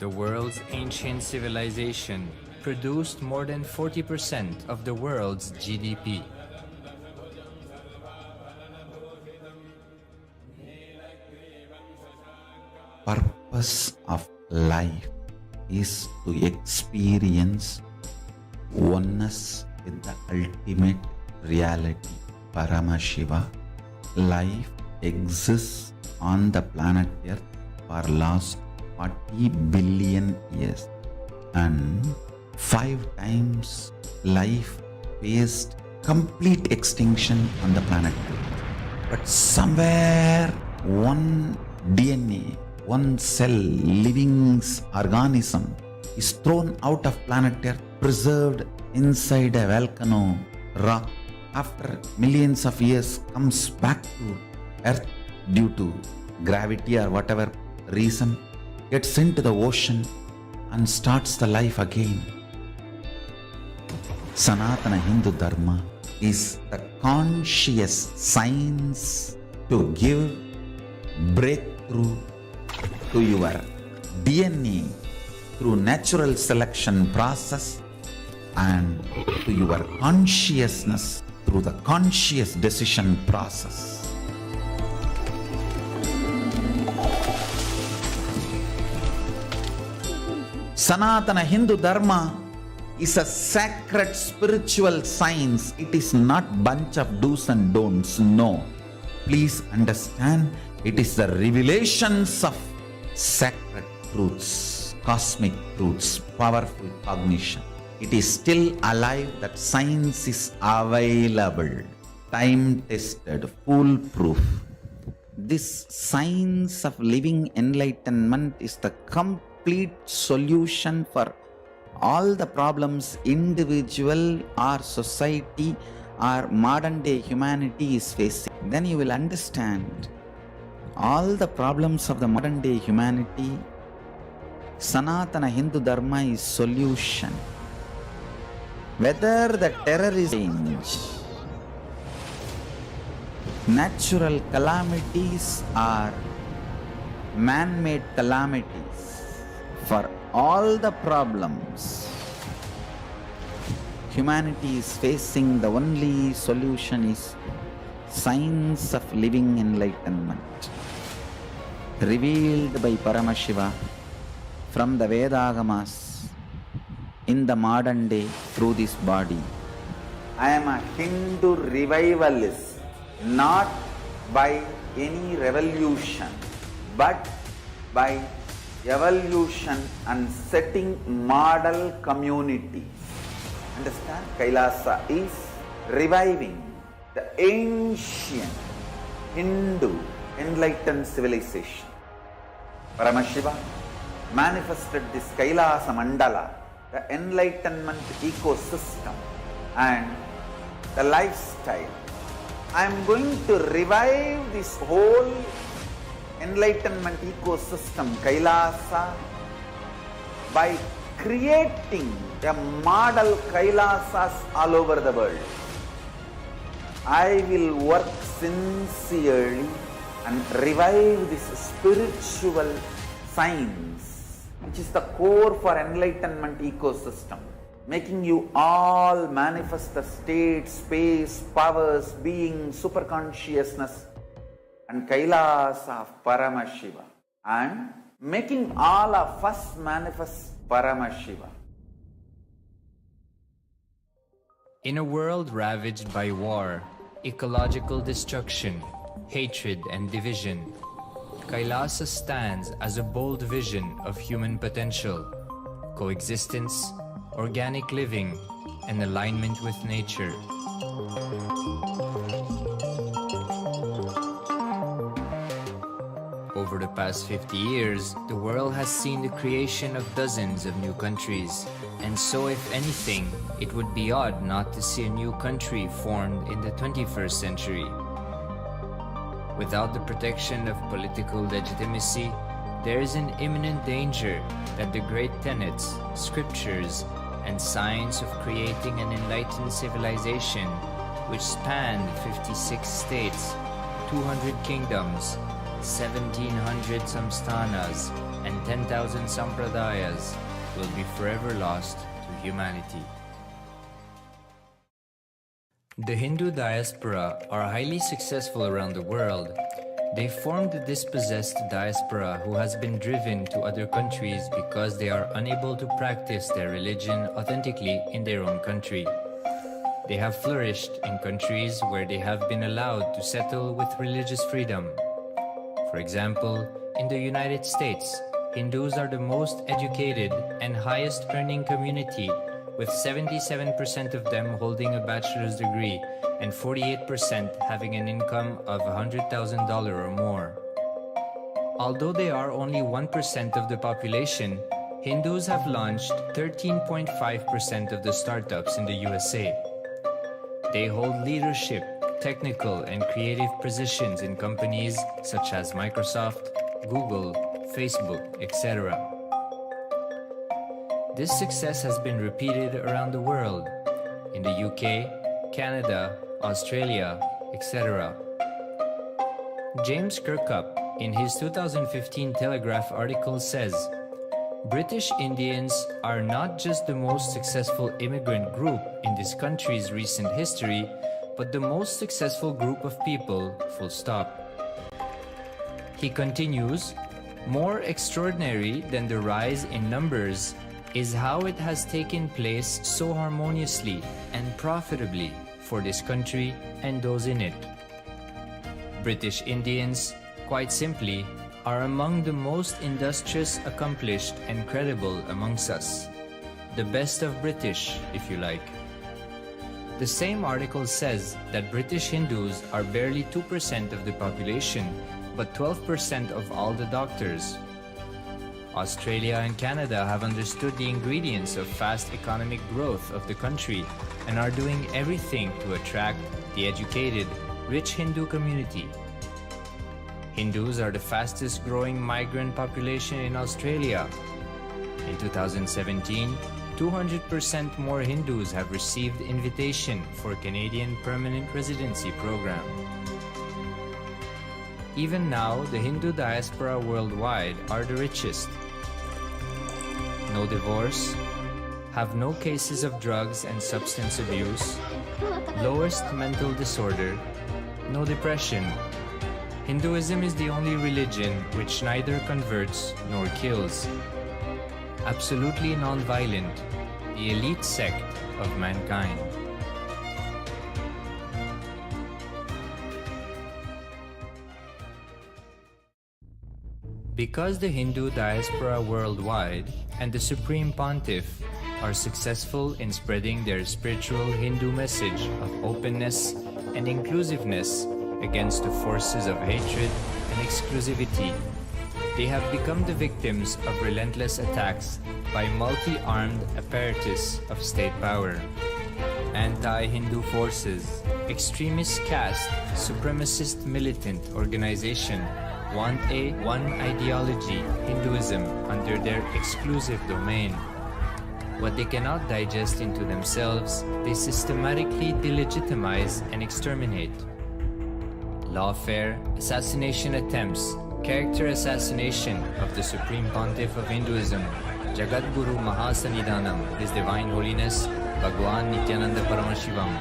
The world's ancient civilization produced more than 40% of the world's GDP. Purpose of life is to experience oneness with the ultimate reality, Paramashiva. Life exists on the planet Earth for last 40 billion years, and 5 times life faced complete extinction on the planet Earth. But somewhere one DNA, one cell, living organism is thrown out of planet Earth, preserved inside a volcano rock. After millions of years comes back to Earth due to gravity or whatever reason, gets into the ocean and starts the life again. Sanatana Hindu Dharma is the conscious science to give breakthrough to your DNA through natural selection process and to your consciousness through the conscious decision process. Sanatana Hindu Dharma is a sacred spiritual science. It is not bunch of do's and don'ts. No. Please understand, it is the revelations of sacred truths, cosmic truths, powerful cognition. It is still alive, that science is available, time-tested, foolproof. This science of living enlightenment is the complete solution for all the problems individual or society or modern day humanity is facing. Then you will understand all the problems of the modern day humanity. Sanatana Hindu Dharma is solution. Whether the terror is change, natural calamities or man-made calamities, for all the problems humanity is facing, the only solution is science of living enlightenment, revealed by Paramashiva from the Vedagamas in the modern day through this body. I am a Hindu revivalist, not by any revolution, but by evolution and setting model communities. Understand? Kailasa is reviving the ancient Hindu enlightened civilization. Paramashiva manifested this Kailasa Mandala, the enlightenment ecosystem and the lifestyle. I am going to revive this whole enlightenment ecosystem, Kailasa, by creating a model Kailasas all over the world. I will work sincerely and revive this spiritual science, which is the core for enlightenment ecosystem, making you all manifest the state, space, powers, being, superconsciousness and Kailasa of Paramashiva, and making all of us manifest Paramashiva. In a world ravaged by war, ecological destruction, hatred and division, Kailasa stands as a bold vision of human potential, coexistence, organic living, and alignment with nature. Over the past 50 years, the world has seen the creation of dozens of new countries, and so if anything, it would be odd not to see a new country formed in the 21st century. Without the protection of political legitimacy, there is an imminent danger that the great tenets, scriptures, and science of creating an enlightened civilization, which spanned 56 states, 200 kingdoms, 1700 samsthanas, and 10,000 sampradayas will be forever lost to humanity. The Hindu diaspora are highly successful around the world. They formed a dispossessed diaspora who has been driven to other countries because they are unable to practice their religion authentically in their own country. They have flourished in countries where they have been allowed to settle with religious freedom. For example, in the United States, Hindus are the most educated and highest earning community, with 77% of them holding a bachelor's degree and 48% having an income of $100,000 or more. Although they are only 1% of the population, Hindus have launched 13.5% of the startups in the USA. They hold leadership, technical and creative positions in companies such as Microsoft, Google, Facebook, etc. This success has been repeated around the world, in the UK, Canada, Australia, etc. James Kirkup, in his 2015 Telegraph article says, British Indians are not just the most successful immigrant group in this country's recent history, but the most successful group of people, full stop. He continues, more extraordinary than the rise in numbers is how it has taken place so harmoniously and profitably for this country and those in it. British Indians, quite simply, are among the most industrious, accomplished and credible amongst us. The best of British, if you like. The same article says that British Hindus are barely 2% of the population, but 12% of all the doctors. Australia and Canada have understood the ingredients of fast economic growth of the country and are doing everything to attract the educated, rich Hindu community. Hindus are the fastest growing migrant population in Australia. In 2017, 200% more Hindus have received invitation for Canadian Permanent Residency Program. Even now, the Hindu diaspora worldwide are the richest. No divorce, have no cases of drugs and substance abuse, lowest mental disorder, no depression. Hinduism is the only religion which neither converts nor kills. Absolutely non-violent, the elite sect of mankind. Because the Hindu diaspora worldwide and the Supreme Pontiff are successful in spreading their spiritual Hindu message of openness and inclusiveness against the forces of hatred and exclusivity, they have become the victims of relentless attacks by multi-armed apparatus of state power. Anti-Hindu forces, extremist caste, supremacist militant organization want a one ideology, Hinduism, under their exclusive domain. What they cannot digest into themselves, they systematically delegitimize and exterminate. Lawfare, assassination attempts, character assassination of the Supreme Pontiff of Hinduism, Jagadguru Mahasannidhanam, His Divine Holiness, Bhagwan Nithyananda Paramashivam.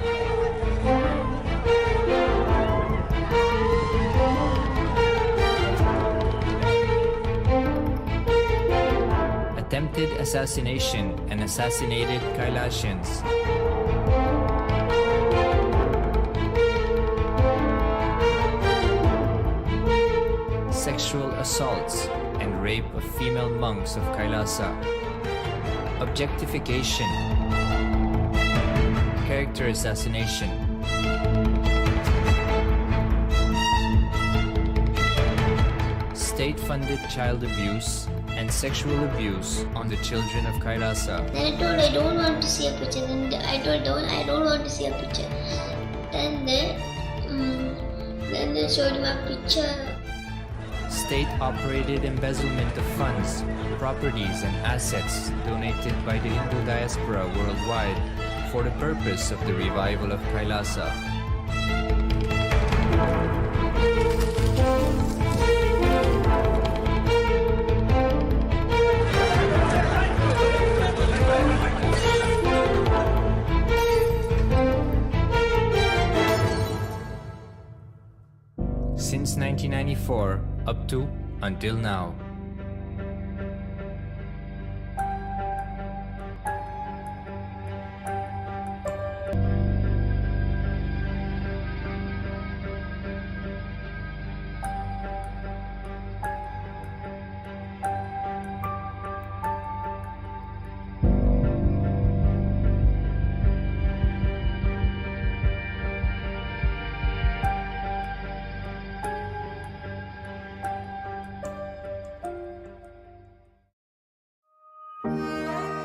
Attempted assassination and assassinated Kailashians. Sexual assaults and rape of female monks of Kailasa. Objectification. Character assassination. State-funded child abuse and sexual abuse on the children of Kailasa. Then I told I don't want to see a picture. Then I told I don't want to see a picture. Then they showed me a picture. State-operated embezzlement of funds, properties and assets donated by the Hindu diaspora worldwide for the purpose of the revival of Kailasa. 1994 up to until now.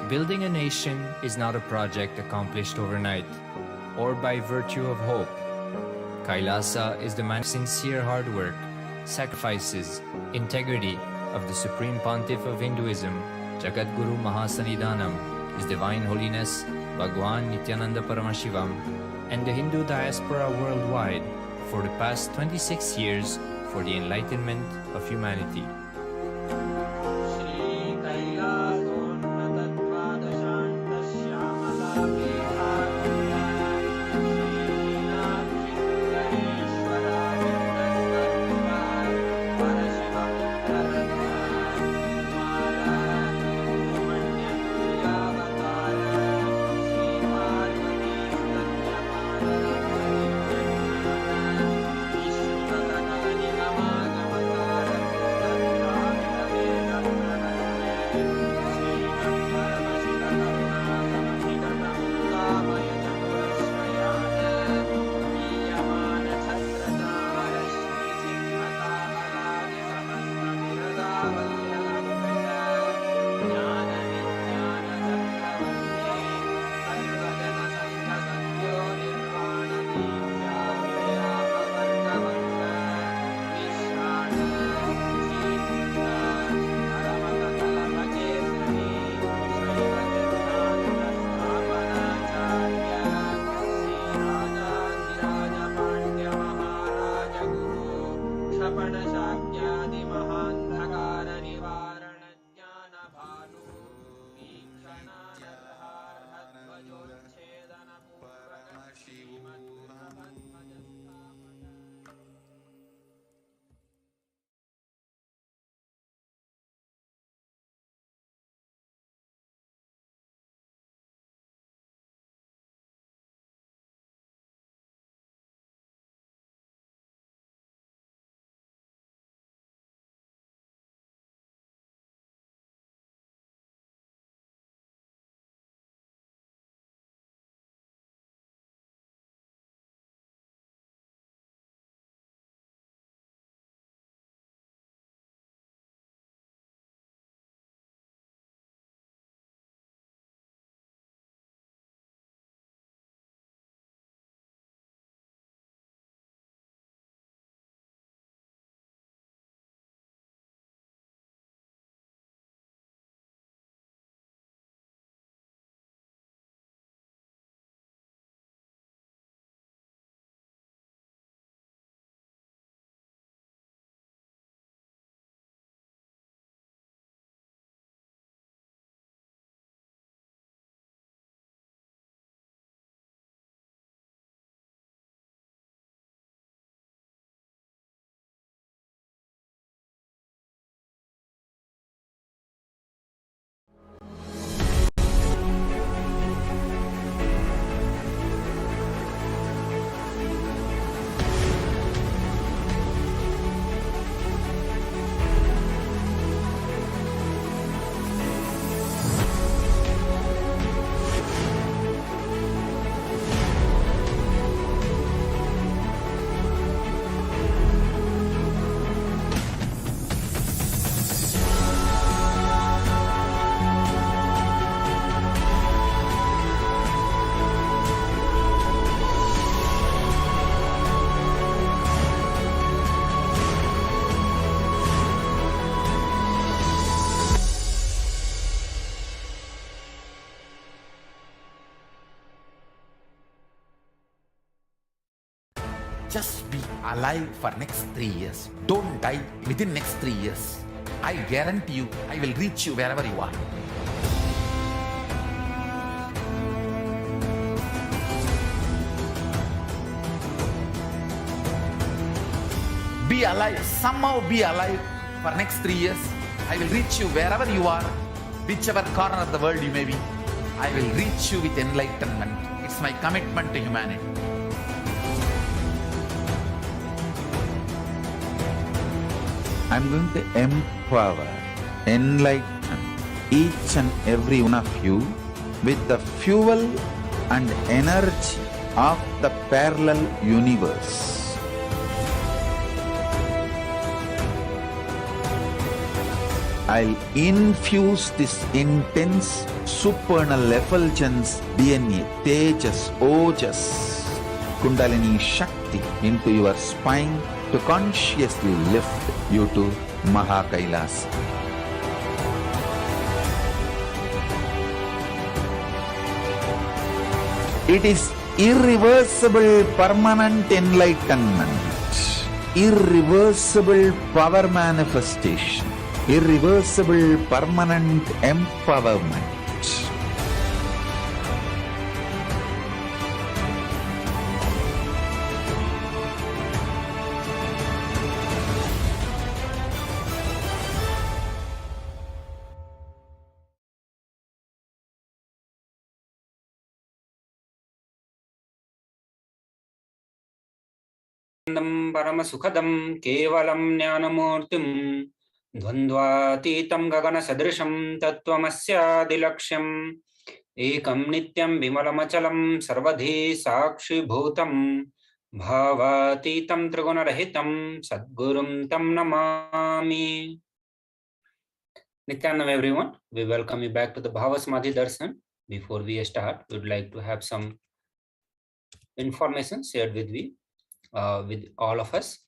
Building a nation is not a project accomplished overnight or by virtue of hope. Kailasa is the man of sincere hard work, sacrifices, integrity of the Supreme Pontiff of Hinduism, Jagadguru Mahasannidhanam, His Divine Holiness Bhagwan Nithyananda Paramashivam, and the Hindu diaspora worldwide for the past 26 years for the enlightenment of humanity. Just be alive for next 3 years. Don't die within next 3 years. I guarantee you, I will reach you wherever you are. be alive, somehow be alive for next 3 years. I will reach you wherever you are, whichever corner of the world you may be. I will reach you with enlightenment. It's my commitment to humanity. I'm going to empower, enlighten each and every one of you with the fuel and energy of the parallel universe. I'll infuse this intense supernal effulgence DNA, Tejas, Ojas, Kundalini Shakti into your spine to consciously lift you to Mahakailas. It is irreversible permanent enlightenment, irreversible power manifestation, irreversible permanent empowerment. परमसुखदं केवलं ज्ञानमूर्तिं द्वन्द्वातीतं गगनसदृशं तत्त्वमस्यादिलक्ष्यम् एकं नित्यं विमलमचलं सर्वधी साक्षिभूतं भावातीतं त्रिगुणरहितं सद्गुरुं तं Namami. Nityanam everyone, we welcome you back to the Bhavasamadhi Darshan. Before we start, we would like to have some information shared with all of us.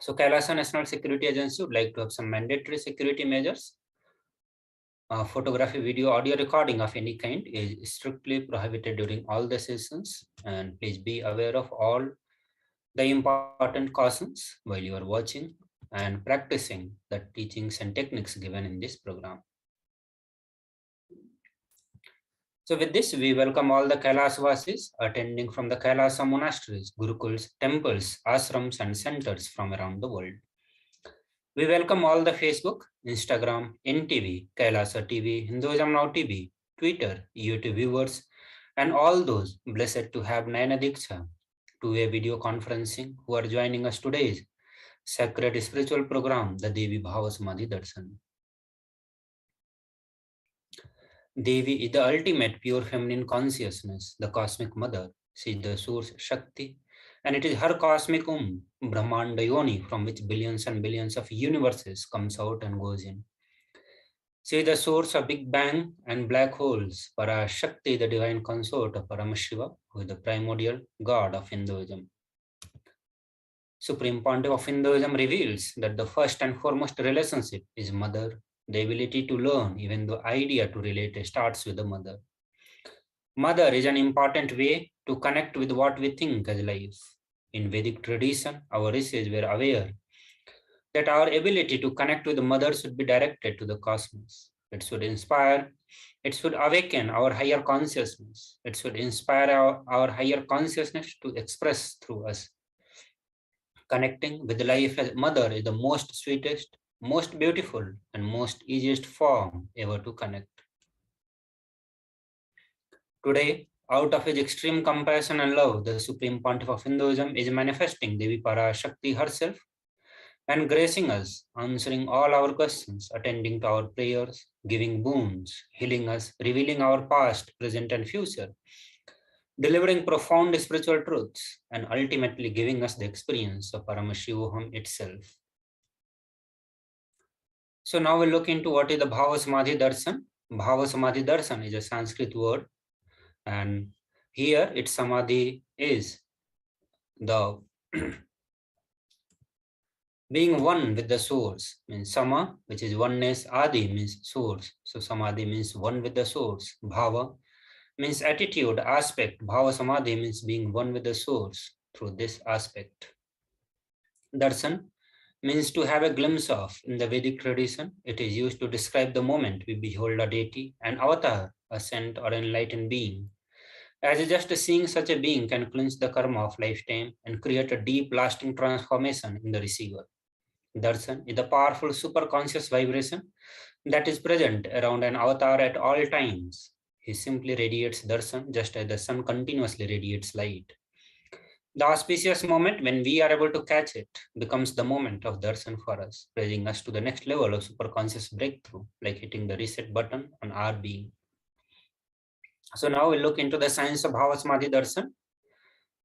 So Kailasa National Security Agency would like to have some mandatory security measures. Photography, video, audio recording of any kind is strictly prohibited during all the sessions, and please be aware of all the important cautions while you are watching and practicing the teachings and techniques given in this program. So with this, we welcome all the Kailasvasis attending from the Kailasa monasteries, gurukuls, temples, ashrams, and centers from around the world. We welcome all the Facebook, Instagram, NTV, Kailasa TV, Hinduism Now TV, Twitter, YouTube viewers, and all those blessed to have Nayana Diksha, two-way video conferencing, who are joining us today's sacred spiritual program, the Devi Bhavasamadhi Darshan. Devi is the ultimate pure feminine consciousness, the cosmic mother. She is the source Shakti, and it is her cosmic Brahmanda Yoni, from which billions and billions of universes comes out and goes in. She is the source of Big Bang and black holes. Parashakti, the divine consort of Paramashiva, who is the primordial god of Hinduism. Supreme Pontiff of Hinduism reveals that the first and foremost relationship is mother. The ability to learn, even the idea to relate, starts with the mother. Mother is an important way to connect with what we think as life. In Vedic tradition, our rishis were aware that our ability to connect with the mother should be directed to the cosmos. It should inspire, it should awaken our higher consciousness. It should inspire our higher consciousness to express through us. Connecting with life as mother is the most sweetest, most beautiful, and most easiest form ever to connect. Today, out of his extreme compassion and love, the Supreme Pontiff of Hinduism is manifesting Devi Parashakti herself and gracing us, answering all our questions, attending to our prayers, giving boons, healing us, revealing our past, present, and future, delivering profound spiritual truths, and ultimately giving us the experience of Paramashivoham itself. So now we'll look into what is the Bhavasamadhi Darshan. Bhavasamadhi Darshan is a Sanskrit word, and here its Samadhi is the being one with the source, means Sama, which is oneness, Adi means source. So Samadhi means one with the source. Bhava means attitude, aspect. Bhava Samadhi means being one with the source through this aspect. Darshan means to have a glimpse of. In the Vedic tradition, it is used to describe the moment we behold a deity, an avatar, a saint, or enlightened being. as just seeing such a being can cleanse the karma of lifetime and create a deep lasting transformation in the receiver. Darshan is the powerful superconscious vibration that is present around an avatar at all times. He simply radiates darshan just as the sun continuously radiates light. The auspicious moment when we are able to catch it becomes the moment of darshan for us, raising us to the next level of superconscious breakthrough, like hitting the reset button on our being. So now we'll look into the science of Bhava Samadhi Darshan.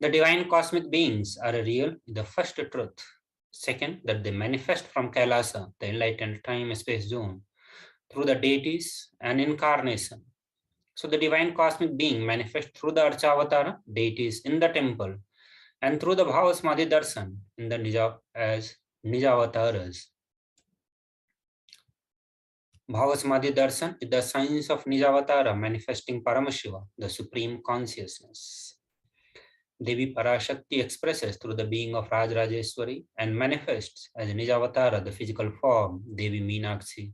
The divine cosmic beings are real, the first truth. Second, that they manifest from Kailasa, the enlightened time-space zone, through the deities and incarnation. So the divine cosmic being manifests through the Archavatara, deities in the temple, and through the Bhava Samadhi Darshan in the Nija as Nijavataras. Bhava Samadhi Darshan is the science of Nijavatara manifesting Paramashiva, the supreme consciousness. Devi Parashakti expresses through the being of Rajrajeshwari and manifests as Nijavatara, the physical form, Devi Meenakshi.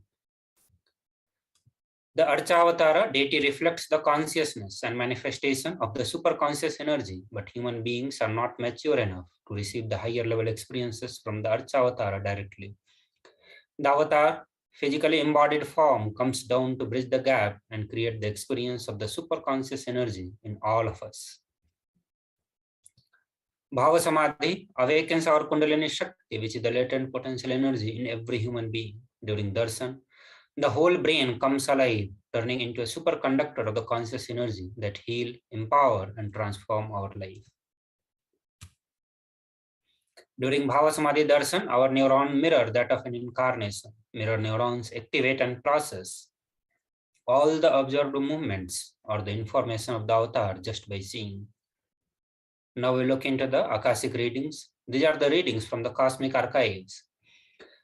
The Archavatara deity reflects the consciousness and manifestation of the superconscious energy, but human beings are not mature enough to receive the higher level experiences from the Archavatara directly. The avatar, physically embodied form, comes down to bridge the gap and create the experience of the superconscious energy in all of us. Bhava Samadhi awakens our Kundalini Shakti, which is the latent potential energy in every human being. During darshan, the whole brain comes alive, turning into a superconductor of the conscious energy that heal, empower, and transform our life. During Bhava Samadhi Darshan, our neuron mirror that of an incarnation. Mirror neurons activate and process all the observed movements or the information of the avatar just by seeing. Now we look into the Akashic readings. These are the readings from the cosmic archives.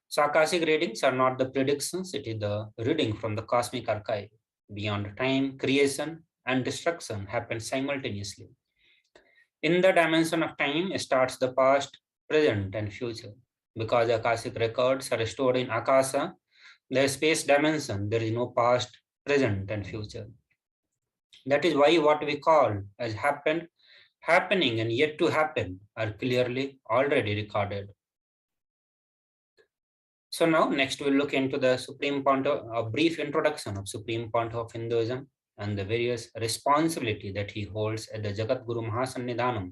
So Akashic readings are not the predictions, it is the reading from the cosmic archive. Beyond time, creation and destruction happen simultaneously. In the dimension of time starts the past, present and future. Because Akashic records are stored in Akasa, the space dimension, there is no past, present and future. That is why what we call as happened, happening and yet to happen are clearly already recorded. So now next we'll look into the Supreme Pontiff, a brief introduction of Supreme Pontiff of Hinduism and the various responsibility that he holds at the Jagat Guru Mahasannidhanam.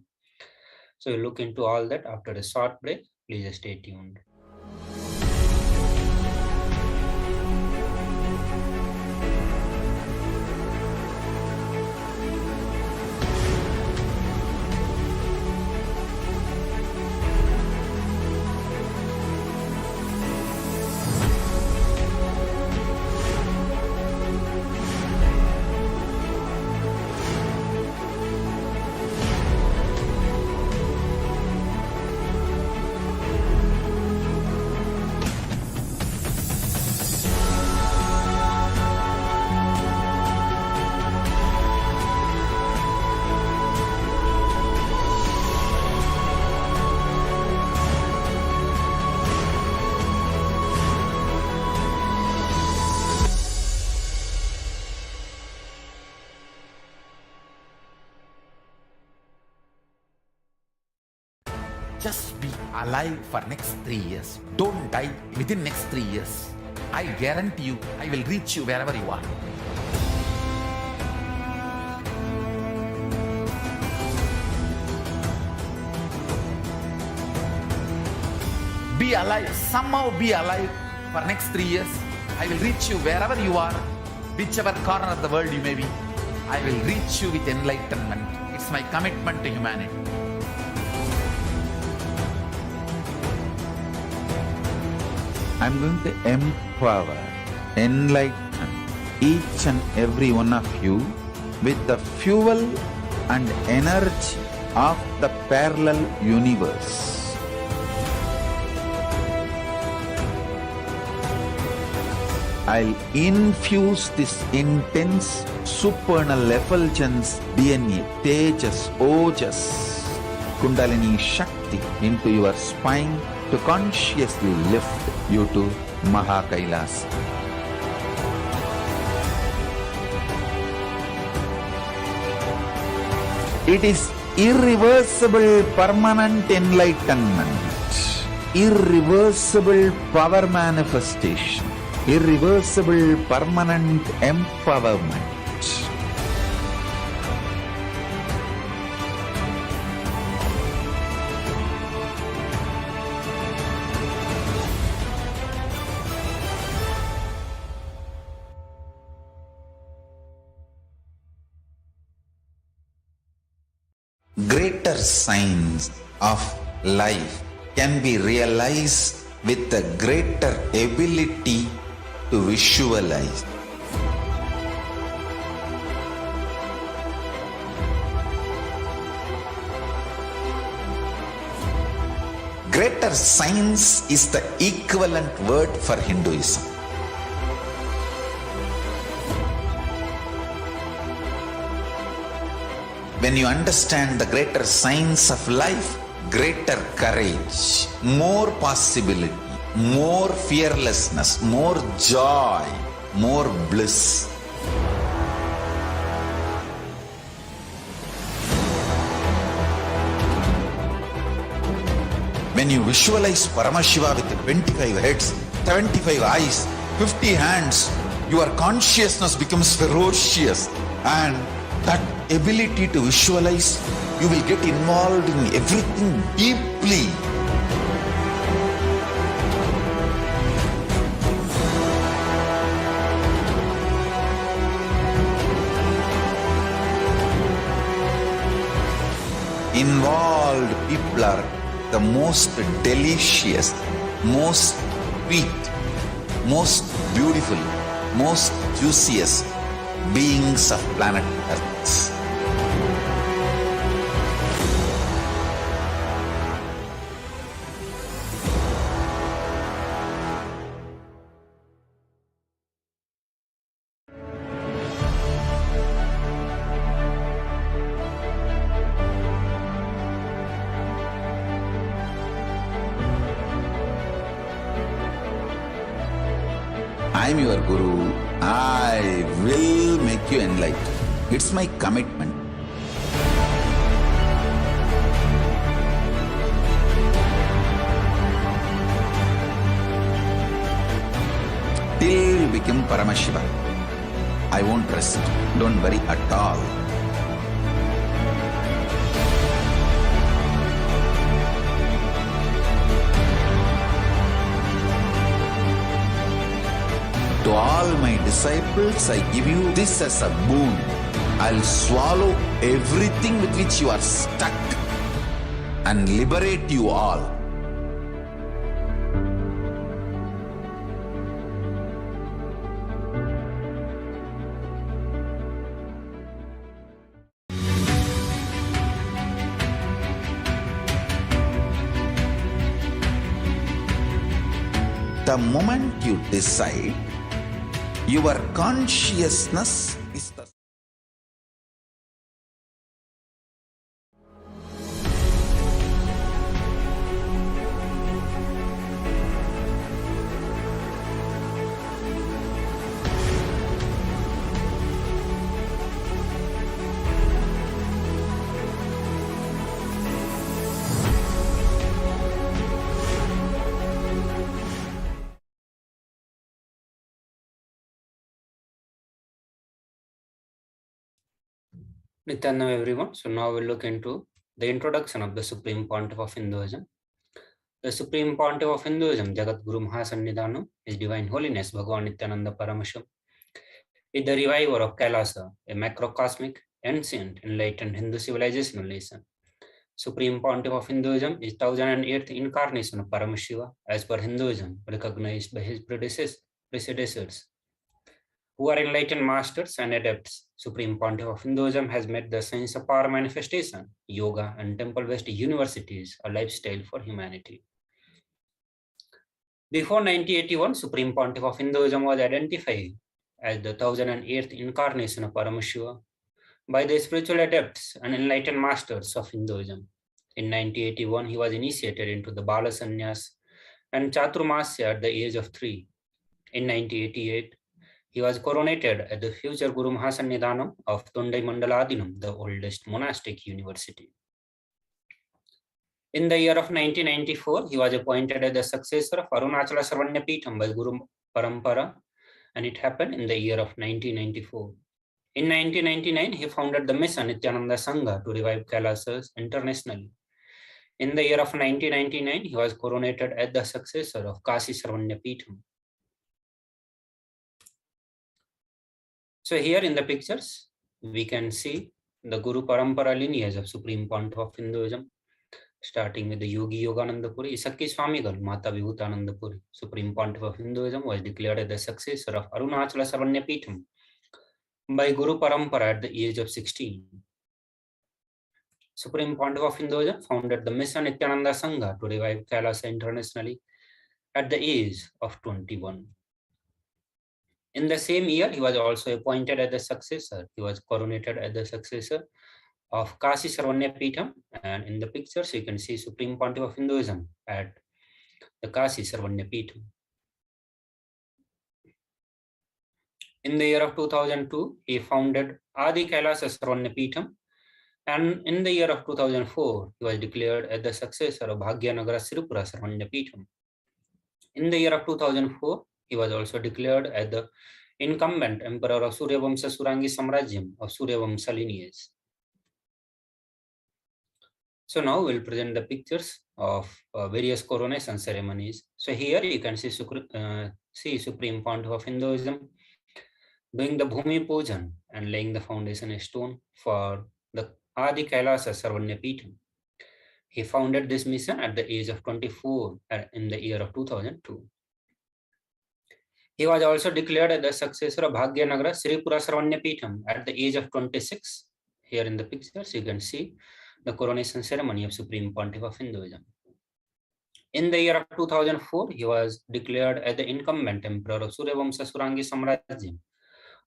So we'll look into all that after a short break. Please stay tuned. Just be alive for next 3 years. Don't die within next 3 years. I guarantee you, I will reach you wherever you are. Be alive, somehow be alive for next 3 years. I will reach you wherever you are, whichever corner of the world you may be. I will reach you with enlightenment. It's my commitment to humanity. I'm going to empower, enlighten each and every one of you with the fuel and energy of the parallel universe. I'll infuse this intense supernal effulgence DNA, Tejas, Ojas, Kundalini Shakti into your spine to consciously lift you to Mahakailas. It is irreversible permanent enlightenment, irreversible power manifestation, irreversible permanent empowerment. Greater signs of life can be realized with a greater ability to visualize. Greater science is the equivalent word for Hinduism. When you understand the greater science of life, greater courage, more possibility, more fearlessness, more joy, more bliss. When you visualize Paramashiva with 25 heads, 75 eyes, 50 hands, your consciousness becomes ferocious, and that ability to visualize, you will get involved in everything deeply. Involved people are the most delicious, most sweet, most beautiful, most juiciest beings of planet Earth. I am your Guru. I will make you enlightened. It's my commitment. Till you become Paramashiva, I won't rest. Don't worry at all. To all my disciples, I give you this as a boon. I'll swallow everything with which you are stuck and liberate you all. The moment you decide, your consciousness is the Nithyanam everyone. So now we'll look into the introduction of the Supreme Pontiff of Hinduism. The Supreme Pontiff of Hinduism, Jagat Guru Mahasannidhanam, His Divine Holiness Bhagavan Nithyananda Paramashivam, is the reviver of Kailasa, a macrocosmic, ancient, enlightened Hindu civilizational nation. Supreme Pontiff of Hinduism is 1008th incarnation of Paramashiva, as per Hinduism, recognized by his predecessors, who are enlightened masters and adepts. Supreme Pontiff of Hinduism has made the science of power manifestation, yoga, and temple-based universities a lifestyle for humanity. Before 1981, Supreme Pontiff of Hinduism was identified as the 1008th incarnation of Paramashiva by the spiritual adepts and enlightened masters of Hinduism. In 1981, he was initiated into the Bala Sannyas and Chaturmasya at the age of 3. In 1988, he was coronated at the future Guru Mahasannidhanam of Tondai Mandaladinam, the oldest monastic university. In the year of 1994, he was appointed as the successor of Arunachala Sarvanyapitham by Guru Parampara, and it happened in the year of 1994. In 1999, he founded the mission Nithyananda Sangha to revive Kailasas internationally. In the year of 1999, he was coronated as the successor of Kashi Sarvanyapitham. So here in the pictures, we can see the Guru Parampara lineage of Supreme Pontiff of Hinduism, starting with the Yogi Yogananda Puri. Sakki Swamigal, Mata Vibhutananda Puri, Supreme Pontiff of Hinduism, was declared as the successor of Arunachala Sarvanyapitham by Guru Parampara at the age of 16. Supreme Pontiff of Hinduism founded the mission Nithyananda Sangha to revive Kailasa internationally at the age of 21. In the same year, he was also appointed as the successor. He was coronated as the successor of Kashi Sarvanyapitham, and in the pictures you can see Supreme Pontiff of Hinduism at the Kashi Sarvanyapitham. In the year of 2002, he founded Adi Kailasa Sarvanyapitham, and in the year of 2004, he was declared as the successor of Bhagyanagara Sripura Sarvanyapitham. In the year of 2004, he was also declared as the incumbent emperor of Suryavamsa Surangi Samrajyam of Suryavamsa lineage. So now we'll present the pictures of various coronation ceremonies. So here you can see Supreme Pontiff of Hinduism doing the Bhumi Pujan and laying the foundation stone for the Adi Kailasa Sarvanyapitham. He founded this mission at the age of 24 in the year of 2002. He was also declared as the successor of Bhagyanagara Sripura Sarvanyapitham at the age of 26. Here in the pictures you can see the coronation ceremony of Supreme Pontiff of Hinduism. In the year of 2004, he was declared as the incumbent emperor of Suryavamsa Surangi Samrajyam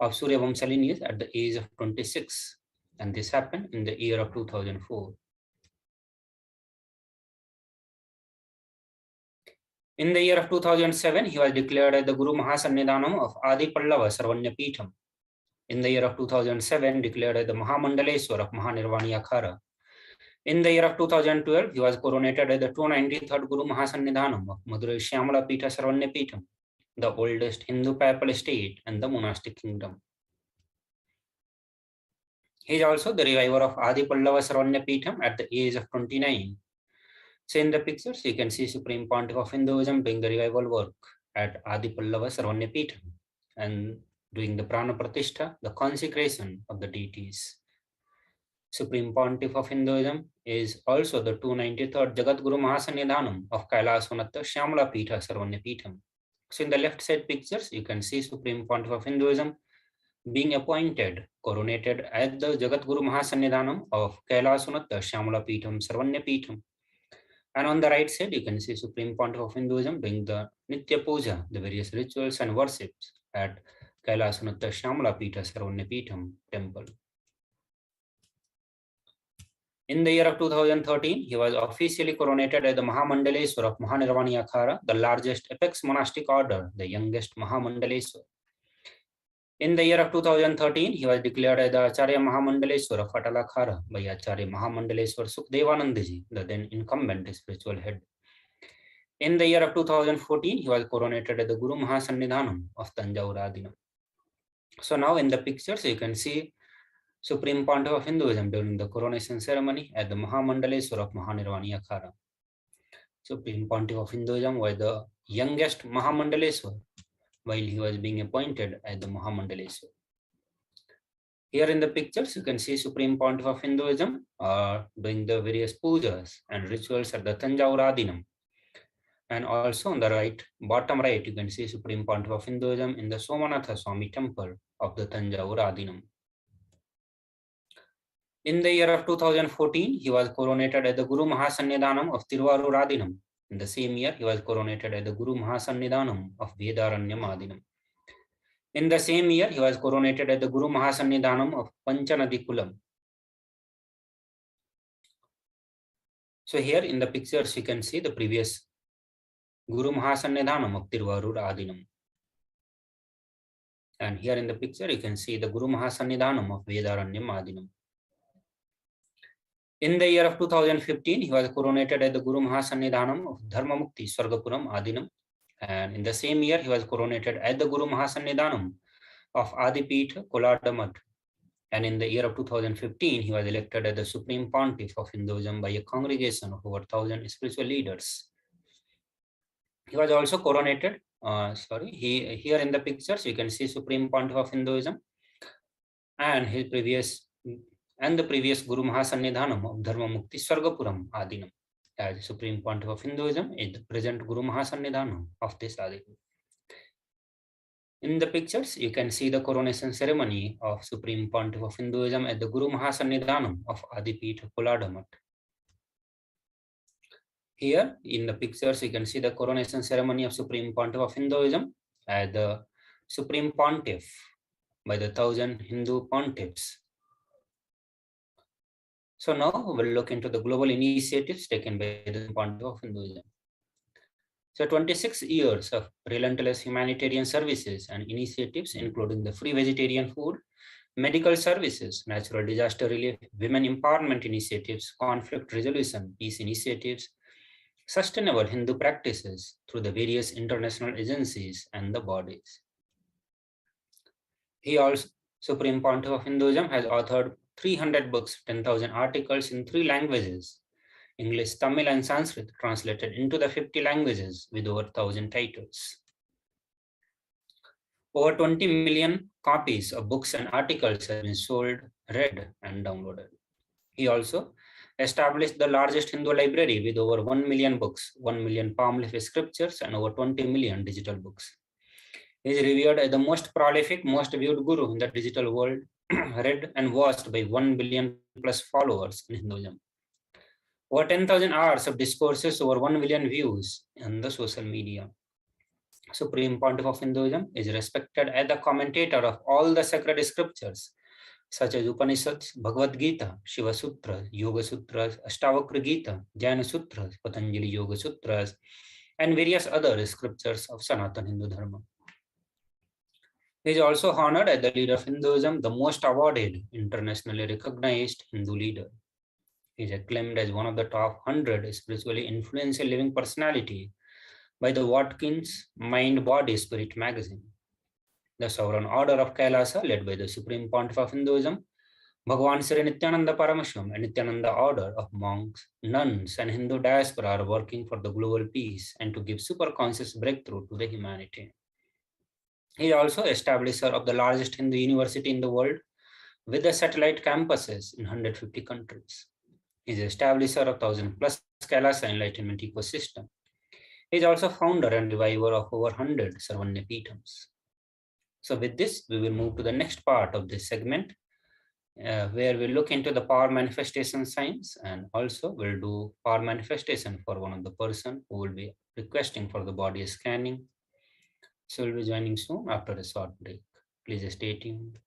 of Suryavamsa lineage at the age of 26, and this happened in the year of 2004. In the year of 2007, he was declared as the Guru Mahasannidhanam of Adi Pallava Sarvanyapitham. In the year of 2007, declared as the Mahamandaleswar of Mahanirvani Akhara. In the year of 2012, he was coronated as the 293rd Guru Mahasannidhanam of Madurai Shyamala Pitha Sarvanyapitham, the oldest Hindu papal state and the monastic kingdom. He is also the reviver of Adi Pallava Sarvanyapitham at the age of 29. So in the pictures, you can see Supreme Pontiff of Hinduism doing the revival work at Adi Pallava Sarvanyapitham and doing the Prana Pratishtha, the consecration of the deities. Supreme Pontiff of Hinduism is also the 293rd Jagat Guru Mahasannidhanam of Kailasanatta Shyamala Pitha Sarvanyapitham. So in the left side pictures, you can see Supreme Pontiff of Hinduism being appointed, coronated as the Jagat Guru Mahasannidhanam of Kailasanatta Shyamala Pitham Sarvanyapitham. And on the right side, you can see Supreme Pontiff of Hinduism doing the Nitya Puja, the various rituals and worships at Kailasanatta Shyamala Pitha Sarvanyapitham temple. In the year of 2013, he was officially coronated as the Mahamandaleswar of Mahanirvani Akhara, the largest apex monastic order, the youngest Mahamandaleswar. In the year of 2013, he was declared as the Acharya Mahamandaleswar of Atalakhara by Acharya Mahamandaleswar Sukhdevanandaji, the then incumbent spiritual head. In the year of 2014, he was coronated as the Guru Mahasannidhanam of Tanjavur Adinam. So now in the pictures, you can see Supreme Pontiff of Hinduism during the coronation ceremony at the Mahamandaleswar of Mahanirvani Akhara. Supreme Pontiff of Hinduism was the youngest Mahamandaleswar while he was being appointed as the Mahamandaleswar. Here in the pictures, you can see Supreme Pontiff of Hinduism doing the various pujas and rituals at the Tanjavur Adinam. And also on the right, bottom right, you can see Supreme Pontiff of Hinduism in the Somanatha Swami temple of the Tanjavur Adinam. In the year of 2014, he was coronated as the Guru Mahasannidhanam of Tiruvarur Adinam. In the same year, he was coronated as the Guru Mahasannidhanam of Vedaranyam Adinam. In the same year, he was coronated as the Guru Mahasannidhanam of Panchanadi Kulam. So here in the pictures, you can see the previous Guru Mahasannidhanam of Tiruvarur Adinam. And here in the picture, you can see the Guru Mahasannidhanam of Vedaranyam Adinam. In the year of 2015, he was coronated at the Guru Mahasannidhanam of Dharmamukti Swargapuram Adinam. And in the same year, he was coronated at the Guru Mahasannidhanam of Adipita Koladamath. And in the year of 2015, he was elected as the Supreme Pontiff of Hinduism by a congregation of over 1,000 spiritual leaders. He was also coronated, here in the pictures, you can see Supreme Pontiff of Hinduism and the previous Guru Mahasannidhanam of Dharmamukti Swargapuram Adinam. As Supreme Pontiff of Hinduism is the present Guru Mahasannidhanam of this Adinam. In the pictures, you can see the coronation ceremony of Supreme Pontiff of Hinduism at the Guru Mahasannidhanam of Adipita Koladamath. Here in the pictures, you can see the coronation ceremony of Supreme Pontiff of Hinduism as the Supreme Pontiff by the 1,000 Hindu pontiffs. So now we'll look into the global initiatives taken by the Pontiff of Hinduism. So 26 years of relentless humanitarian services and initiatives, including the free vegetarian food, medical services, natural disaster relief, women empowerment initiatives, conflict resolution, peace initiatives, sustainable Hindu practices through the various international agencies and the bodies. He also, Supreme Pontiff of Hinduism, has authored 300 books, 10,000 articles in 3 languages, English, Tamil, and Sanskrit, translated into the 50 languages with over 1,000 titles. Over 20 million copies of books and articles have been sold, read, and downloaded. He also established the largest Hindu library with over 1 million books, 1 million palm leaf scriptures, and over 20 million digital books. He is revered as the most prolific, most viewed guru in the digital world, read and watched by 1 billion plus followers in Hinduism. Over 10,000 hours of discourses, over 1 million views on the social media. Supreme Pontiff of Hinduism is respected as the commentator of all the sacred scriptures, such as Upanishads, Bhagavad Gita, Shiva Sutras, Yoga Sutras, Ashtavakra Gita, Jnana Sutras, Patanjali Yoga Sutras, and various other scriptures of Sanatana Hindu Dharma. He is also honored as the leader of Hinduism, the most awarded, internationally recognized Hindu leader. He is acclaimed as one of the top 100 spiritually influential living personality by the Watkins Mind, Body, Spirit magazine. The Sovereign Order of Kailasa, led by the Supreme Pontiff of Hinduism, Bhagavan Sri Nithyananda Paramashivam, and Nithyananda Order of monks, nuns, and Hindu diaspora are working for the global peace and to give superconscious breakthrough to the humanity. He is also establisher of the largest Hindu university in the world with the satellite campuses in 150 countries. He is establisher of 1,000 plus Kailasa enlightenment ecosystem. He is also founder and reviver of over 100 Sarvanya Peethams. So with this, we will move to the next part of this segment, where we look into the power manifestation science, and also we'll do power manifestation for one of the person who will be requesting for the body scanning. So we'll be joining soon after a short break. Please stay tuned.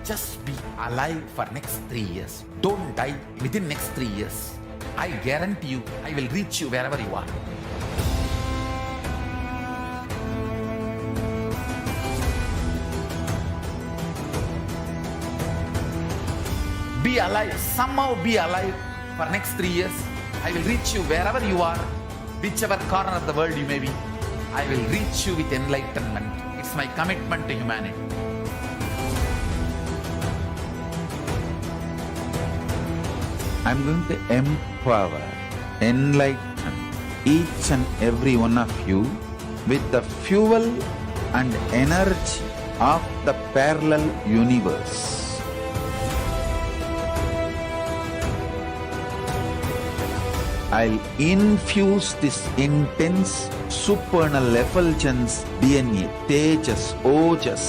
Just be alive for next 3 years. Don't die within next 3 years. I guarantee you, I will reach you wherever you are. be alive, somehow be alive for next 3 years. I will reach you wherever you are, whichever corner of the world you may be. I will reach you with enlightenment. It's my commitment to humanity. I'm going to empower, enlighten each and every one of you with the fuel and energy of the parallel universe. I'll infuse this intense supernal effulgence DNA, Tejas, Ojas,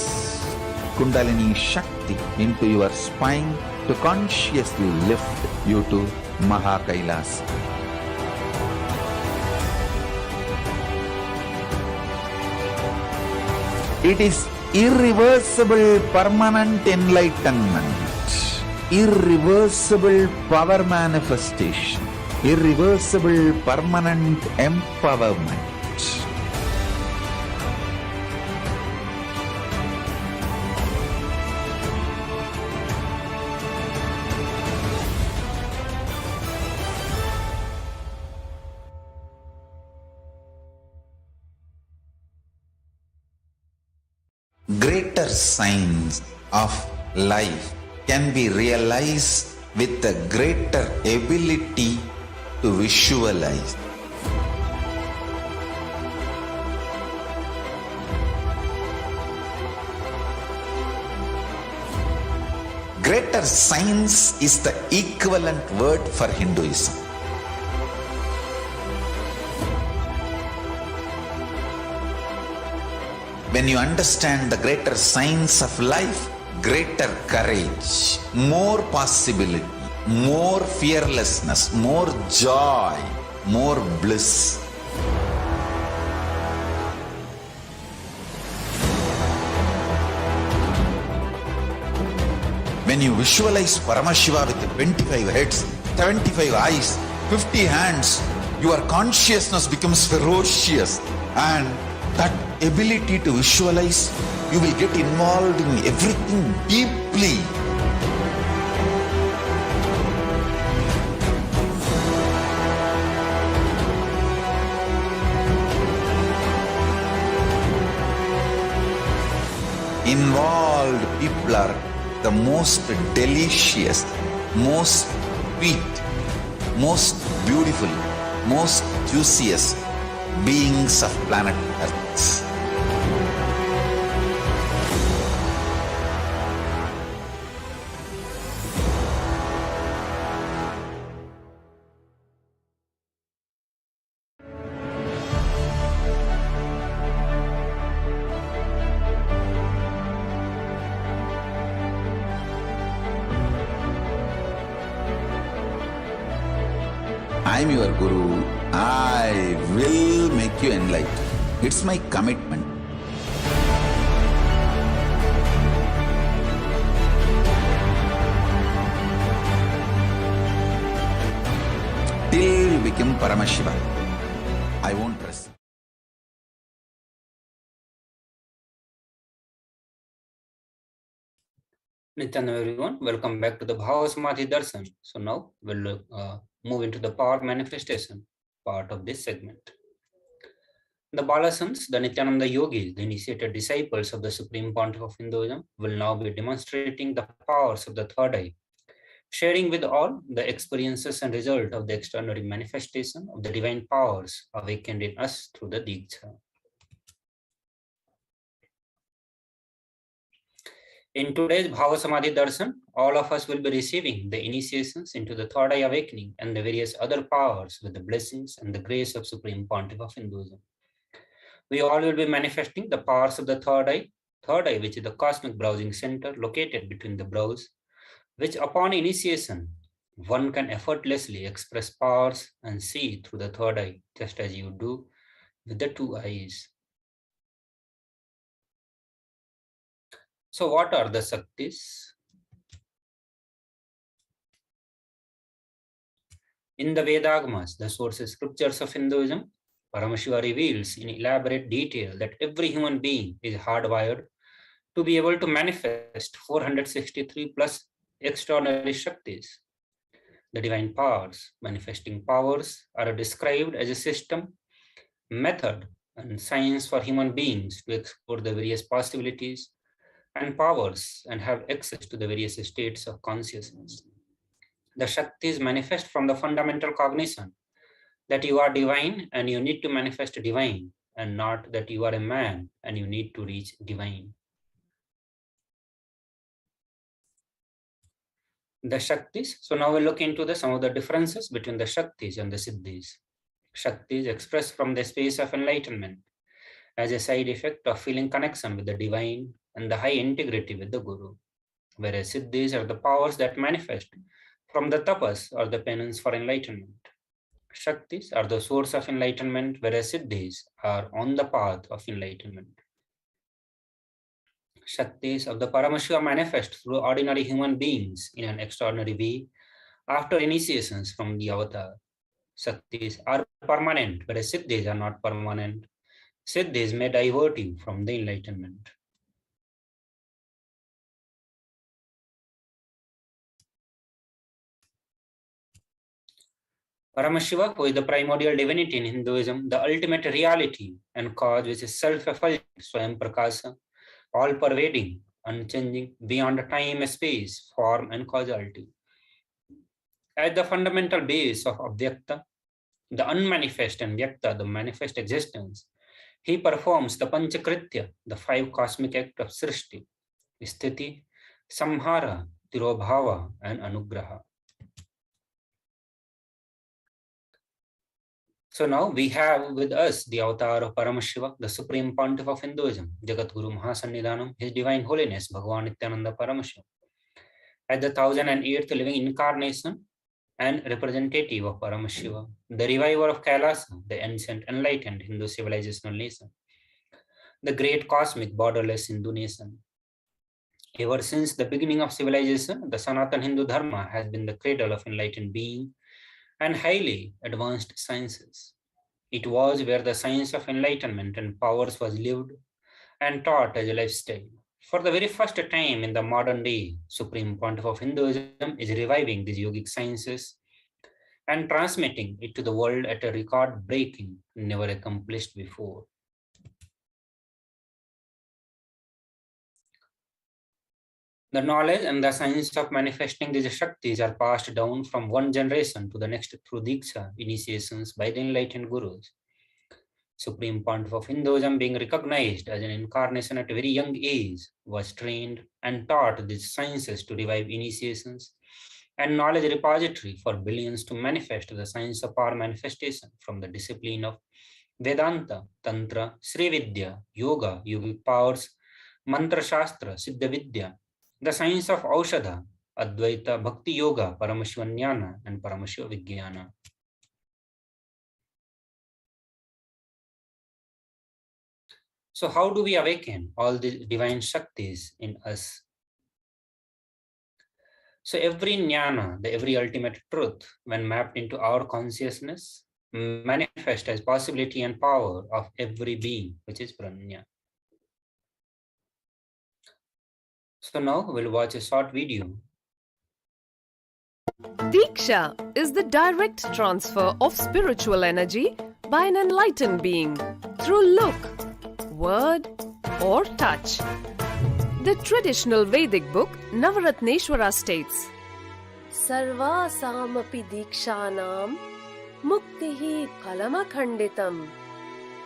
Kundalini Shakti into your spine to consciously lift you to Mahakailas. It is irreversible permanent enlightenment, irreversible power manifestation, irreversible permanent empowerment. Greater signs of life can be realized with a greater ability to visualize. Greater science is the equivalent word for Hinduism. When you understand the greater science of life, greater courage, more possibility, more fearlessness, more joy, more bliss. When you visualize Paramashiva with 25 heads, 75 eyes, 50 hands, your consciousness becomes ferocious, and that ability to visualize, you will get involved in everything deeply. Involved people are the most delicious, most sweet, most beautiful, most juiciest beings of planet Earth. I'm your Guru. I will make you enlightened. It's my commitment. Till you become Paramashiva, I won't rest. Nithyananda everyone, welcome back to the Bhava Samadhi Darshan. So now we'll move into the power manifestation part of this segment. The Balasans, the Nithyananda yogis, the initiated disciples of the Supreme Pontiff of Hinduism, will now be demonstrating the powers of the third eye, sharing with all the experiences and result of the extraordinary manifestation of the divine powers awakened in us through the Diksha. In today's Bhava Samadhi Darshan, all of us will be receiving the initiations into the third eye awakening and the various other powers with the blessings and the grace of Supreme Pontiff of Hinduism. We all will be manifesting the powers of the third eye, which is the cosmic browsing center located between the brows, which upon initiation, one can effortlessly express powers and see through the third eye, just as you do with the two eyes. So what are the Shaktis? In the Vedagamas, the sources scriptures of Hinduism, Paramashiva reveals in elaborate detail that every human being is hardwired to be able to manifest 463 plus extraordinary Shaktis. The divine powers, manifesting powers, are described as a system, method, and science for human beings to explore the various possibilities and powers and have access to the various states of consciousness. The Shaktis manifest from the fundamental cognition that you are divine and you need to manifest divine, and not that you are a man and you need to reach divine. The Shaktis. So now we'll look into some of the differences between the Shaktis and the Siddhis. Shaktis expressed from the space of enlightenment as a side effect of feeling connection with the divine and the high integrity with the Guru, whereas Siddhis are the powers that manifest from the tapas or the penance for enlightenment. Shaktis are the source of enlightenment, whereas Siddhis are on the path of enlightenment. Shaktis of the Paramashiva manifest through ordinary human beings in an extraordinary way after initiations from the avatar. Shaktis are permanent, whereas Siddhis are not permanent. Siddhis may divert you from the enlightenment. Paramashiva, who is the primordial divinity in Hinduism, the ultimate reality and cause which is self-effulgent, Swayam Prakasa, all-pervading, unchanging, beyond time, space, form, and causality. At the fundamental base of Avyakta, the unmanifest, and Vyakta, the manifest existence, he performs the Panchakritya, the 5 cosmic acts of Srishti, Sthiti, Samhara, Tirobhava, and Anugraha. So now we have with us the avatar of Paramashiva, the Supreme Pontiff of Hinduism, Jagat Guru Mahasannidhanam, His Divine Holiness, Bhagavan Nithyananda Paramashivam, as the 1008th living incarnation and representative of Paramashiva, the reviver of Kailasa, the ancient enlightened Hindu civilizational nation, the great cosmic borderless Hindu nation. Ever since the beginning of civilization, the Sanatan Hindu Dharma has been the cradle of enlightened being and highly advanced sciences. It was where the science of enlightenment and powers was lived and taught as a lifestyle. For the very first time in the modern day, Supreme Pontiff of Hinduism is reviving these yogic sciences and transmitting it to the world at a record-breaking, never accomplished before. The knowledge and the science of manifesting these Shaktis are passed down from one generation to the next through Diksha, initiations by the enlightened Gurus. Supreme Pontiff of Hinduism, being recognized as an incarnation at a very young age, was trained and taught these sciences to revive initiations and knowledge repository for billions to manifest the science of power manifestation from the discipline of Vedanta, Tantra, Sri Vidya, Yoga, yogic powers, Mantra Shastra, Siddha Vidya, the science of Aushadha, Advaita, Bhakti Yoga, Paramashiva Jnana, and Paramashiva Vijnana. So how do we awaken all the divine Shaktis in us? So every jnana, every ultimate truth, when mapped into our consciousness, manifests as possibility and power of every being, which is prajna. So now we'll watch a short video. Diksha is the direct transfer of spiritual energy by an enlightened being through look, word, or touch. The traditional Vedic book Navaratneshwara states, Sarva samapi dikshanam muktihi phalamakhanditam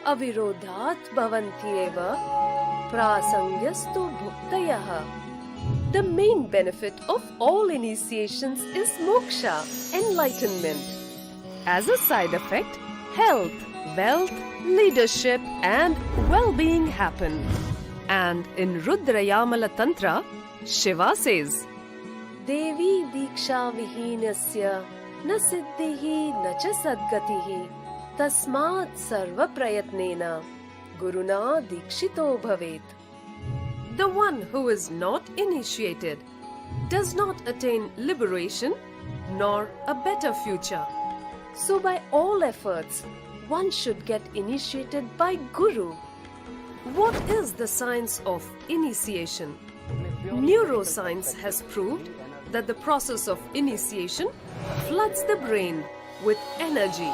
avirodhat bhavantyeva prasangyastu bhuktayah. The main benefit of all initiations is moksha, enlightenment. As a side effect, health, wealth, leadership, and well-being happen. And in Rudrayamala Tantra, Shiva says, Devi diksha vihinasya na siddhihi na cha sadgatihi tasmat sarva prayatnena guruna dikshito bhavet. The one who is not initiated does not attain liberation nor a better future. So by all efforts, one should get initiated by Guru. What is the science of initiation? Neuroscience has proved that the process of initiation floods the brain with energy.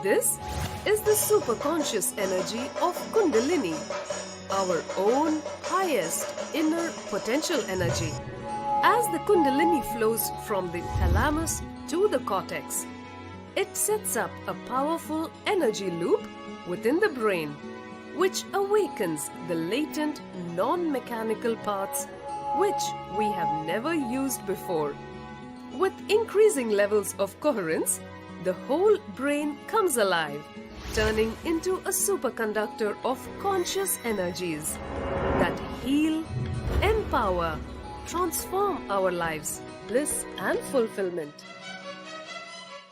This is the superconscious energy of Kundalini, our own highest inner potential energy. As the Kundalini flows from the thalamus to the cortex, it sets up a powerful energy loop within the brain, which awakens the latent non-mechanical parts which we have never used before. With increasing levels of coherence, the whole brain comes alive, turning into a superconductor of conscious energies that heal, empower, transform our lives, bliss and fulfillment.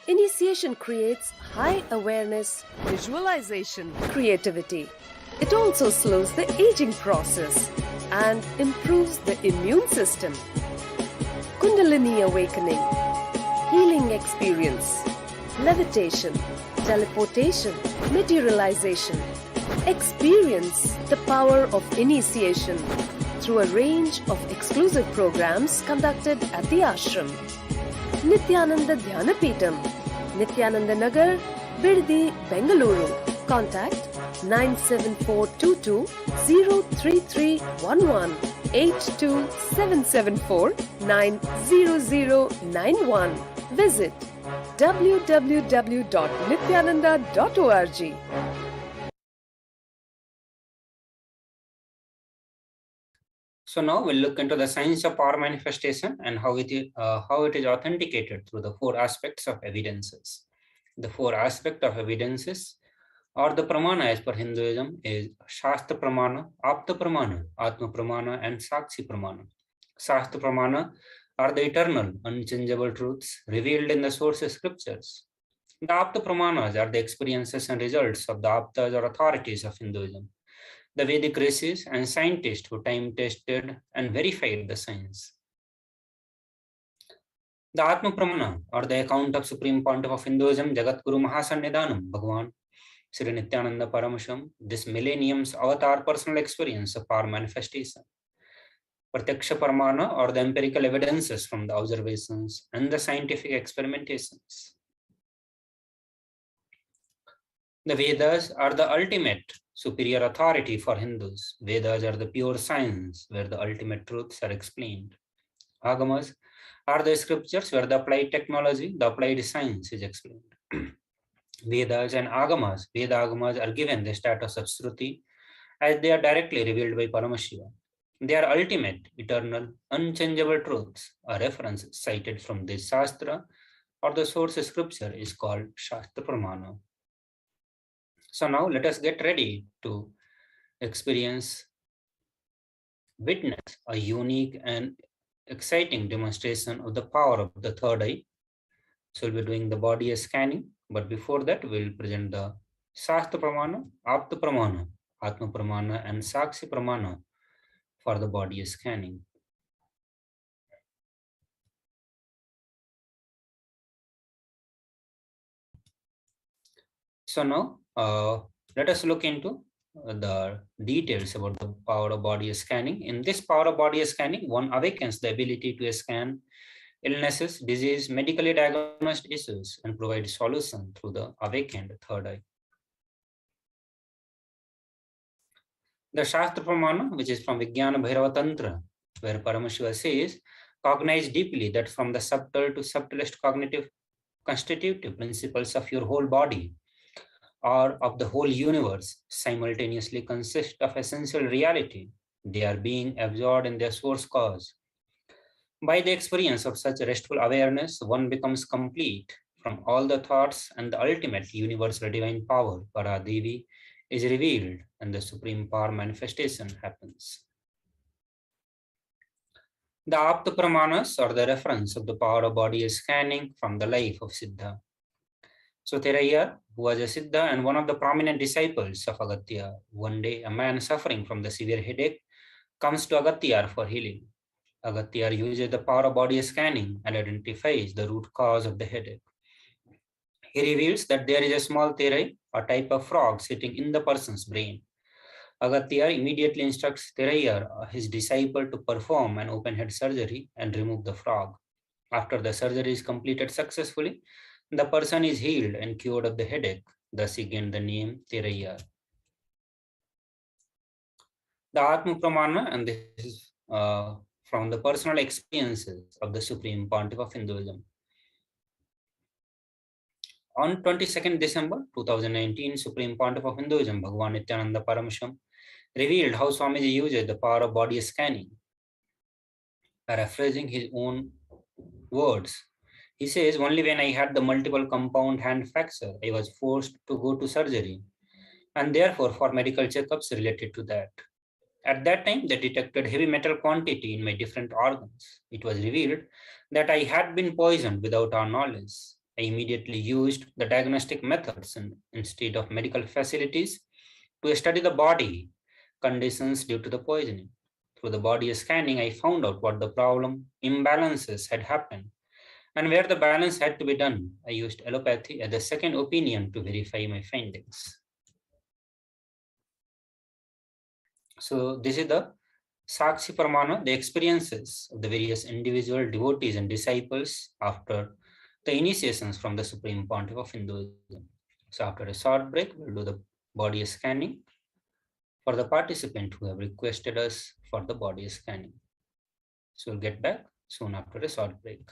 Initiation creates high awareness, visualization, creativity. It also slows the aging process and improves the immune system. Kundalini awakening, healing experience, levitation, teleportation, materialization. Experience the power of initiation through a range of exclusive programs conducted at the ashram. Nithyananda Dhyanapitham, Nithyananda Nagar, Biddi, Bengaluru. Contact 97422 03311 82774 90091. Visit www.nithyananda.org. So now we'll look into the science of power manifestation and how it is authenticated through the four aspects of evidences. The four aspects of evidences or the pramana as per Hinduism is Shastra Pramana, Apta Pramana, Atma Pramana and Sakshi Pramana. Shastra Pramana are the eternal, unchangeable truths revealed in the source scriptures. The Apta Pramanas are the experiences and results of the Aptas or authorities of Hinduism, the Vedic rishis and scientists who time-tested and verified the science. The Atma Pramana, or the account of Supreme Pontiff of Hinduism, Jagat Guru Mahasannidhanam, Bhagavan Sri Nithyananda Paramashivam, this millennium's avatar personal experience of power manifestation. Pratyaksha Pramana, or the empirical evidences from the observations and the scientific experimentations. The Vedas are the ultimate superior authority for Hindus. Vedas are the pure science where the ultimate truths are explained. Agamas are the scriptures where the applied technology, the applied science is explained. Vedas and Agamas, Veda Agamas are given the status of Shruti as they are directly revealed by Paramashiva. They are ultimate, eternal, unchangeable truths. A reference cited from this Shastra or the source scripture is called Shastra Pramana. So now let us get ready to witness a unique and exciting demonstration of the power of the third eye. So we'll be doing the body scanning, but before that we'll present the Shastra Pramana, Apta Pramana, Atma Pramana and Sakshi Pramana for the body scanning. So now let us look into the details about the power of body scanning. In this power of body scanning, one awakens the ability to scan illnesses, disease, medically diagnosed issues, and provide solution through the awakened third eye. The Shastra Pramana, which is from Vijnana Bhairava Tantra, where Paramashiva says, cognize deeply that from the subtle to subtlest cognitive constitutive principles of your whole body or of the whole universe simultaneously consist of essential reality. They are being absorbed in their source cause. By the experience of such restful awareness, one becomes complete from all the thoughts, and the ultimate universal divine power, Paradevi, is revealed and the supreme power manifestation happens. The Apta Pramanas are the reference of the power of body scanning from the life of Siddha. So Teraya, who was a Siddha and one of the prominent disciples of Agatya, one day a man suffering from the severe headache comes to Agatya for healing. Agatya uses the power of body scanning and identifies the root cause of the headache. He reveals that there is a small terai, a type of frog sitting in the person's brain. Agatya immediately instructs Thirayya, his disciple, to perform an open head surgery and remove the frog. After the surgery is completed successfully, the person is healed and cured of the headache. Thus he gained the name Thirayya. The Atma Pramana, and this is from the personal experiences of the Supreme Pontiff of Hinduism. On 22nd December 2019, Supreme Pontiff of Hinduism, Bhagavan Nithyananda Paramashivam, revealed how Swamiji uses the power of body scanning. Paraphrasing his own words, he says, "Only when I had the multiple compound hand fracture, I was forced to go to surgery, and therefore for medical checkups related to that. At that time, they detected heavy metal quantity in my different organs. It was revealed that I had been poisoned without our knowledge. I immediately used the diagnostic methods instead of medical facilities to study the body conditions due to the poisoning. Through the body scanning, I found out what the problem imbalances had happened and where the balance had to be done. I used allopathy as a second opinion to verify my findings." So this is the Sakshi Pramana, the experiences of the various individual devotees and disciples after the initiations from the Supreme Pontiff of Hinduism. So after a short break, we'll do the body scanning for the participant who have requested us for the body scanning. So we'll get back soon after a short break.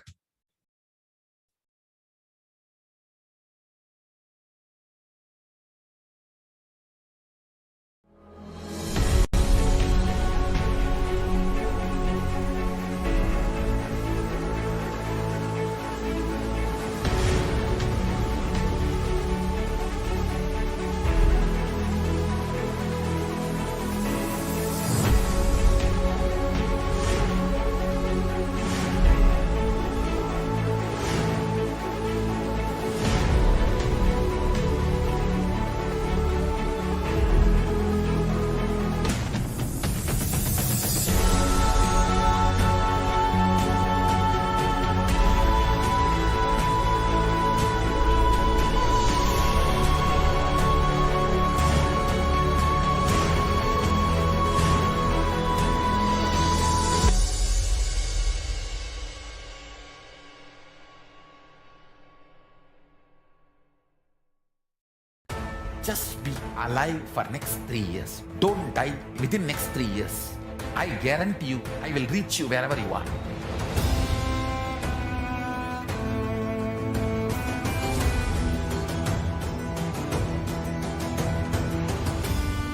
Just be alive for next 3 years. Don't die within next 3 years. I guarantee you, I will reach you wherever you are.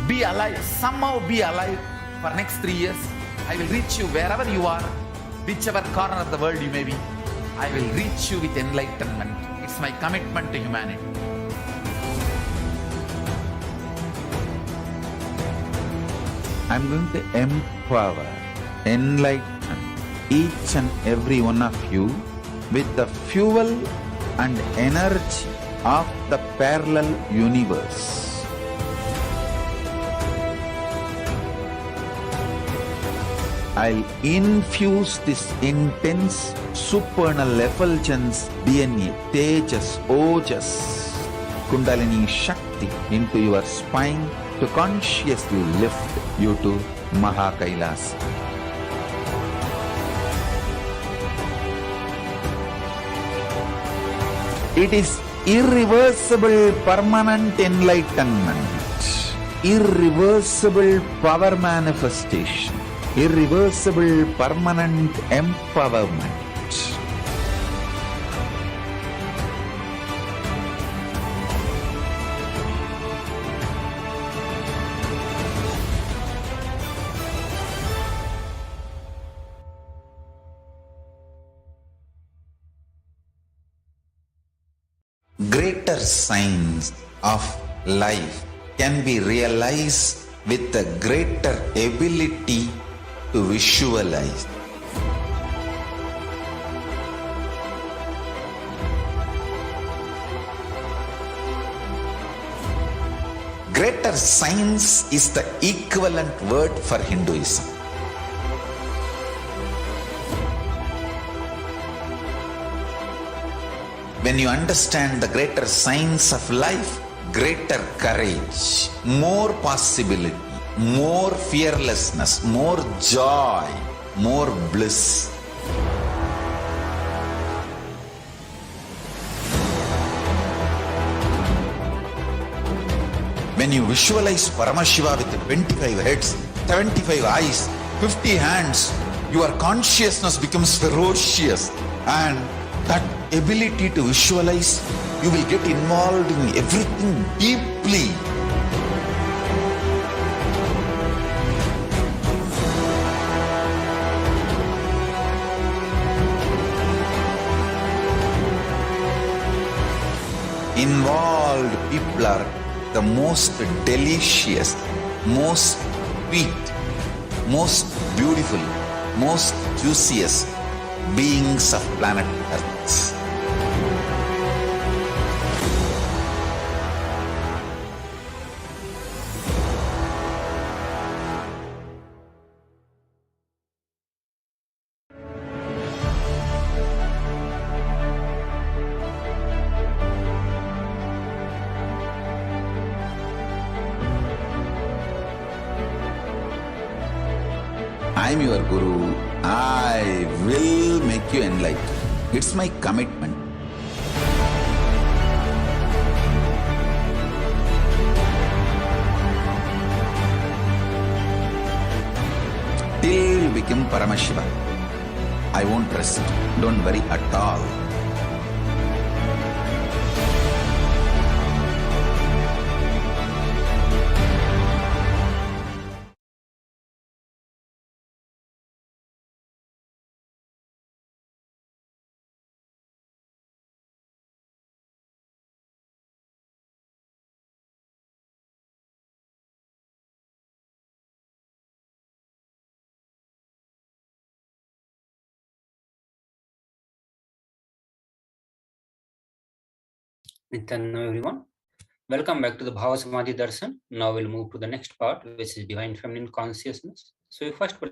Be alive, somehow be alive for next 3 years. I will reach you wherever you are, whichever corner of the world you may be. I will reach you with enlightenment. It's my commitment to humanity. I'm going to empower, enlighten each and every one of you with the fuel and energy of the parallel universe. I'll infuse this intense supernal effulgence DNA, Tejas, Ojas, Kundalini Shakti into your spine to consciously lift you to Mahakailas. It is irreversible permanent enlightenment, irreversible power manifestation, irreversible permanent empowerment. Greater signs of life can be realized with a greater ability to visualize. Greater science is the equivalent word for Hinduism. When you understand the greater science of life, greater courage, more possibility, more fearlessness, more joy, more bliss. When you visualize Paramashiva with 25 heads, 75 eyes, 50 hands, your consciousness becomes ferocious, and that ability to visualize, you will get involved in everything deeply. Involved people are the most delicious, most sweet, most beautiful, most juiciest beings of planet Earth. I am your Guru. I will make you enlightened. It's my commitment. Till you become Paramashiva, I won't rest. Don't worry at all. Nithyananda, everyone. Welcome back to the Bhava Samadhi Darshan. Now we'll move to the next part, which is Divine Feminine Consciousness. So we first will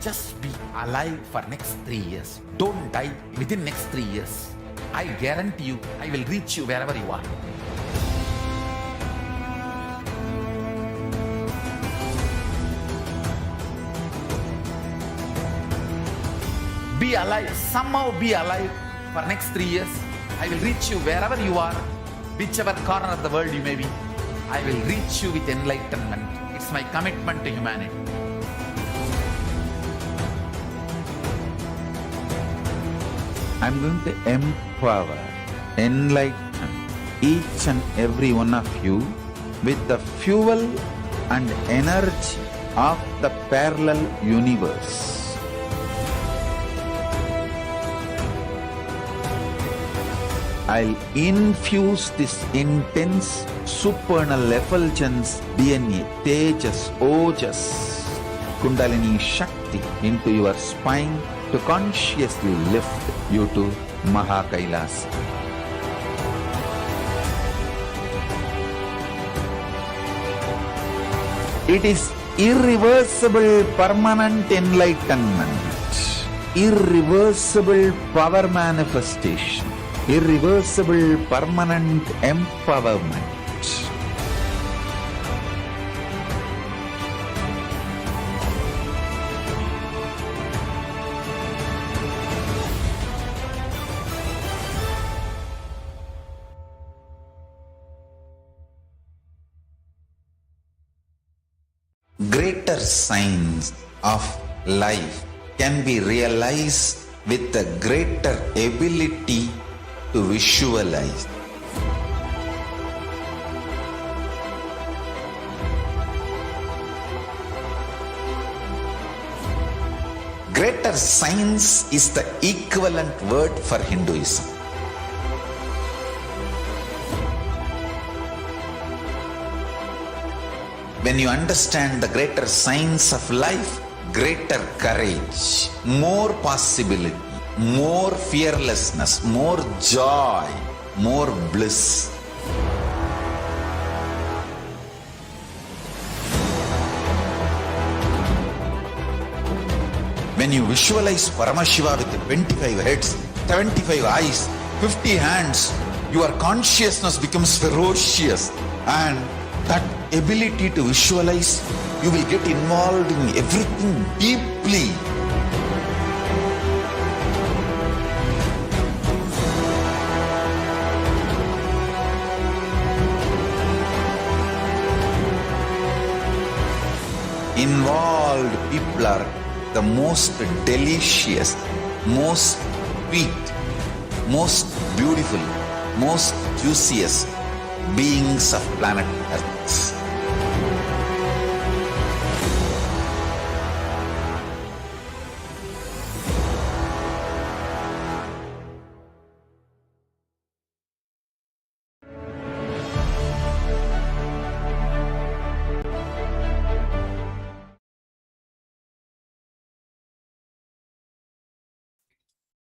Just be alive for next 3 years. Don't die within next 3 years. I guarantee you, I will reach you wherever you are. Be alive, somehow be alive for next 3 years. I will reach you wherever you are, whichever corner of the world you may be. I will reach you with enlightenment. It's my commitment to humanity. I'm going to empower, enlighten each and every one of you with the fuel and energy of the parallel universe. I'll infuse this intense supernal effulgence DNA, Tejas, Ojas, Kundalini Shakti into your spine to consciously lift you to Mahakailas. It is irreversible permanent enlightenment, irreversible power manifestation, irreversible permanent empowerment. Greater signs of life can be realized with a greater ability to visualize. Greater science is the equivalent word for Hinduism. When you understand the greater science of life, greater courage, more possibility, more fearlessness, more joy, more bliss. When you visualize Paramashiva with 25 heads, 75 eyes, 50 hands, your consciousness becomes ferocious, and that ability to visualize, you will get involved in everything deeply. Involved people are the most delicious, most sweet, most beautiful, most juiciest beings of planet Earth.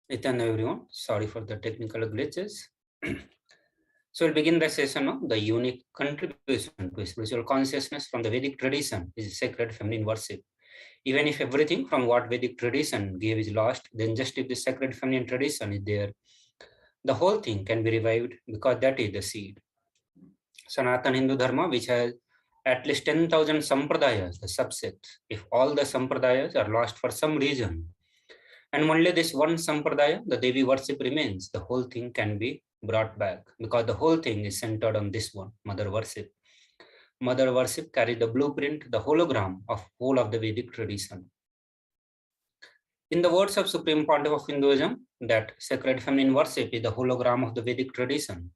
Nithyananda everyone, sorry for the technical glitches. So we'll begin the session of the unique contribution to spiritual consciousness from the Vedic tradition is sacred feminine worship. Even if everything from what Vedic tradition gave is lost, then just if the sacred feminine tradition is there, the whole thing can be revived because that is the seed. Sanatana Hindu Dharma, which has at least 10,000 sampradayas, the subsects, if all the sampradayas are lost for some reason, and only this one sampradaya, the Devi worship remains, the whole thing can be brought back because the whole thing is centered on this one, mother worship. Mother worship carries the blueprint, the hologram of whole of the Vedic tradition. In the words of Supreme Pontiff of Hinduism, that sacred feminine worship is the hologram of the Vedic tradition.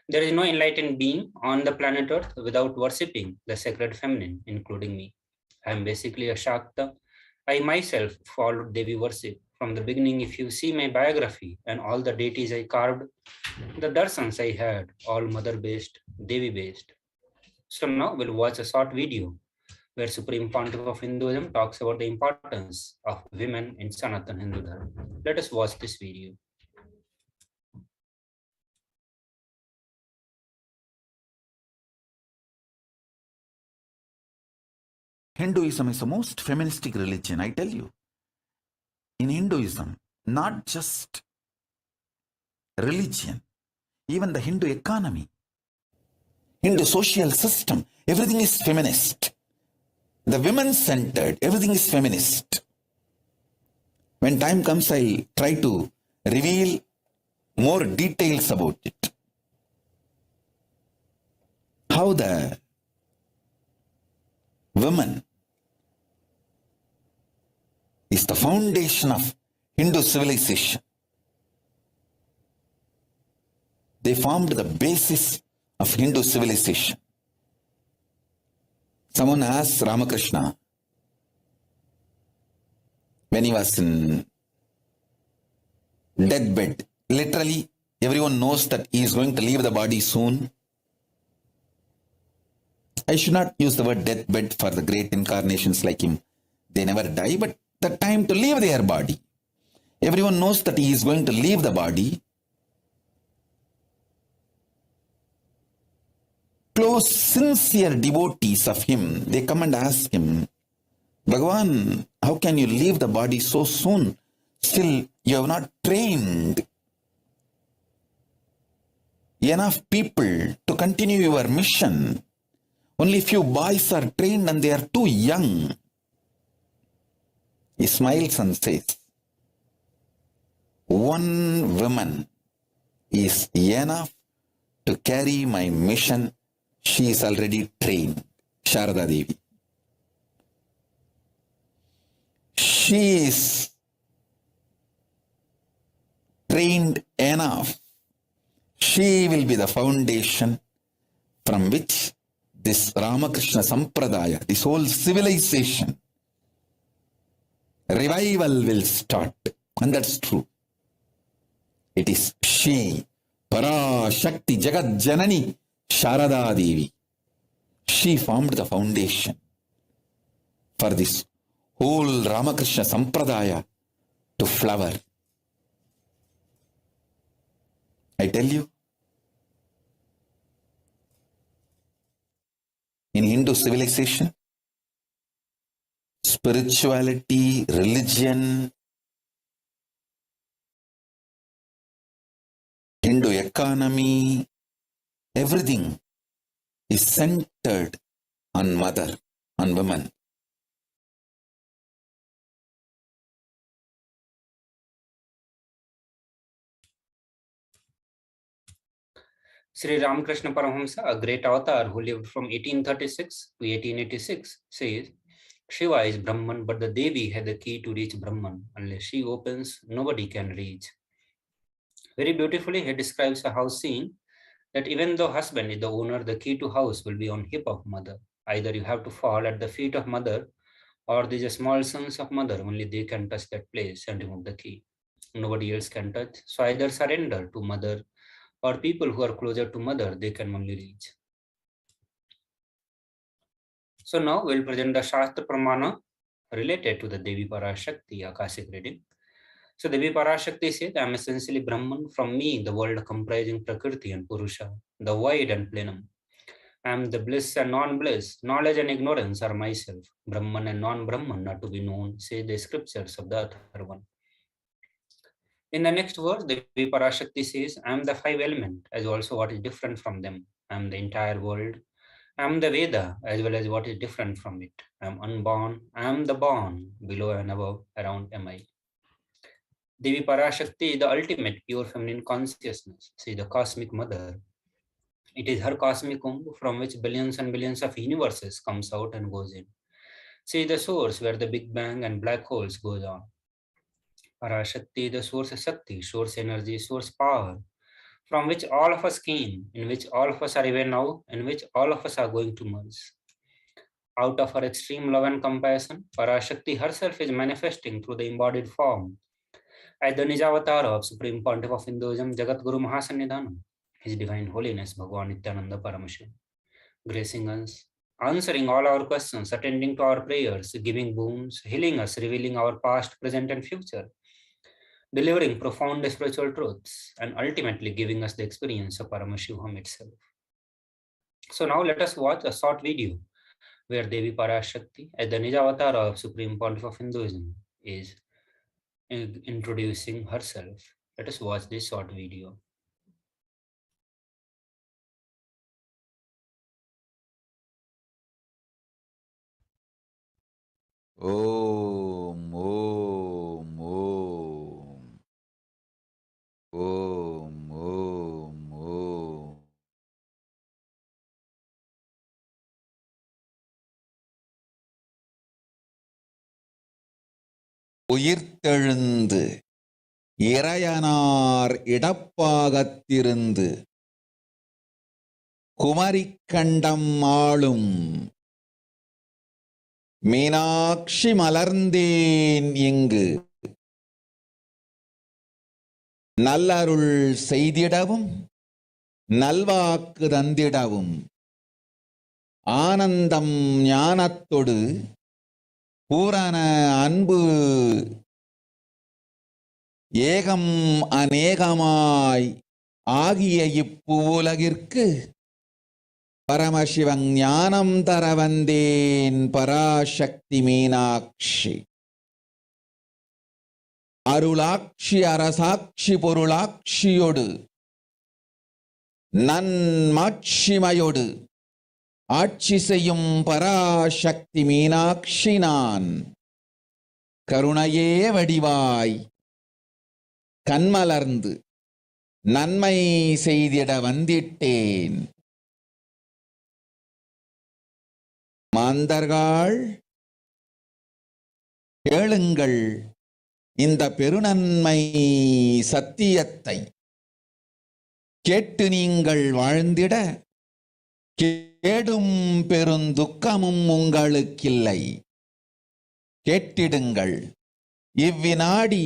There is no enlightened being on the planet Earth without worshipping the sacred feminine, including me. I am basically a Shakta. I myself followed Devi worship from the beginning. If you see my biography and all the deities I carved, the darshans I had, all mother-based, Devi-based. So now we'll watch a short video where Supreme Pontiff of Hinduism talks about the importance of women in Sanatana Hindu Dharma. Let us watch this video. Hinduism is the most feministic religion, I tell you. in Hinduism, not just religion, even the Hindu economy, Hindu social system, everything is feminist. The women-centered, everything is feminist. When time comes, I'll try to reveal more details about it. How the woman is the foundation of Hindu civilization. They formed the basis of Hindu civilization. Someone asked Ramakrishna when he was in deathbed. Literally, everyone knows that he is going to leave the body soon. I should not use the word deathbed for the great incarnations like him. They never die, but the time to leave their body. Everyone knows that he is going to leave the body. Close, sincere devotees of him, they come and ask him, Bhagavan, how can you leave the body so soon? Still, you have not trained enough people to continue your mission. Only few boys are trained and they are too young. He smiles and says, one woman is enough to carry my mission. She is already trained, Sharada Devi. She is trained enough. She will be the foundation from which this Ramakrishna Sampradaya, this whole civilization, revival will start. And that's true. It is she, Parashakti Jagat Janani, Sharada Devi. She formed the foundation for this whole Ramakrishna Sampradaya to flower. I tell you, in Hindu civilization, spirituality, religion, Hindu economy, everything is centered on mother, on women. Sri Ramakrishna Paramahamsa, a great avatar who lived from 1836 to 1886, says, Shiva is Brahman, but the Devi had the key to reach Brahman. Unless she opens, nobody can reach. Very beautifully, he describes a house scene that even though husband is the owner, the key to house will be on hip of mother. Either you have to fall at the feet of mother, or these small sons of mother, only they can touch that place and remove the key. Nobody else can touch. So either surrender to mother, or people who are closer to mother, they can only reach. So now we'll present the Shastra Pramana related to the Devi Parashakti Akashic reading. So Devi Parashakti says, I am essentially Brahman. From me, the world comprising Prakriti and Purusha, the void and plenum. I am the bliss and non-bliss. Knowledge and ignorance are myself. Brahman and non-Brahman are to be known, say the scriptures of the other one. In the next verse, Devi Parashakti says, I am the five element, as also what is different from them. I am the entire world. I am the Veda, as well as what is different from it. I am unborn. I am the born, below and above, around am I. Devi Parashakti is the ultimate pure feminine consciousness. She is the cosmic mother. It is her cosmic womb from which billions and billions of universes comes out and goes in. She is the source where the Big Bang and black holes goes on. Parashakti is the source Shakti, source energy, source power, from which all of us came, in which all of us are even now, in which all of us are going to merge. Out of her extreme love and compassion, Parashakti herself is manifesting through the embodied form as the Nijavatar of Supreme Pontiff of Hinduism, Jagat Guru Mahasannidhanam, His Divine Holiness Bhagavan Nithyananda Paramashivam, gracing us, answering all our questions, attending to our prayers, giving boons, healing us, revealing our past, present, and future, delivering profound spiritual truths, and ultimately giving us the experience of Paramashivoham itself. So now let us watch a short video where Devi Parashakti, as the Nijavatar of Supreme Pontiff of Hinduism, is introducing herself. Let us watch this short video. Om, Om, Om. Om, Om, Om. உயிர்த்தெழுந்து இறையனார் இடப்பாகத்திருந்து குமரிக்கண்டம் ஆளும் மீனாட்சி மலர்ந்தேன் இங்கு நல்லருள் செய்திடவும் நல்வாக்கு தந்திடவும் ஆனந்தம் ஞானத்தொடு பூரண அன்பு ஏகம் அநேகமாய் ஆகிய இப்புலகிற்கு பரமசிவன் ஞானம் தர வந்தேன் பராசக்தி மீனாட்சி. அருளாட்சி அரசாட்சி பொருளாட்சியோடு நன்மாட்சிமையோடு ஆட்சி செய்யும் பராசக்தி மீனாட்சி நான். கருணையே வடிவாய் கண்மலர்ந்து நன்மை செய்திட வந்திட்டேன். மாந்தர்கள் கேளுங்கள் இந்த பெருநன்மை சத்தியத்தை. கேட்டு நீங்கள் வாழ்ந்திட கேடும் பெருந்துக்கமும் உங்களுக்கில்லை. கேட்டிடுங்கள். இவ்வினாடி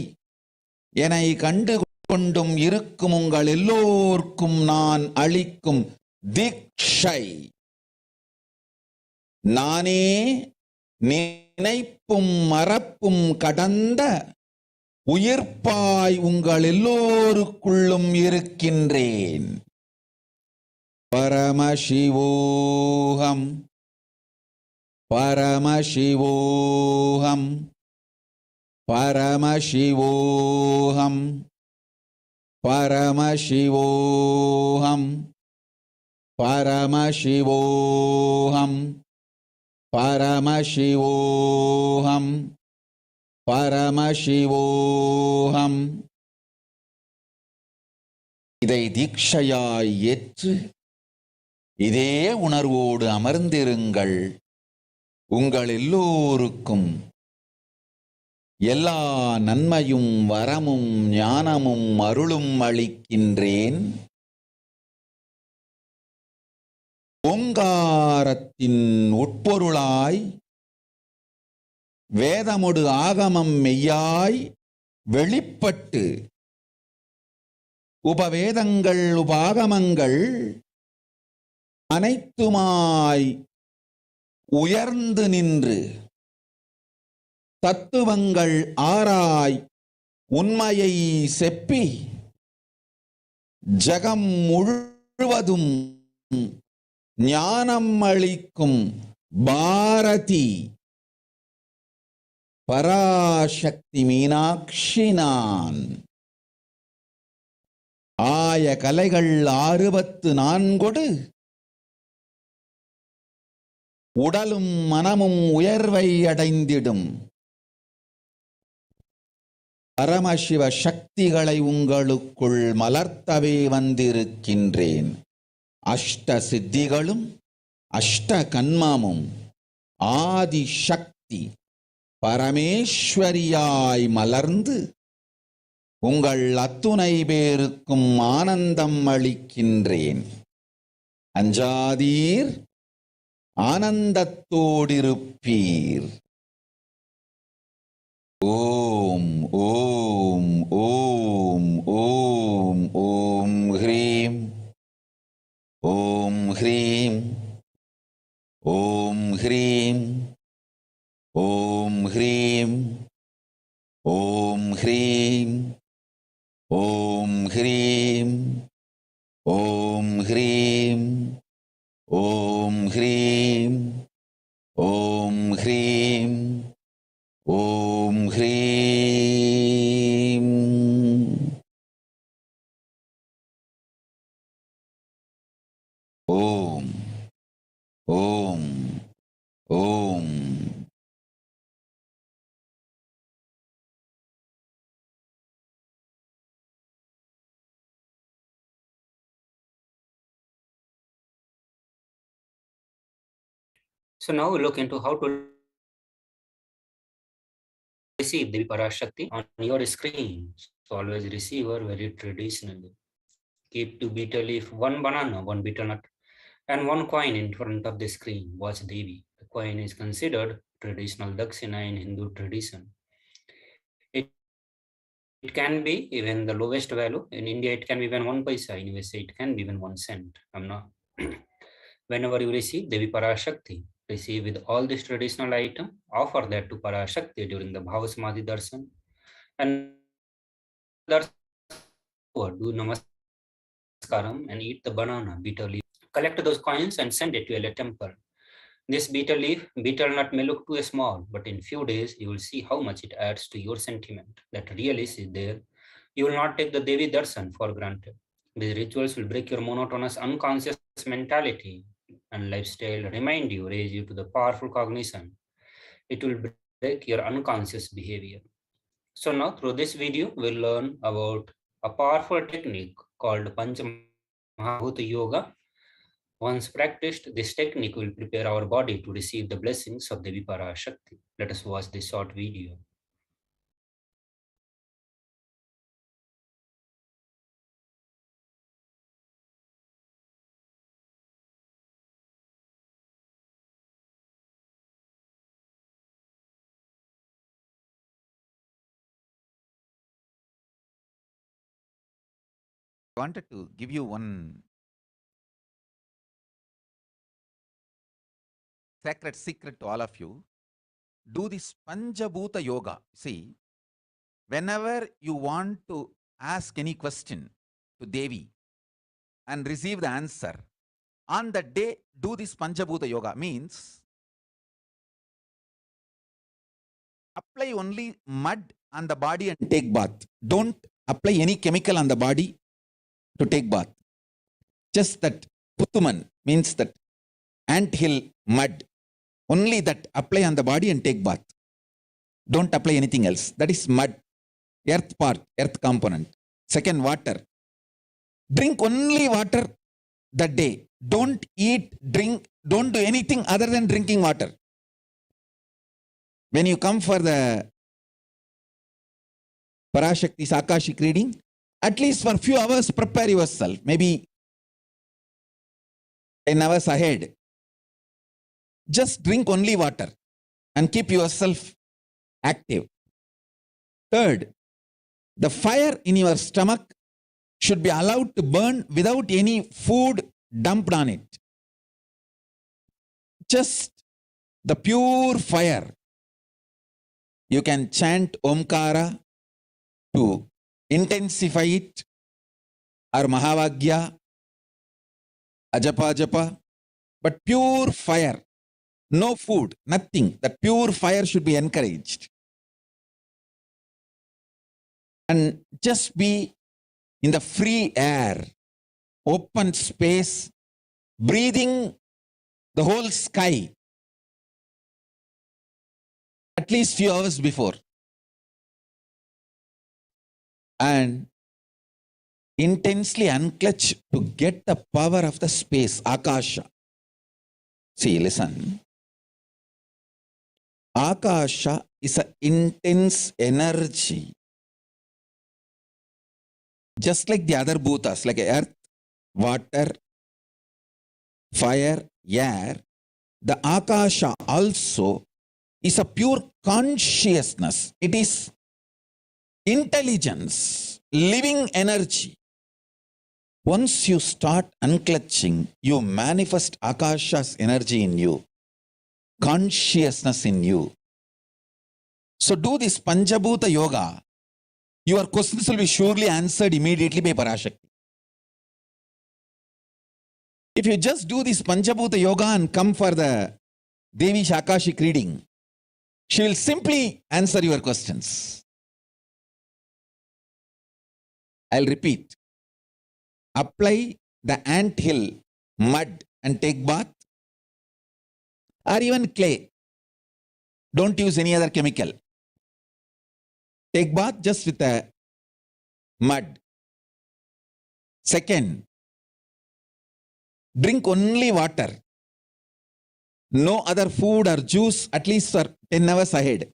என்னை கண்டு கொண்டும் இருக்கும் உங்கள் எல்லோர்க்கும் நான் அளிக்கும் தீட்சை. நானே நினைப்பும் மறப்பும் கடந்த உயிர்ப்பாய் உங்கள் எல்லோருக்குள்ளும் இருக்கின்றேன். பரமசிவோஹம் பரமசிவோஹம் பரமசிவோஹம் பரமசிவோஹம் பரமசிவோஹம் பரமசிவோஹம் பரமசிவோஹம். இதை தீட்சையாய் ஏற்று இதே உணர்வோடு அமர்ந்திருங்கள். உங்கள் எல்லோருக்கும் எல்லா நன்மையும் வரமும் ஞானமும் அருளும் அளிக்கின்றேன். ஓங்காரத்தின் உட்பொருளாய் வேதமொடு ஆகமம் மெய்யாய் வெளிப்பட்டு உபவேதங்கள் உபாகமங்கள் அனைத்துமாய் உயர்ந்து நின்று தத்துவங்கள் ஆராய் உண்மையை செப்பி ஜகம் முழுவதும் ஞானம் அளிக்கும் பாரதி பராசக்தி மீனாட்சி நான். ஆய கலைகள் 64 உடலும் மனமும் உயர்வை அடைந்திடும். பரமசிவ சக்திகளை உங்களுக்குள் மலர்த்தவே வந்திருக்கின்றேன். அஷ்ட சித்திகளும் அஷ்ட கன்மமும் ஆதி சக்தி பரமேஸ்வரியாய் மலர்ந்து உங்கள் அத்துணை பேருக்கும் ஆனந்தம் அளிக்கின்றேன். அஞ்சாதீர், ஆனந்தத்தோடிருப்பீர். ஓம் ஓம் ஓம் ஓம் ஓம் ஹ்ரீம் ஓம் ஹ்ரீம் ஓம் ஹ்ரீம் ஓம் ஹ்ரீம் ஓம் ஹ்ரீம் ஓம் ஹ்ரீம் ஓம் ஹ்ரீம் ஓம் ஹ்ரீம் ஓம் ஹ்ரீம் ஓம் ஹ்ரீம். So now we look into how to receive the Parashakti on your screen. So always receive her very traditionally. Keep two betel leaf, one banana, one betel nut, and one coin in front of the screen. Watch Devi. The coin is considered traditional Dakshina in Hindu tradition. It can be even the lowest value. In India, it can be even 1 paisa. In USA, it can be even 1 cent. I'm not. Whenever you receive Devi Parashakti, receive with all these traditional item, offer that to Parashakti during the Bhavasamadhi darshan. And darshan, do namaskaram and eat the banana, bitter leaf. Collect those coins and send it to a temple. This betel leaf, betel nut may look too small, but in few days you will see how much it adds to your sentiment that really is there. You will not take the Devi Darshan for granted. These rituals will break your monotonous unconscious mentality and lifestyle, remind you, raise you to the powerful cognition. It will break your unconscious behavior. So now through this video, we'll learn about a powerful technique called Panchamahabhuta Yoga. Once practiced, this technique will prepare our body to receive the blessings of Devi Parashakti. Let us watch this short video. I wanted to give you one sacred secret to all of you. Do this Panjabhuta Yoga. See, whenever you want to ask any question to Devi and receive the answer, on the day, do this Panjabhuta Yoga. Means apply only mud on the body and take bath. Don't apply any chemical on the body to take bath. Just that Puttuman means that ant hill mud. Only that apply on the body and take bath. Don't apply anything else. That is mud. Earth part, earth component. Second, water. Drink only water that day. Don't eat, drink, don't do anything other than drinking water. When you come for the Parashakti's Akashic reading, at least for a few hours, prepare yourself. Maybe 10 hours ahead. Just drink only water and keep yourself active. Third, the fire in your stomach should be allowed to burn without any food dumped on it. Just the pure fire. You can chant Omkara to intensify it, or Mahavagya, Ajapa Japa, but pure fire. No food, nothing. That pure fire should be encouraged. And just be in the free air, open space, breathing the whole sky at least few hours before. And intensely unclutch to get the power of the space, Akasha. See, listen. Akasha is an intense energy. Just like the other bhutas, like earth, water, fire, air, the Akasha also is a pure consciousness. It is intelligence, living energy. Once you start unclutching, you manifest Akasha's energy in you, consciousness in you. So do this Panjabhuta Yoga. Your questions will be surely answered immediately by Parashakti. If you just do this Panjabhuta Yoga and come for the Devi Akashic reading, she will simply answer your questions. I'll repeat. Apply the ant hill mud and take bath, or even clay. Don't use any other chemical. Take bath just with the mud. Second, drink only water. No other food or juice at least for 10 hours ahead.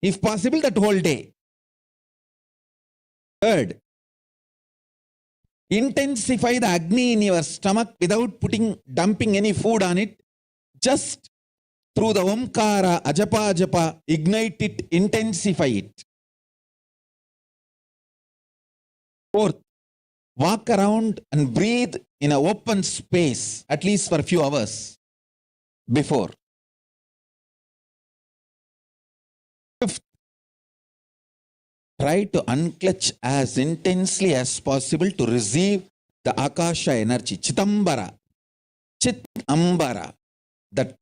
If possible, that whole day. Third, intensify the Agni in your stomach without dumping any food on it. Just through the Omkara, Ajapa, ignite it, intensify it. Fourth, walk around and breathe in an open space at least for a few hours before. Fifth, try to unclutch as intensely as possible to receive the Akasha energy, Chitambara, that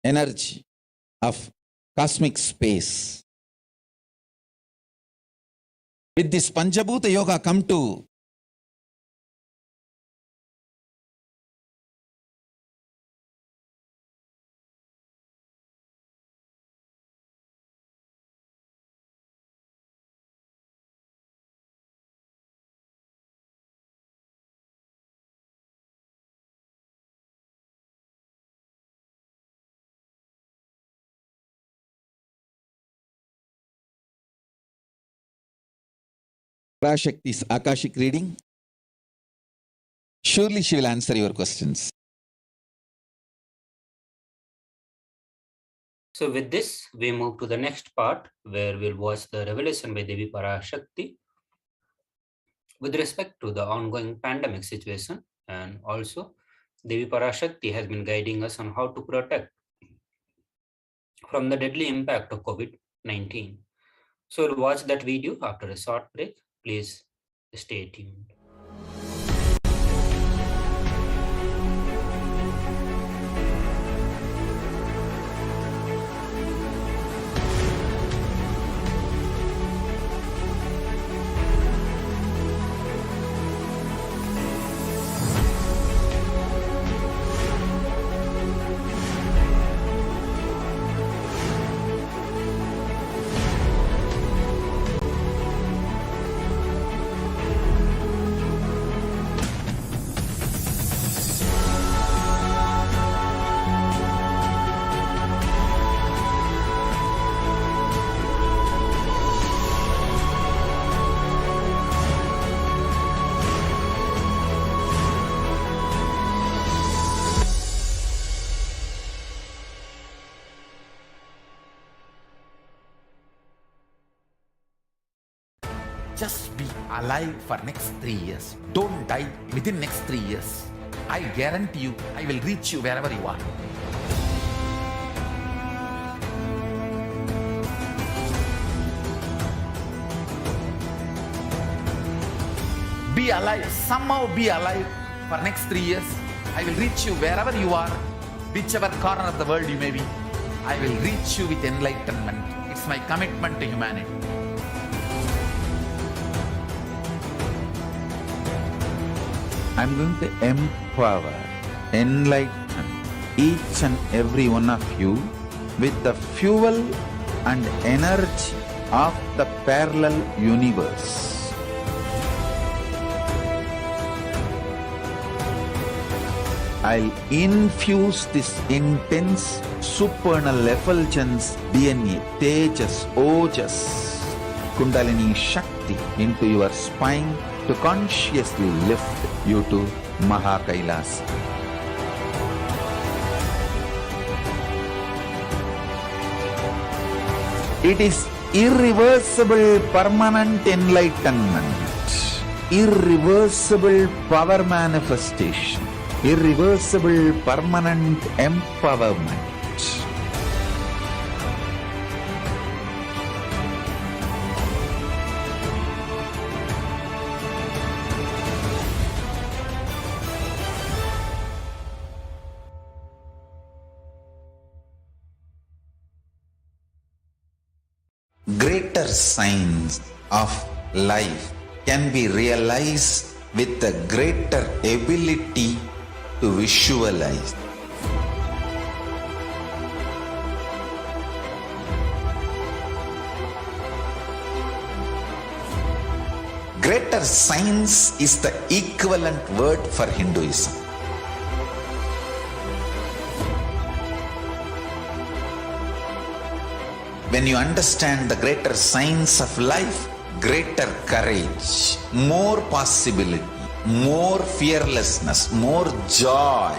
energy of cosmic space. With this Panchabhuta Yoga come to Parashakti's Akashic reading. Surely she will answer your questions. So with this, we move to the next part where we'll watch the revelation by Devi Parashakti with respect to the ongoing pandemic situation, and also Devi Parashakti has been guiding us on how to protect from the deadly impact of COVID-19. So we'll watch that video after a short break. Please stay tuned. Just be alive for next 3 years. Don't die within next 3 years. I guarantee you, I will reach you wherever you are. Be alive, somehow be alive for next 3 years. I will reach you wherever you are, whichever corner of the world you may be. I will reach you with enlightenment. It's my commitment to humanity. I'm going to empower, enlighten each and every one of you with the fuel and energy of the parallel universe. I'll infuse this intense supernal effulgence DNA, Tejas, Ojas, Kundalini Shakti into your spine to consciously lift you to Mahakailas. It is irreversible permanent enlightenment, irreversible power manifestation, irreversible permanent empowerment. Greater signs of life can be realized with a greater ability to visualize. Greater science is the equivalent word for Hinduism. When you understand the greater science of life, greater courage, more possibility, more fearlessness, more joy,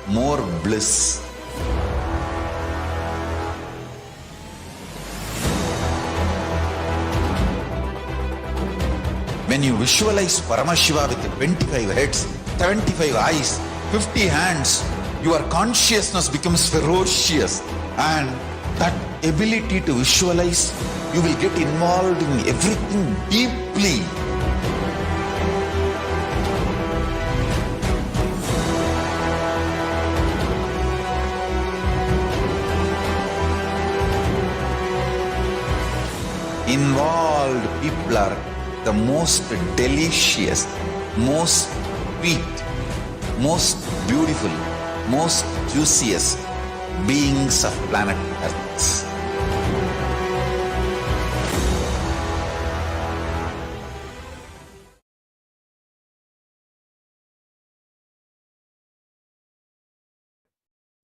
more bliss. When you visualize Paramashiva with 25 heads, 75 eyes, 50 hands, your consciousness becomes ferocious, and that ability to visualize, you will get involved in everything deeply. Involved people are the most delicious, most sweet, most beautiful, most juiciest beings of planet Earth.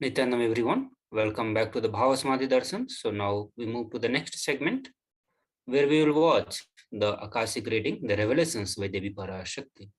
Nityanam everyone, welcome back to the Bhavasamadhi Darshan. So now we move to the next segment where we will watch the Akashic reading, the revelations by Devi Parashakti.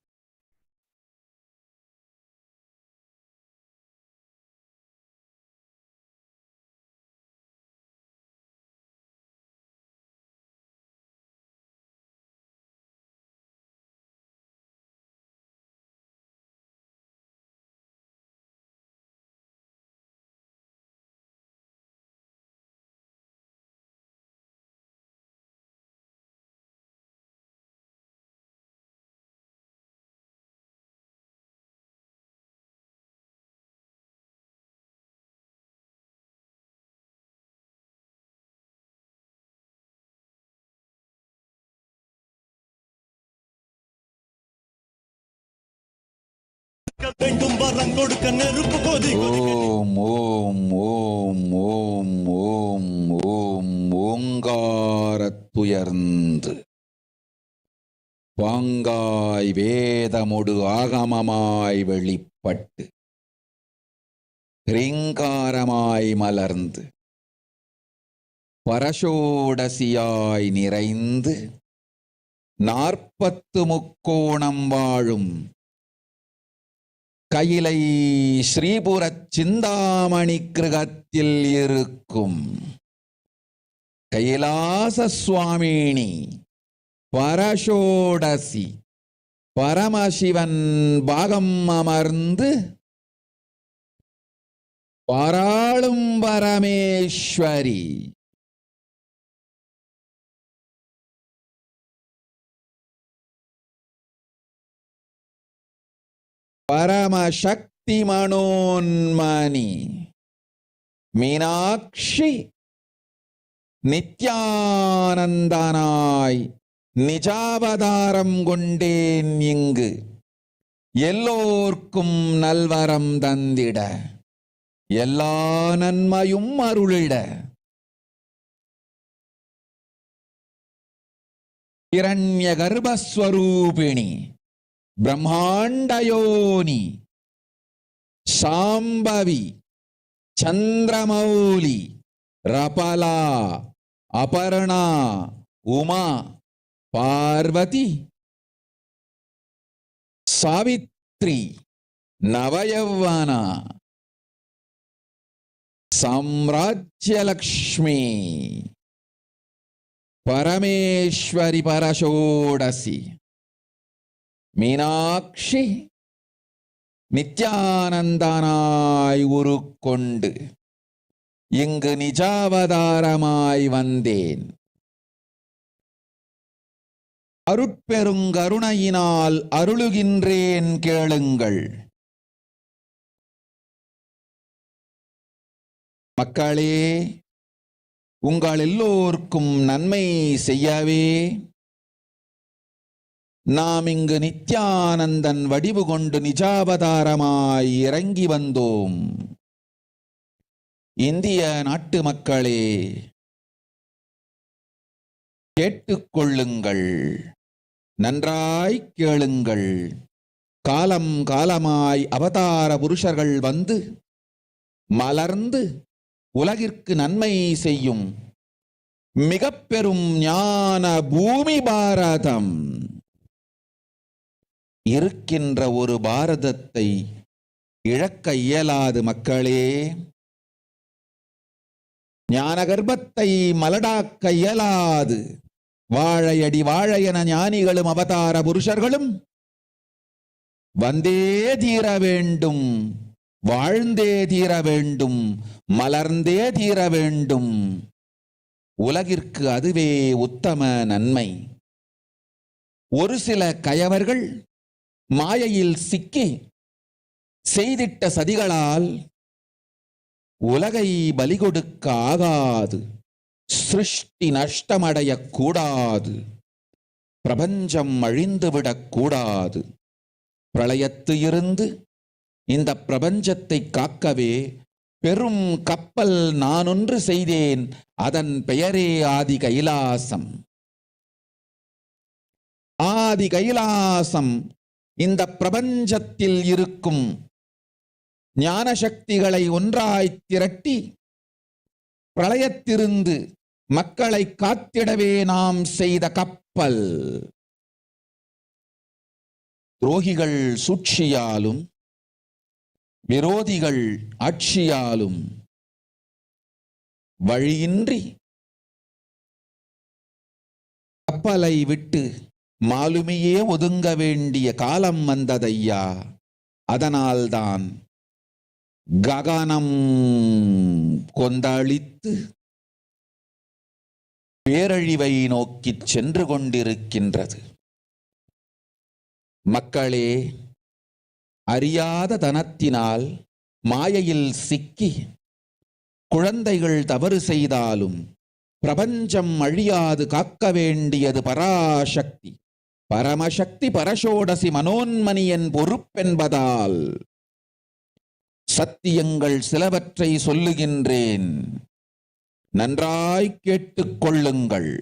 ஓம் ஓம் ஓம் ஓம் ஓம் ஓம் ஓங்காரத்துயர்ந்து பாங்காய் வேதமொடு ஆகமமாய் வெளிப்பட்டு ரீங்காரமாய் மலர்ந்து பரஷோடசியாய் நிறைந்து 40 முக்கோணம் வாழும் கையிலை ஸ்ரீபுரச் சிந்தாமணி கிருகத்தில் இருக்கும் கைலாச சுவாமினி பரஷோடசி பரமசிவன் பாகம் அமர்ந்து பாராளும் பரமேஸ்வரி பரமசக்தி மனோன்மணி மீனாட்சி நித்யானந்தனாய் நிஜாவதாரம் கொண்டேன் இங்கு எல்லோர்க்கும் நல்வரம் தந்திட எல்லா நன்மையும் அருளிட இரண்ய கர்ப்பஸ்வரூபிணி பிரம்மாண்டயோனி சாம்பவி சந்திரமௌலி ரபலா அபர்ணா உமா பார்வதி சாவித்ரி நவயௌவனா சாம்ராஜ்யலக்ஷ்மி பரமேஸ்வரி பரஷோடசி மீனாட்சி நித்யானந்தனாய் உருக்கொண்டு இங்கு நிஜாவதாரமாய் வந்தேன். அருட்பெருங்கருணையினால் அருளுகின்றேன் கேளுங்கள். மக்களே, உங்கள் எல்லோருக்கும் நன்மை செய்யவே நாம் இங்கு நித்யானந்தன் வடிவு கொண்டு நிஜாவதாரமாய் இறங்கி வந்தோம். இந்திய நாட்டு மக்களே, கேட்டுக்கொள்ளுங்கள், நன்றாய் கேளுங்கள். காலம் காலமாய் அவதார புருஷர்கள் வந்து மலர்ந்து உலகிற்கு நன்மை செய்யும் மிக பெரும் ஞான பூமி பாரதம். இருக்கின்ற ஒரு பாரதத்தை இழக்க இயலாது மக்களே. ஞான கர்ப்பத்தை மலடாக்க இயலாது. வாழையடி வாழையென ஞானிகளும் அவதார புருஷர்களும் வந்தே தீர வேண்டும், வாழ்ந்தே தீர வேண்டும், மலர்ந்தே தீர வேண்டும். உலகிற்கு அதுவே உத்தம நன்மை. ஒரு சில கயவர்கள் மாயையில் சிக்கி செய்திட்ட சதிகளால் உலகை பலி கொடுக்க ஆகாது. சிருஷ்டி நஷ்டமடையக் கூடாது. பிரபஞ்சம் அழிந்துவிடக் கூடாது. பிரளயத்து இருந்து இந்த பிரபஞ்சத்தை காக்கவே பெரும் கப்பல் நானொன்று செய்தேன். அதன் பெயரே ஆதி கைலாசம். ஆதி கைலாசம் இந்த பிரபஞ்சத்தில் இருக்கும் ஞான சக்திகளை ஒன்றாய் திரட்டி பிரளயத்திலிருந்து மக்களை காத்திடவே நாம் செய்த கப்பல். துரோகிகள் சூழ்ச்சியாலும் விரோதிகள் ஆட்சியாலும் வழியின்றி கப்பலை விட்டு மாலுமியே ஒதுங்க வேண்டிய காலம் வந்ததையா. அதனால்தான் ககனம் கொந்தளித்து பேரழிவை நோக்கி சென்று கொண்டிருக்கின்றது. மக்களே, அறியாத தனத்தினால் மாயையில் சிக்கி குழந்தைகள் தவறு செய்தாலும் பிரபஞ்சம் அழியாது காக்க வேண்டியது பராசக்தி. பரமசக்தி பரஷோடசி மனோன்மணியன் பொறுப்பென்பதால் சத்தியங்கள் சிலவற்றை சொல்லுகின்றேன், நன்றாய் கேட்டுக் கொள்ளுங்கள்.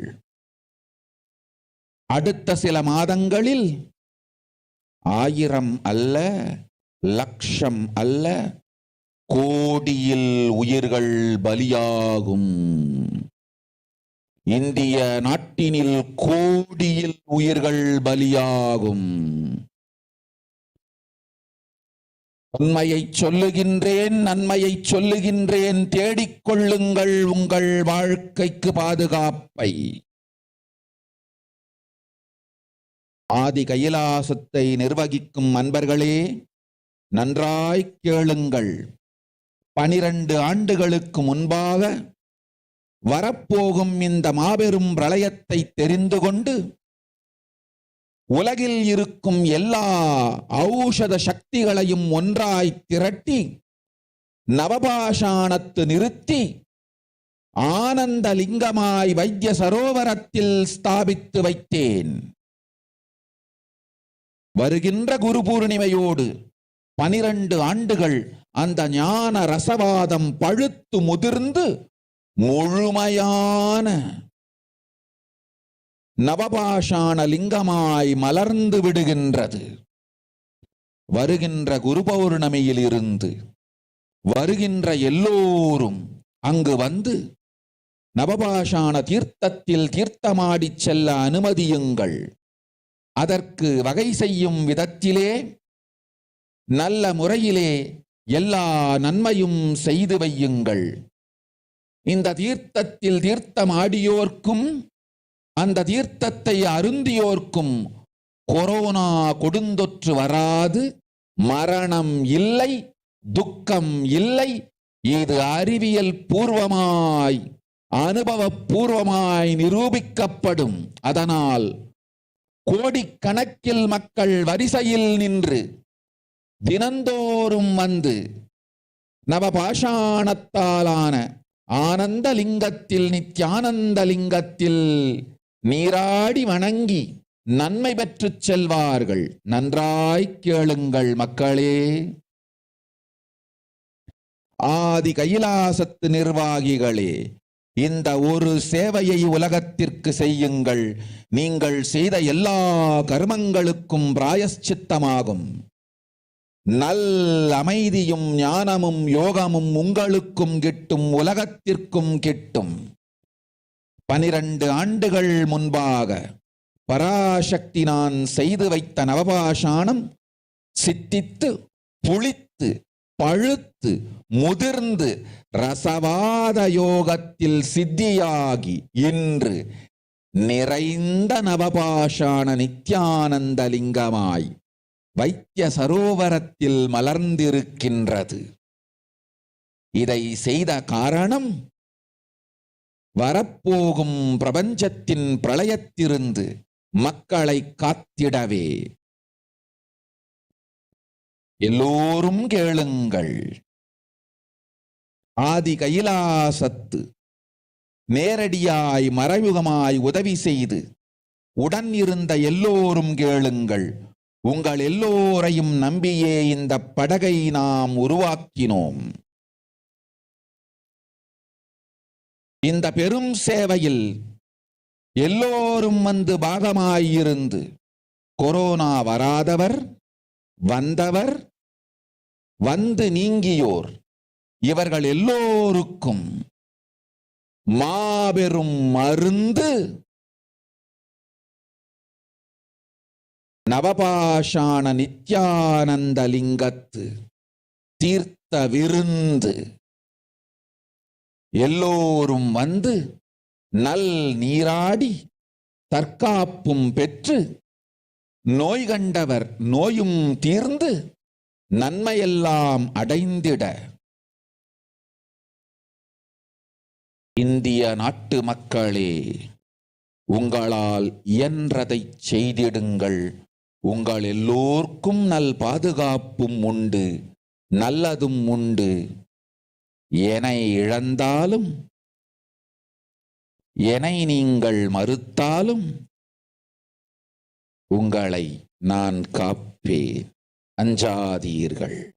அடுத்த சில மாதங்களில் 1000 அல்ல, லட்சம் அல்ல, கோடியில் உயிர்கள் பலியாகும். இந்திய நாட்டினில் கோடியில் உயிர்கள் பலியாகும். உண்மையை சொல்லுகின்றேன், நன்மையை சொல்லுகின்றேன். தேடிக்கொள்ளுங்கள் உங்கள் வாழ்க்கைக்கு பாதுகாப்பை. ஆதி கைலாசத்தை நிர்வகிக்கும் அன்பர்களே, நன்றாய் கேளுங்கள். 12 ஆண்டுகளுக்கு முன்பாக வரப்போகும் இந்த மாபெரும் பிரளயத்தை தெரிந்து கொண்டு உலகில் இருக்கும் எல்லா ஔஷத சக்திகளையும் ஒன்றாய் திரட்டி நவபாஷாணத்து நிறுத்தி ஆனந்த லிங்கமாய் வைத்திய சரோவரத்தில் ஸ்தாபித்து வைத்தேன். வருகின்ற குரு பூர்ணிமையோடு 12 ஆண்டுகள் அந்த ஞான ரசவாதம் பழுத்து முதிர்ந்து முழுமையான நவபாஷாண லிங்கமாய் மலர்ந்து விடுகின்றது. வருகின்ற குரு பௌர்ணமியில் இருந்து வருகின்ற எல்லோரும் அங்கு வந்து நவபாஷாண தீர்த்தத்தில் தீர்த்தமாடிச் செல்ல அனுமதியுங்கள். அதற்கு வகை செய்யும் விதத்திலே நல்ல முறையிலே எல்லா நன்மையும் செய்து வையுங்கள். இந்த தீர்த்தத்தில் தீர்த்தமாடியோர்க்கும் அந்த தீர்த்தத்தை அருந்தியோர்க்கும் கொரோனா கொடுந்தொற்று வராது, மரணம் இல்லை, துக்கம் இல்லை. இது அறிவியல் பூர்வமாய் அனுபவபூர்வமாய் நிரூபிக்கப்படும். அதனால் கோடிக்கணக்கில் மக்கள் வரிசையில் நின்று தினந்தோறும் வந்து நவபாஷாணத்தாலான ஆனந்த லிங்கத்தில் நித்யானந்த லிங்கத்தில் நீராடி வணங்கி நன்மை பெற்றுச் செல்வார்கள். நன்றாய் கேளுங்கள் மக்களே. ஆதி கைலாசத்து நிர்வாகிகளே, இந்த ஒரு சேவையை உலகத்திற்கு செய்யுங்கள். நீங்கள் செய்த எல்லா கர்மங்களுக்கும் பிராயஷ்சித்தமாகும். நல் அமைதியும் ஞானமும் யோகமும் உங்களுக்கும் கிட்டும், உலகத்திற்கும் கிட்டும். 12 ஆண்டுகள் முன்பாக பராசக்தி நான் செய்து வைத்த நவபாஷாணம் சித்தித்து புளித்து பழுத்து முதிர்ந்து ரசவாத யோகத்தில் சித்தியாகி இன்று நிறைந்த நவபாஷாண நித்யானந்த லிங்கமாய் வைத்திய சரோவரத்தில் மலர்ந்திருக்கின்றது. இதை செய்த காரணம் வரப்போகும் பிரபஞ்சத்தின் பிரளயத்திலிருந்து மக்களை காத்திடவே. எல்லோரும் கேளுங்கள். ஆதி கைலாசத்து நேரடியாய் மறைமுகமாய் உதவி செய்து உடன் இருந்த எல்லோரும் கேளுங்கள். உங்கள் எல்லோரையும் நம்பியே இந்த படகை நாம் உருவாக்கினோம். இந்த பெரும் சேவையில் எல்லோரும் வந்து பாகமாயிருந்து கொரோனா வராதவர், வந்தவர், வந்து நீங்கியோர் இவர்கள் எல்லோருக்கும் மாபெரும் மருந்து நவபாஷாண நித்யானந்த லிங்கத்து தீர்த்த விருந்து. எல்லோரும் வந்து நல் நீராடி தற்காப்பும் பெற்று நோய் கண்டவர் நோயும் தீர்ந்து நன்மையெல்லாம் அடைந்திட இந்திய நாட்டு மக்களே, உங்களால் இயன்றதை செய்திடுங்கள். உங்கள் எல்லோர்க்கும் நல் பாதுகாப்பும் உண்டு, நல்லதும் உண்டு. என்னை இழந்தாலும் என்னை நீங்கள் மறுத்தாலும் உங்களை நான் காப்பேன், அஞ்சாதீர்கள்.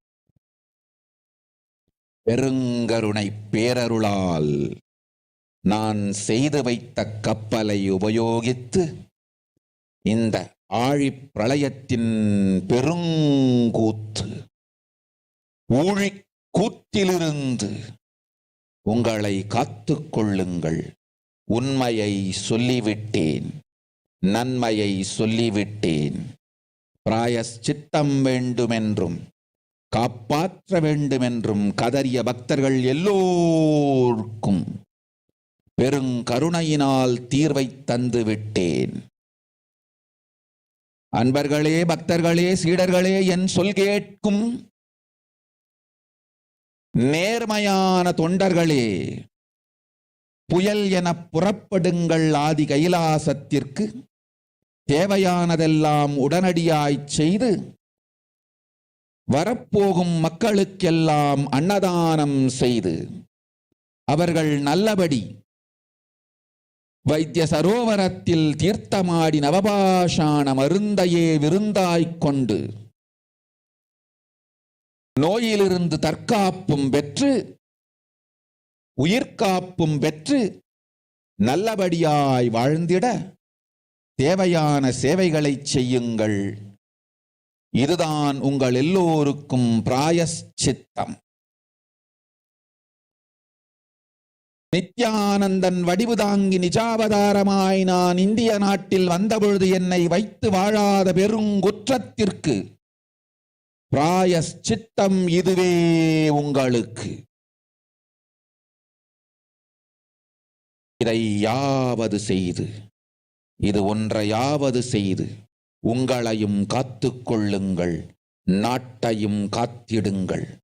பெருங்கருணை பேரருளால் நான் செய்து வைத்த கப்பலை உபயோகித்து இந்த ஆழிப் பிரளயத்தின் பெருங்கூத்து ஊழிக் கூத்திலிருந்து உங்களை காத்துக் கொள்ளுங்கள். உண்மையை சொல்லிவிட்டேன், நன்மையை சொல்லிவிட்டேன். பிராயஷ்சித்தம் வேண்டுமென்றும் காப்பாற்ற வேண்டுமென்றும் கதறிய பக்தர்கள் எல்லோருக்கும் பெருங்கருணையினால் தீர்வை தந்து விட்டேன். அன்பர்களே, பக்தர்களே, சீடர்களே, என் சொல் கேட்கும் நேர்மையான தொண்டர்களே, புயல் என புறப்படுங்கள். ஆதி கைலாசத்திற்கு தேவையானதெல்லாம் உடனடியாய் செய்து வரப்போகும் மக்களுக்கெல்லாம் அன்னதானம் செய்து அவர்கள் நல்லபடி வைத்திய சரோவரத்தில் தீர்த்தமாடி நவபாஷாண மருந்தையே விருந்தாய்க் கொண்டு நோயிலிருந்து தற்காப்பும் பெற்று உயிர்காப்பும் பெற்று நல்லபடியாய் வாழ்ந்திட தேவையான சேவைகளை செய்யுங்கள். இதுதான் உங்கள் எல்லோருக்கும் பிராயஷ்சித்தம். நித்யானந்தன் வடிவு தாங்கி நிஜாவதாரமாய் நான் இந்திய நாட்டில் வந்தபொழுது என்னை வைத்து வாழாத பெருங்குற்றத்திற்கு பிராயஷ்சித்தம் இதுவே உங்களுக்கு. இதை யாவது செய்து, இது ஒன்றையாவது செய்து உங்களையும் காத்துக்கொள்ளுங்கள், நாட்டையும் காத்திடுங்கள்.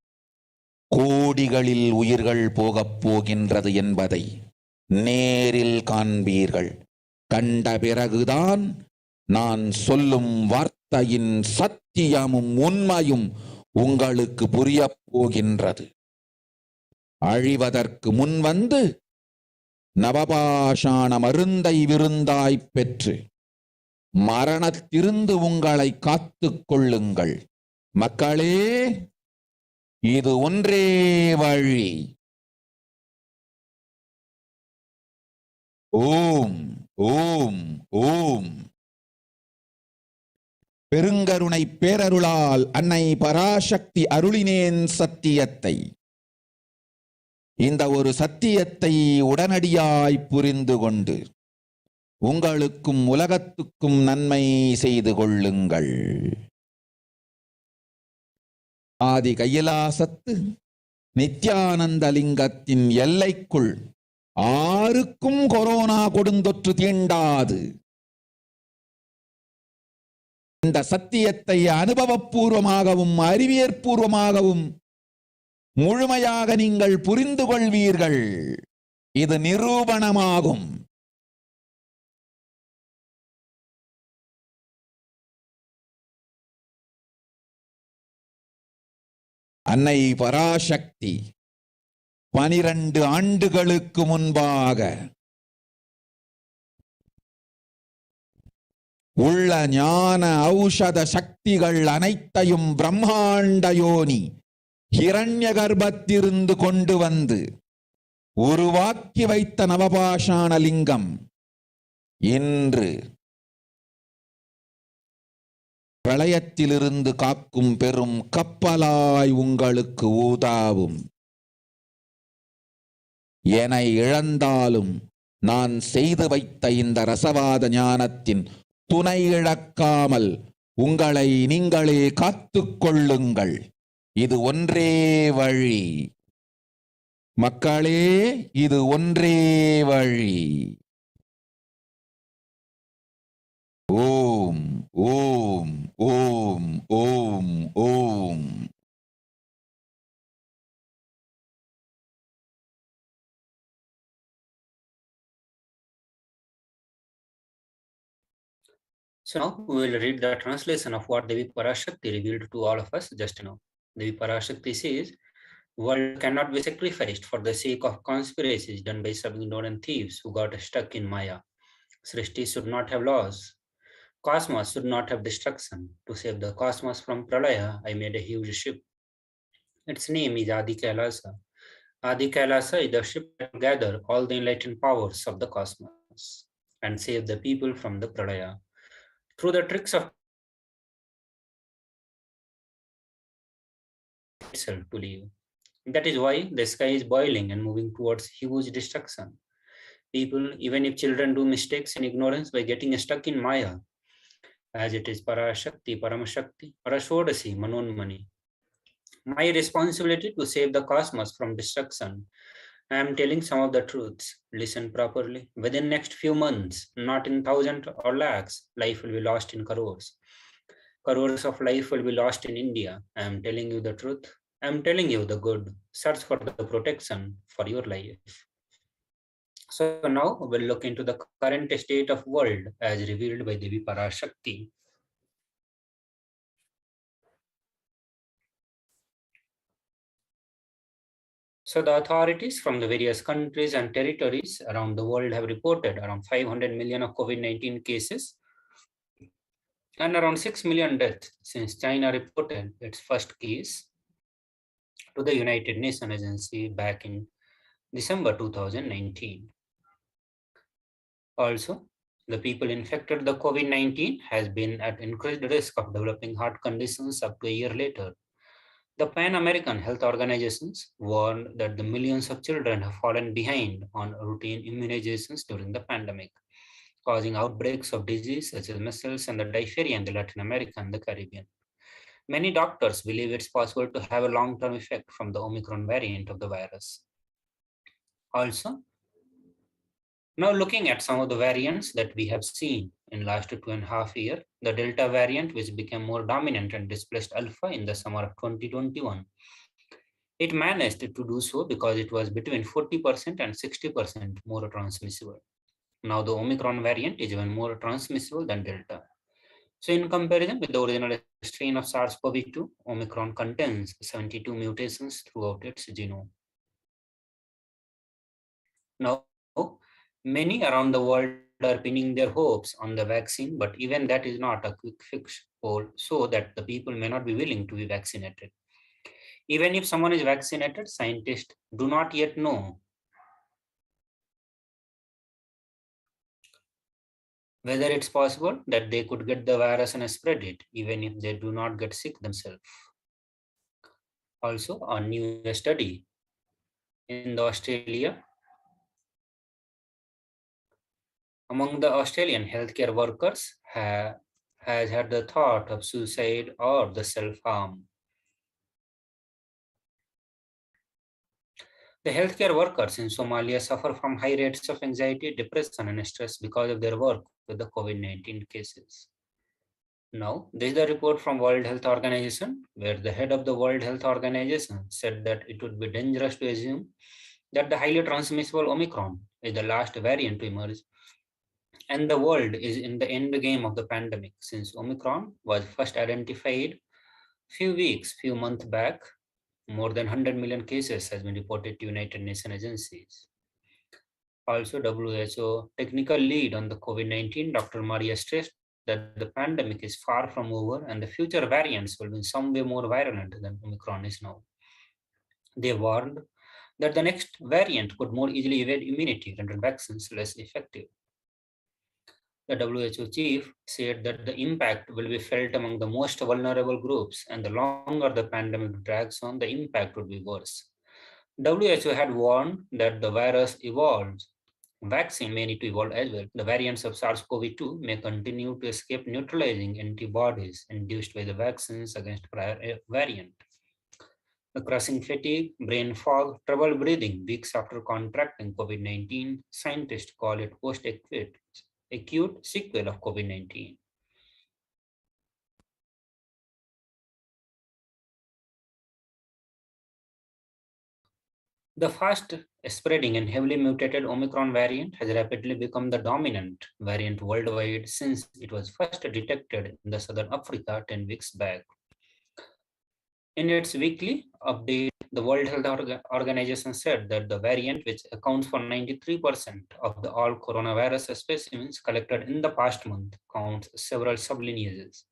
கோடிகளில் உயிர்கள் போகப் போகின்றது என்பதை நேரில் காண்பீர்கள். கண்ட பிறகுதான் நான் சொல்லும் வார்த்தையின் சத்தியமும் உண்மையும் உங்களுக்கு புரியப் போகின்றது. அழிவதற்கு முன் வந்து நவபாஷாண மருந்தை விருந்தாய்ப் பெற்று மரணத்திலிருந்து உங்களை காத்துக் கொள்ளுங்கள். மக்களே, இது ஒன்றே வழி. ஓம் ஓம் ஓம். பெருங்கருணை பேரருளால் அன்னை பராசக்தி அருளினேன் சத்தியத்தை. இந்த ஒரு சத்தியத்தை உடனடியாய் புரிந்து கொண்டு உங்களுக்கும் உலகத்துக்கும் நன்மை செய்து கொள்ளுங்கள். ஆதி கைலாசத்து நித்யானந்த லிங்கத்தின் எல்லைக்குள் ஆருக்கும் கொரோனா கொடுந்தொற்று தீண்டாது. இந்த சத்தியத்தை அனுபவபூர்வமாகவும் அறிவியற்பூர்வமாகவும் முழுமையாக நீங்கள் புரிந்து கொள்வீர்கள். இது நிரூபணமாகும். அன்னை பராசக்தி 12 ஆண்டுகளுக்கு முன்பாக உள்ள ஞான ஔஷத சக்திகள் அனைத்தையும் பிரம்மாண்ட யோனி ஹிரண்ய கர்ப்பத்திலிருந்து கொண்டு வந்து உருவாக்கி வைத்த நவபாஷாண லிங்கம் இன்று பிரளயத்திலிருந்து காக்கும் பெரும் கப்பலாய் உங்களுக்கு ஊதாவும். என இழந்தாலும் நான் செய்து வைத்த இந்த ரசவாத ஞானத்தின் துணை இழக்காமல் உங்களை நீங்களே காத்துக் கொள்ளுங்கள். இது ஒன்றே வழி மக்களே, இது ஒன்றே வழி. ஓம் ஓம் ஓம் ஓம் ஓம். So now we will read the translation of what Devi Parashakti revealed to all of us just now. Devi Parashakti says, world cannot be sacrificed for the sake of conspiracies done by some ignorant thieves who got stuck in Maya. Srishti should not have laws. Cosmos should not have destruction. To save the cosmos from Pralaya, I made a huge ship. Its name is Adi Kailasa. Adi Kailasa is the ship that gather all the enlightened powers of the cosmos and save the people from the Pralaya. Through the tricks of itself to live. That is why the sky is boiling and moving towards huge destruction. People, even if children, do mistakes and ignorance by getting stuck in Maya, as it is Parashakti, Paramashakti, Parashodasi, Manonmani. My responsibility to save the cosmos from destruction. I am telling some of the truths. Listen properly. Within next few months, not in thousands or lakhs, life will be lost in crores. Crores of life will be lost in India. I am telling you the truth. I am telling you the good. Search for the protection for your life. So now we'll look into the current state of world as revealed by Devi Parashakti. So the authorities from the various countries and territories around the world have reported around 500 million of COVID-19 cases and around 6 million deaths since China reported its first case to the United Nations Agency back in December 2019. Also, the people infected with the COVID-19 has been at increased risk of developing heart conditions up to a year later. The Pan-American Health Organizations warned that the millions of children have fallen behind on routine immunizations during the pandemic, causing outbreaks of disease such as measles and the diphtheria in the Latin America and the Caribbean. Many doctors believe it's possible to have a long-term effect from the Omicron variant of the virus. Also, now looking at some of the variants that we have seen in last 2.5 years, the Delta variant, which became more dominant and displaced Alpha in the summer of 2021. It managed to do so because it was between 40% and 60% more transmissible. Now the Omicron variant is even more transmissible than Delta. So in comparison with the original strain of SARS-CoV-2, Omicron contains 72 mutations throughout its genome. Now, many around the world are pinning their hopes on the vaccine, but even that is not a quick fix so that the people may not be willing to be vaccinated. Even if someone is vaccinated, scientists do not yet know whether it's possible that they could get the virus and spread it, even if they do not get sick themselves. Also, a new study in Australia. Among the Australian healthcare workers has had the thought of suicide or the self-harm. The healthcare workers in Somalia suffer from high rates of anxiety, depression, and stress because of their work with the COVID-19 cases. Now, this is the report from World Health Organization, where the head of the World Health Organization said that it would be dangerous to assume that the highly transmissible Omicron is the last variant to emerge, and the world is in the end game of the pandemic, since Omicron was first identified few months back. More than 100 million cases has been reported to United Nations agencies. Also, WHO technical lead on the COVID-19, Dr. Maria, stressed that the pandemic is far from over and the future variants will be in some way more virulent than Omicron is now. They warned that the next variant could more easily evade immunity, render vaccines less effective. The WHO chief said that the impact will be felt among the most vulnerable groups, and the longer the pandemic drags on, the impact would be worse. WHO had warned that the virus evolves. Vaccine may need to evolve as well. The variants of SARS-CoV-2 may continue to escape neutralizing antibodies induced by the vaccines against prior variant. The crushing fatigue, brain fog, trouble breathing weeks after contracting COVID-19, scientists call it post-acute sequel of COVID-19. The fast spreading and heavily mutated Omicron variant has rapidly become the dominant variant worldwide since it was first detected in the Southern Africa 10 weeks back. In its weekly update, the World Health Organization said that the variant, which accounts for 93% of the all coronavirus specimens collected in the past month, counts several sublineages.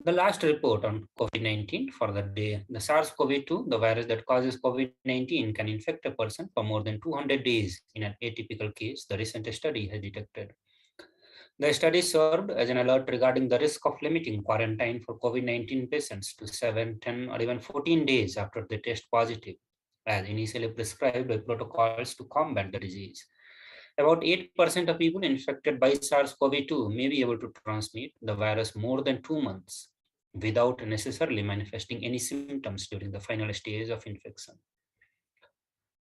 The last report on COVID-19 for the day, the SARS-CoV-2, the virus that causes COVID-19, can infect a person for more than 200 days in an atypical case, the recent study has detected. The study served as an alert regarding the risk of limiting quarantine for COVID-19 patients to 7, 10, or even 14 days after they test positive, as initially prescribed by protocols to combat the disease. About 8% of people infected by SARS-CoV-2 may be able to transmit the virus more than 2 months without necessarily manifesting any symptoms during the final stage of infection.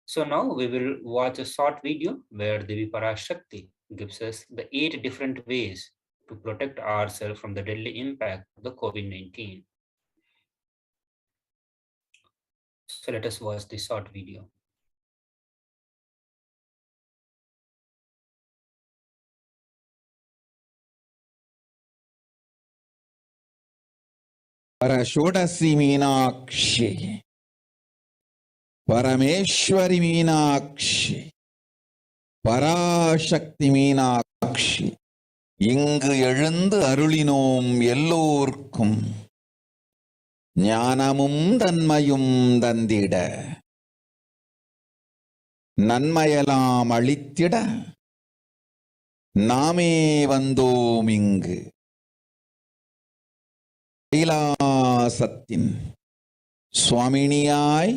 So now we will watch a short video where Devi Parashakti gives us the 8 different ways to protect ourselves from the deadly impact of the COVID-19. So let us watch this short video. Parashodasi Meenakshi, Parameshwari Meenakshi, Parashakti Meenakshi, இங்கு எழுந்து அருளினோம் எல்லோர்க்கும் ஞானமும் தன்மையும் தந்திட நன்மையெல்லாம் அளித்திட நாமே வந்தோம் இங்கு கைலாசத்தின் சுவாமினியாய்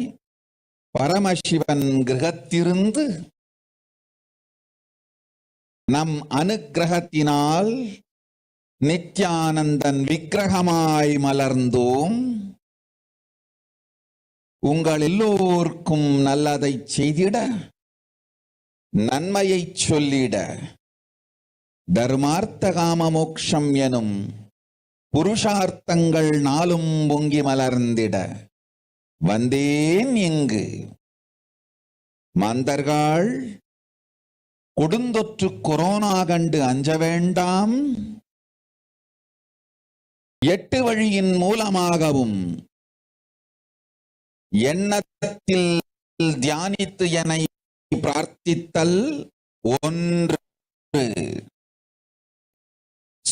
பரமசிவன் கிரகத்திருந்து நம் அனுக்கிரகத்தினால் நித்யானந்தன் விக்கிரகமாய் மலர்ந்தோம். உங்கள் எல்லோருக்கும் நல்லதை செய்திட நன்மையை சொல்லிட தர்மார்த்த காம மோக்ஷம் எனும் புருஷார்த்தங்கள் நாளும் பொங்கி மலர்ந்திட வந்தேன் இங்கு. மாந்தர்கள் கொடுந்தொற்று கொரோனா கண்டு அஞ்ச வேண்டாம். 8 வழியின் மூலமாகவும் எண்ணத்தில் தியானித்து என்னை பிரார்த்தித்தல் ஒன்று,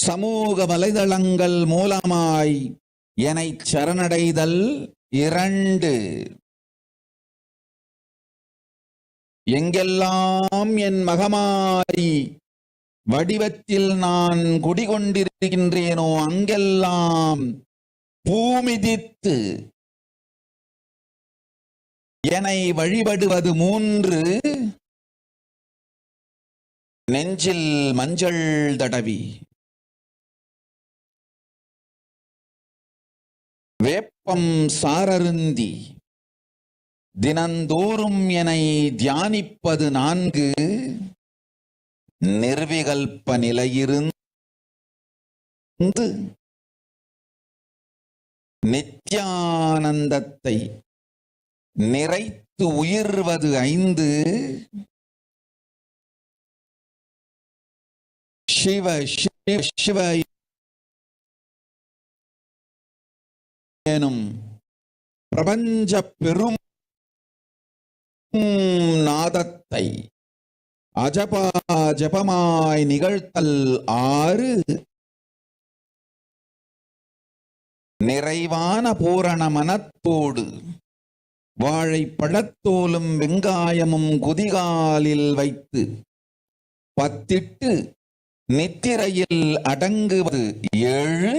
சமூக வலைதளங்கள் மூலமாய் என்னை சரணடைதல் 2, எங்கெல்லாம் என் மகமாரி வடிவத்தில் நான் குடிகொண்டிருக்கின்றேனோ அங்கெல்லாம் பூமிதித்து என்னை வழிபடுவது 3, நெஞ்சில் மஞ்சள் தடவி வேப்பம் சாரருந்தி தினந்தோறும் என்னை தியானிப்பது 4, நிர்விகல்ப நிலையிருந்து நித்யானந்தத்தை நிறைத்து உயிர்வது 5, சிவ சிவ சிவ எனும் பிரபஞ்ச பெரும் நாதத்தை அஜபா ஜபமாய் நிகழ்த்தல் 6, நிறைவான பூரண மனத்தோடு வாழைப்பழத்தோலும் வெங்காயமும் குதிகாலில் வைத்து பத்திட்டு நித்திரையில் அடங்குவது 7,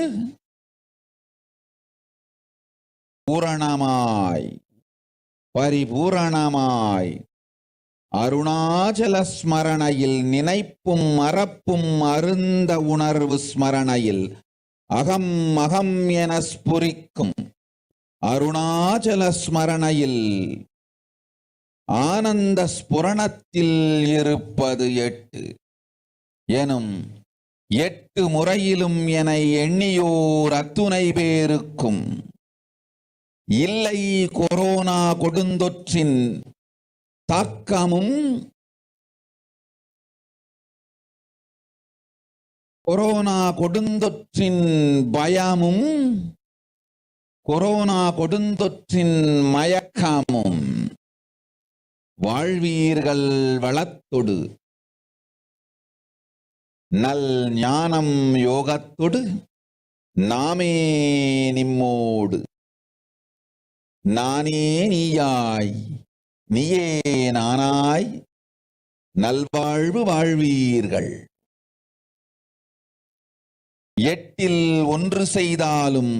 பூரணமாய் பரிபூரணமாய் அருணாச்சல ஸ்மரணையில் நினைப்பும் மறப்பும் அருந்த உணர்வு ஸ்மரணையில் அகம் அகம் என ஸ்புரிக்கும் அருணாச்சல ஸ்மரணையில் ஆனந்த ஸ்புரணத்தில் இருப்பது 8 எனும் 8 முறையிலும் என எண்ணியோர் அத்துணை பேருக்கும் இல்லை கொரோனா கொடுந்தொற்றின் தாக்கமும் கொரோனா கொடுந்தொற்றின் பயமும் கொரோனா கொடுந்தொற்றின் மயக்கமும் வாழ்வீர்கள் வளத்தொடு நல் ஞானம் யோகத்தொடு நாமே நிம்மோடு நானே நீயாய் நீயே நானாய் நல்வாழ்வு வாழ்வீர்கள். 8இல் 1 செய்தாலும்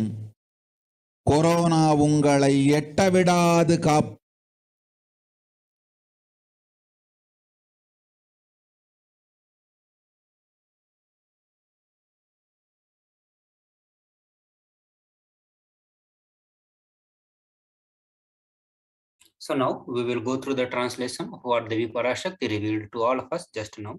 கொரோனா உங்களை எட்டவிடாது காப்பு. So now we will go through the translation of what Devi Parashakti revealed to all of us just now.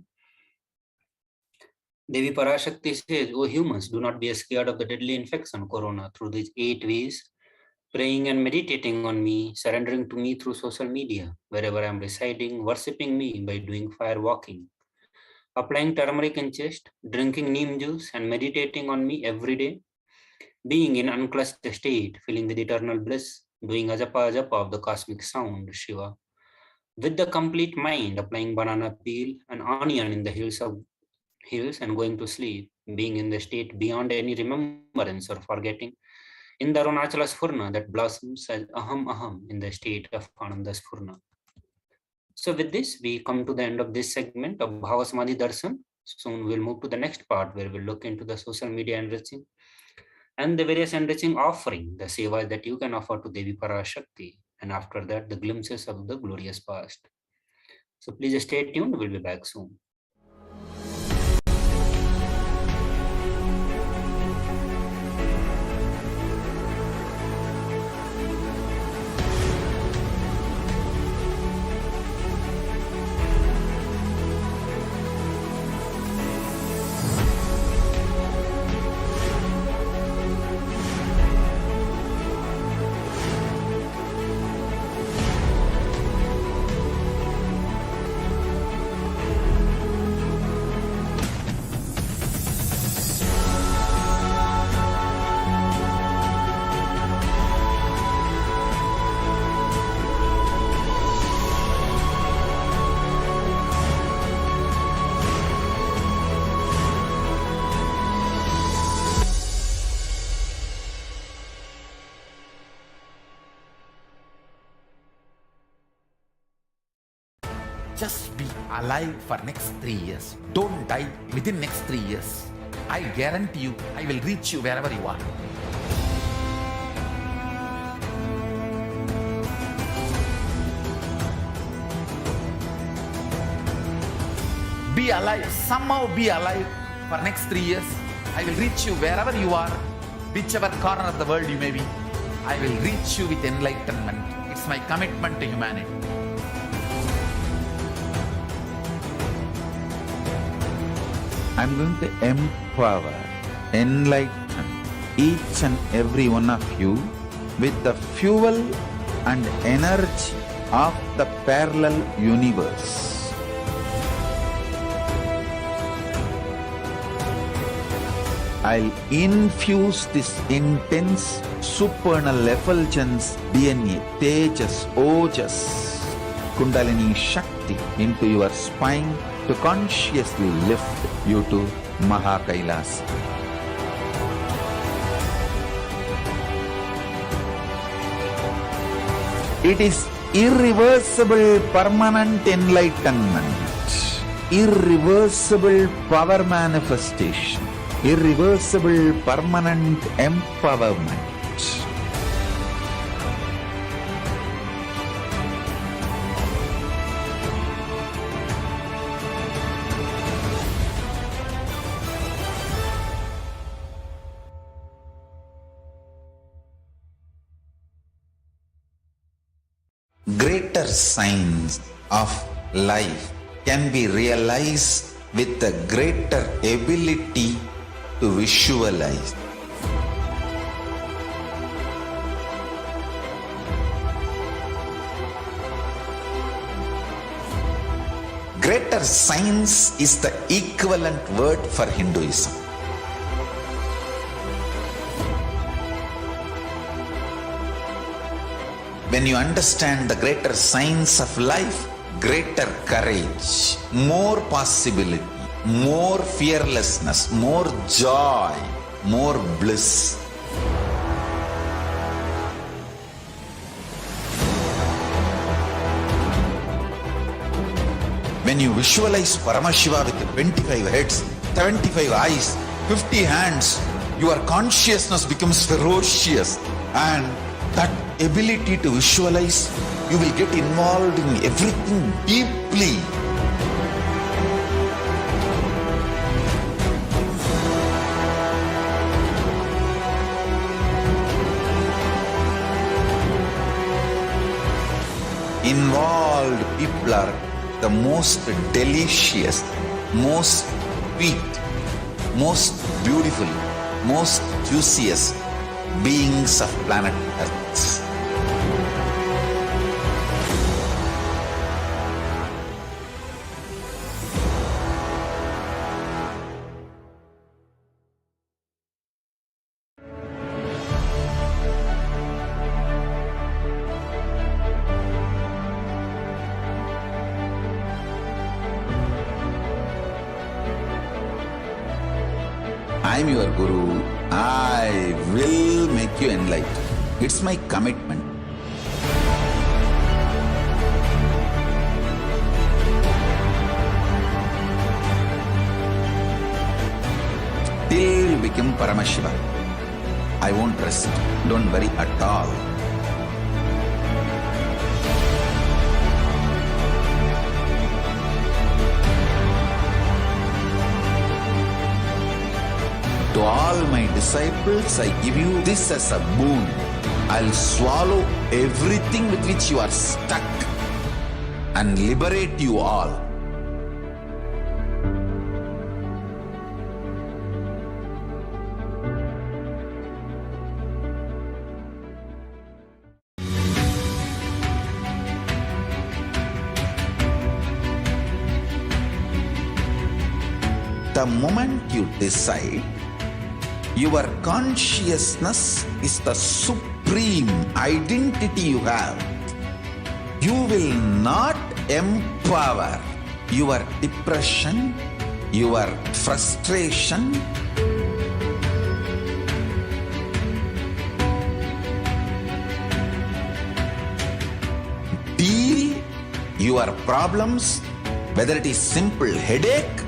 Devi Parashakti says, "O humans, do not be scared of the deadly infection, corona, through these 8 ways, praying and meditating on me, surrendering to me through social media, wherever I am residing, worshipping me by doing fire walking, applying turmeric in chest, drinking neem juice and meditating on me every day, being in unclutched state, feeling with eternal bliss, doing ajapa of the cosmic sound, Shiva, with the complete mind, applying banana peel and onion in the hills and going to sleep, being in the state beyond any remembrance or forgetting, in the Arunachala Sphurna that blossoms as Aham Aham in the state of Ananda Sphurna." So with this, we come to the end of this segment of Bhavasamadhi Darshan. Soon we'll move to the next part where we'll look into the social media enriching and the various enriching offering, the sevas that you can offer to Devi Parashakti, and after that, the glimpses of the glorious past. So please stay tuned, we'll be back soon. Just be alive for next 3 years. Don't die within next 3 years. I guarantee you, I will reach you wherever you are. Be alive, somehow be alive for next 3 years. I will reach you wherever you are, whichever corner of the world you may be. I will reach you with enlightenment. It's my commitment to humanity. I'm going to empower, enlighten each and every one of you with the fuel and energy of the parallel universe. I'll infuse this intense supernal effulgence DNA, Tejas, Ojas, Kundalini Shakti into your spine to consciously lift you to Mahakailas. It is irreversible permanent enlightenment, irreversible power manifestation, irreversible permanent empowerment. Greater signs of life can be realized with a greater ability to visualize. Greater science is the equivalent word for Hinduism. When you understand the greater science of life, greater courage, more possibility, more fearlessness, more joy, more bliss. When you visualize Paramashiva with 25 heads, 75 eyes, 50 hands, your consciousness becomes ferocious, and that ability to visualize, you will get involved in everything deeply. Involved people are the most delicious, most sweet, most beautiful, most juiciest beings of planet Earth. I am your Guru. I will make you enlightened. It's my commitment. Till you become Paramashiva, I won't rest. Don't worry at all. To all my disciples, I give you this as a boon. I'll swallow everything with which you are stuck and liberate you all. The moment you decide, your consciousness is the supreme identity you have. You will not empower your depression, your frustration, deal your problems, whether it is simple headache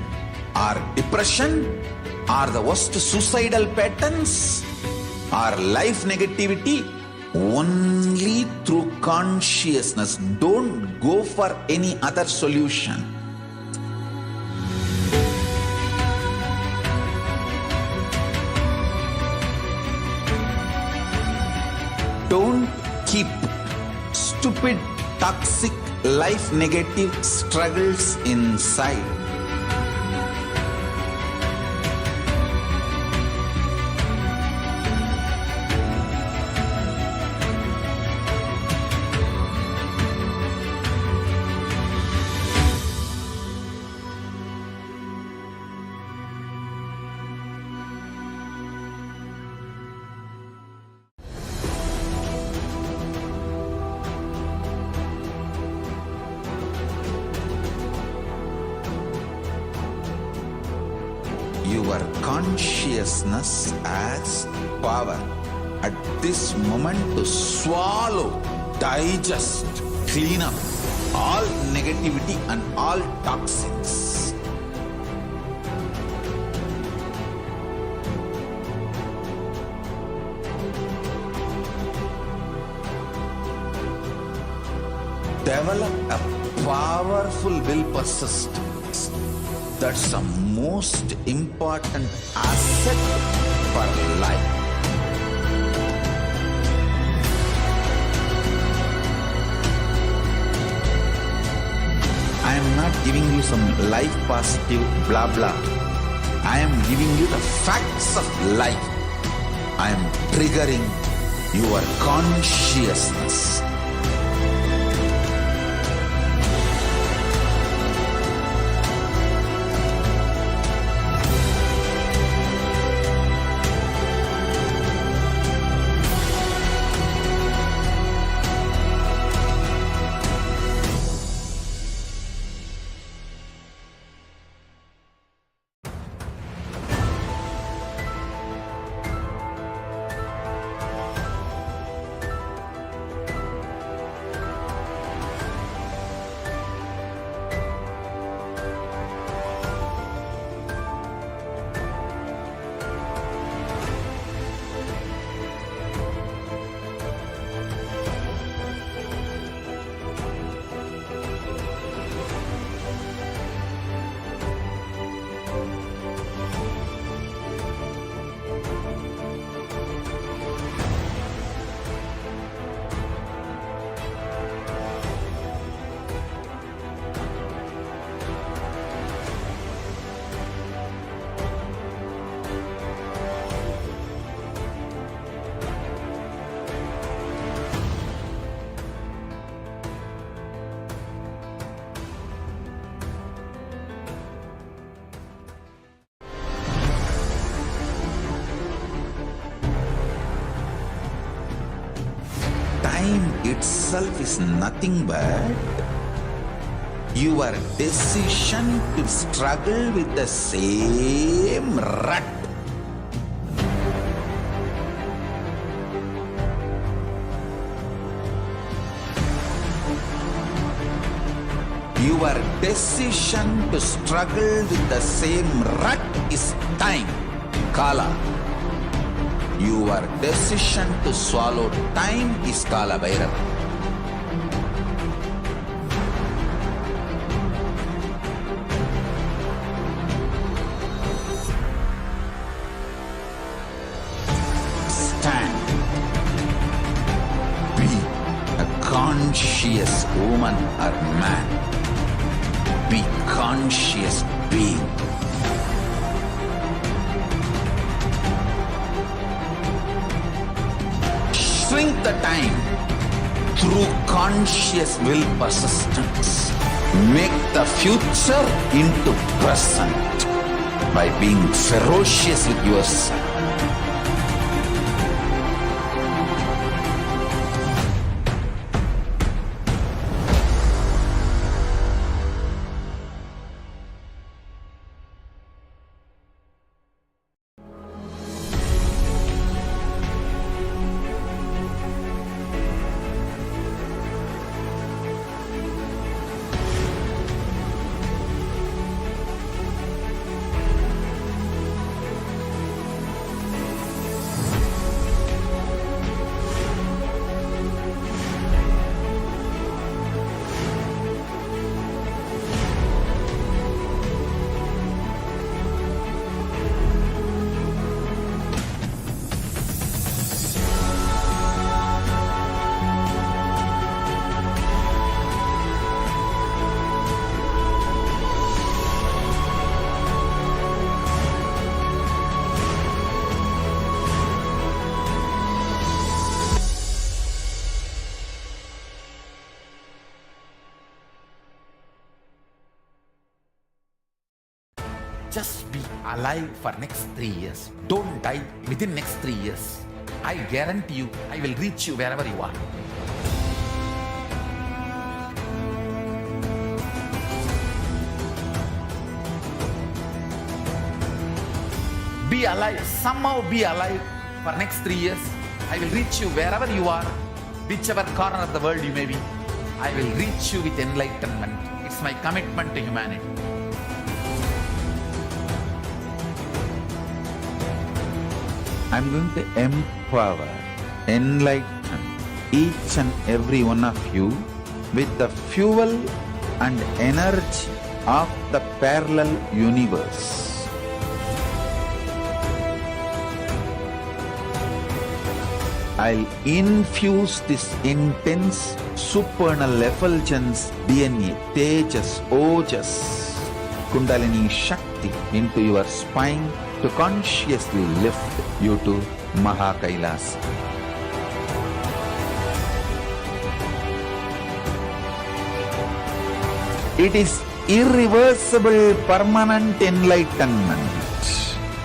or depression, or the worst suicidal patterns, or life negativity, only through consciousness. Don't go for any other solution. toxic life negative struggles inside. Your consciousness has power at this moment to swallow, digest, clean up all negativity and all toxins. Develop a powerful will persistence. That's the most important asset for life. I am not giving you some life positive blah blah. I am giving you the facts of life. I am triggering your consciousness. Time itself is nothing but your decision to struggle with the same rut. Your decision to struggle with the same rut is time, Kala. Your decision to swallow time is Kala Bhairava. Stand. Be a conscious woman or man. Be conscious being. Shrink the time through conscious will persistence. Make the future into present by being ferocious with yourself. Just be alive for next 3 years. Don't die within next 3 years. I guarantee you, I will reach you wherever you are. Be alive, somehow be alive for next 3 years. I will reach you wherever you are, whichever corner of the world you may be. I will reach you with enlightenment. It's my commitment to humanity. I'm going to empower, enlighten each and every one of you with the fuel and energy of the parallel universe. I'll infuse this intense supernal effulgence DNA, Tejas, Ojas, Kundalini Shakti into your spine to consciously lift you to Mahakailas. It is irreversible permanent enlightenment,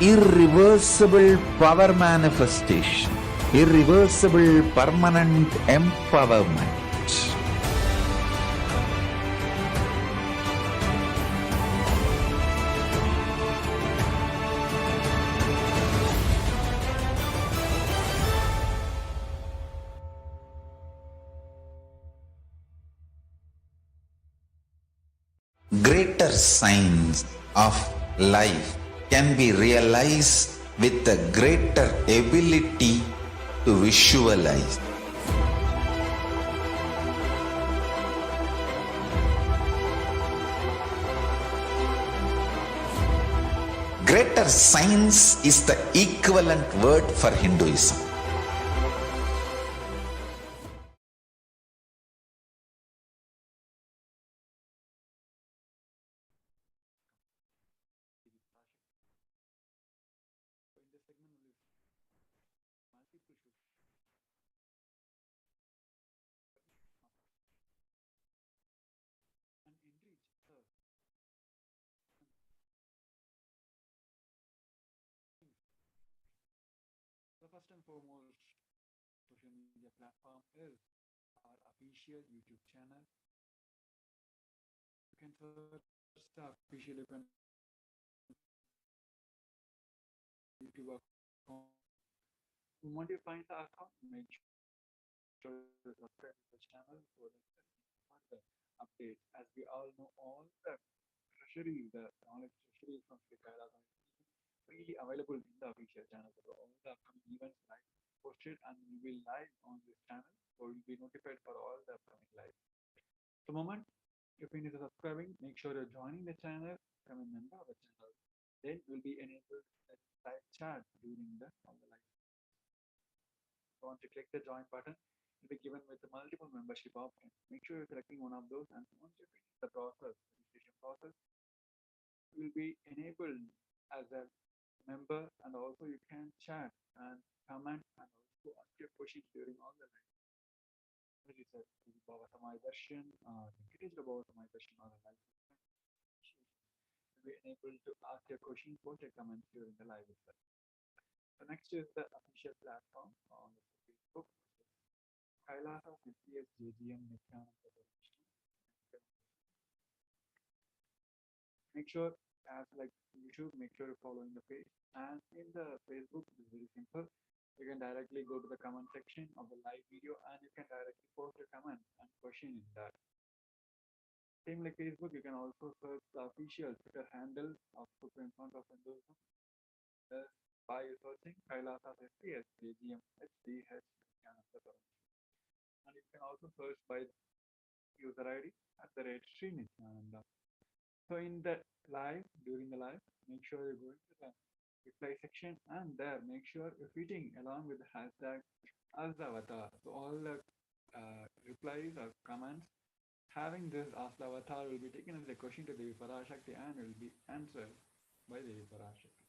irreversible power manifestation, irreversible permanent empowerment. Greater signs of life can be realized with a greater ability to visualize. Greater science is the equivalent word for Hinduism. The first and foremost social media platform is our official YouTube channel. You can search the official YouTube account. Once you find the account, make sure you subscribe to the channel so that you can further updates. As we all know, all the treasury, the knowledge treasury from Sri Kailasan freely available in the official channel. So all the upcoming events live posted and will be live on this channel. So you'll be notified for all the upcoming live. The moment you finish subscribing, make sure you're joining the channel, become a member of the channel. Then you'll be enabled a live chat during all the live. So once you click the join button, you'll be given with multiple membership options. Make sure you're selecting one of those, and once you finish the registration process, you'll be enabled as a member, and also you can chat and comment and also ask your questions during all the live. As you said, this is Baba Samay Darshan, it is the Baba Samay Darshan or the live session. You'll be enabled to ask your questions, post your comments during the live itself. So next is the official platform on the Facebook, Kailasa HDH Nithyananda Paramashivam. Make sure, as like YouTube, make sure you're following the page. And in the Facebook, it's very simple. You can directly go to the comment section of the live video and you can directly post a comment and question in that. Same like Facebook, you can also search the official Twitter handle of Supreme Front of Hinduism by searching Kailasa HDH HDH Nithyananda Paramashivam. And you can also search by user ID @ Sri Nithyananda. So in the live, during the live, make sure you're going to the reply section and there make sure you're fitting along with the hashtag as the avatar. So all the replies or comments having this as the avatar will be taken as a question to Devi Parashakti and will be answered by Devi Parashakti.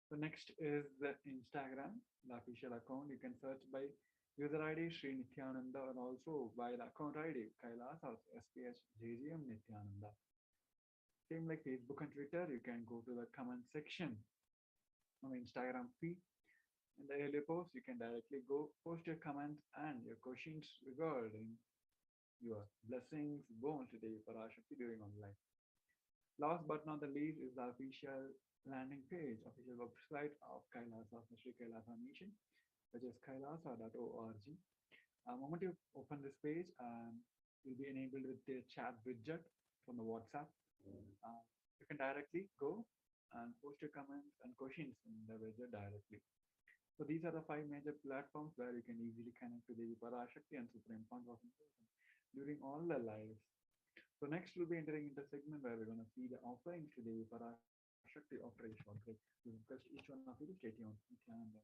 So next is the Instagram, the official account. You can search by user ID Sri Nithyananda and also by the account ID Kailas or SPH JGM Nithyananda. Same like Facebook and Twitter, you can go to the comment section on Instagram feed. In the earlier post, you can directly go post your comments and your questions regarding your blessings born today Parashakti during online. Last but not the least is the official landing page, official website of Kailasa, Sri Kailasa Mission, which is kailasa.org. The moment you open this page, you'll be enabled with the chat widget from the WhatsApp. You can directly go and post your comments and questions in the widget directly. So these are the 5 major platforms where you can easily connect to Devi Parashakti and Supreme Consciousness during all the lives. So next we'll be entering into a segment where we're going to see the offerings to Devi Parashakti after a short break. We request each one of you to stay tuned. Nithyananda.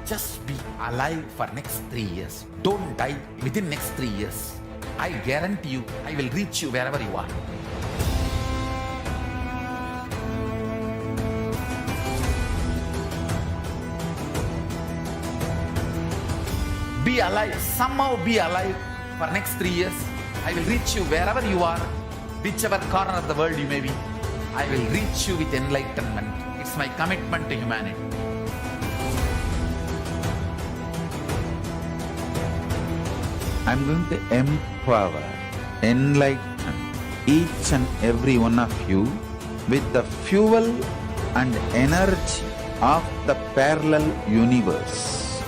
Just be alive for next 3 years. Don't die within next 3 years. I guarantee you, I will reach you wherever you are. Be alive, somehow be alive for next 3 years. I will reach you wherever you are, whichever corner of the world you may be. I will reach you with enlightenment. It's my commitment to humanity. I'm going to empower, enlighten each and every one of you with the fuel and energy of the parallel universe.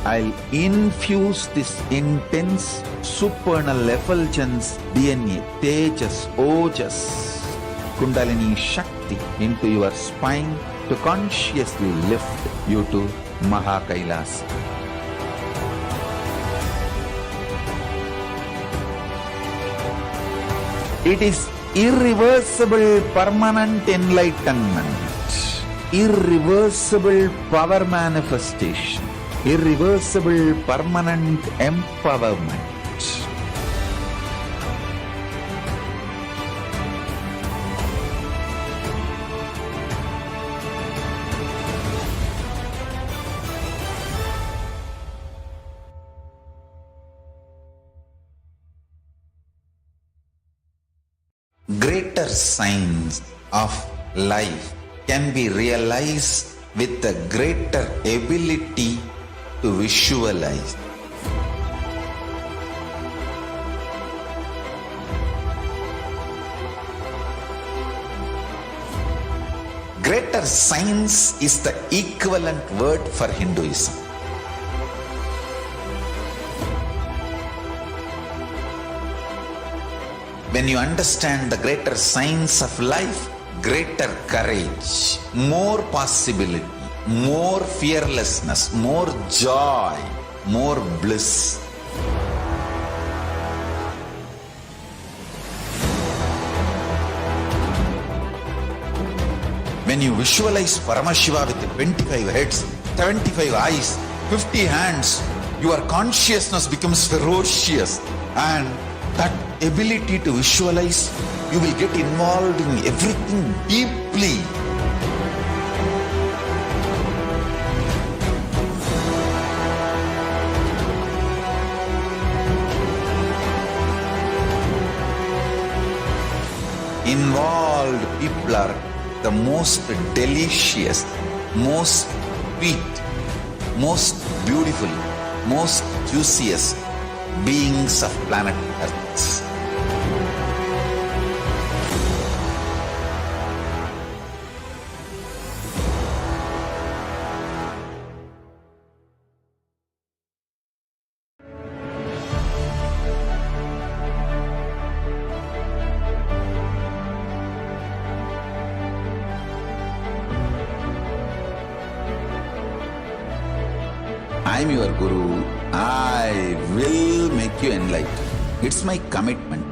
I'll infuse this intense supernal effulgence DNA, Tejas, Ojas, Kundalini Shakti into your spine to consciously lift you to Mahakailas. It is irreversible permanent enlightenment, irreversible power manifestation, irreversible permanent empowerment. Greater signs of life can be realized with a greater ability to visualize. Greater science is the equivalent word for Hinduism. When you understand the greater science of life, greater courage, more possibility, more fearlessness, more joy, more bliss. When you visualize Paramashiva with 25 heads, 75 eyes, 50 hands, your consciousness becomes ferocious, and that ability to visualize, you will get involved in everything deeply. Involved people are the most delicious, most sweet, most beautiful, most juiciest, beings of planet Earth. I am your Guru. I will make you enlightened. It's my commitment.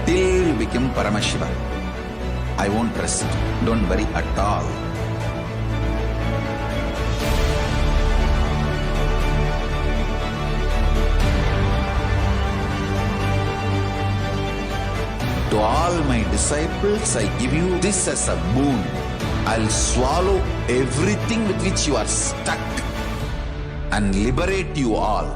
Till you become Paramashiva, I won't rest. Don't worry at all. To all my disciples, I give you this as a boon. I'll swallow everything with which you are stuck and liberate you all.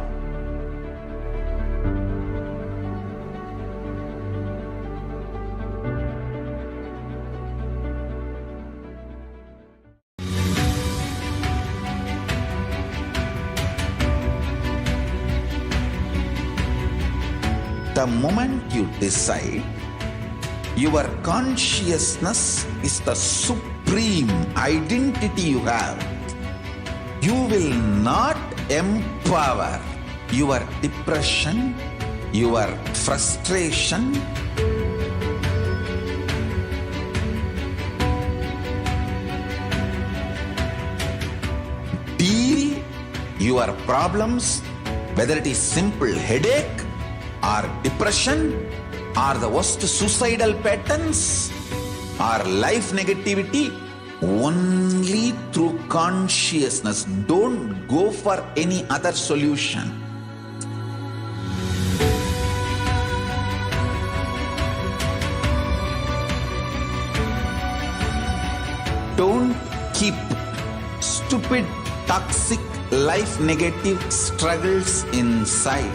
The moment you decide, your consciousness is the supreme identity you have. You will not empower your depression, your frustration, deal your problems, whether it is simple headache or depression, or the worst suicidal patterns, or life negativity, only through consciousness. Don't go for any other solution. Don't keep stupid, toxic, life negative struggles inside.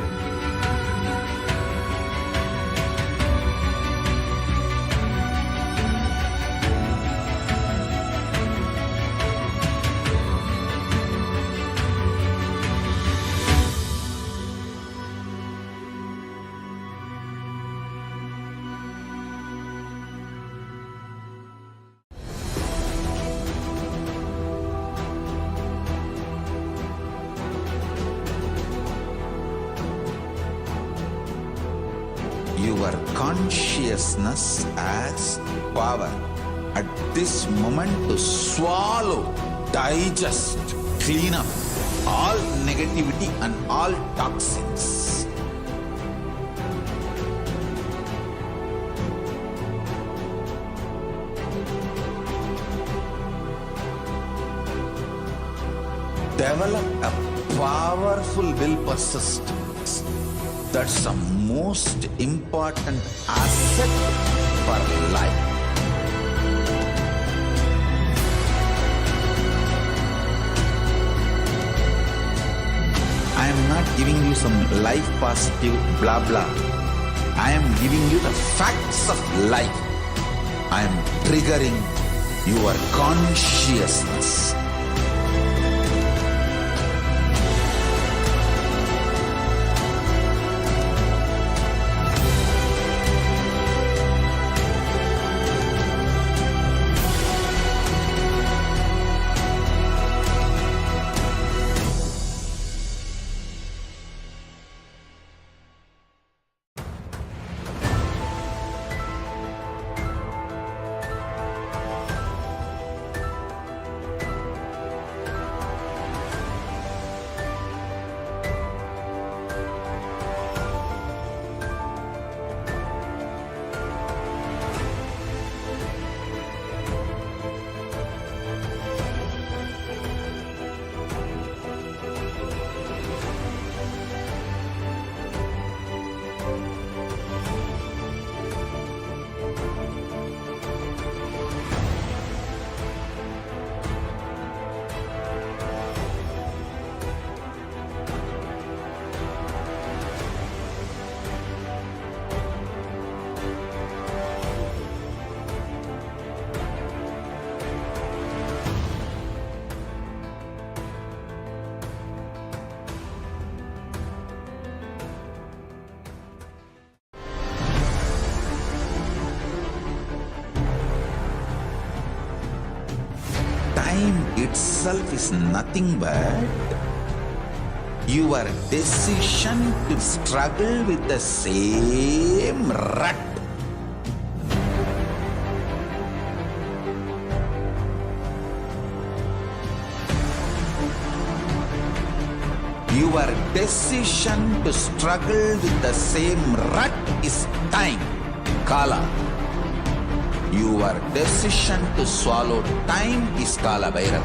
Your consciousness has power at this moment to swallow, digest, clean up all negativity and all toxins. Develop a powerful will persistence. That's the most important asset for life. I am not giving you some life positive blah blah. I am giving you the facts of life. I am triggering your consciousness. time itself is nothing but your decision to struggle with the same rut. Your decision to struggle with the same rut is time, Kala. Your decision to swallow time is Kala Bhairava.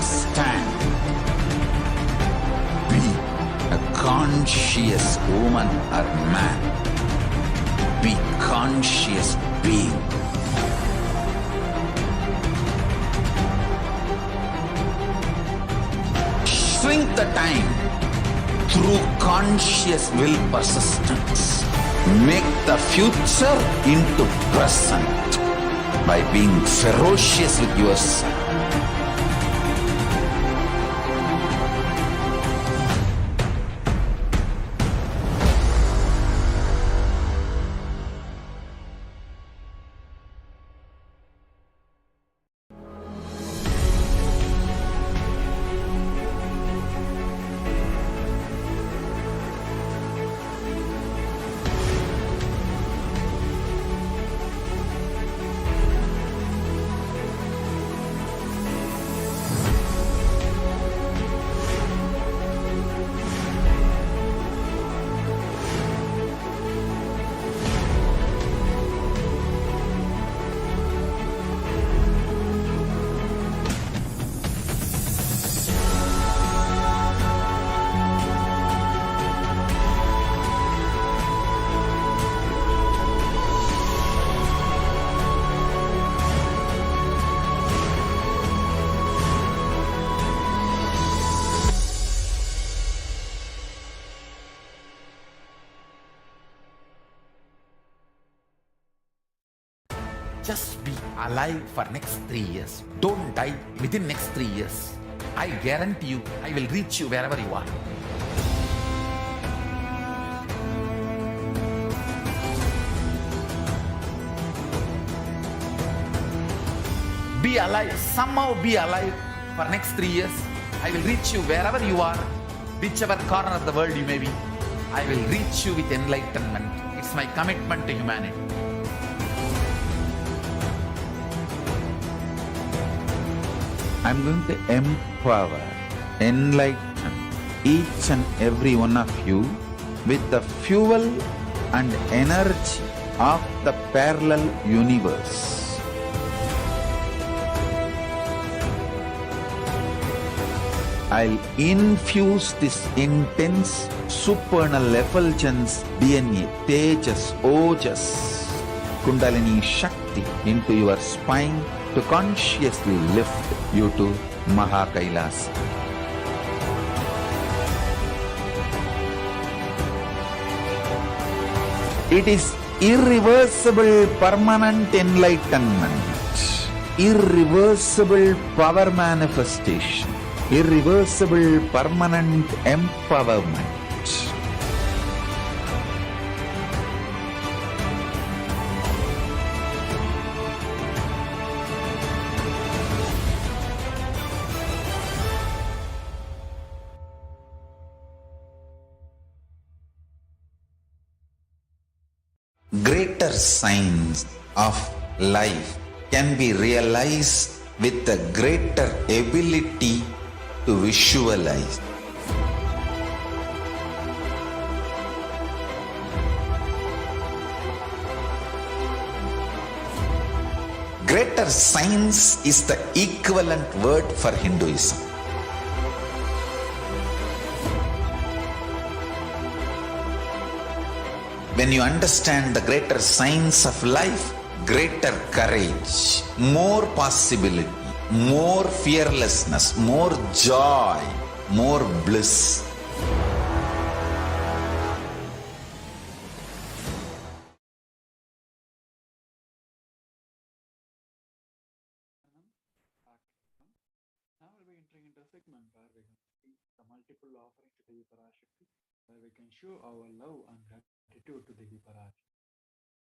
Stand. Be a conscious woman or man. Be conscious being. Shrink the time through conscious will persistence. Make the future into present by being ferocious with yourself. Just be alive for next 3 years. Don't die within next 3 years. I guarantee you, I will reach you wherever you are. Be alive, somehow be alive for next 3 years. I will reach you wherever you are, whichever corner of the world you may be. I will reach you with enlightenment. It's my commitment to humanity. I'm going to empower, enlighten each and every one of you with the fuel and energy of the parallel universe. I'll infuse this intense supernal effulgence DNA, Tejas, Ojas, Kundalini Shakti into your spine to consciously lift you to Mahakailas. It is irreversible permanent enlightenment, irreversible power manifestation, irreversible permanent empowerment. Greater signs of life can be realized with a greater ability to visualize. Greater science is the equivalent word for Hinduism. When you understand the greater science of life, greater courage, more possibility, more fearlessness, more joy, more bliss. Now we'll be entering into segment where we can see the multiple offerings to Devi Parashakti, where we can show our love and gratitude to Devi Parashakti.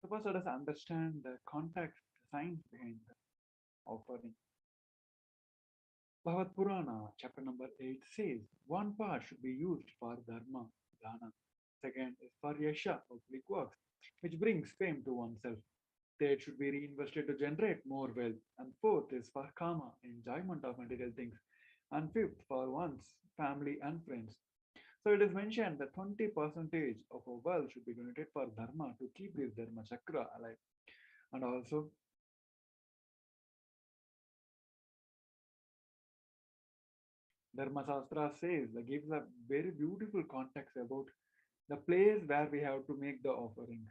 So first, let us understand the context, the science behind the offering. Bhagavad Purana, chapter number 8 says, one part should be used for dharma, dana. Second is for yasha, public works, which brings fame to oneself. Third should be reinvested to generate more wealth. And fourth is for kama, enjoyment of material things. And fifth, for one's family and friends. So it is mentioned that 20% of our wealth should be donated for dharma to keep this dharma chakra alive. And also, Dharma Shastra says that gives a very beautiful context about the place where we have to make the offerings.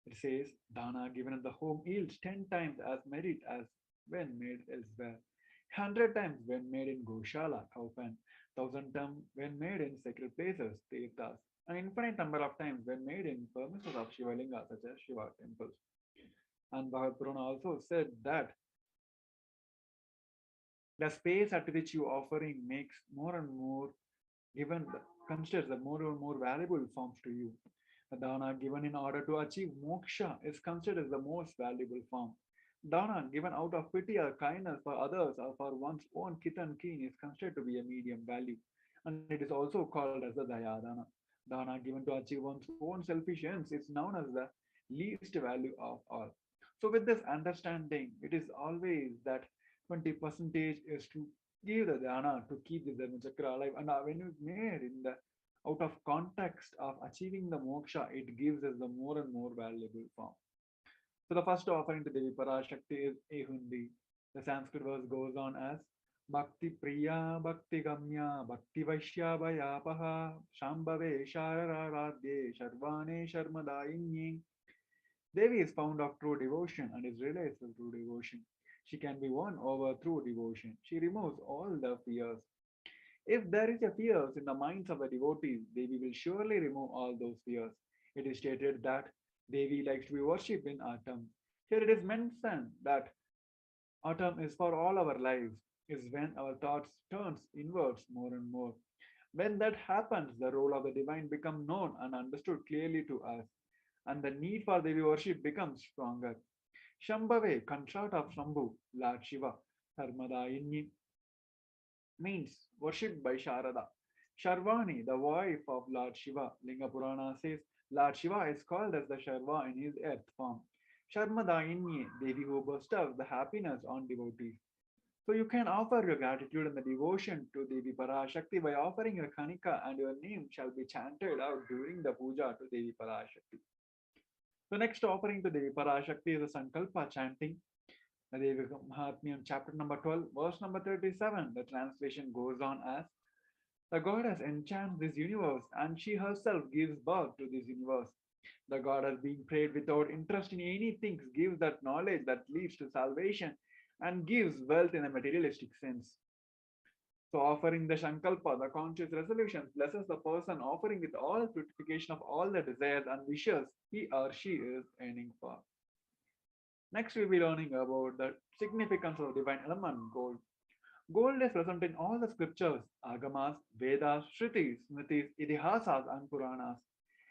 It says, Dana given at the home yields 10 times as merit as when made elsewhere, 100 times when made in Goshala, cowpen, 1,000 times when made in sacred places, Tirthas, an infinite number of times when made in premises of Shiva Linga, such as Shiva temples. And Bhagavad Purana also said that the space at which you offering makes more and more given considers the more and more valuable forms to you. The dana given in order to achieve moksha is considered as the most valuable form. Dana given out of pity or kindness for others or for one's own kith and kin is considered to be a medium value, and it is also called as the dayadana. Dana given to achieve one's own selfish ends is known as the least value of all. So, with this understanding, it is always that 20 percentage is to give the dana to keep the dharma chakra alive. And when you made in the out of context of achieving the moksha, it gives us the more and more valuable form. So the first offering to Devi Parashakti is Ehundi. The Sanskrit verse goes on as Bhakti Priya Bhakti Gamya Bhakti Vaishya Vayapaha Shambhave Sharararadye Sharvane Sharmadayinye. Devi is found of true devotion and is realized through true devotion. She can be won over through devotion. She removes all the fears. If there is a fears in the minds of the devotees, Devi will surely remove all those fears. It is stated that Devi likes to be worshipped in autumn. Here it is mentioned that autumn is for all our lives, is when our thoughts turns inwards more and more. When that happens, the role of the divine becomes known and understood clearly to us, and the need for Devi worship becomes stronger. Shambhave, consort of Shambhu, Lord Shiva, Dharmadayini, means worshipped by Sharada. Sharvani, the wife of Lord Shiva, Linga Purana says Lord Shiva is called as the Sharva in his earth form. Sharmadayini, Devi who bestows the happiness on devotees. So you can offer your gratitude and the devotion to Devi Parashakti by offering your kanika, and your name shall be chanted out during the puja to Devi Parashakti. The next offering to Devi Parashakti is the Sankalpa chanting. The Devi Mahatmyam, chapter number 12, verse number 37. The translation goes on as the goddess enchants this universe and she herself gives birth to this universe. The goddess being prayed without interest in anything gives that knowledge that leads to salvation and gives wealth in a materialistic sense. So offering the Shankalpa, the conscious resolutions, blesses the person offering with all purification of all the desires and wishes he or she is aiming for. Next, we'll be learning about the significance of divine element gold. Gold is present in all the scriptures, Agamas, Vedas, Shrutis, Smritis, Idihasas, and Puranas.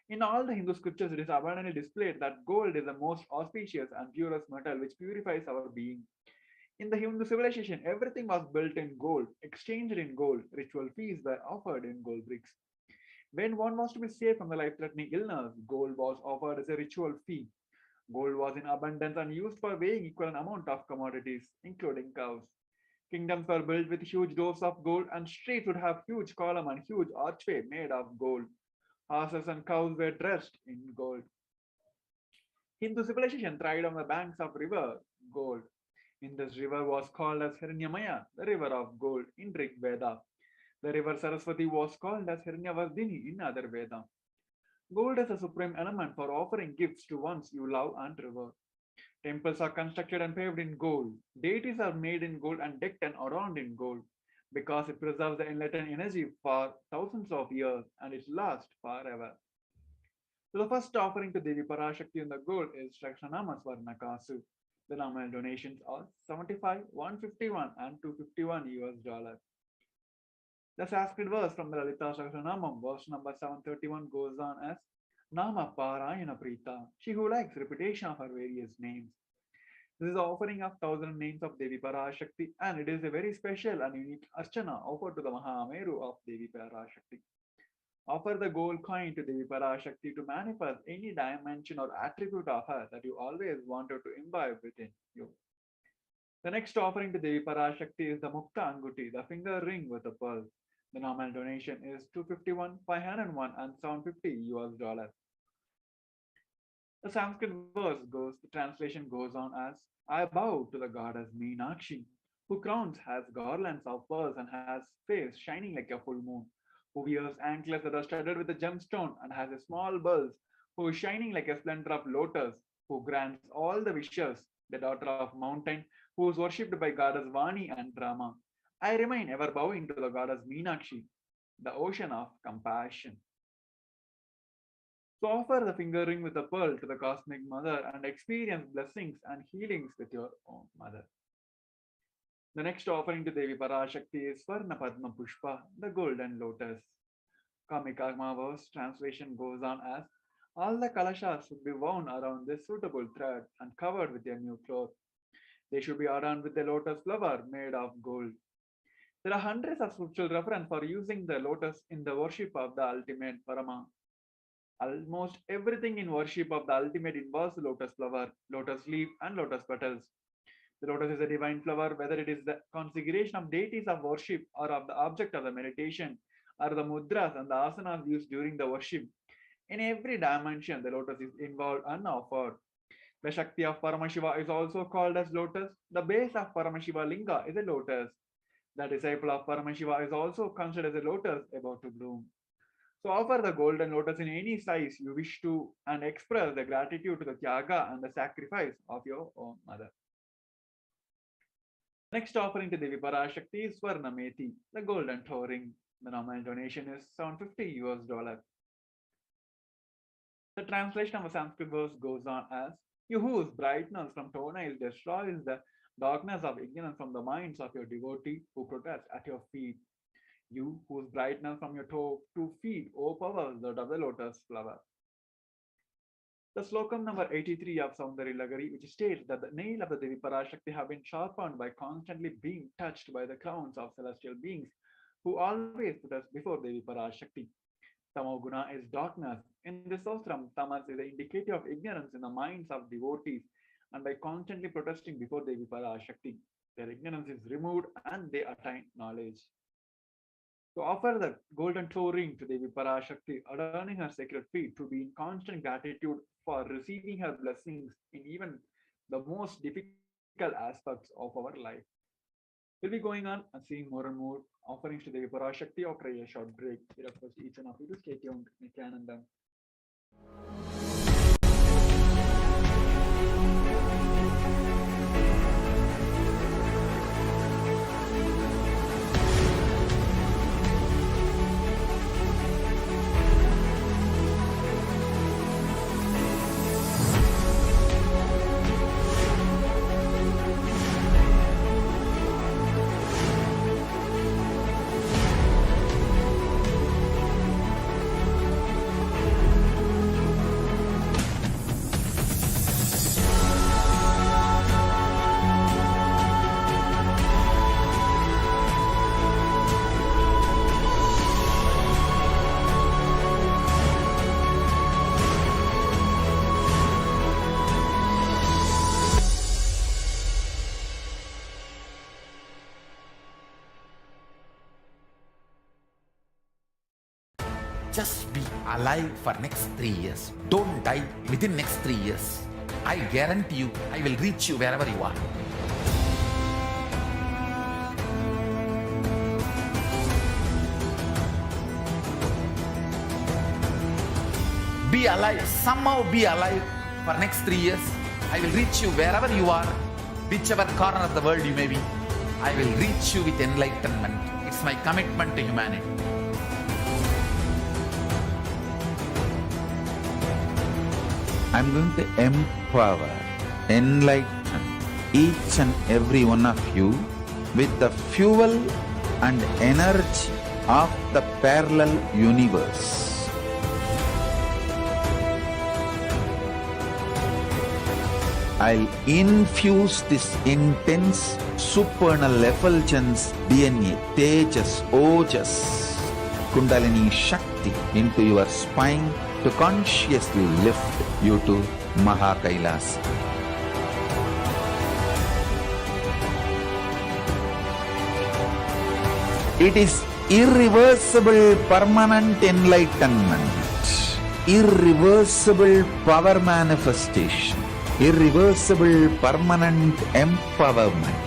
In all the Hindu scriptures, it is abundantly displayed that gold is the most auspicious and purest metal which purifies our being. In the Hindu civilization, everything was built in gold, exchanged in gold, ritual feasts were offered in gold bricks. When one was to be saved from the life threatening illness, gold was offered as a ritual fee. Gold was in abundance and used for weighing equal amount of commodities, including cows. Kingdoms were built with huge doors of gold, and streets would have huge column and huge archway made of gold. Horses and cows were dressed in gold. Hindu civilization thrived on the banks of river gold. In this river was called as Hiranyamaya, the river of gold in Rig Veda. The river Saraswati was called as Hiranyavardhini in other Veda. Gold is a supreme element for offering gifts to ones you love and revere. Temples are constructed and paved in gold. Deities are made in gold and decked and adorned in gold because it preserves the enlightened energy for thousands of years and it lasts forever. So the first offering to Devi Parashakti in the gold is Shakshanamas Varnakasu. The nominal donations are 75, 151, and 251 US dollars. The Sanskrit verse from the Lalita Sahasranamam, verse number 731, goes on as Nama Parayana Prita, she who likes repetition of her various names. This is the offering of 1,000 names of Devi Parashakti, and it is a very special and unique archana offered to the Mahameru of Devi Parashakti. Offer the gold coin to Devi Parashakti to manifest any dimension or attribute of her that you always wanted to imbibe within you. The next offering to Devi Parashakti is the Mukta Anguti, the finger ring with a pearl. The normal donation is $251, $501, and $750. The Sanskrit verse goes, the translation goes on as I bow to the goddess Meenakshi, who crowns has garlands of pearls and has face shining like a full moon, who wears anklets that are studded with a gemstone and has a small bulb, who is shining like a splendor of lotus, who grants all the wishes, the daughter of mountain, who is worshipped by goddess Vani and Rama. I remain ever bowing to the goddess Meenakshi, the ocean of compassion. So offer the finger ring with a pearl to the cosmic mother and experience blessings and healings with your own mother. The next offering to Devi Parashakti is Swarna Padma Pushpa, the golden lotus. Kamikagma verse translation goes on as all the kalashas should be wound around this suitable thread and covered with a new cloth. They should be adorned with a lotus flower made of gold. There are hundreds of scriptural references for using the lotus in the worship of the ultimate Parama. Almost everything in worship of the ultimate involves the lotus flower, lotus leaf, and lotus petals. The lotus is a divine flower, whether it is the configuration of deities of worship or of the object of the meditation, or the mudras and the asanas used during the worship. In every dimension, the lotus is involved and offered. The Shakti of Paramashiva is also called as lotus. The base of Paramashiva Linga is a lotus. The disciple of Paramashiva is also considered as a lotus about to bloom. So offer the golden lotus in any size you wish to and express the gratitude to the Tyaga and the sacrifice of your own mother. Next offering to Devi Parashakti is Swarnamethi, the golden toe ring. The normal donation is $750. The translation of a Sanskrit verse goes on as you whose brightness from toenails destroys the darkness of ignorance from the minds of your devotee who protests at your feet. You whose brightness from your toe to feet overpowers that of the lotus flower. The slokam number 83 of Saundari Lagari, which states that the nail of the Devi Parashakti have been sharpened by constantly being touched by the crowns of celestial beings who always put us before Devi Parashakti. Tamoguna is darkness. In this Sostram, Tamas is the indicator of ignorance in the minds of devotees, and by constantly protesting before Devi Parashakti, their ignorance is removed and they attain knowledge. To offer the golden toe ring to Devi Parashakti, adorning her sacred feet to be in constant gratitude for receiving her blessings in even the most difficult aspects of our life. We'll be going on and seeing more and more offerings to Devi Parashakti after a short break. We request each one of you to stay tuned. Nithyananda. Just be alive for next 3 years. Don't die within next 3 years. I guarantee you, I will reach you wherever you are. Be alive, somehow be alive for next 3 years. I will reach you wherever you are, whichever corner of the world you may be. I will reach you with enlightenment. It's my commitment to humanity. I'm going to empower, enlighten each and every one of you with the fuel and energy of the parallel universe. I'll infuse this intense supernal effulgence DNA, Tejas, Ojas, Kundalini Shakti into your spine to consciously lift you to Mahakailas. It is irreversible permanent enlightenment, irreversible power manifestation, irreversible permanent empowerment.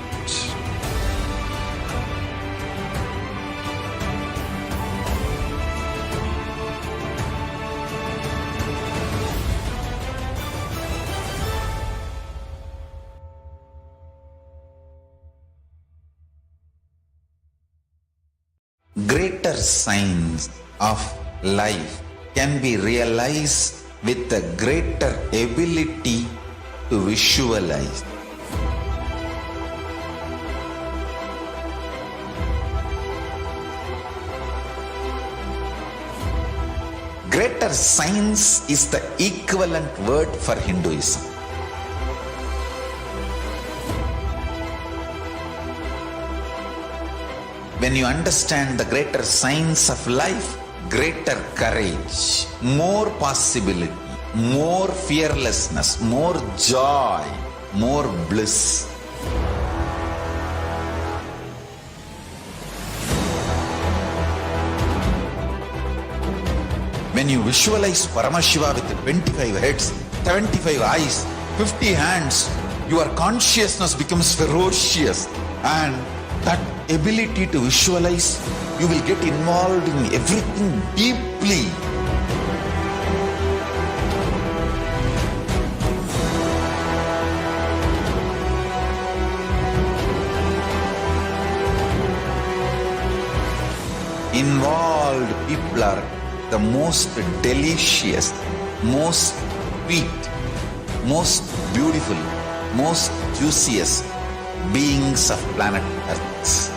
Greater signs of life can be realized with a greater ability to visualize. Greater science is the equivalent word for Hinduism. When you understand the greater science of life, greater courage, more possibility, more fearlessness, more joy, more bliss. When you visualize Paramashiva with 25 heads, 75 eyes, 50 hands, your consciousness becomes ferocious, and that ability to visualize, you will get involved in everything deeply. Involved people are the most delicious, most sweet, most beautiful, most juiciest beings of planet Earth.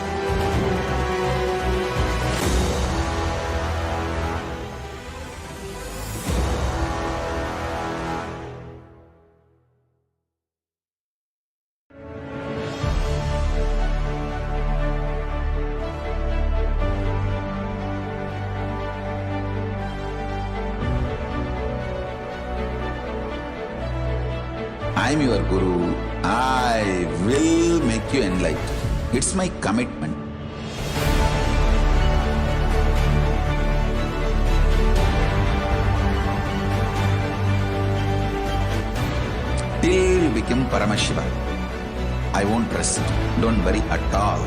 I am your Guru. I will make you enlightened. It's my commitment. Till you become Paramashiva, I won't rest. Don't worry at all.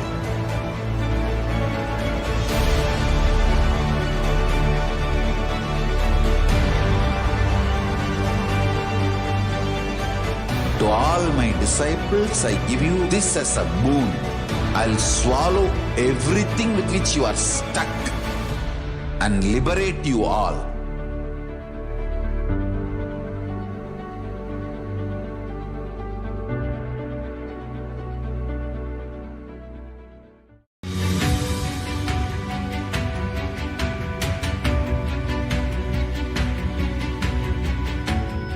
To all my disciples, I give you this as a boon. I'll swallow everything with which you are stuck and liberate you all.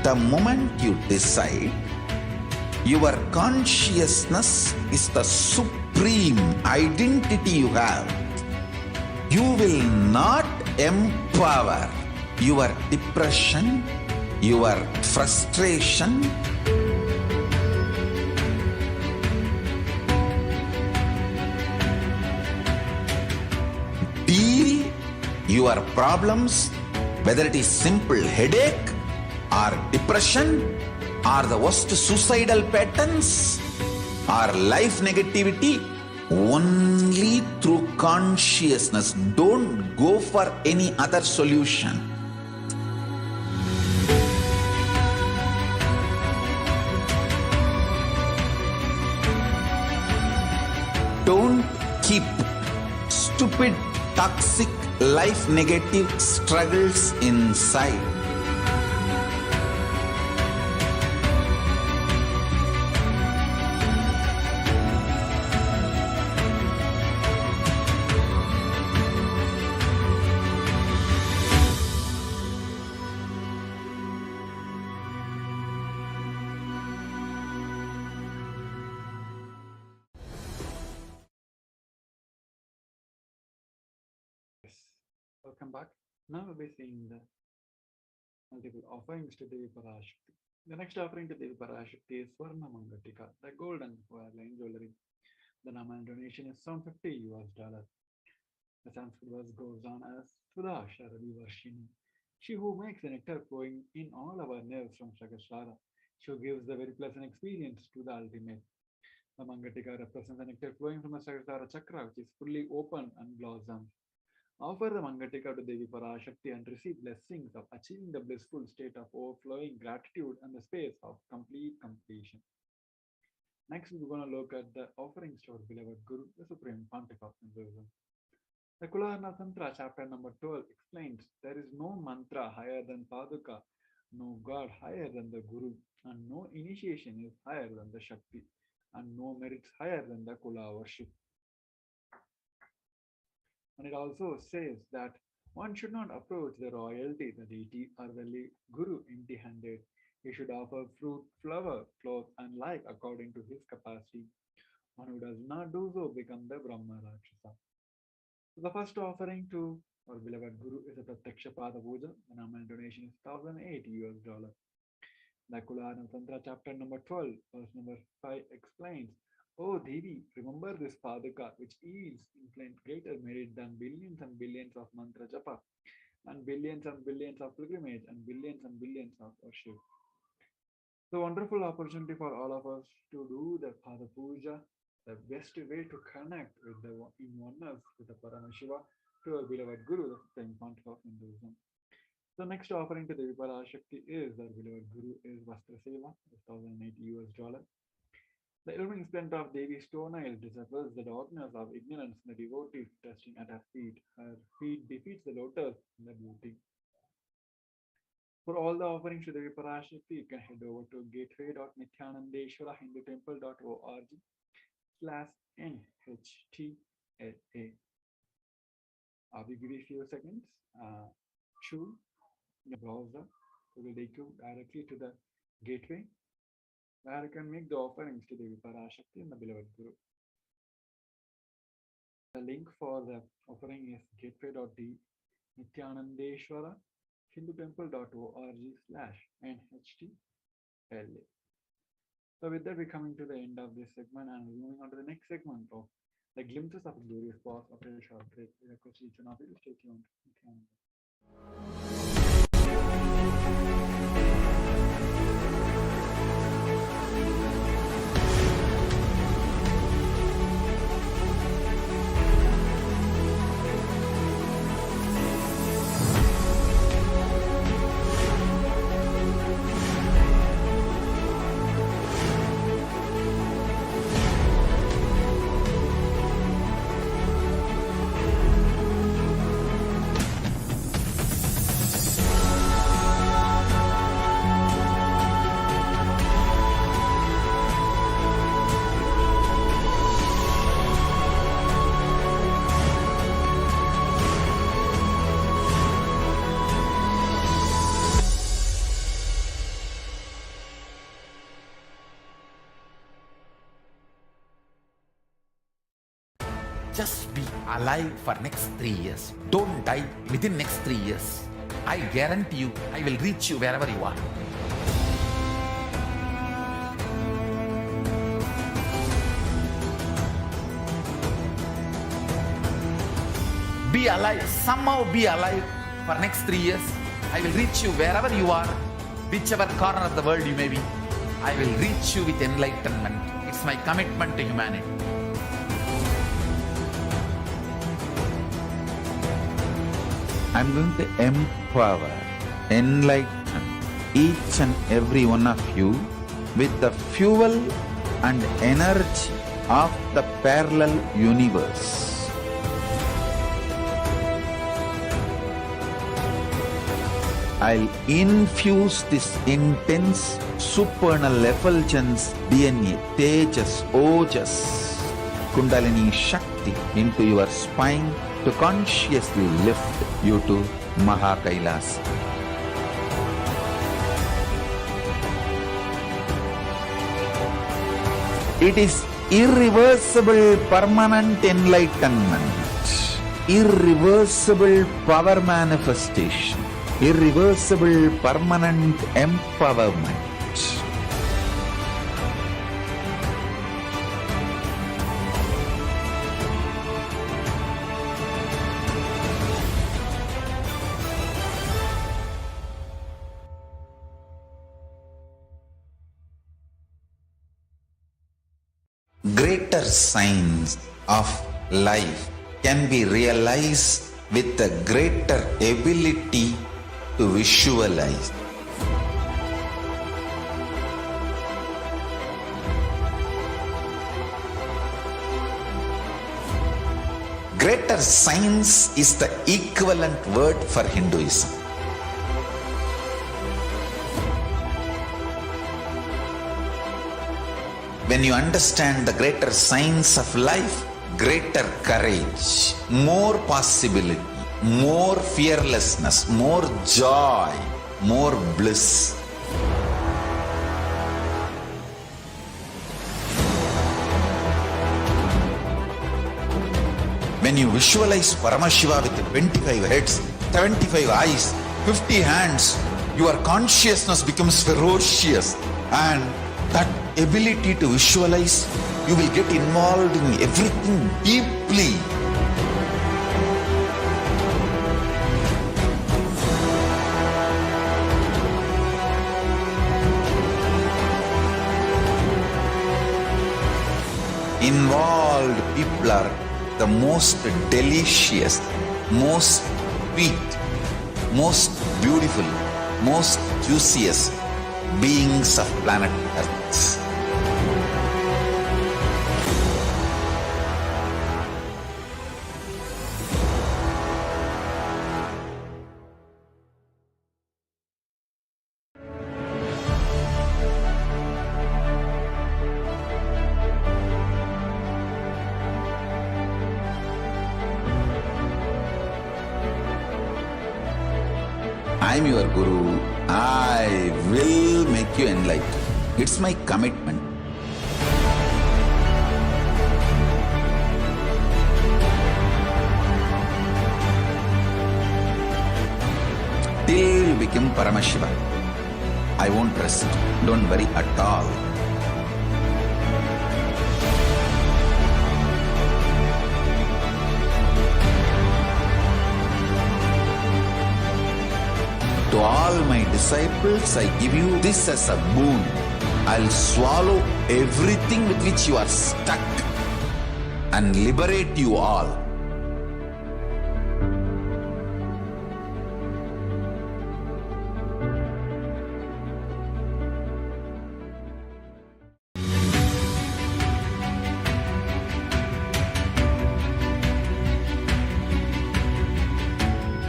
The moment you decide, your consciousness is the supreme identity you have. You will not empower your depression, your frustration, deal your problems, whether it is simple headache or depression, or the worst suicidal patterns, or life negativity, only through consciousness. Don't go for any other solution. Don't keep stupid, toxic, life negative struggles inside. Welcome back. Now we'll be seeing the multiple offerings to Devi Parashakti. The next offering to Devi Parashakti is Swarna Mangatika, the golden line jewelry. The nominal donation is $750. The Sanskrit verse goes on as Sudha Sharadi Varshini. She who makes the nectar flowing in all our nerves from Sagasrara. She who gives the very pleasant experience to the ultimate. The Mangatika represents the nectar flowing from the Sagasrara chakra, which is fully open and blossoms. Offer the Mangatika to Devi Parashakti and receive blessings of achieving the blissful state of overflowing gratitude and the space of complete completion. Next, we're going to look at the offerings to our beloved Guru, the Supreme Pontiff of Hinduism. The Kularna Tantra, chapter number 12, explains there is no mantra higher than Paduka, no God higher than the Guru, and no initiation is higher than the Shakti, and no merits higher than the Kula worship. And it also says that one should not approach the royalty, the deity, or the Guru empty-handed. He should offer fruit, flower, cloth, and like according to his capacity. One who does not do so becomes the Brahma Rakshasa. So the first offering to our beloved Guru is a Pratyaksha Pada Puja. The nominal donation is $1,008. The Kularna Tantra chapter number 12, verse number 5 explains, "O Devi, remember this Paduka, which yields infinite greater merit than billions and billions of mantra japa, and billions of pilgrimage, and billions of worship." The wonderful opportunity for all of us to do the Pada Puja, the best way to connect with the in oneness with the Paramashiva to our beloved Guru, the Supreme Pontiff of Hinduism. The next offering to Devi Parashakti is our beloved Guru is Vastra Seva, $1,080. The illumining splendor of Devi's toenails dispels the darkness of ignorance in the devotees resting at her feet. Her feet defeats the lotus in the beauty. For all the offerings to Devi Parashakti, you can head over to gateway.nithyanandeshwarahindutemple.org/NHTLA. We give you a few seconds. Choose your browser. It will take you directly to the gateway where you can make the offerings to Devi Parashakti and the beloved Guru. The link for the offering is gateway.nithyanandeshwarahindutemple.org/NHTLA. So with that, we're coming to the end of this segment and we're moving on to the next segment of the glimpses of the glorious past after a short break. We request each and of you to stay tuned. Just be alive for next 3 years. Don't die within next 3 years. I guarantee you, I will reach you wherever you are. Be alive, somehow be alive for next 3 years. I will reach you wherever you are, whichever corner of the world you may be. I will reach you with enlightenment. It's my commitment to humanity. I'm going to empower, enlighten each and every one of you with the fuel and energy of the parallel universe. I'll infuse this intense supernal effulgence DNA, Tejas, Ojas, Kundalini Shakti into your spine to consciously lift you to Mahakailas. It is irreversible permanent enlightenment. irreversible power manifestation, irreversible permanent empowerment. Greater signs of life can be realized with a greater ability to visualize. Greater signs is the equivalent word for Hinduism. When you understand the greater signs of life, greater courage, more possibility, more fearlessness, more joy, more bliss. When you visualize Paramashiva with 25 heads, 75 eyes, 50 hands, your consciousness becomes ferocious, and that ability to visualize, you will get involved in everything deeply. Involved people are the most delicious, most sweet, most beautiful, most juiciest beings of planet Earth. I am your Guru. I will make you enlightened. It's my commitment. Till you become Paramashiva, I won't rest. Don't worry at all. To all my disciples, I give you this as a boon. I'll swallow everything with which you are stuck and liberate you all.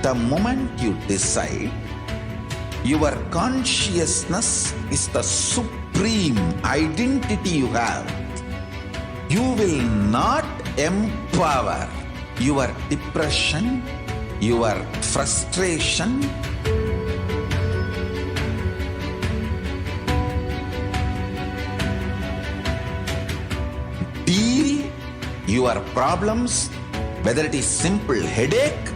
The moment you decide, your consciousness is the supreme identity you have. You will not empower your depression, your frustration, deal your problems, whether it is simple headache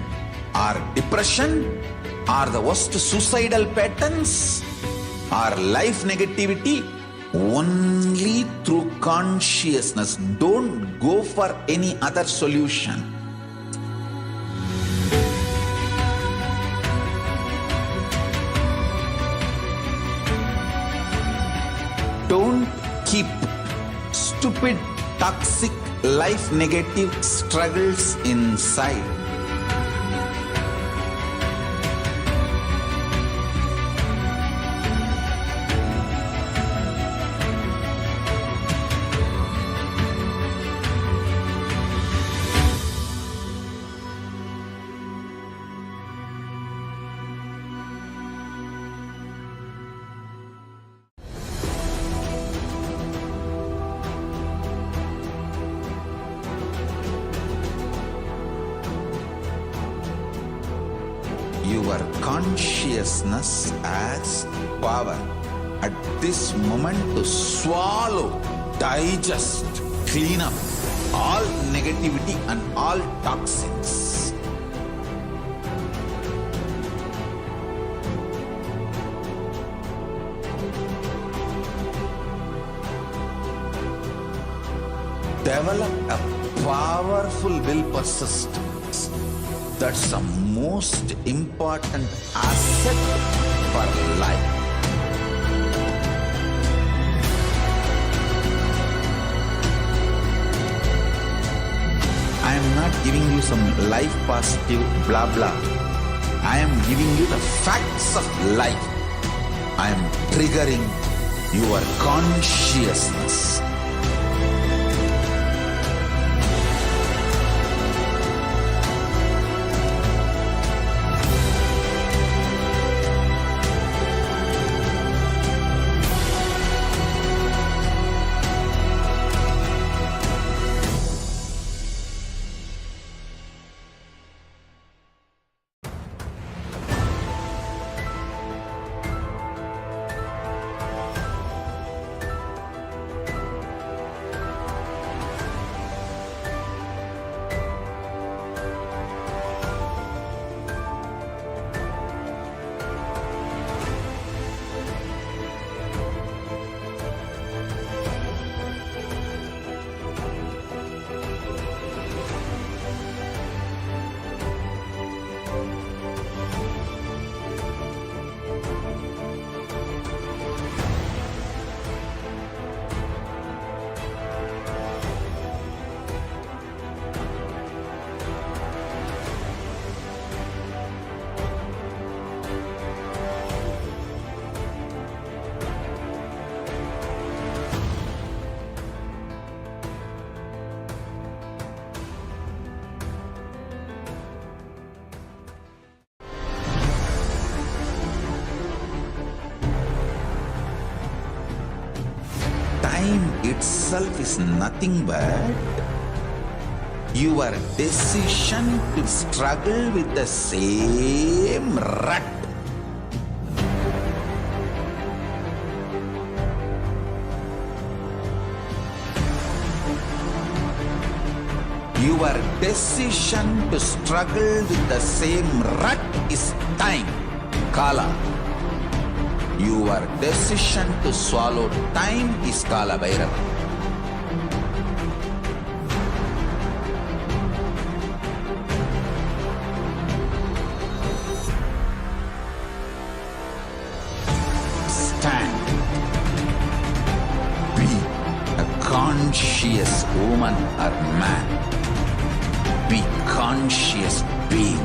or depression, or the worst suicidal patterns, or life negativity, only through consciousness. Don't go for any other solution. Don't keep stupid, toxic, life negative struggles inside. Your consciousness has power at this moment to swallow, digest, clean up all negativity and all toxins. develop a powerful will persistence. That's the most important asset for life. I am not giving you some life positive blah blah. I am giving you the facts of life. I am triggering your consciousness. Time itself is nothing but your decision to struggle with the same rut. Your decision to struggle with the same rut is time, Kala. Your decision to swallow time is Kala Bhairava. Stand. Be a conscious woman or man. Be conscious being.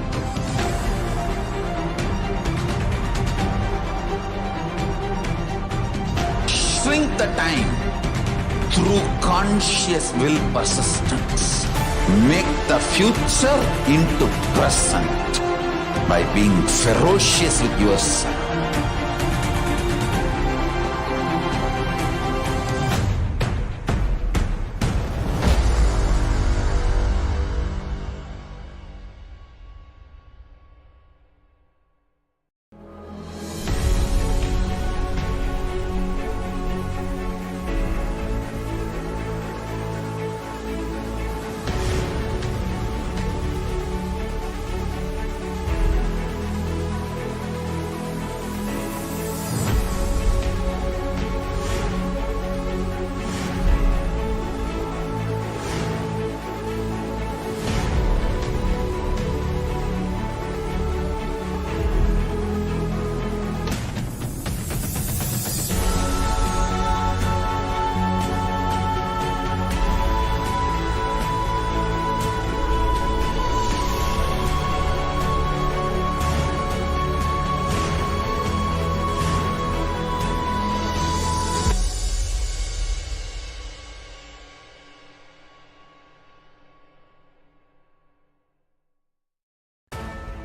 Shrink the time through conscious will persistence. Make the future into present by being ferocious with yourself.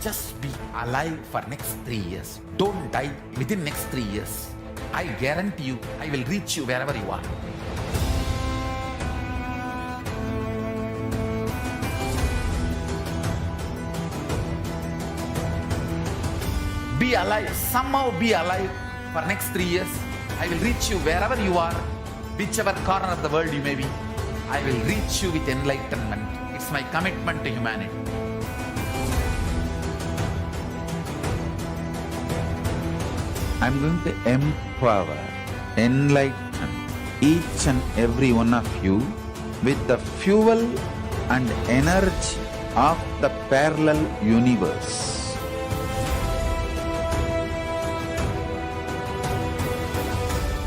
Just be alive for next 3 years. Don't die within next 3 years. I guarantee you, I will reach you wherever you are. Be alive, somehow be alive for next 3 years. I will reach you wherever you are, whichever corner of the world you may be. I will reach you with enlightenment. It's my commitment to humanity. I'm going to empower, enlighten each and every one of you with the fuel and energy of the parallel universe.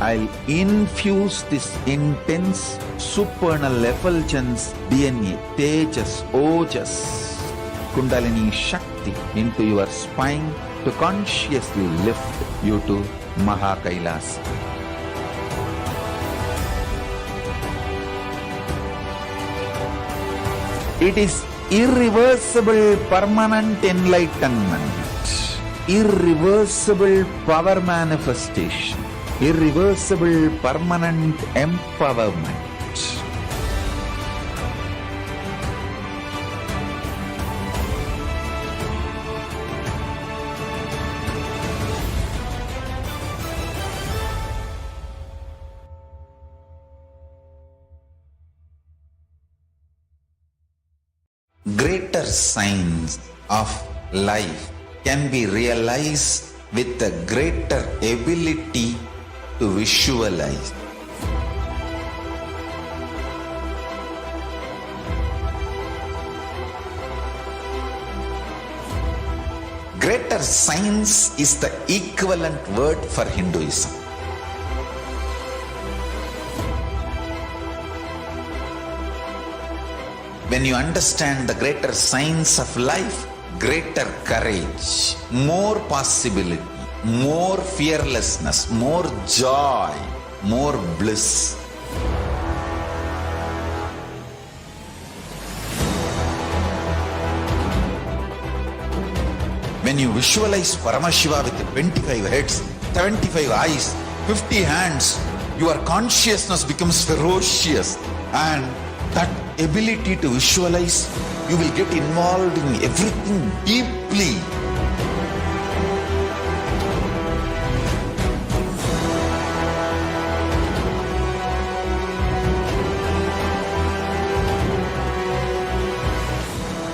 I'll infuse this intense supernal effulgence DNA, Tejas, Ojas, Kundalini Shakti into your spine to consciously lift you to Mahakailas. It is irreversible permanent enlightenment, irreversible power manifestation, irreversible permanent empowerment. Greater signs of life can be realized with a greater ability to visualize. Greater science is the equivalent word for Hinduism. When you understand the greater science of life, greater courage, more possibility, more fearlessness, more joy, more bliss. When you visualize Paramashiva with 25 heads, 75 eyes, 50 hands, your consciousness becomes ferocious, and that ability to visualize, you will get involved in everything deeply.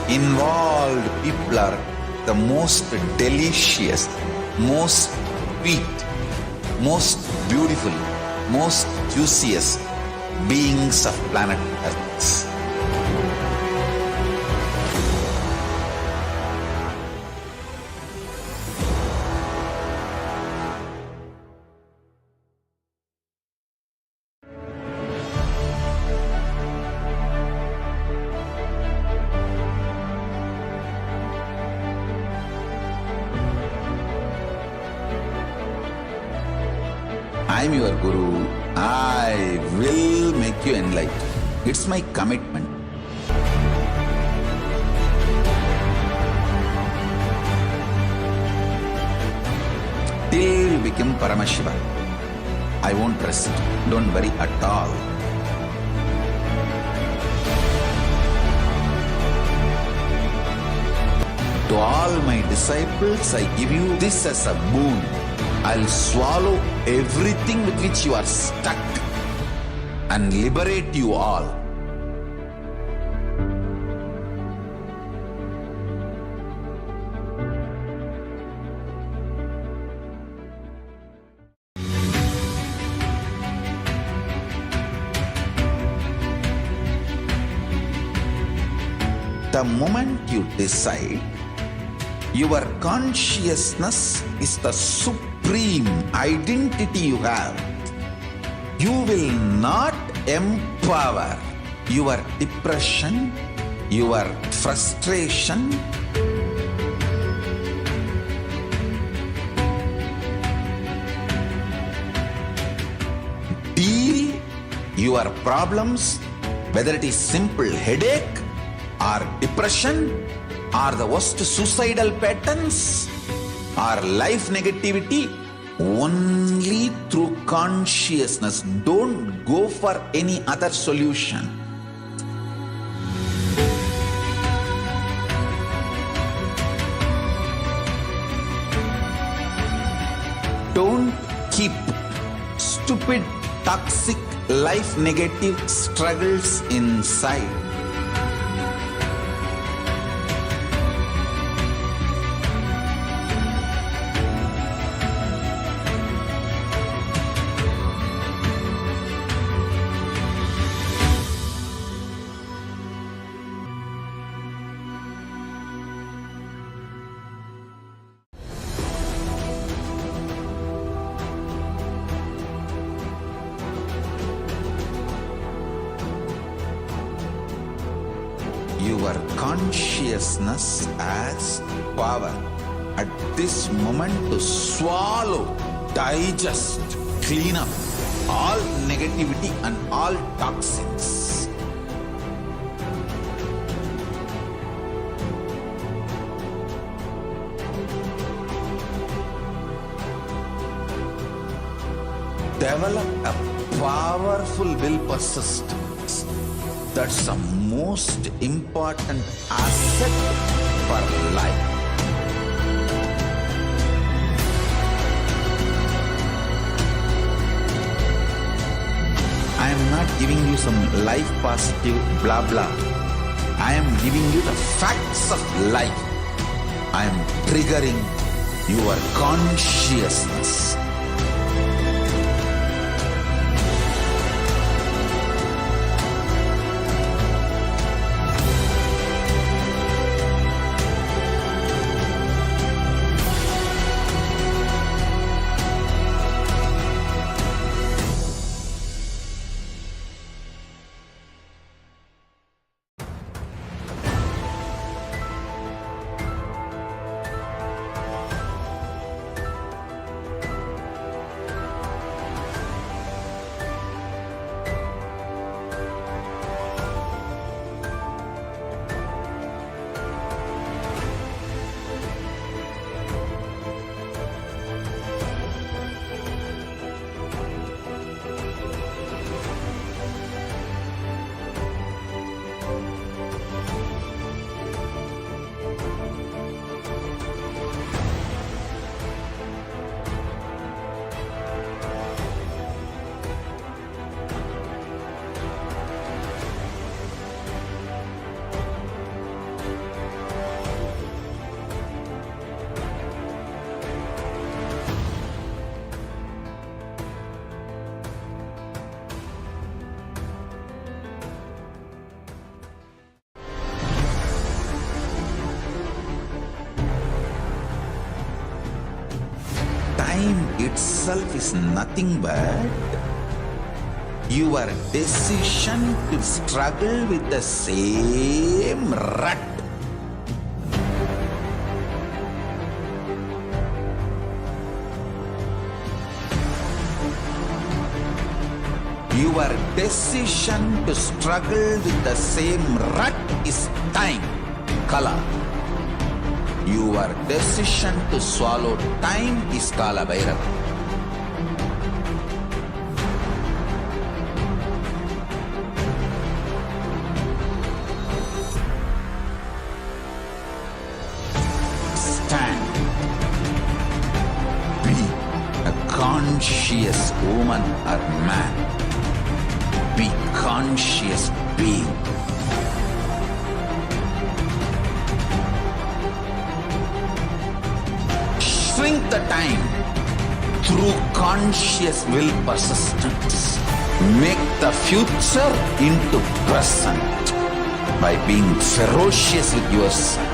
Involved people are the most delicious, most sweet, most beautiful, most juiciest beings of planet Earth. I am your Guru. I will make you enlightened. It's my commitment. Till you become Paramashiva, I won't rest. Don't worry at all. To all my disciples, I give you this as a boon. I'll swallow everything with which you are stuck and liberate you all. The moment you decide, your consciousness is the supreme identity you have. You will not empower your depression, your frustration, deal your problems, whether it is simple headache or depression or the worst suicidal patterns or life negativity, only through consciousness. Don't go for any other solution. Don't keep stupid, toxic, life negative struggles inside. your consciousness as power at this moment to swallow, digest, clean up all negativity and all toxins. Develop a powerful will persistence. That's the most important asset for life. I am not giving you some life positive blah blah. I am giving you the facts of life. I am triggering your consciousness. Time itself is nothing but your decision to struggle with the same rut. Your decision to struggle with the same rut is time, color. Your decision to swallow time is Kala Bhairava. Stand. Be a conscious woman or man. Be conscious being. Shrink the time through conscious will persistence. Make the future into present by being ferocious with yourself.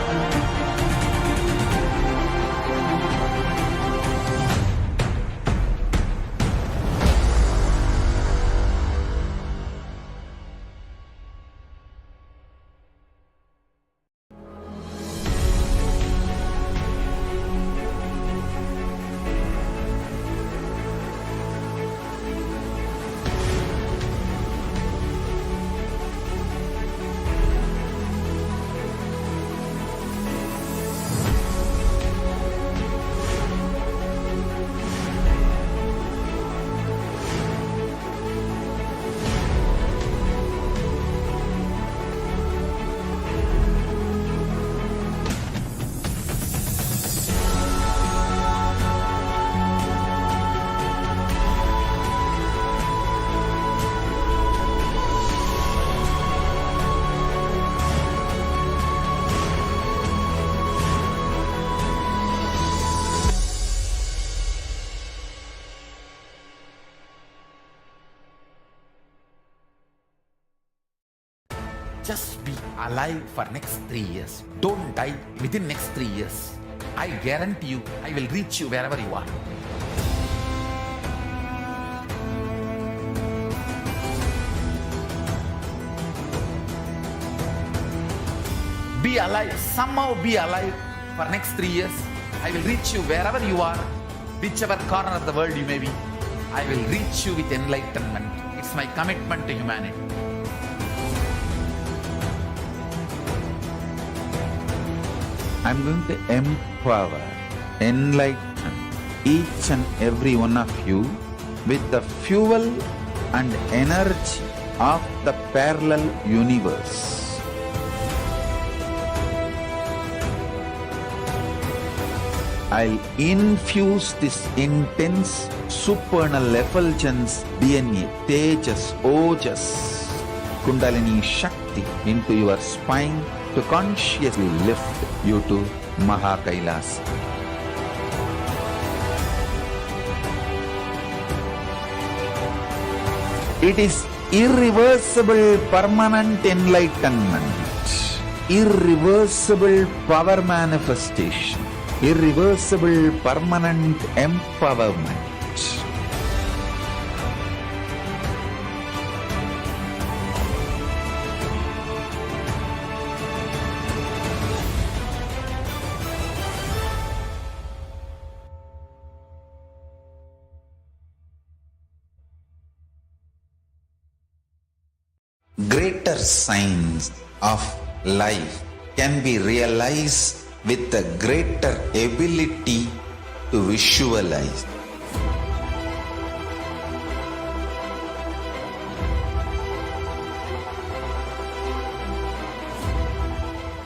Just be alive for next 3 years. Don't die within next 3 years. I guarantee you, I will reach you wherever you are. be alive, somehow be alive for next 3 years. I will reach you wherever you are, whichever corner of the world you may be. I will reach you with enlightenment. It's my commitment to humanity. I'm going to empower, enlighten each and every one of you with the fuel and energy of the parallel universe. I'll infuse this intense supernal effulgence DNA, Tejas, Ojas, Kundalini Shakti into your spine to consciously lift you to Mahakailas. It is irreversible permanent enlightenment, irreversible power manifestation, irreversible permanent empowerment. Greater signs of life can be realized with a greater ability to visualize.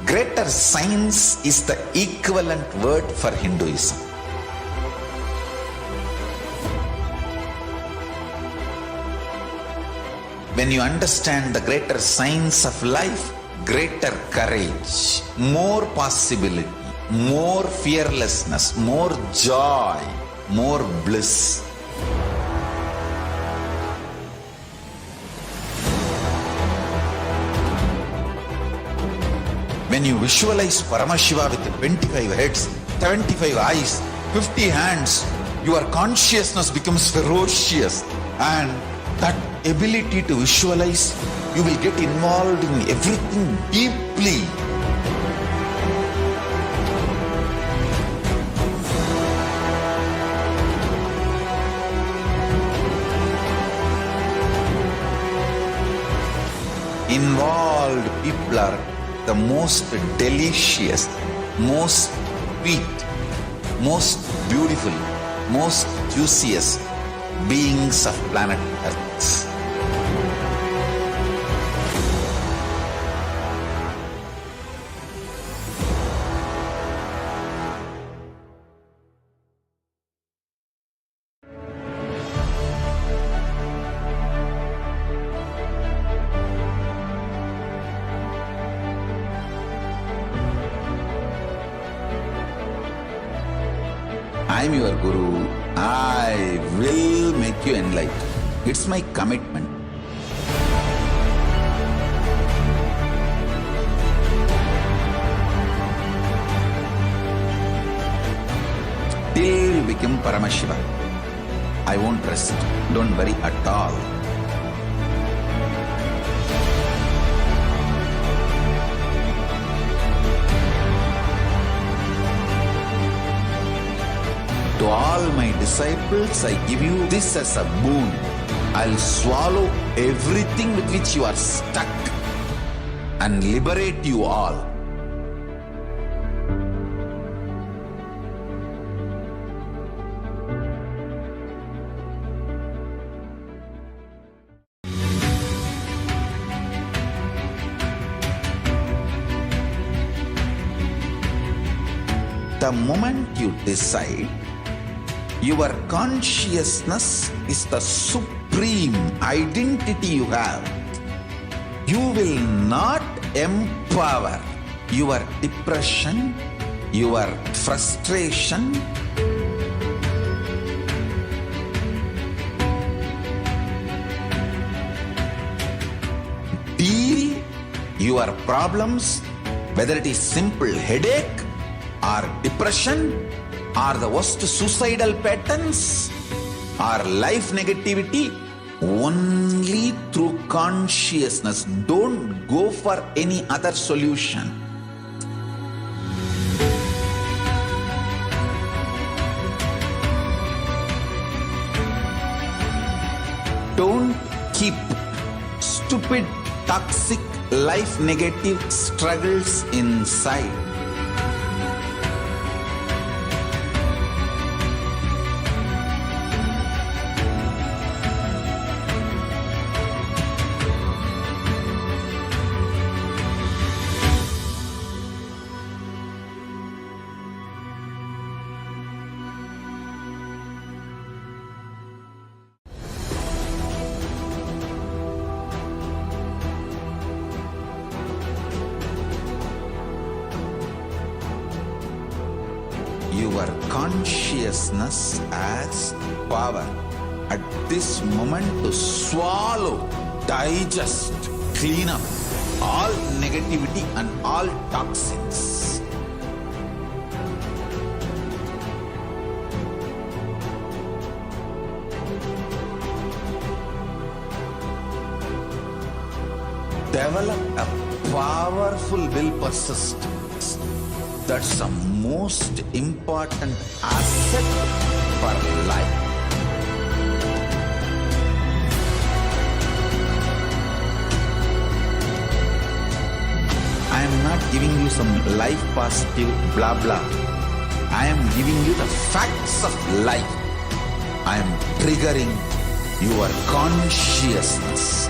Greater science is the equivalent word for Hinduism. When you understand the greater science of life, greater courage, more possibility, more fearlessness, more joy, more bliss. When you visualize Paramashiva with 25 heads, 75 eyes, 50 hands, your consciousness becomes ferocious, and that ability to visualize, you will get involved in everything deeply. Involved people are the most delicious, most sweet, most beautiful, most juiciest beings of planet Earth. I am your Guru. I will make you enlightened. It's my commitment. Till you become Paramashiva, I won't rest. Don't worry at all. To all my disciples, I give you this as a boon. I'll swallow everything with which you are stuck and liberate you all. The moment you decide, your consciousness is the supreme identity you have. You will not empower your depression, your frustration, deal your problems, whether it is simple headache or depression, or the worst suicidal patterns, or life negativity, only through consciousness. Don't go for any other solution. Don't keep stupid, toxic, life negative struggles inside. Your consciousness as power at this moment to swallow, digest, clean up all negativity and all toxins. Develop a powerful will persistence. That's the most important asset for life. I am not giving you some life positive blah blah. I am giving you the facts of life. I am triggering your consciousness.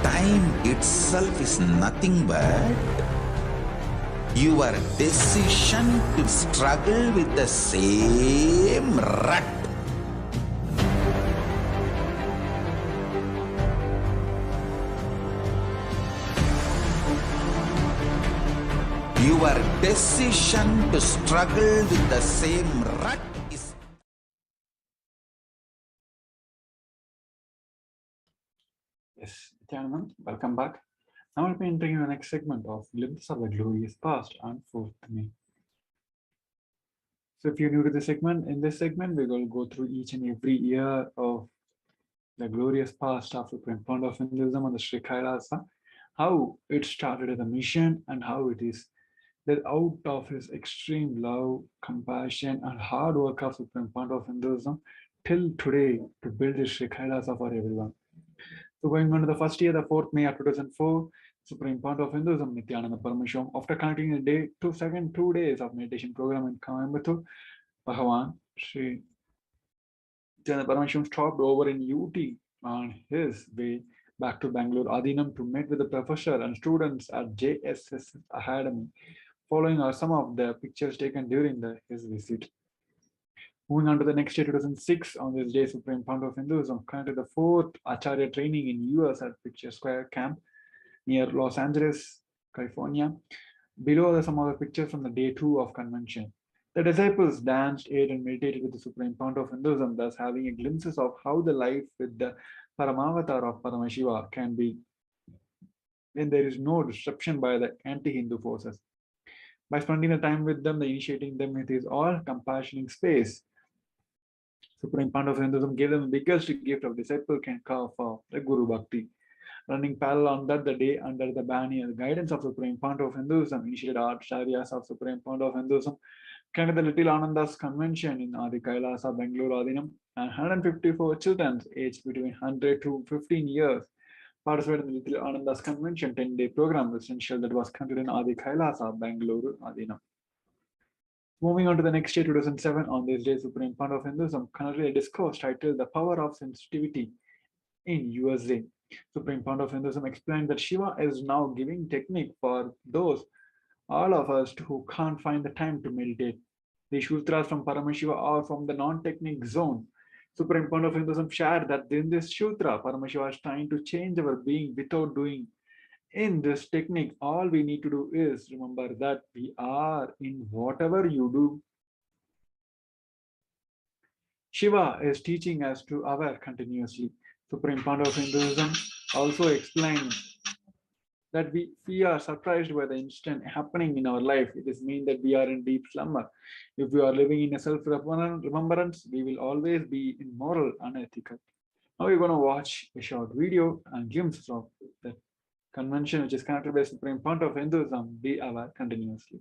Time itself is nothing but your decision to struggle with the same rut. Your decision to struggle with the same rut is... Yes, Nithyananda, welcome back. Now I'll be entering the next segment of Glimpses of the Glorious Past and Fourth Me. So if you're new to the segment, in this segment, we're going to go through each and every year of the glorious past of the point of Hinduism and the Sri Kailasa, how it started as a mission and how it is that out of his extreme love, compassion, and hard work of Supreme Point of Hinduism till today to build the Sri Kailasa for everyone. So going on to the first year, the 4th May of 2004, Supreme Point of Hinduism, Nithyananda Paramashivam, after conducting a day, 2 days of meditation program in Coimbatore, Bhagavan Sri Nithyananda Paramashivam stopped over in UT on his way back to Bangalore Adinam to meet with the professor and students at JSS Academy. Following are some of the pictures taken during his visit. Moving on to the next year, 2006, on this day, Supreme Point of Hinduism conducted the 4th Acharya training in US at Picture Square Camp near Los Angeles, California. Below are some of the pictures from the day 2 of convention. The disciples danced, ate, and meditated with the Supreme Point of Hinduism, thus having a glimpses of how the life with the Paramavatar of Paramashiva can be when there is no disruption by the anti-Hindu forces. By spending the time with them, initiating them with his all-compassioning space, Supreme Point of Hinduism gave them the biggest gift of disciple can call for the Guru Bhakti. running parallel on that the day under the banner, the guidance of Supreme Founder of Hinduism, initiated Acharyas of Supreme Founder of Hinduism, conducted the Little Ananda's convention in Adi Kailasa, Bangalore, Adinam, and 154 children aged between 100 to 15 years participated in the Little Ananda's convention 10-day program residential that was conducted in Adi Kailasa, Bangalore, Adinam. Moving on to the next year, 2007, on this day, Supreme Founder of Hinduism conducted a discourse titled The Power of Sensitivity in USA. Supreme Founder of Hinduism explained that Shiva is now giving technique for those, all of us, who can't find the time to meditate. The Shudras from Paramashiva are from the non-technique zone. Supreme Founder of Hinduism shared that in this Shudra, Paramashiva is trying to change our being without doing. In this technique, all we need to do is remember that we are in whatever you do. Shiva is teaching us to aware continuously. Supreme Founder of Hinduism also explained that we are surprised by the instant happening in our life. It is mean that we are in deep slumber. If we are living in a self-remembrance, we will always be immoral, unethical. Now we're going to watch a short video and glimpse of the convention which is connected by Supreme Founder of Hinduism. Be aware continuously.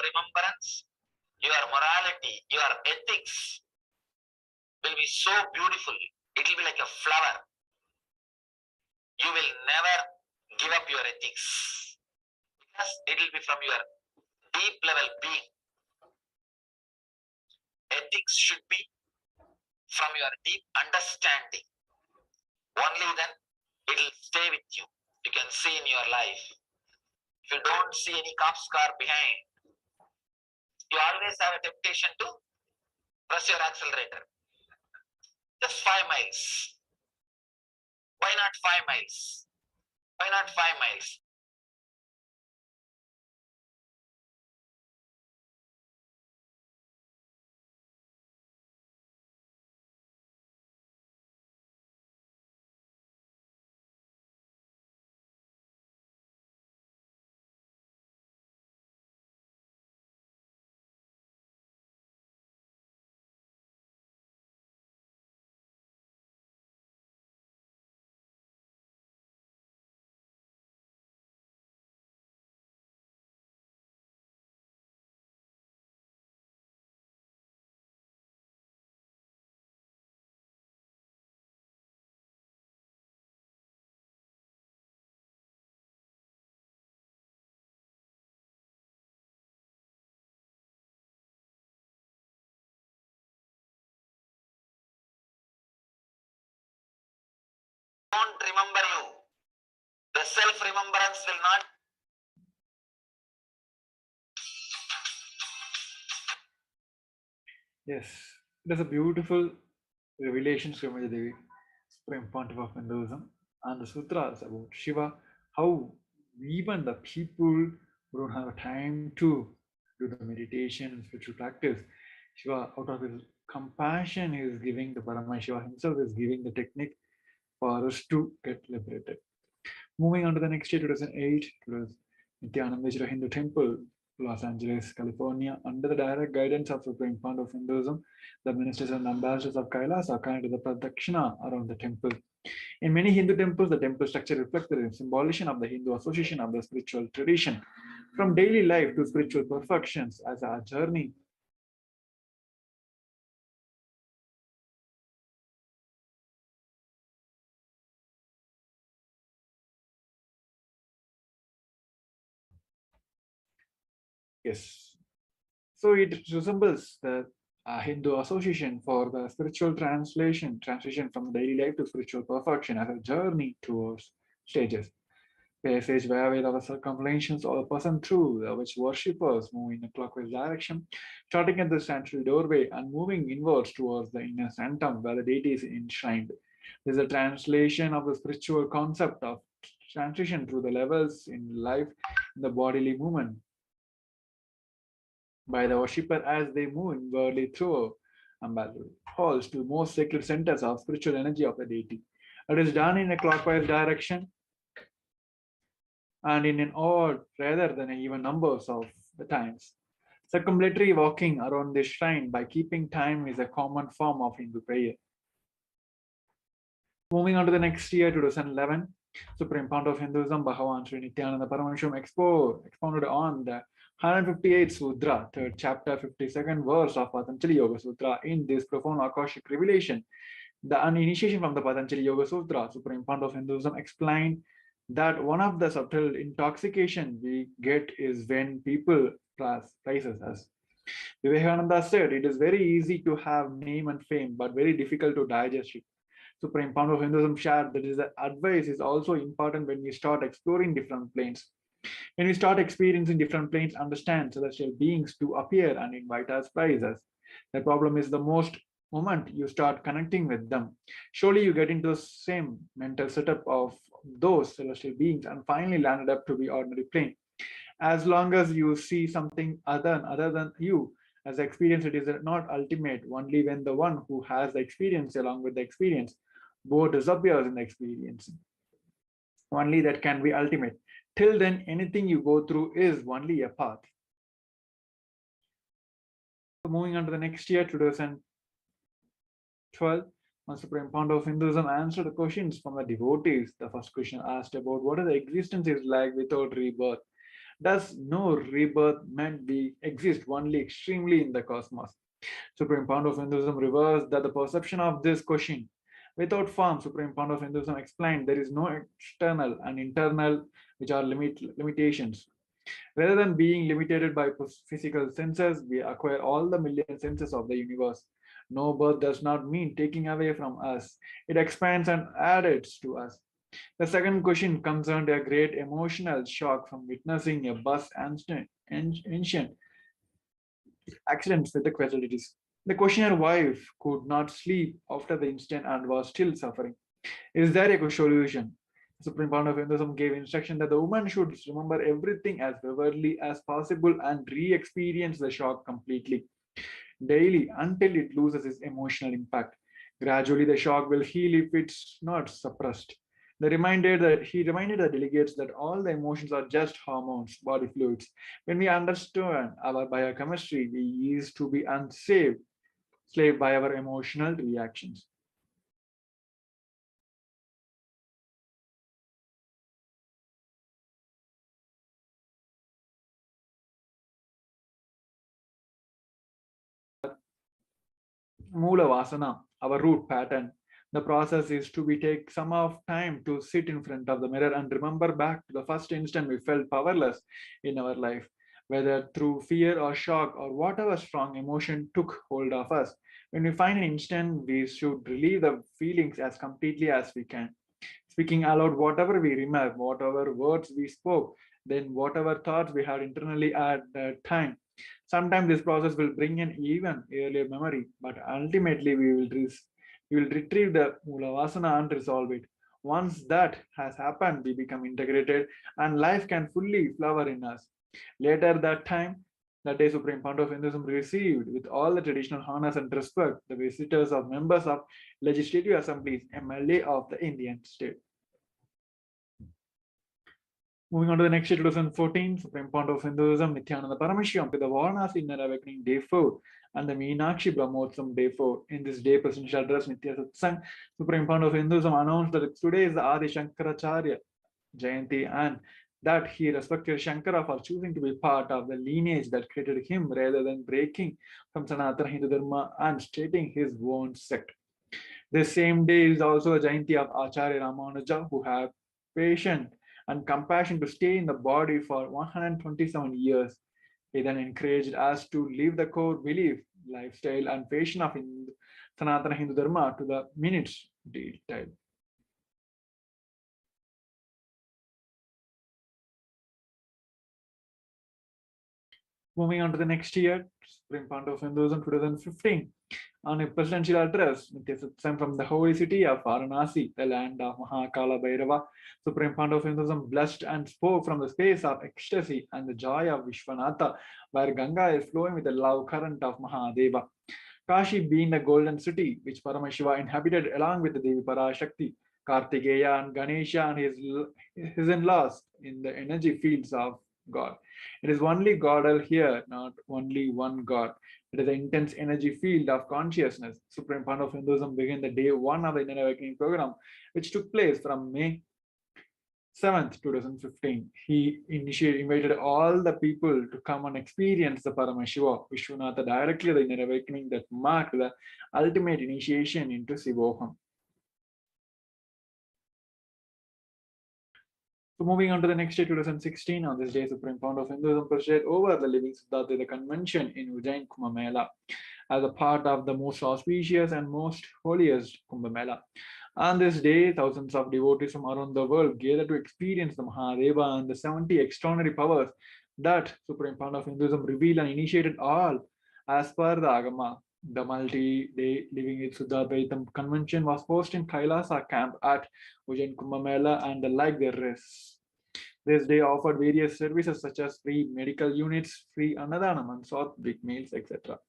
self-remembrance, your morality, your ethics will be so beautiful. It will be like a flower. You will never give up your ethics because it will be from your deep level being. Ethics should be from your deep understanding. Only then it will stay with you. You can see in your life. If you don't see any cop car behind, you always have a temptation to press your accelerator. Just 5 miles. Why not 5 miles? Why not 5 miles? Don't remember you. The self-remembrance will not. Yes, it is a beautiful revelation, Srimati Devi, Supreme Pontiff of Hinduism, and the sutras about Shiva, how even the people who don't have time to do the meditation and spiritual practice, Shiva, out of his compassion, is giving the Paramashiva himself is giving the technique for us to get liberated. Moving on to the next year, 2008, it was Nithyananda Hindu Temple, Los Angeles, California. Under the direct guidance of Supreme Fund of Hinduism, the ministers and ambassadors of Kailas are carried to the pradakshina around the temple. In many Hindu temples, the temple structure reflects the symbolism of the Hindu association of the spiritual tradition. From daily life to spiritual perfections as a journey. Yes. So it resembles the Hindu association for the spiritual transition from daily life to spiritual perfection as a journey towards stages. Passage where the circumambulations or a person through which worshippers move in a clockwise direction, starting at the central doorway and moving inwards towards the inner sanctum where the deity is enshrined. This is a translation of the spiritual concept of transition through the levels in life in the bodily movement by the worshipper as they move inwardly through halls to most sacred centers of spiritual energy of the deity. It is done in a clockwise direction and in an odd rather than even numbers of the times. Circumambulatory walking around the shrine by keeping time is a common form of Hindu prayer. Moving on to the next year, 2011, Supreme Fount of Hinduism, Bhagavan Sri Nithyananda Paramashivam expounded on the 158th Sutra, 3rd chapter, 52nd verse of Patanjali Yoga Sutra. In this profound Akashic revelation, the initiation from the Patanjali Yoga Sutra, Supreme Fount of Hinduism explained that one of the subtle intoxication we get is when people praises us. Vivekananda said, it is very easy to have name and fame, but very difficult to digest it. Supreme Fount of Hinduism shared that his advice is also important when we start exploring different planes. When we start experiencing different planes, understand celestial beings to appear and invite us, praise us. The problem is the most moment you start connecting with them. Surely you get into the same mental setup of those celestial beings and finally landed up to be ordinary plane. As long as you see something other than you as experience, it is not ultimate. Only when the one who has the experience along with the experience both disappears in the experience. Only that can be ultimate. Till then, anything you go through is only a path. So moving on to the next year, 2012, the Supreme Fount of Hinduism answered the questions from the devotees. The first question asked about what the existence is like without rebirth. Does no rebirth meant we exist only extremely in the cosmos? Supreme Founder of Hinduism reversed that the perception of this question. Without form, Supreme Founder of Hinduism explained there is no external and internal, which are limitations. Rather than being limited by physical senses, we acquire all the million senses of the universe. No birth does not mean taking away from us. It expands and adds to us. The second question concerned a great emotional shock from witnessing a bus ancient accidents with the casualties. The questioner's wife could not sleep after the incident and was still suffering. Is there a solution? The Supreme Court of Hinduism gave instruction that the woman should remember everything as vividly as possible and re-experience the shock completely, daily, until it loses its emotional impact. Gradually, the shock will heal if it's not suppressed. He reminded the delegates that all the emotions are just hormones, body fluids. When we understand our biochemistry, we used to be unsaved, slave by our emotional reactions. Mula Vasana, our root pattern. The process is to be take some of time to sit in front of the mirror and remember back to the first instant we felt powerless in our life, whether through fear or shock or whatever strong emotion took hold of us. When we find an instant, we should relieve the feelings as completely as we can, speaking aloud whatever we remember, whatever words we spoke, then whatever thoughts we had internally at that time. Sometimes this process will bring an even earlier memory, but ultimately we will retrieve the Mula Vasana and resolve it. Once that has happened, we become integrated and life can fully flower in us. Later that time, the day Supreme Founder of Hinduism received with all the traditional honors and respect the visitors of members of legislative assemblies, MLA of the Indian state. Moving on to the next year, 2014, Supreme Founder of Hinduism, Nithyananda Paramashivam, to the Varanasi Inner Awakening Day 4 and the Meenakshi Brahmotsam Day 4. In this day, Presidential Address Nitya Satsang, Supreme Founder of Hinduism, announced that today is the Adi Shankaracharya Jayanti and that he respected Shankara for choosing to be part of the lineage that created him rather than breaking from Sanatana Hindu Dharma and stating his own sect. This same day is also a Jayanti of Acharya Ramanuja, who had patience and compassion to stay in the body for 127 years. He then encouraged us to leave the core belief, lifestyle, and fashion of Sanatana Hindu Dharma to the minutes detail. Moving on to the next year, Supreme Founder of Hinduism 2015. On a presidential address, Nitya Satsang from the holy city of Varanasi, the land of Mahakala Bhairava, Supreme Founder of Hinduism blessed and spoke from the space of ecstasy and the joy of Vishwanatha, where Ganga is flowing with the love current of Mahadeva. Kashi being the golden city which Paramashiva inhabited along with the Devi Parashakti, Kartikeya and Ganesha and his in-laws in the energy fields of God. It is only God here, not only one God. It is the intense energy field of consciousness. Supreme Founder of Hinduism began the day one of the Inner Awakening program, which took place from May 7th, 2015. He invited all the people to come and experience the Paramashiva, Vishwanatha directly the Inner Awakening that marked the ultimate initiation into Sivoham. So moving on to the next day, 2016, on this day, Supreme Founder of Hinduism presided over the Living Siddhartha convention in Ujjain Kumbh Mela as a part of the most auspicious and most holiest Kumbh Mela. On this day, thousands of devotees from around the world gathered to experience the Mahadeva and the 70 extraordinary powers that Supreme Founder of Hinduism revealed and initiated all as per the Agama. The multi-day Living with Siddhartha convention was hosted in Kailasa camp at Ujjain Kumbh Mela and the like the rest. This day offered various services such as free medical units, free Annadanam and South big meals, etc.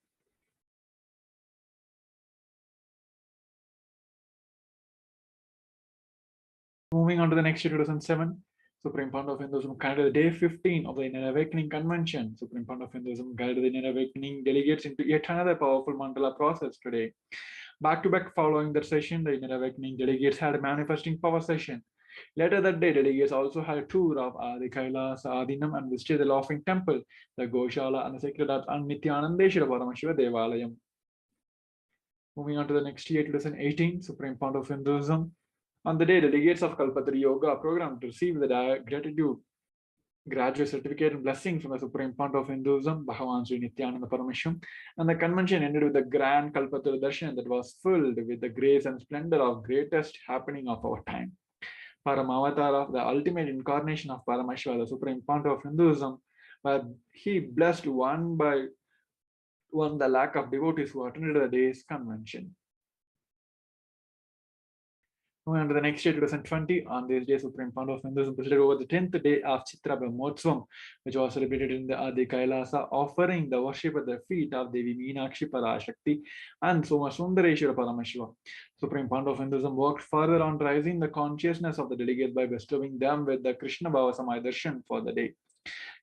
Moving on to the next year, 2007, Supreme Founder of Hinduism guided the day 15 of the Inner Awakening Convention. Supreme Founder of Hinduism guided the Inner Awakening delegates into yet another powerful mandala process today. Back to back following that session, the Inner Awakening delegates had a manifesting power session. Later that day, delegates also had a tour of Adi Kailasa Adinam and visited the Laughing Temple, the Goshala, and the sacred art and Nithyananda Paramashiva Devalayam. Moving on to the next year, 2018, Supreme Fount of Hinduism. On the day, delegates of Kalpatari Yoga program to receive the gratitude graduate certificate and blessing from the Supreme Fount of Hinduism, Bhagavan Sri Nithyananda Paramashivam, and the convention ended with a grand Kalpatru Darshan that was filled with the grace and splendor of greatest happening of our time. Paramavatar, the ultimate incarnation of Paramashiva, the Supreme Fount of Hinduism, where he blessed one by one the lack of devotees who attended the day's convention. Moving on to the next year, 2020, on this day, Supreme Fount of Hinduism presided over the 10th day of Chitra Brahmotsvam, which was celebrated in the Adi Kailasa, offering the worship at the feet of Devi Meenakshi Parashakti and Somasundareshwara Paramashiva. Supreme Fount of Hinduism worked further on raising the consciousness of the delegates by bestowing them with the Krishna Bhava Samaya Darshan for the day.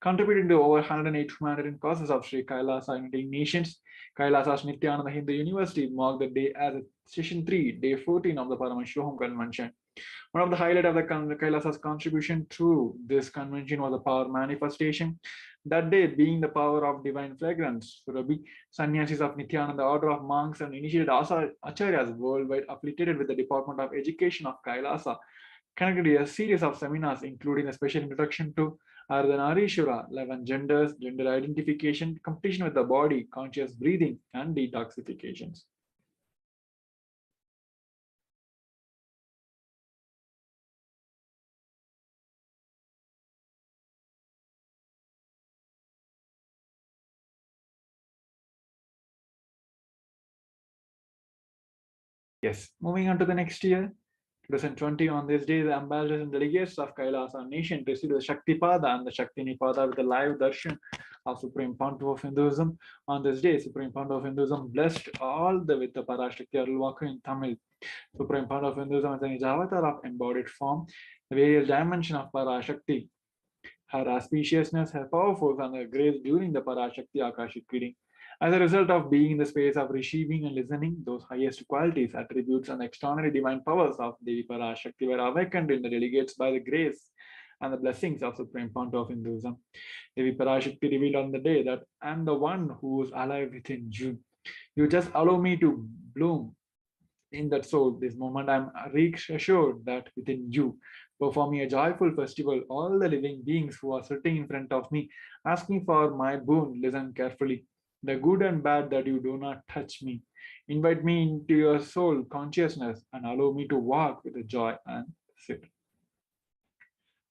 Contributing to over 108 humanitarian causes of Sri Kailasa Uniting Nations, Kailasa's Nithyananda Hindu University marked the day as session 3, day 14 of the Paramashivoham convention. One of the highlights of the Kailasa's contribution to this convention was the power manifestation. That day being the power of divine fragrance. Surabhi, sannyasis of Nithyananda, order of monks and initiated acharyas worldwide affiliated with the Department of Education of Kailasa, conducted a series of seminars, including a special introduction to Ardhanarishwara, 11 genders, gender identification, competition with the body, conscious breathing, and detoxifications. Yes, moving on to the next year, 2020, on this day, the ambassadors and delegates of Kailasa nation received the Shaktipada and the Shaktinipada with the live darshan of Supreme Fount of Hinduism. On this day, Supreme Fount of Hinduism blessed all with the Parashakti Arulvaku in Tamil. Supreme Fount of Hinduism is an avatar of embodied form, the various dimension of Parashakti, her auspiciousness, her power force, and her grace during the Parashakti Akashic reading. As a result of being in the space of receiving and listening, those highest qualities, attributes, and extraordinary divine powers of Devi Parashakti were awakened in the delegates by the grace and the blessings of Supreme Fount of Hinduism. Devi Parashakti revealed on the day that I am the one who is alive within you. You just allow me to bloom in that soul. This moment I am reassured that within you, performing a joyful festival, all the living beings who are sitting in front of me, asking for my boon, listen carefully. The good and bad that you do not touch me. Invite me into your soul consciousness and allow me to walk with joy and sit.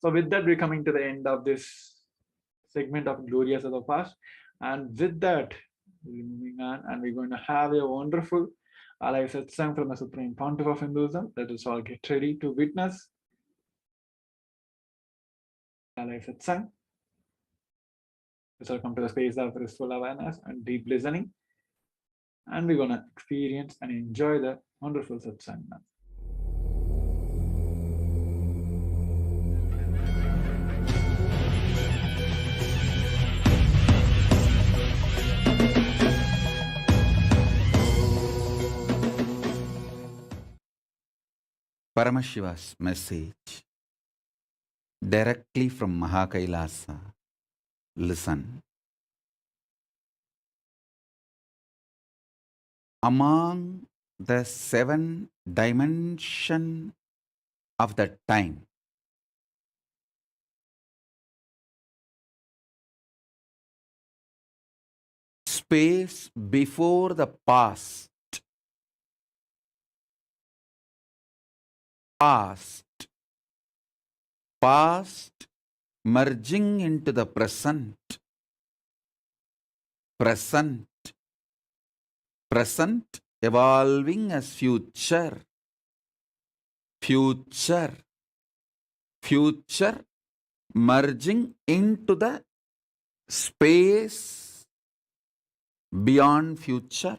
So with that, we're coming to the end of this segment of Glorious of the Past. And with that, we're moving on and we're going to have a wonderful alive satsang from the Supreme Pontiff of Hinduism. Let us all get ready to witness alive satsang. Let's all come to the space of restful awareness and deep listening. And we're going to experience and enjoy the wonderful satsang now. Paramashiva's message directly from Mahakailasa. Listen. Among the 7 dimensions of the time, space before the past, past merging into the present, present evolving as future, future merging into the space beyond future.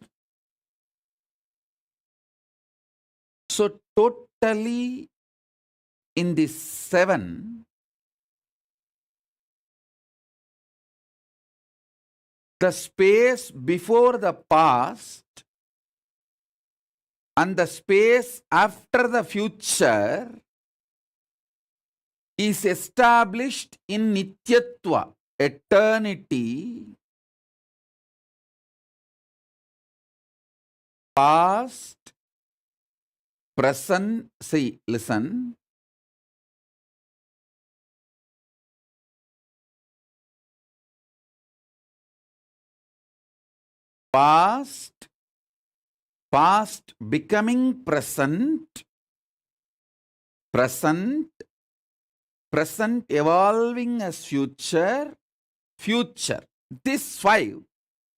So totally in the 7, the space before the past and the space after the future is established in Nityatva, eternity, past, present, see, listen, past, past becoming present, present, present evolving as future, future. This 5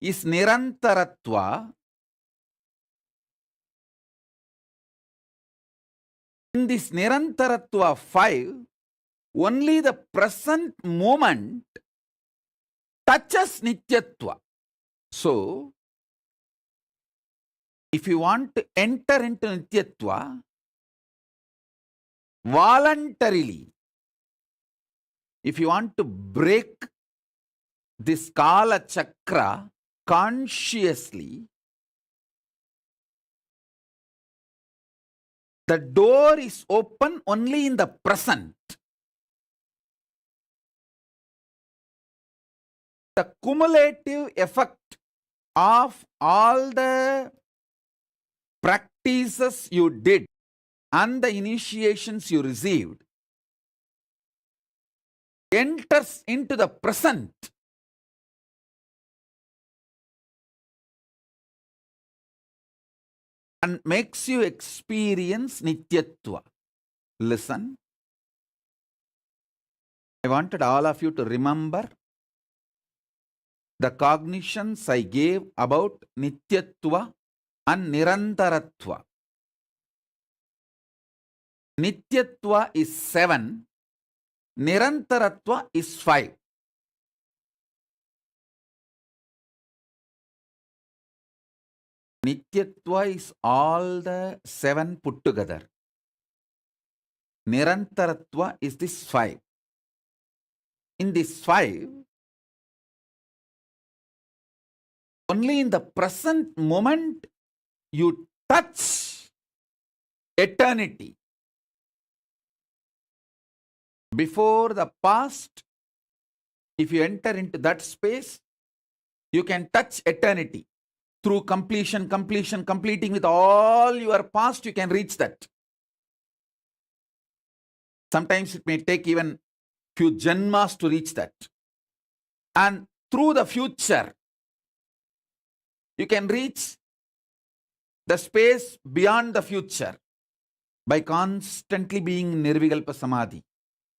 is Nirantaratva. In this Nirantaratva 5, only the present moment touches Nityatva. So, if you want to enter into Nityatva, voluntarily, if you want to break this Kala Chakra consciously, the door is open only in the present. The cumulative effect of all the practices you did and the initiations you received enters into the present. And makes you experience Nityatva. Listen. I wanted all of you to remember the cognitions I gave about Nityatva and Nirantaratva. Nityatva is 7, Nirantaratva is 5. Nityatva is all the 7 put together. Nirantaratva is this 5. In this 5, only in the present moment you touch eternity. Before the past, if you enter into that space, you can touch eternity. Through completing with all your past, you can reach that. Sometimes it may take even few janmas to reach that. And through the future, you can reach the space beyond the future by constantly being Nirvikalpa Samadhi,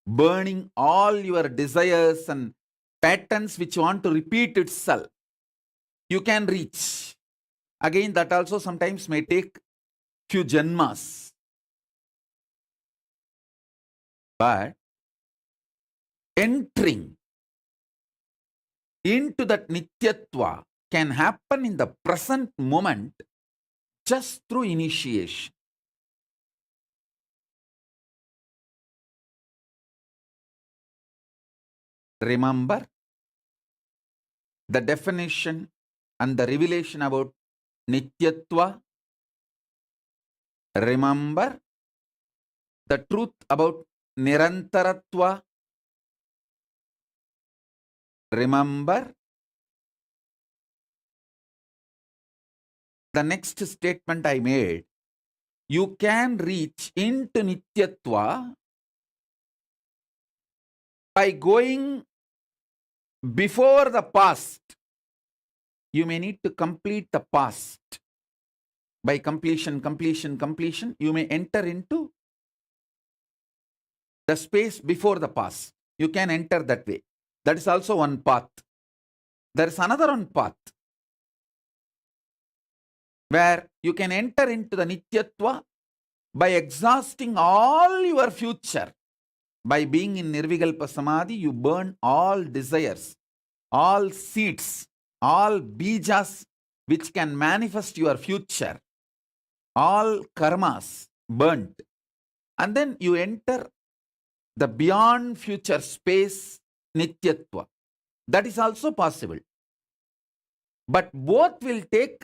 burning all your desires and patterns which want to repeat itself. You can reach. Again, that also sometimes may take few janmas. But entering into that Nityatva can happen in the present moment just through initiation. Remember the definition and the revelation about Nityatva. Remember the truth about Nirantaratva. Remember the next statement I made. You can reach into Nityatva by going before the past. You may need to complete the past. By completion, you may enter into the space before the past. You can enter that way. That is also one path. There is another one path where you can enter into the Nityatva by exhausting all your future. By being in Nirvikalpa Samadhi, you burn all desires, all seeds, all bijas which can manifest your future, all karmas burnt. And then you enter the beyond future space, Nityatva. That is also possible. But both will take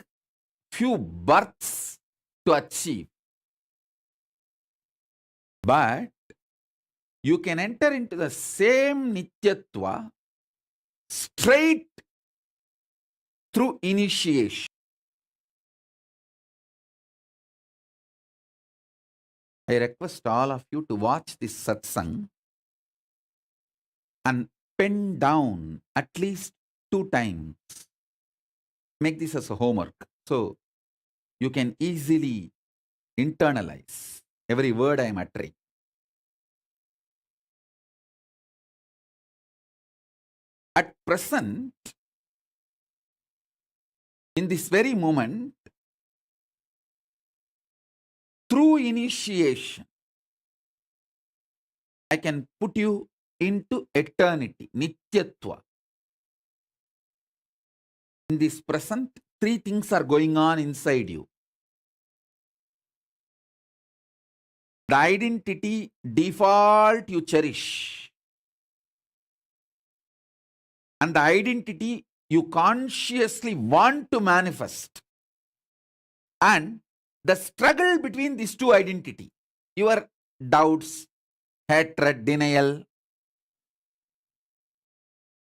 few births to achieve. But you can enter into the same Nityatva straight through initiation. I request all of you to watch this satsang and pen down at least 2 times. Make this as a homework so you can easily internalize every word I am uttering. At present, in this very moment, through initiation, I can put you into eternity, Nityatva. In this present, 3 things are going on inside you. The identity default you cherish, and the identity you consciously want to manifest, and the struggle between these 2 identity, your doubts, hatred, denial.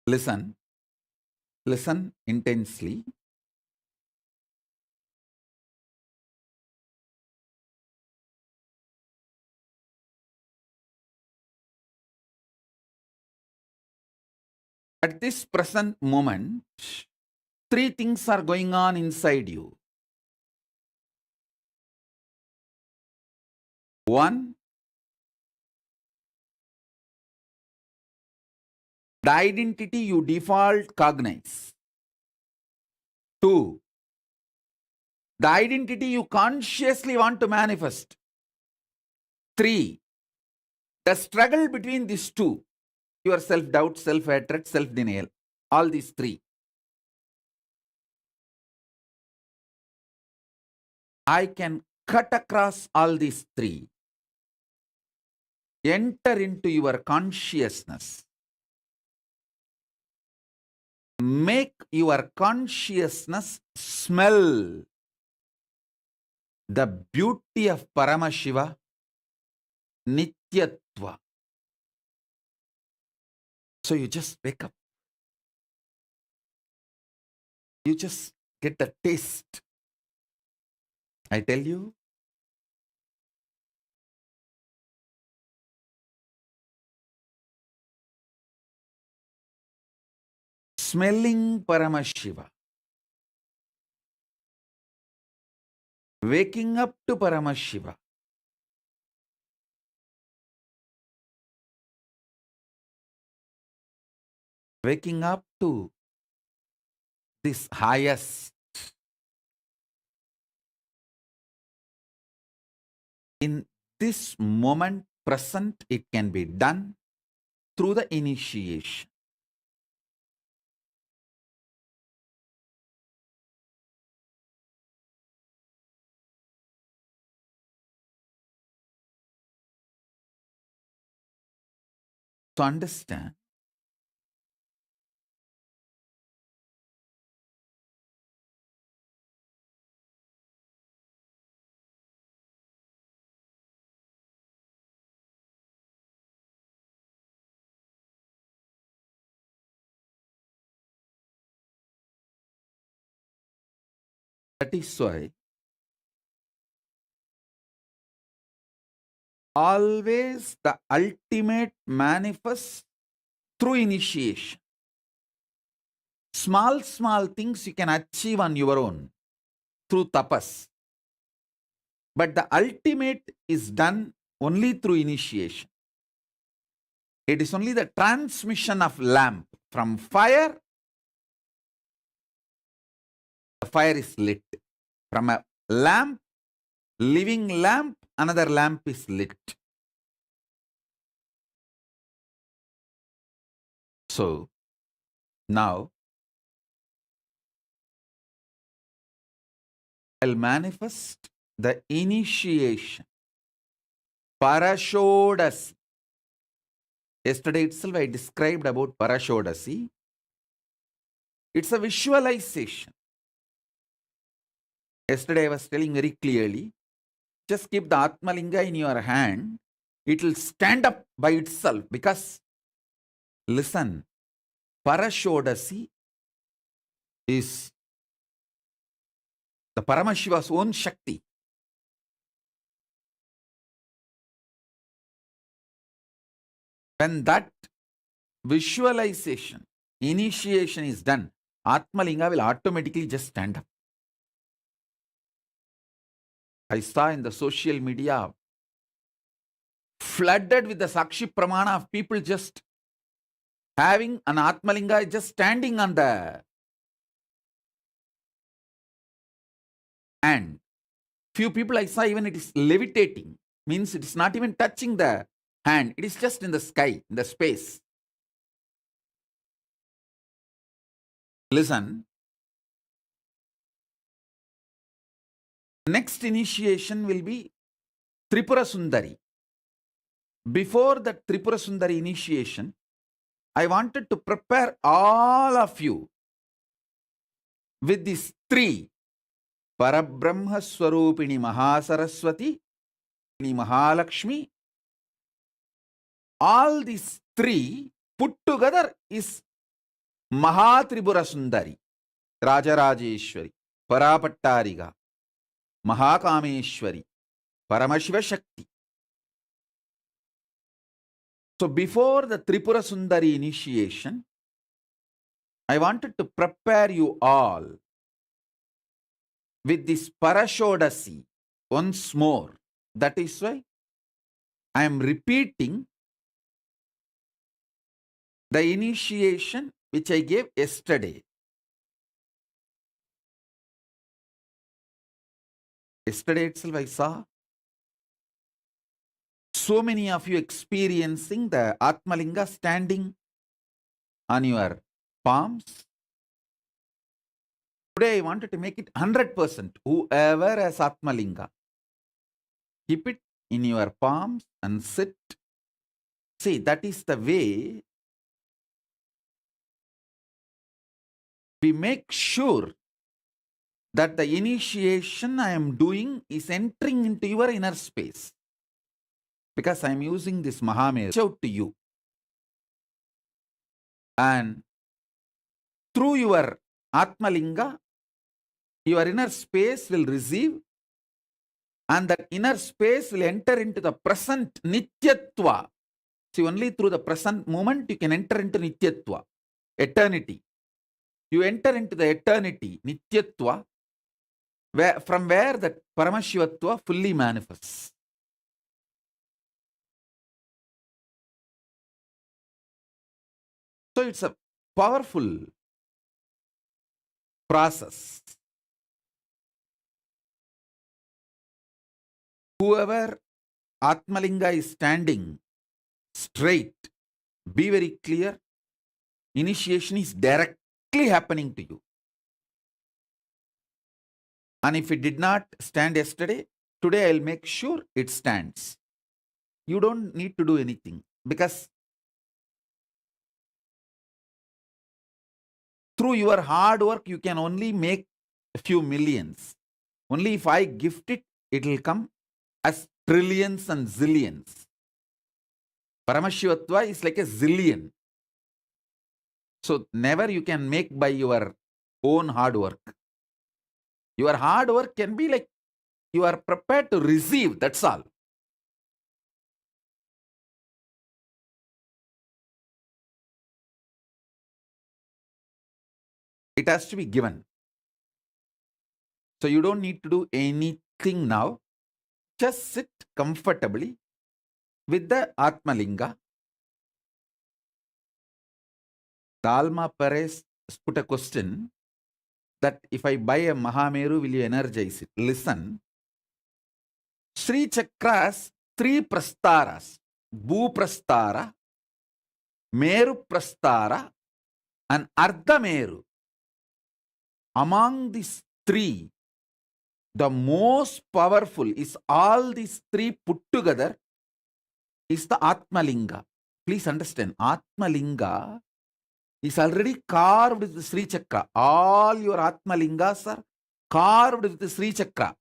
Listen intensely. At this present moment, 3 things are going on inside you. 1, the identity you default cognize. 2, the identity you consciously want to manifest. 3, the struggle between these 2, your self-doubt, self-hatred, self-denial, all these 3. I can cut across all these 3, enter into your consciousness, make your consciousness smell the beauty of Paramashiva, Nityatva. So you just wake up. You just get the taste. I tell you, smelling Paramashiva, waking up to Paramashiva, waking up to this highest. In this moment present, it can be done through the initiation. To understand, that is why always the ultimate manifests through initiation. Small things you can achieve on your own through tapas. But the ultimate is done only through initiation. It is only the transmission of lamp from fire. The fire is lit. From a lamp, living lamp, another lamp is lit. So now I'll manifest the initiation. Parashodasi. Yesterday itself I described about Parashodasi. It's a visualization. Yesterday I was telling very clearly, just keep the Atmalinga in your hand It will stand up by itself because, listen, Parashodasi is the Paramashiva's own Shakti. When that visualization, initiation is done, Atmalinga will automatically just stand up. I saw in the social media flooded with the Sakshi Pramana of people just having an Atmalinga just standing on the hand. Few people I saw even it is levitating, means it is not even touching the hand, it is just in the sky, in the space. Listen, next initiation will be Tripura Sundari. Before the Tripura Sundari initiation, I wanted to prepare all of you with these three: Parabrahma Swarupini Mahasaraswati, Mahalakshmi. All these three put together is Mahatribura Sundari, Rajarajeshwari, Parapattariga, Mahakameshwari, Paramashiva Shakti. So before the Tripura Sundari initiation, I wanted to prepare you all with this Parashodasi once more. That is why I am repeating the initiation which I gave yesterday. Yesterday itself I saw so many of you experiencing the Atmalinga standing on your palms. Today I wanted to make it 100%. Whoever has Atmalinga, keep it in your palms and sit. See, that is the way we make sure that the initiation I am doing is entering into your inner space. Because I am using this Mahameru out to you. And through your Atmalinga, your inner space will receive, and that inner space will enter into the present Nityatva. See, only through the present moment you can enter into Nityatva, eternity. You enter into the eternity, Nityatva, from where that Paramashivatva fully manifests. So it's a powerful process. Whoever Atmalinga is standing straight, be very clear, initiation is directly happening to you. And if it did not stand yesterday, today I'll make sure it stands. You don't need to do anything, because through your hard work, you can only make a few millions. Only if I gift it, it will come as trillions and zillions. Paramashivatva is like a zillion. So never you can make by your own hard work. Your hard work can be like you are prepared to receive, that's all. It has to be given. So you don't need to do anything now. Just sit comfortably with the Atmalinga. Dalma Perez put a question that if I buy a Mahameru, will you energize it? Listen. Sri Chakras, 3 prastaras. Bhu prastara, Meru prastara, and Ardha Meru. Among these 3, the most powerful is all these 3 put together is the Atmalinga. Please understand, Atmalinga is already carved with the Sri Chakra. All your Atmalingas are carved with the Sri Chakra.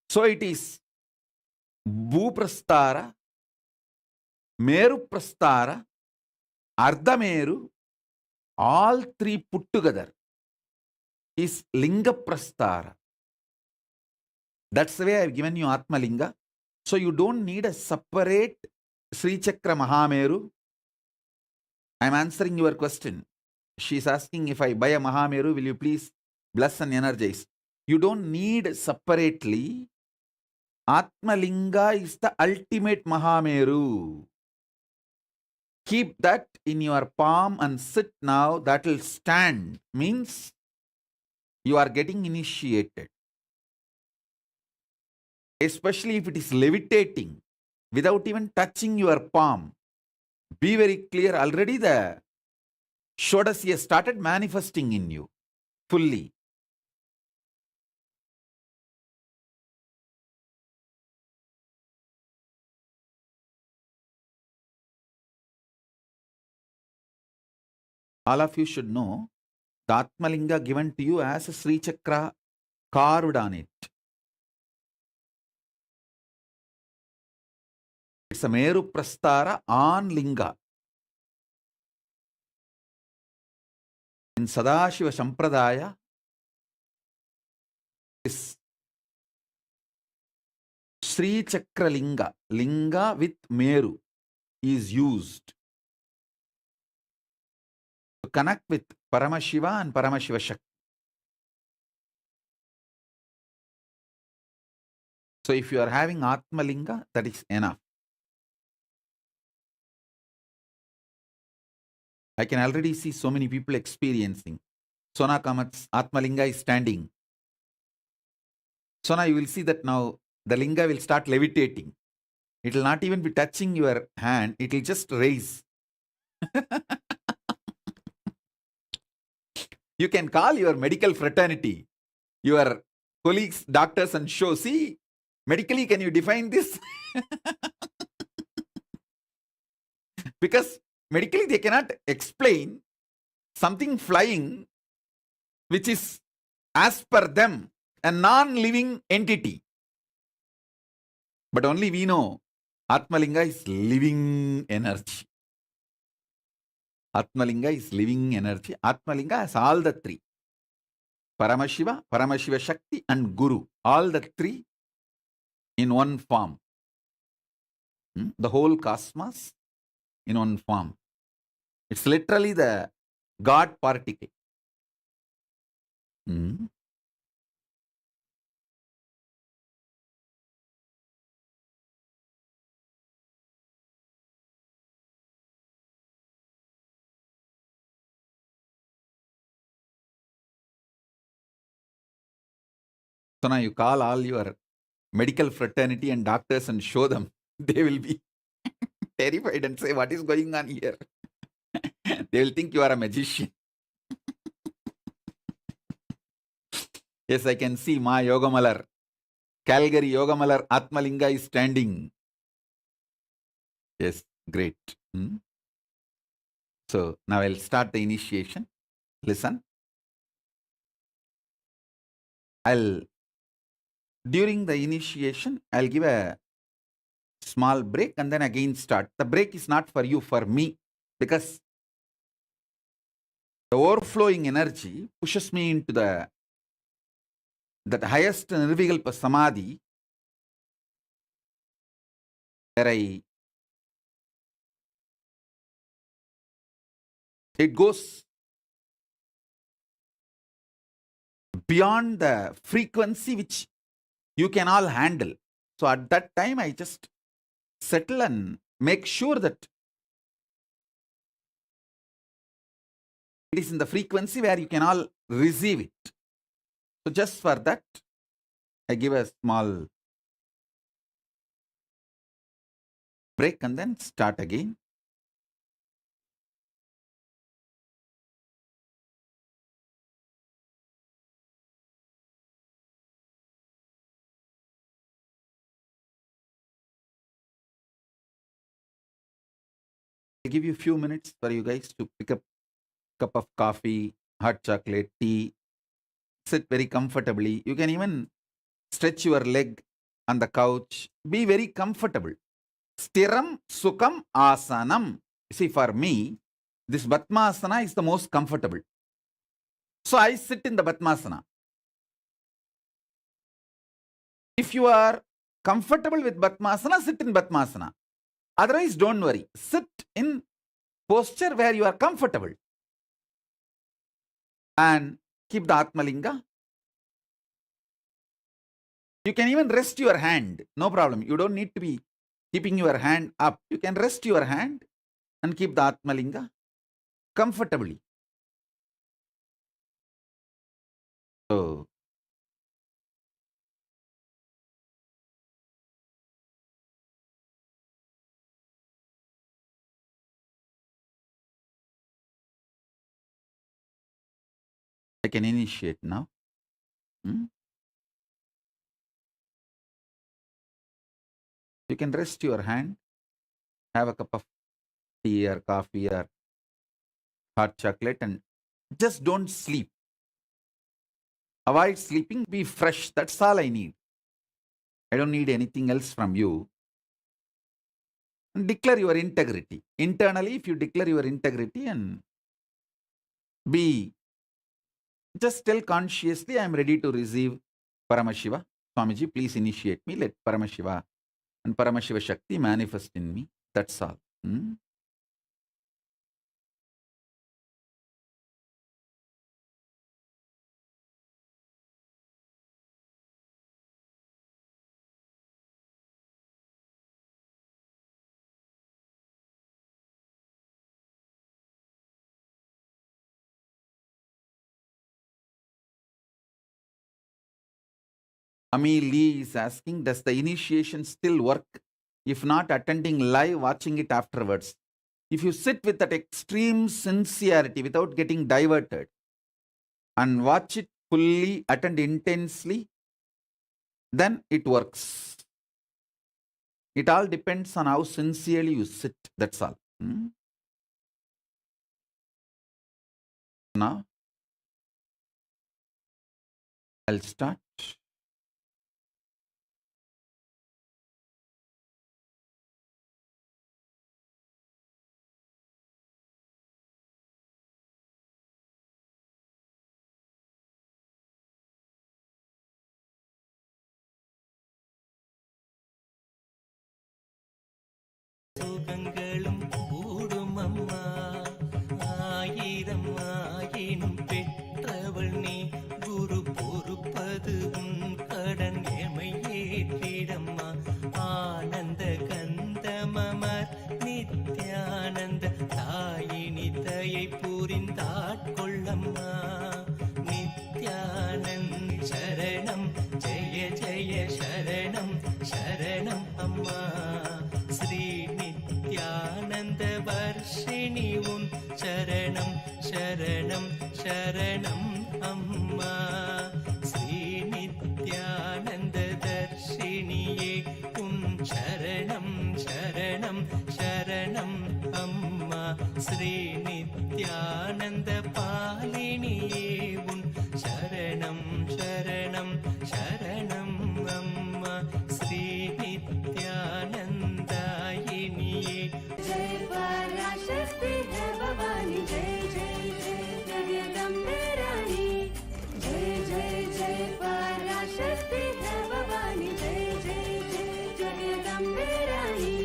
So it is Bhuprastara, Meru Prastara, Ardhameru, all three put together is Linga Prastara. That's the way I've given you Atma Linga. So you don't need a separate Sri Chakra Mahameru. I'm answering your question. She's asking, if I buy a Mahameru, will you please bless and energize? You don't need separately. Atma Linga is the ultimate Mahameru. Keep that in your palm and sit now. That will stand. Means you are getting initiated. Especially if it is levitating without even touching your palm. Be very clear. Already the Shodasi has started manifesting in you fully. All of you should know the Atmalinga given to you as a Sri Chakra carved on it. It's a Meru Prastara on Linga. In Sadashiva Sampradaya, this Sri Chakra Linga, Linga with Meru, is used to connect with Paramashiva and Paramashiva Shakti. So if you are having Atma Linga, that is enough. I can already see so many people experiencing. Sona Kamat's Atma Linga is standing. Sona, you will see that now the Linga will start levitating. It will not even be touching your hand. It will just raise. You can call your medical fraternity, your colleagues, doctors, and show. See, medically, can you define this? Because medically, they cannot explain something flying which is, as per them, a non-living entity. But only we know Atmalinga is living energy. Atmalinga is living energy. Atmalinga has all the three. Paramashiva, Paramashiva Shakti, and Guru. All the three in one form. The whole cosmos in one form. It's literally the God particle. So now you call all your medical fraternity and doctors and show them. They will be terrified and say, what is going on here? They will think you are a magician. Yes, I can see Ma Yogamalar. Calgary Yogamalar Atmalinga is standing. Yes, great. So now I'll start the initiation. Listen. During the initiation, I'll give a small break and then again start. The break is not for you, for me, because the overflowing energy pushes me into that highest Nirvikalpa Samadhi, where it goes beyond the frequency which you can all handle. So at that time, I just settle and make sure that it is in the frequency where you can all receive it. So just for that, I give a small break and then start again. I'll give you a few minutes for you guys to pick up a cup of coffee, hot chocolate, tea, sit very comfortably. You can even stretch your leg on the couch. Be very comfortable. Stiram Sukham Asanam. See, for me, this Batmasana is the most comfortable. So I sit in the Batmasana. If you are comfortable with Batmasana, sit in Batmasana. Otherwise, don't worry. Sit in posture where you are comfortable. And keep the Atmalinga. You can even rest your hand. No problem. You don't need to be keeping your hand up. You can rest your hand and keep the Atmalinga comfortably. So, I can initiate now. You can rest your hand, have a cup of tea or coffee or hot chocolate, and just don't sleep. Avoid sleeping, be fresh. That's all I need. I don't need anything else from you. And declare your integrity. Internally, if you declare your integrity and be, just tell consciously, I am ready to receive Paramashiva. Swamiji, please initiate me. Let Paramashiva and Paramashiva Shakti manifest in me. That's all. Ami Lee is asking, does the initiation still work? If not, attending live, watching it afterwards. If you sit with that extreme sincerity without getting diverted and watch it fully, attend intensely, then it works. It all depends on how sincerely you sit. That's all. Now, I'll start. சுகங்களும் கூடும் அம்மா, ஆயிரம் ஆயினும் பெற்றவள் நீ, குரு பொறுப்பது உன் கடன் எமை ஏற்றிடம்மா. ஆனந்த கந்தமமர் நித்யானந்த தாயினி தயை புரிந்தாட்கொள்ளம்மா. நித்யானந்த் சரணம், ஜெய ஜெய சரணம் சரணம் அம்மா. ஸ்ரீ நித்யானந்த வர்ஷிணி உன் சரணம் சரணம் சரணம் அம்மா. ஸ்ரீ நித்யானந்த தர்ஷிணியே உன் சரணம் சரணம் சரணம் அம்மா. ஸ்ரீ நித்யானந்த பாலினியே உன் சரணம் சரணம் சரணம் அம்மா. ஸ்ரீ நித்யானந்தாயினியே. जय पराशक्ति है भवानी, जय जय जय जगदम्बे रानी. जय जय जय पराशक्ति है भवानी, जय जय जय जगदम्बे रानी.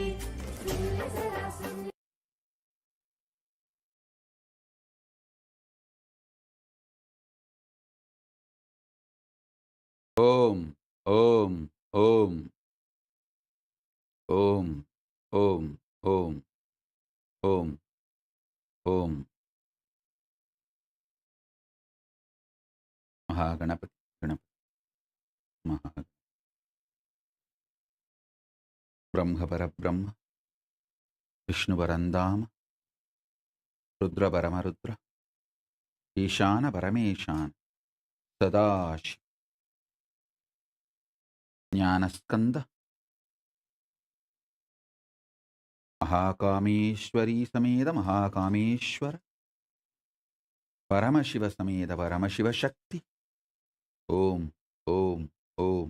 Om, Om, Om, Om, Om, Om, Om, Om. Mahaganapati, Ganapati, Maha. Brahma Parabrahma, Vishnu Parandama, Rudra Paramarudra, Ishana Parameshana, Sadashi, Jnanaskanda, Mahakameshwari Sameda Mahakameshwara, Paramashiva Sameda Paramashiva Shakti. Om, Om, Om.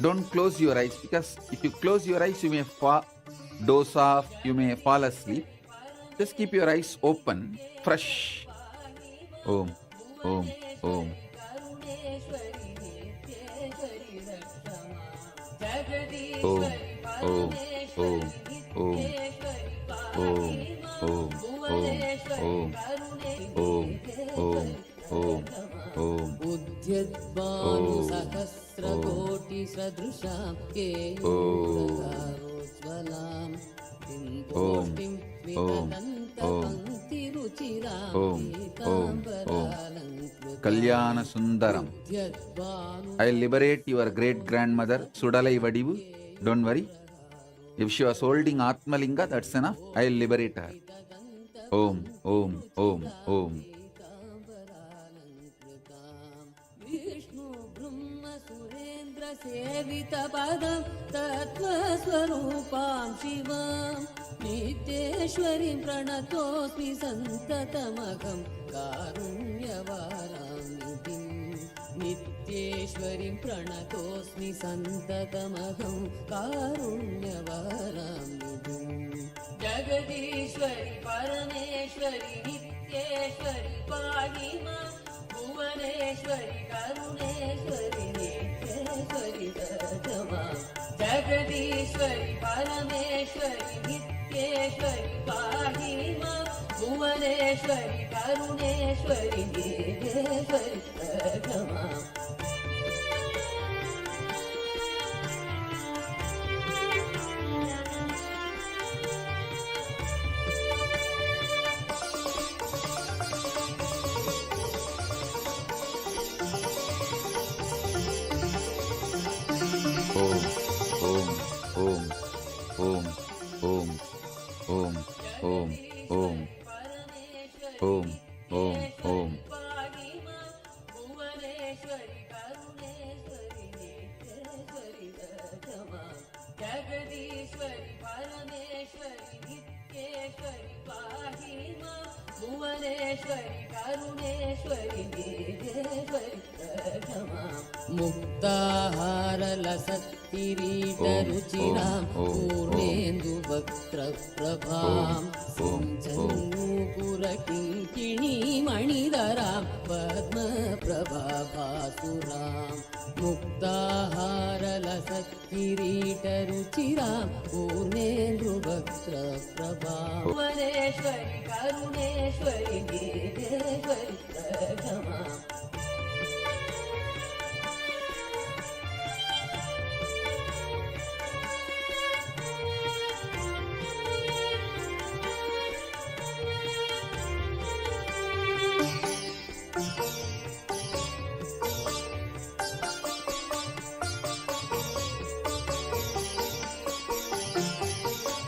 Don't close your eyes, because if you close your eyes, you may doze off, you may fall asleep. Just keep your eyes open, fresh. Om, Om, Om. Om, Om, Om, Om, Om, Om, Om, Om, Om, Om, Om. उद्यद्भानु सहस्रकोटिसदृशां केयूरकारोज्ज्वलां बिम्बोष्टिं विददन्तपङ्क्तिरुचिरां पीताम्बरालङ्कृतां Kalyana Sundaram. I will liberate your great grandmother, Sudalai Vadivu. Don't worry. If she was holding Atmalinga, that's enough. I will liberate her. Om, Om, Om, Om. सेवितपदं तत्त्वस्वरूपां शिवां नित्येश्वरीं प्रणतोऽस्मि सन्ततमहं कारुण्यवारां निधिं नित्येश्वरीं प्रणतोऽस्मि सन्ततमहं कारुण्यवारां निधिं जगदीश्वरि परमेश्वरि नित्येश्वरि पाहि मां भुवनेश्वरि करुणेश्वरि नित्येश्वरि दर्शमा जगदीश्वरि परमेश्वरि नित्येश्वरि पाहि मां भुवनेश्वरि करुणेश्वरि नित्येश्वरि दर्शमा मुक्ताहारलसत्किरीटरुचिरां पूर्णेन्दुवक्त्रप्रभां सिञ्चन्नूपुरकिङ्किणीमणिधरां पद्मप्रभाभासुरां मुक्ताहारलसत्किरीटरुचिरां पूर्णेन्दुवक्त्रप्रभां भुवनेश्वरि करुणेश्वरि गिरिजेश्वरि प्रथमा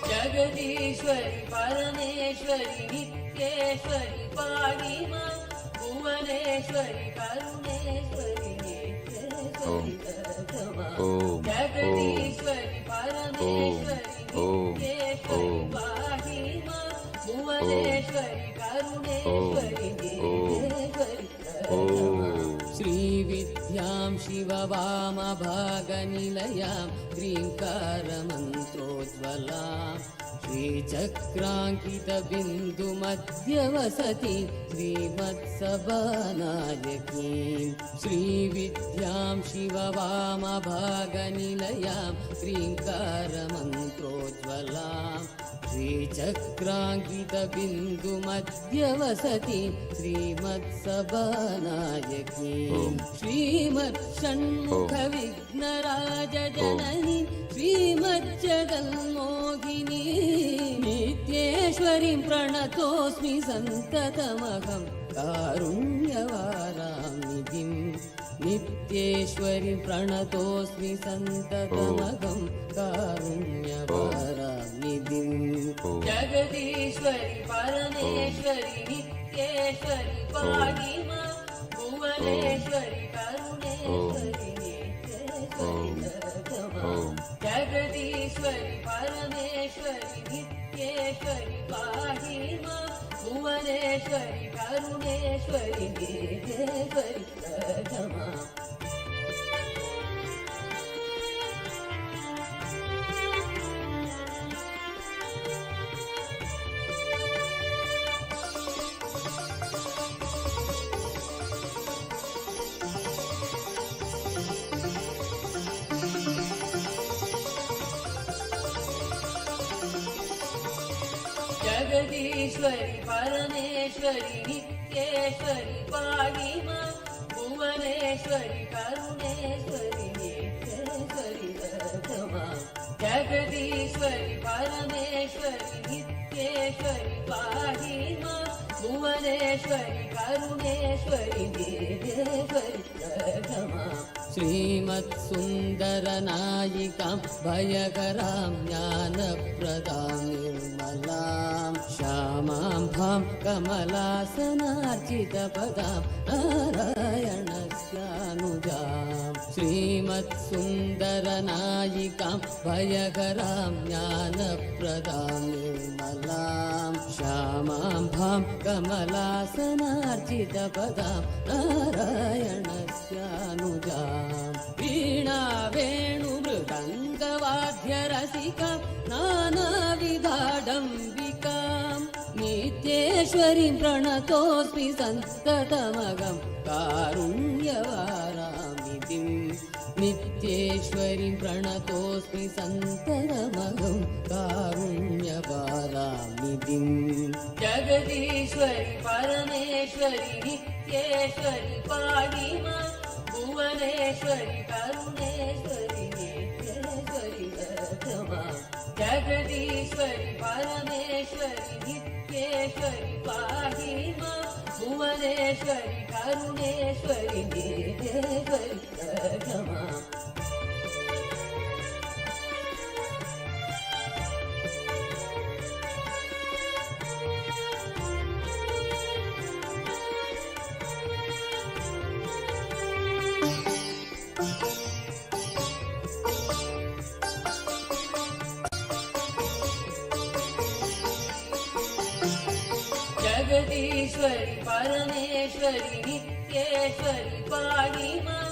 जगदीश्वरि परमेश्वरि नित्येश्वरि पाहि मां भुवनेश्वरि करुणेश्वरि नित्येश्वरि दर्शमा जगदीश्वरि परमेश्वरि नित्येश्वरि पाहि मां भुवनेश्वरि करुणेश्वरि नित्येश्वरि दर्शमा श्रीविद्यां शिववामभागनिलयां ह्रीङ्कारमन्त्रोज्ज्वलां श्रीचक्राङ्कितबिन्दुमध्यवसति श्रीमत्सभानायकीं श्रीविद्यां शिववामभागनिलयां ह्रीङ्कारमन्त्रोज्ज्वलां श्रीचक्राङ्कितबिन्दुमध्यवसति श्रीमत्सभानायकीं श्रीमत्षण्मुखविघ्नराजजननी श्रीमज्जगन्मोहिनी नित्येश्वरीं प्रणतोऽस्मि सन्ततमहं कारुण्यवारां निधिं नित्येश्वरीं प्रणतोऽस्मि सन्ततमहं कारुण्यवारां निधिं जगदीश्वरि परमेश्वरि नित्येश्वरि पाहि मां भुवनेश्वरि करुणेश्वरि नित्येश्वरि दर्शमा जगदीश्वरि परमेश्वरि नित्येश्वरि पाहि मां भुवनेश्वरि करुणेश्वरि नित्येश्वरि दर्शमा जगदीश्वरि परमेश्वरि नित्येश्वरि पाहि मां भुवनेश्वरि करुणेश्वरि नित्येश्वरि रक्षमा जगदीश्वरि परमेश्वरि नित्येश्वरि पाहि मां भुवनेश्वरि करुणेश्वरि नित्येश्वरि रक्षमा श्रीमत्सुन्दरनायिकां भयकरां ज्ञानप्रदां निर्मलां श्यामां भां कमलासनार्चितपदां नारायणस्यानुजां श्रीमत्सुन्दरनायिकां भयकरां ज्ञानप्रदां निर्मलां श्यामां भां कमलासनार्चितपदां नारायणस्यानुजां वीणा वेणुमृदङ्गवाद्यरसिकां नानाविधाडम्बिकां नित्येश्वरीं प्रणतोऽस्मि सन्ततमगं कारुण्यवारामितिं नित्येश्वरीं प्रणतोऽस्मि सन्ततमगं कारुण्यवारामितिं जगदीश्वरि परमेश्वरि नित्येश्वरि पाहि मां भुवनेश्वरि करुणेश्वरि नित्येश्वरि रक्षमा जगदीश्वरि परमेश्वरि नित्येश्वरि पाहि मां भुवनेश्वरि करुणेश्वरि नित्येश्वरि रक्षमा जगदीश्वरि परमेश्वरि नित्येश्वरि पाहि मां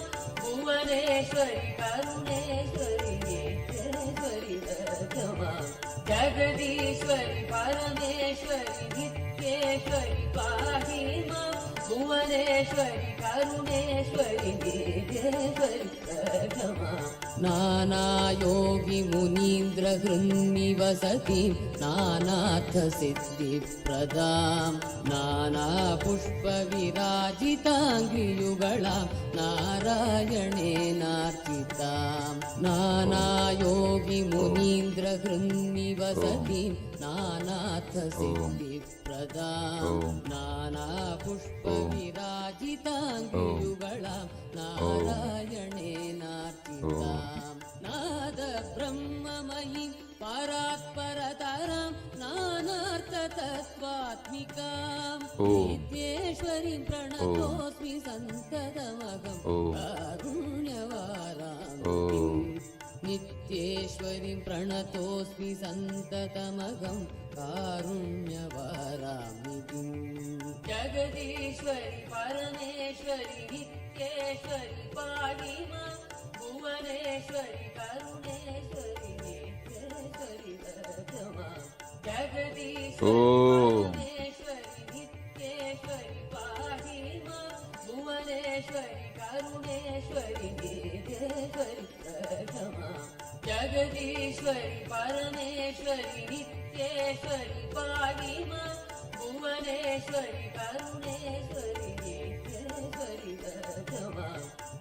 भुवनेश्वरि करुणेश्वरि नित्येश्वरि रक्षमा जगदीश्वरि परमेश्वरि नित्येश्वरि पाहि मां भुवनेश्वरि करुणेश्वरि नित्येश्वरि रक्षमा नानायोगि मुनीन्द्र हृन्निवसतिं नानार्थसिद्धिप्रदां नानापुष्पविराजिताङ्घ्रियुगळां नारायणेनार्चितां नानायोगि मुनीन्द्र हृन्निवसतिं नानार्थसिद्धिप्रदां नानापुष्पविराजिताङ्घ्रियुगळां नारायणेनार्चितां नाद ब्रह्ममयीं परात्परतरां नानार्थतत्त्वात्मिकां नित्येश्वरीं प्रणतोऽस्मि सन्ततमगं कारुण्यवारामितिं नित्येश्वरीं प्रणतोऽस्मि सन्ततमगं कारुण्यवारामितिं जगदीश्वरि परमेश्वरि नित्येश्वरि पाहि मां भुवनेश्वरि करुणेश्वरि नित्येश्वरि रक्षमा जगदीश्वरि परमेश्वरि नित्येश्वरि पाहि मां भुवनेश्वरि करुणेश्वरि नित्येश्वरि रक्षमा जगदीश्वरि परमेश्वरि नित्येश्वरि पाहि मां भुवनेश्वरि करुणेश्वरि नित्येश्वरि रक्षमा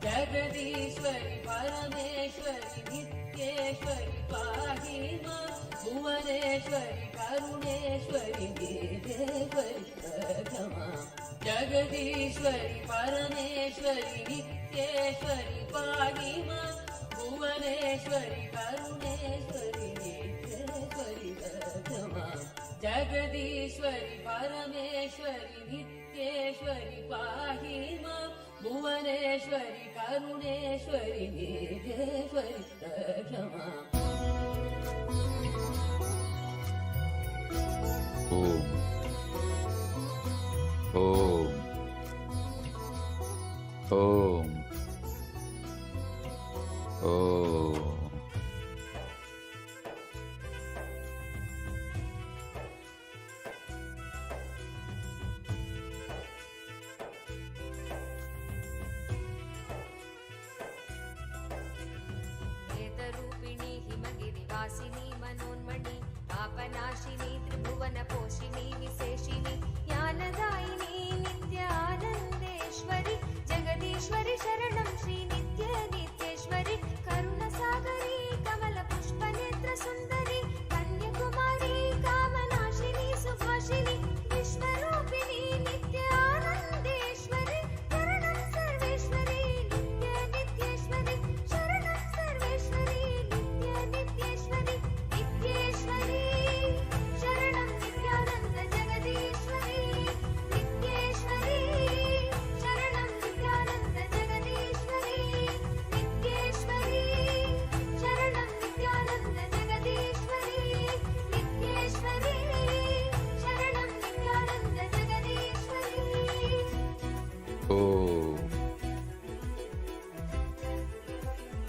जगदीश्वरि परमेश्वरि नित्येश्वरि पाहि मां भुवनेश्वरि करुणेश्वरि नित्येश्वरि रक्षमा जगदीश्वरि परमेश्वरि नित्येश्वरि पाहि मां भुवनेश्वरि करुणेश्वरि नित्येश्वरि रक्षमा जगदीश्वरि परमेश्वरि नित्येश्वरि पाहि मां Bhuvaneshwari करुणेश्वरि नित्येश्वरि रक्षमा Om Om Om Om वेदरूपिणी हिमगिरिवासिनी मनोन्मणि पापनाशिनी त्रिभुवनपोषिणी Oh.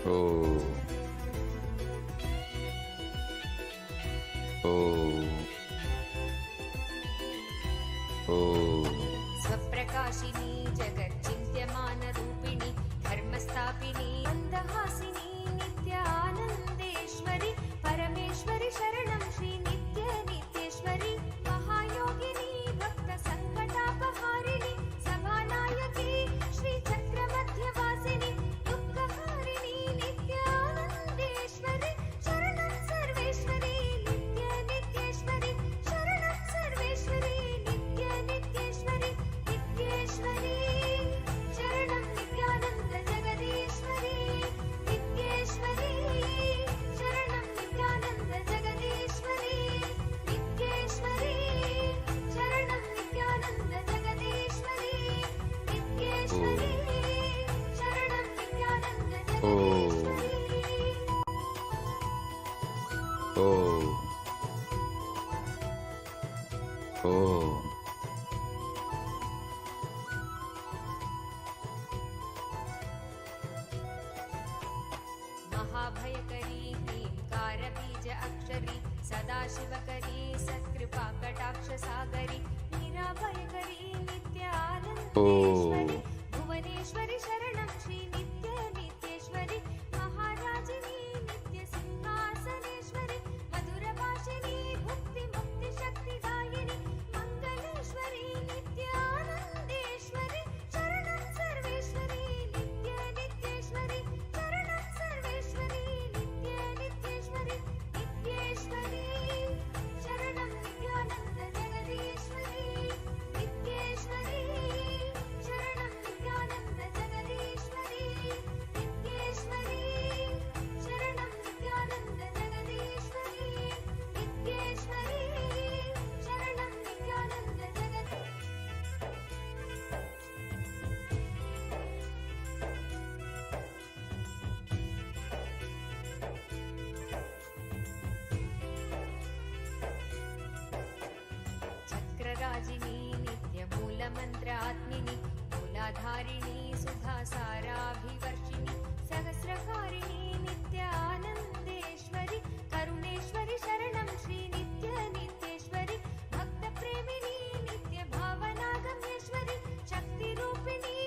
Oh. Oh. Oh. स्वप्रकाशिनी जगच्चिन्त्यमानरूपिणी धर्मस्थापिनी मन्दहासिनी नित्यानन्देश्वरि परमेश्वरि शरणं श्री नित्य नित्येश्वरि महायोगिनी भक्तसङ्कटापहारिणि सभानायकी श्रीचक्रमध्यवासिनि दुःखहारिणी नित्यानन्देश्वरि शरणं सर्वेश्वरि नित्य नित्येश्वरि शरणं सर्वेश्वरि नित्य नित्येश्वरि नित्येश्वरि शरणं नित्यानन्द जगदीश्वरि नित्येश्वरि शरणं नित्यानन्द जगदीश्वरि नित्येश्वरि शरणं नित्यानन्द जगदीश्वरि नित्येश्वरि शरणं नित्यानन्द जगदीश्वरि Oh. Oh. महाभयकरी ह्रीङ्कारबीज अक्षरी सदाशिवकरी सत्कृपाकटाक्षसागरी मीराभयकरी नित्यानन्देश्वरि भुवनेश्वरि शरणं श्री नित्य नित्येश्वरि महाराजिनी नित्यसिंहासनेश्वरि मधुरभाषिणी भुक्तिमुक्तिशक्तिदायिनि मङ्गलेश्वरि नित्यानन्देश्वरि शरणं सर्वेश्वरि नित्य नित्येश्वरि शरणं सर्वेश्वरि नित्य नित्येश्वरि नित्येश्वरि शरणं नित्यानन्द जगदीश्वरि नित्येश्वरि शरणं नित्यानन्द जगदीश्वरि नित्येश्वरि शरणं नित्यानन्द जगदीश्वरि नित्येश्वरि शरणं नित्यानन्द चक्रराजिनी नित्यमूलमन्त्रात्मिनि मूलाधारिणी सुधासाराभिवर्षिणि सहस्रकारिणी नित्यानन्देश्वरि करुणेश्वरि शरणं श्री नित्य नित्येश्वरि भक्तप्रेमिणी नित्यभावनागम्येश्वरि शक्तिरूपिणी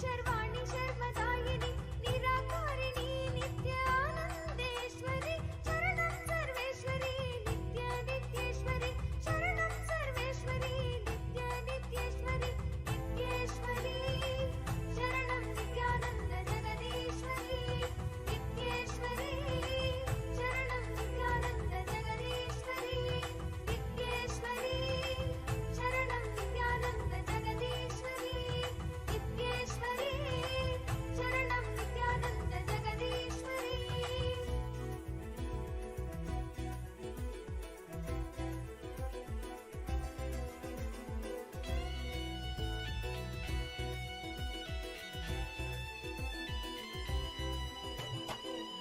शर्वाणि शर्वदायिनि निराकारिणी नित्यानन्देश्वरि शरणं सर्वेश्वरि नित्य नित्येश्वरि शरणं सर्वेश्वरि नित्य नित्येश्वरि नित्येश्वरि शरणं नित्यानन्द जगदीश्वरि नित्येश्वरि शरणं नित्यानन्द जगदीश्वरि नित्येश्वरि शरणं नित्यानन्द जगदीश्वरि नित्येश्वरि शरणं नित्यानन्द जगदीश्वरि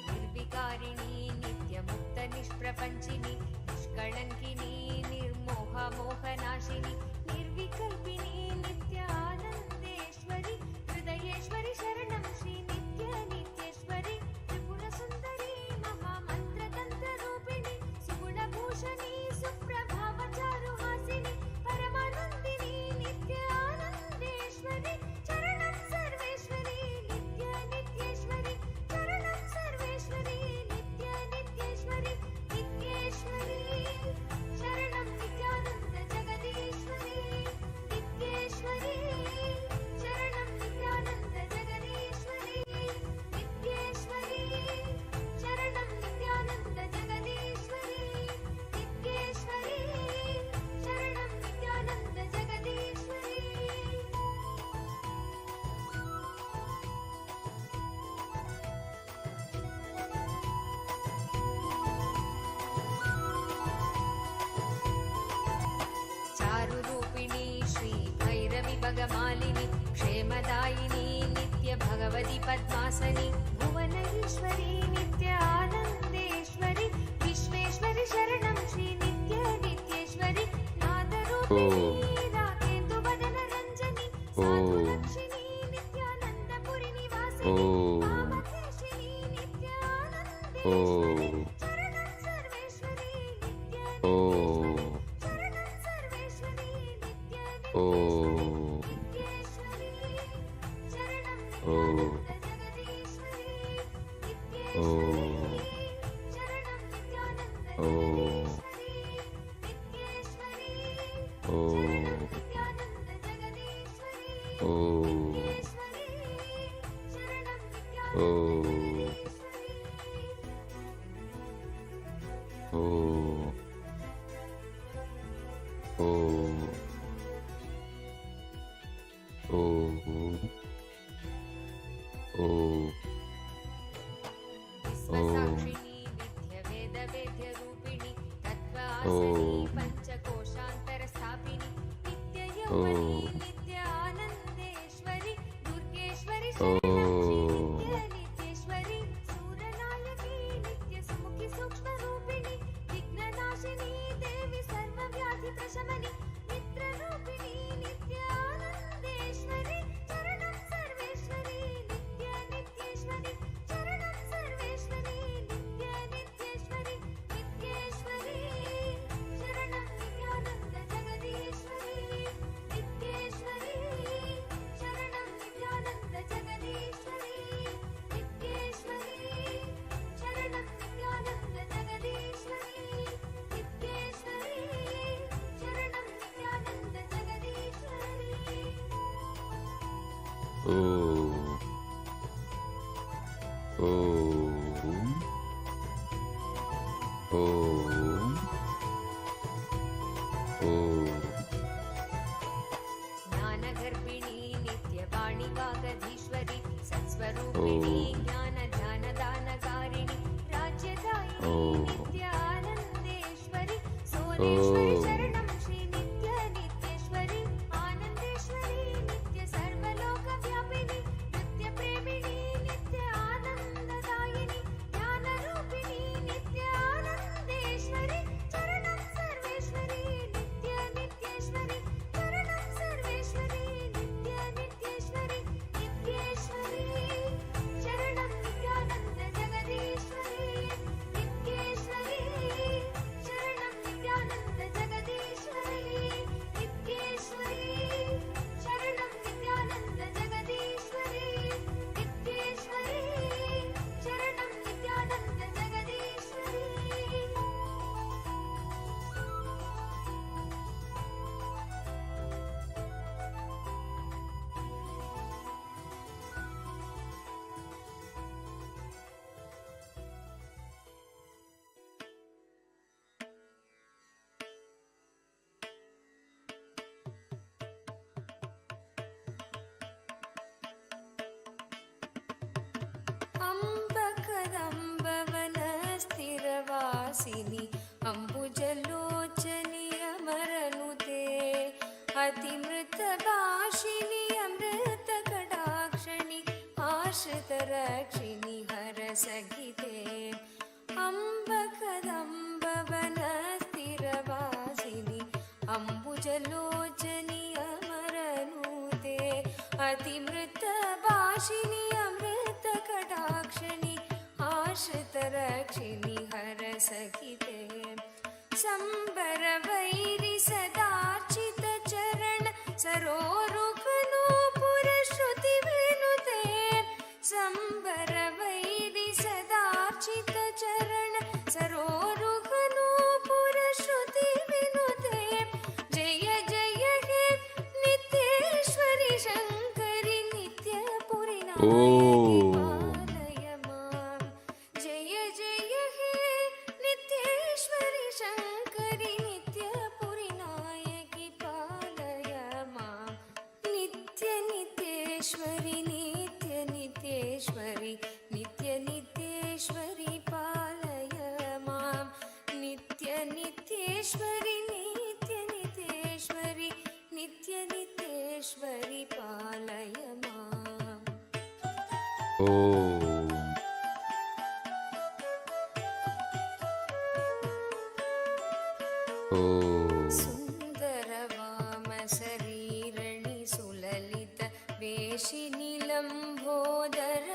निर्विकारिणी नित्यमुक्तनिष्प्रपञ्चिनि निष्कळङ्किनी निर्मोहमोहनाशिनि निर्विकल्पिनी नित्यानन्देश्वरि हृदयेश्वरि शरणं श्री नित्य नित्येश्वरि त्रिपुरसुन्दरी महामन्त्रतन्त्ररूपिणि सुगुणभूषणी सुप्रभावचारुहासिनि परमानन्दिनी नित्यानन्देश्वरि शरणं सर्वेश्वरि नित्य नित्येश्वरि शरणं सर्वेश्वरि नित्य नित्येश्वरि नित्येश्वरि शरणं नित्यानन्द जगदीश्वरि नित्येश्वरि शरणं नित्यानन्द जगदीश्वरि नित्येश्वरि शरणं नित्यानन्द जगदीश्वरि नित्येश्वरि शरणं नित्यानन्द जगदीश्वरि चारुरूपिणी श्री भैरवि भगमालिनि क्षेमदायिनी नित्य भगवति पद्मासनि भुवनेश्वरी नित्यानन्देश्वरि विश्वेश्वरि शरणं श्री नित्य नित्येश्वरि नादरूपिणी राकेन्दुवदनरञ्जनि साधुलक्षिणी विश्वसाक्षिणी नित्यवेदवेद्यरूपिणि तत्त्वासनी पञ्चकोशान्तरस्थापिनि नित्ययौवनी नित्य आनन्देश्वरि दुर्गेश्वरि शरणं श्री नित्यनित्येश्वरि सूरनायकी नित्यसुमुखि सूक्ष्मरूपिणि विघ्ननाशिनी देवि सर्वव्याधिप्रशमनि मित्ररूपिणी नित्य आनन्देश्वरि शरणं सर्वेश्वरि नित्यनित्येश्वरि शरणं सर्वेश्वरि नित्यनित्येश्वरि नित्येश्वरि शरणं नित्यानन्द जगदीश्वरि नित्येश्वरि शरणं नित्यानन्द जगदीश्वरि नित्येश्वरि शरणं नित्यानन्द जगदीश्वरि नित्येश्वरि शरणं नित्यानन्द जगदीश्वरि ज्ञानगर्भिणी नित्यवाणी वागधीश्वरि सत्स्वरूपिणी ज्ञानदानदानकारिणि राज्यदायिनी नित्य आनन्देश्वरि सोनेश्वरि शरणं श्री नित्यनित्येश्वरि आनन्देश्वरि नित्य सर्वलोकव्यापिनि नृत्यप्रेमिणि नित्य आनन्ददायिनि ज्ञानरूपिणि नित्य आनन्देश्वरि शरणं सर्वेश्वरि नित्यनित्येश्वरि शरणं सर्वेश्वरि नित्यनित्येश्वरि नित्येश्वरि शरणं नित्यानन्द जगदीश्वरि नित्येश्वरि शरणं नित्यानन्द जगदीश्वरि नित्येश्वरि शरणं नित्यानन्द जगदीश्वरि नित्येश्वरि शरणं नित्यानन्द जगदीश्वरि अम्बकदम्बवनस्थिरवासिनि अम्बुजलोचनि अमरनुते अतिमृतभाषिनि अमृतकटाक्षिणि आश्रितरक्षिणि हरसहिते अम्बकदम्बवनस्थिरवासिनि अम्बुजलोचनि अमरनुते अतिमृतभाषिनि अमृतकटाक्षिणि आश्रितरक्षिणि हरसहिते संबरवैरि सदार्चितचरण सरोरुकनूपुरश्रुतिविनुते संबरवैरि सदार्चितचरण सरोरुकनूपुरश्रुतिविनुते जय जय हे नित्येश्वरि शङ्करि नित्यपुरि पालय मां जय जय हे नित्येश्वरि शङ्करि नित्यपुरि नायकि पालय मां नित्यनित्येश्वरि नित्यनित्येश्वरि नित्यनित्येश्वरि पालय मां नित्यनित्येश्वरि नित्यनित्येश्वरि नित्यनित्येश्वरि पालय माम् सुन्दरवामशरीरणि सुललित वेशिनि लम्बोदर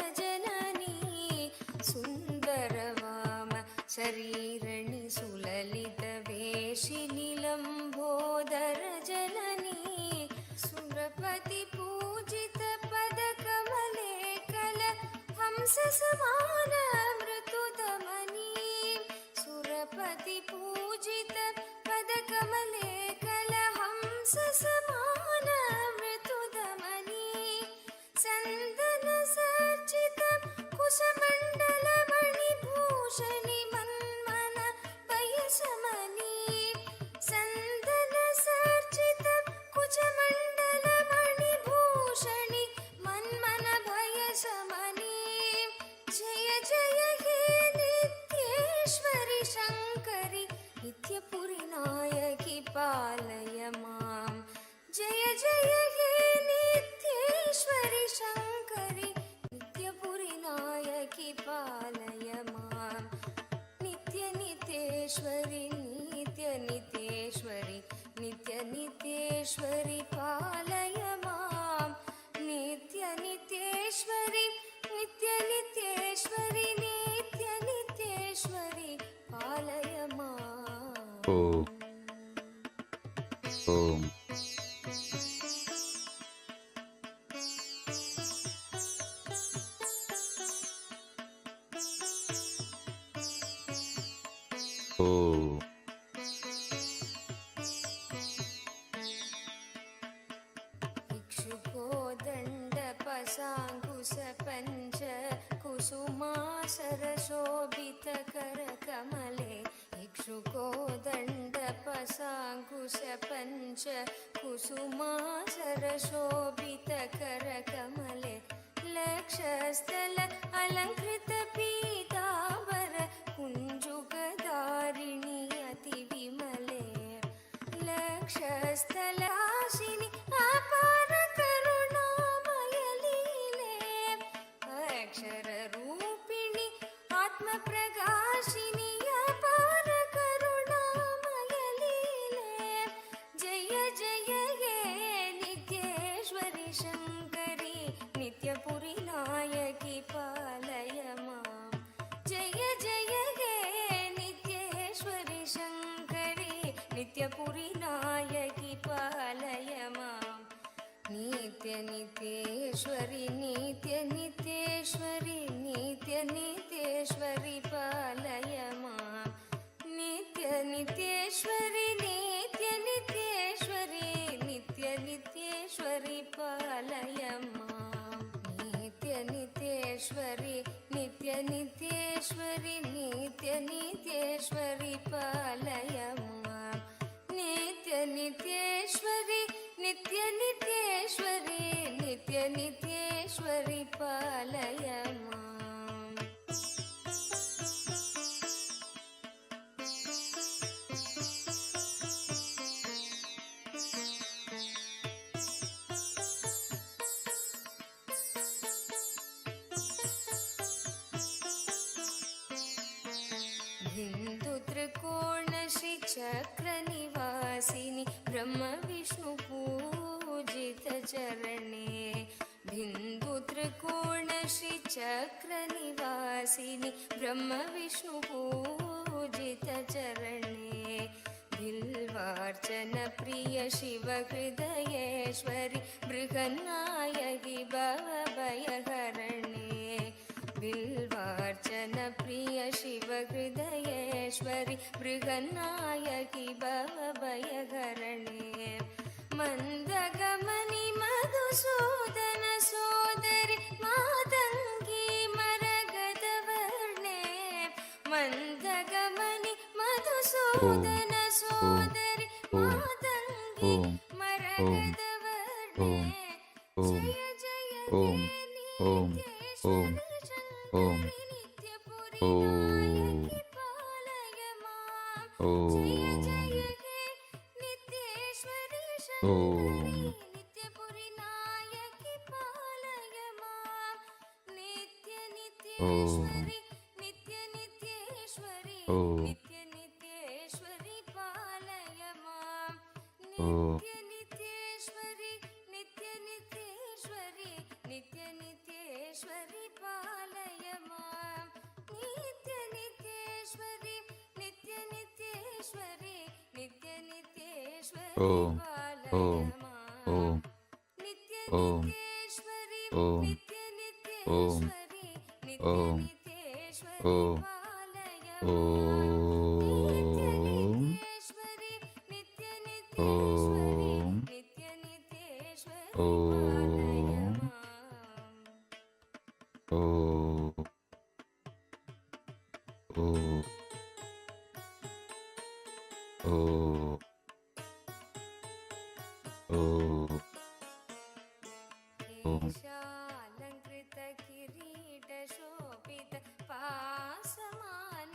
हंससमानमृतुदमनीं सुरपतिपूजित पदकमले कलहंससमानमृतुदमनीं सन्दनसर्चितं कुशमण्डलमणिभूषणि मन्मन पयसमनीं सन्दनसर्चितं कुचमण्डलमणिभूषणि मन्मन भयसमनीं जय जय हे नित्येश्वरि शङ्करि नित्यपुरि नायकि पालय मां जय जय हे नित्येश्वरि शङ्करि नित्यपुरि नायकि पालय मां नित्यनित्येश्वरि नित्यनित्येश्वरि नित्यनित्येश्वरि पालय मां नित्यनित्येश्वरि नित्यनित्येश्वरि नित्यनित्येश्वरि पालय माम् Om. Om. Om. इक्षुकोदण्डपसाङ्कुशपञ्च कुसुमासरशोभितकरकमले इक्षुकोदण्डपसाङ्कुशपञ्च कुसुमासरशोभितकरकमले लक्षस्थल अलङ्कृतपीताम्बर कुञ्जुगदारिणि अतिविमले लक्षस्थलाशिनि अपार करुणामयलीले अक्षररूपिणि आत्मप्रकाशिनि अपार करुणामयलीले जय जय हे नित्येश्वरि शङ्करि नित्यपुरि नायकि पालय मां जय जय हे नित्येश्वरि शङ्करि नित्यपुरि नायकि पालय मां नित्यनित्येश्वरि नित्यनित्येश्वरि नित्यनित्येश्वरि पालय मां नित्यनित्येश्वरि नित्यनित्येश्वरि नित्यनित्येश्वरि पालय मां नित्यनित्येश्वरि नित्यनित्येश्वरि नित्यनित्येश्वरि पालय मां नित्यनित्येश्वरि नित्यनित्येश्वरि नित्यनित्येश्वरि पालय माम् हिन्दुत्रिकोणश्रीचक्रनिवासिनि ब्रह्मविष्णुपूजितचरणे बिन्दुत्रिकोणश्रीचक्रनिवासिनि ब्रह्मविष्णुपूजितचरणे बिल्वार्चनप्रिय शिवहृदयेश्वरि बृहन्नायकि भवभयहरणे बिल्वार्चनप्रिय शिवहृदयेश्वरि बृहन्नायकि भवभयहरणे मन्दगमनि मधुसूदन सोदरि मातङ्गी मरगदवर्णे मन्दगमनि मधुसूदन सोदरि मातङ्गी मरगदवर्णे जय जय हे नित्येश्वरि शङ्करि नित्यपुरि नायकि पालय मां जय जय हे नित्येश्वरि शङ्करि नित्यपुरि नायकि पालय मां नित्यनित्येश्वरि नित्यनित्येश्वरि नित्यनित्येश्वरि पालय मां नित्यनित्येश्वरि नित्यनित्येश्वरि नित्यनित्येश्वरि पालय मां नित्यनित्येश्वरि नित्यनित्येश्वरि नित्यनित्येश्वरि Om. पालय Om. मां Om. Om. नित्यनित्येश्वरि Om. नित्यनित्येश्वरि Om. नित्यनित्येश्वरि Om. पालय Om. नित्यनित्येश्वरि नित्यनित्येश्वरि Om. नित्यनित्येश्वरि पालय Om. Om. Om. Om. Om. केशालङ्कृत किरीटशोभित पासमान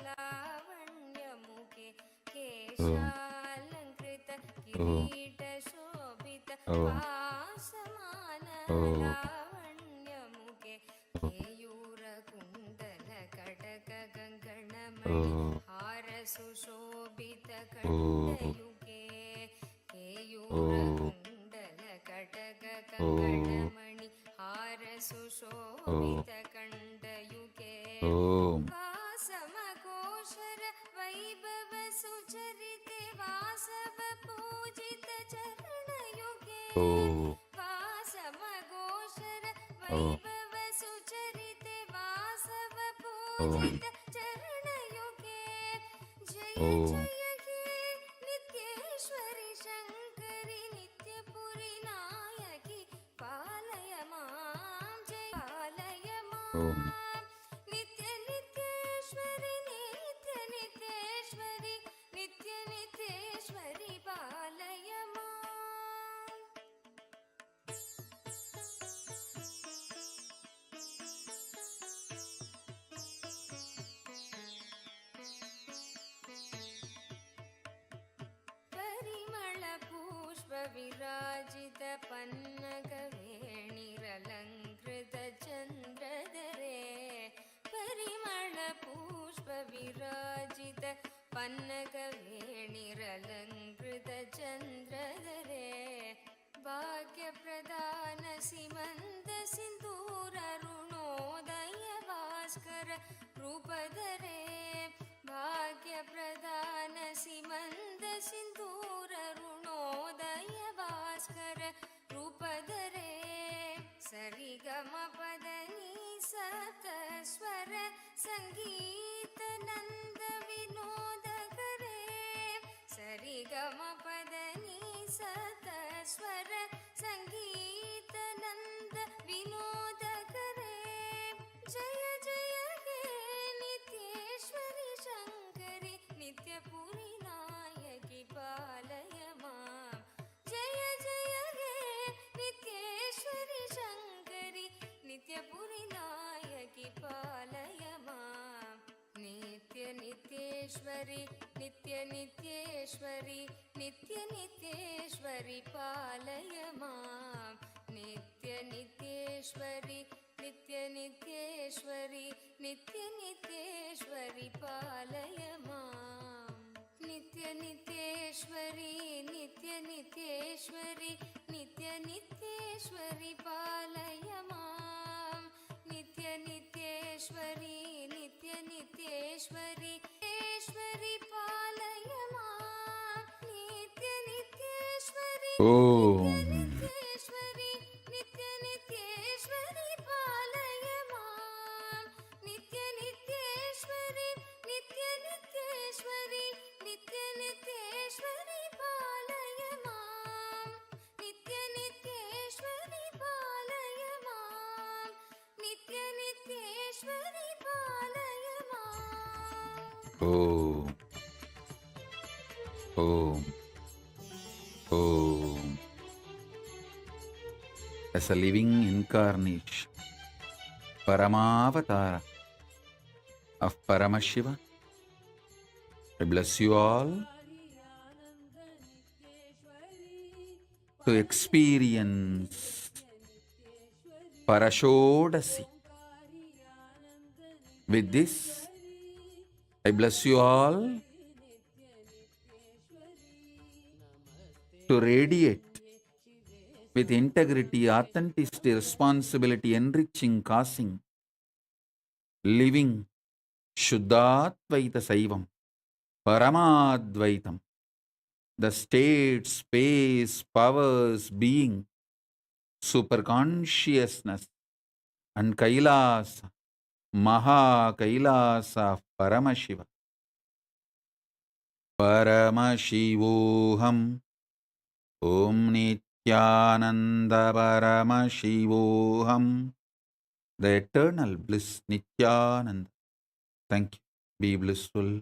लावण्यमुखे केशालङ्कृत किरीटशोभित पासमान लावण्यमुखे केयूरकुण्डल Cuttack कङ्कणमणि हारसुशोभित कण्डयुगे केयूरकुण्डल Cuttack कङ्कणमणि हारसुशोभित कण्डयुगे Om. वासमघोषर वैभव सुचरिते वासव पूजित चरणयुगे Om. वासमघोषर Om. वैभव सुचरिते वासव Om. पूजित चरणयुगे जय Om. जय हे नित्येश्वरि शङ्करि नित्यपुरि नायकि पालय मां जय पालय Om. मां नित्यनित्येश्वरि नित्यनित्येश्वरि नित्यनित्येश्वरि पालय माम् परिमळ पुष्प विराजित पन्नग वेणिरलङ्कृत चन्द्रधरे परिमळ पुष्प विराजित पन्नग वेणिरलङ्कृत चन्द्रधरे भाग्यप्रदान सीमन्त सिन्दूर अरुणोदय भास्कर रूपधरे भाग्यप्रदान सीमन्त सिन्दूर अरुणोदय भास्कर रूपधरे सरिगमपदनि सप्तस्वर सङ्गीत नन्द विनोदकरे सरिगमपदनि सप्तस्वर सङ्गीत नन्द विनोदकरे जय जय हे नित्येश्वरि शङ्करि नित्यपुरि नायकि पालय मां जय जय हे नित्येश्वरि शङ्करि नित्यपुरि नायकि पालय मां नित्यनित्येश्वरि नित्यनित्येश्वरि नित्यनित्येश्वरि पालय मां नित्यनित्येश्वरि नित्यनित्येश्वरि नित्यनित्येश्वरि पालय मां नित्यनित्येश्वरि नित्यनित्येश्वरि नित्यनित्येश्वरि पालय मां नित्यनित्येश्वरि नित्यनित्येश्वरि ईश्वरि पालय मां नित्यनित्येश्वरि Om. नित्यनित्येश्वरि नित्यनित्येश्वरि पालय मां नित्यनित्येश्वरि नित्यनित्येश्वरि नित्यनित्येश्वरि पालय मां नित्यनित्येश्वरि पालय मां नित्यनित्येश्वरि पालय माम् Om. Om. Om. As a living incarnation, Paramavatara of Paramashiva, I bless you all to experience Parashodasi. With this, I bless you all to radiate with integrity, authenticity, responsibility, enriching, causing, living Shuddhatvaita Saivam, Paramadvaitam, the state, space, powers, being, superconsciousness, and Kailasa Mahakailasa of Paramashiva. Paramashivoham. Om Nithyananda Paramashivoham. The eternal bliss Nithyananda. Thank you. Be blissful.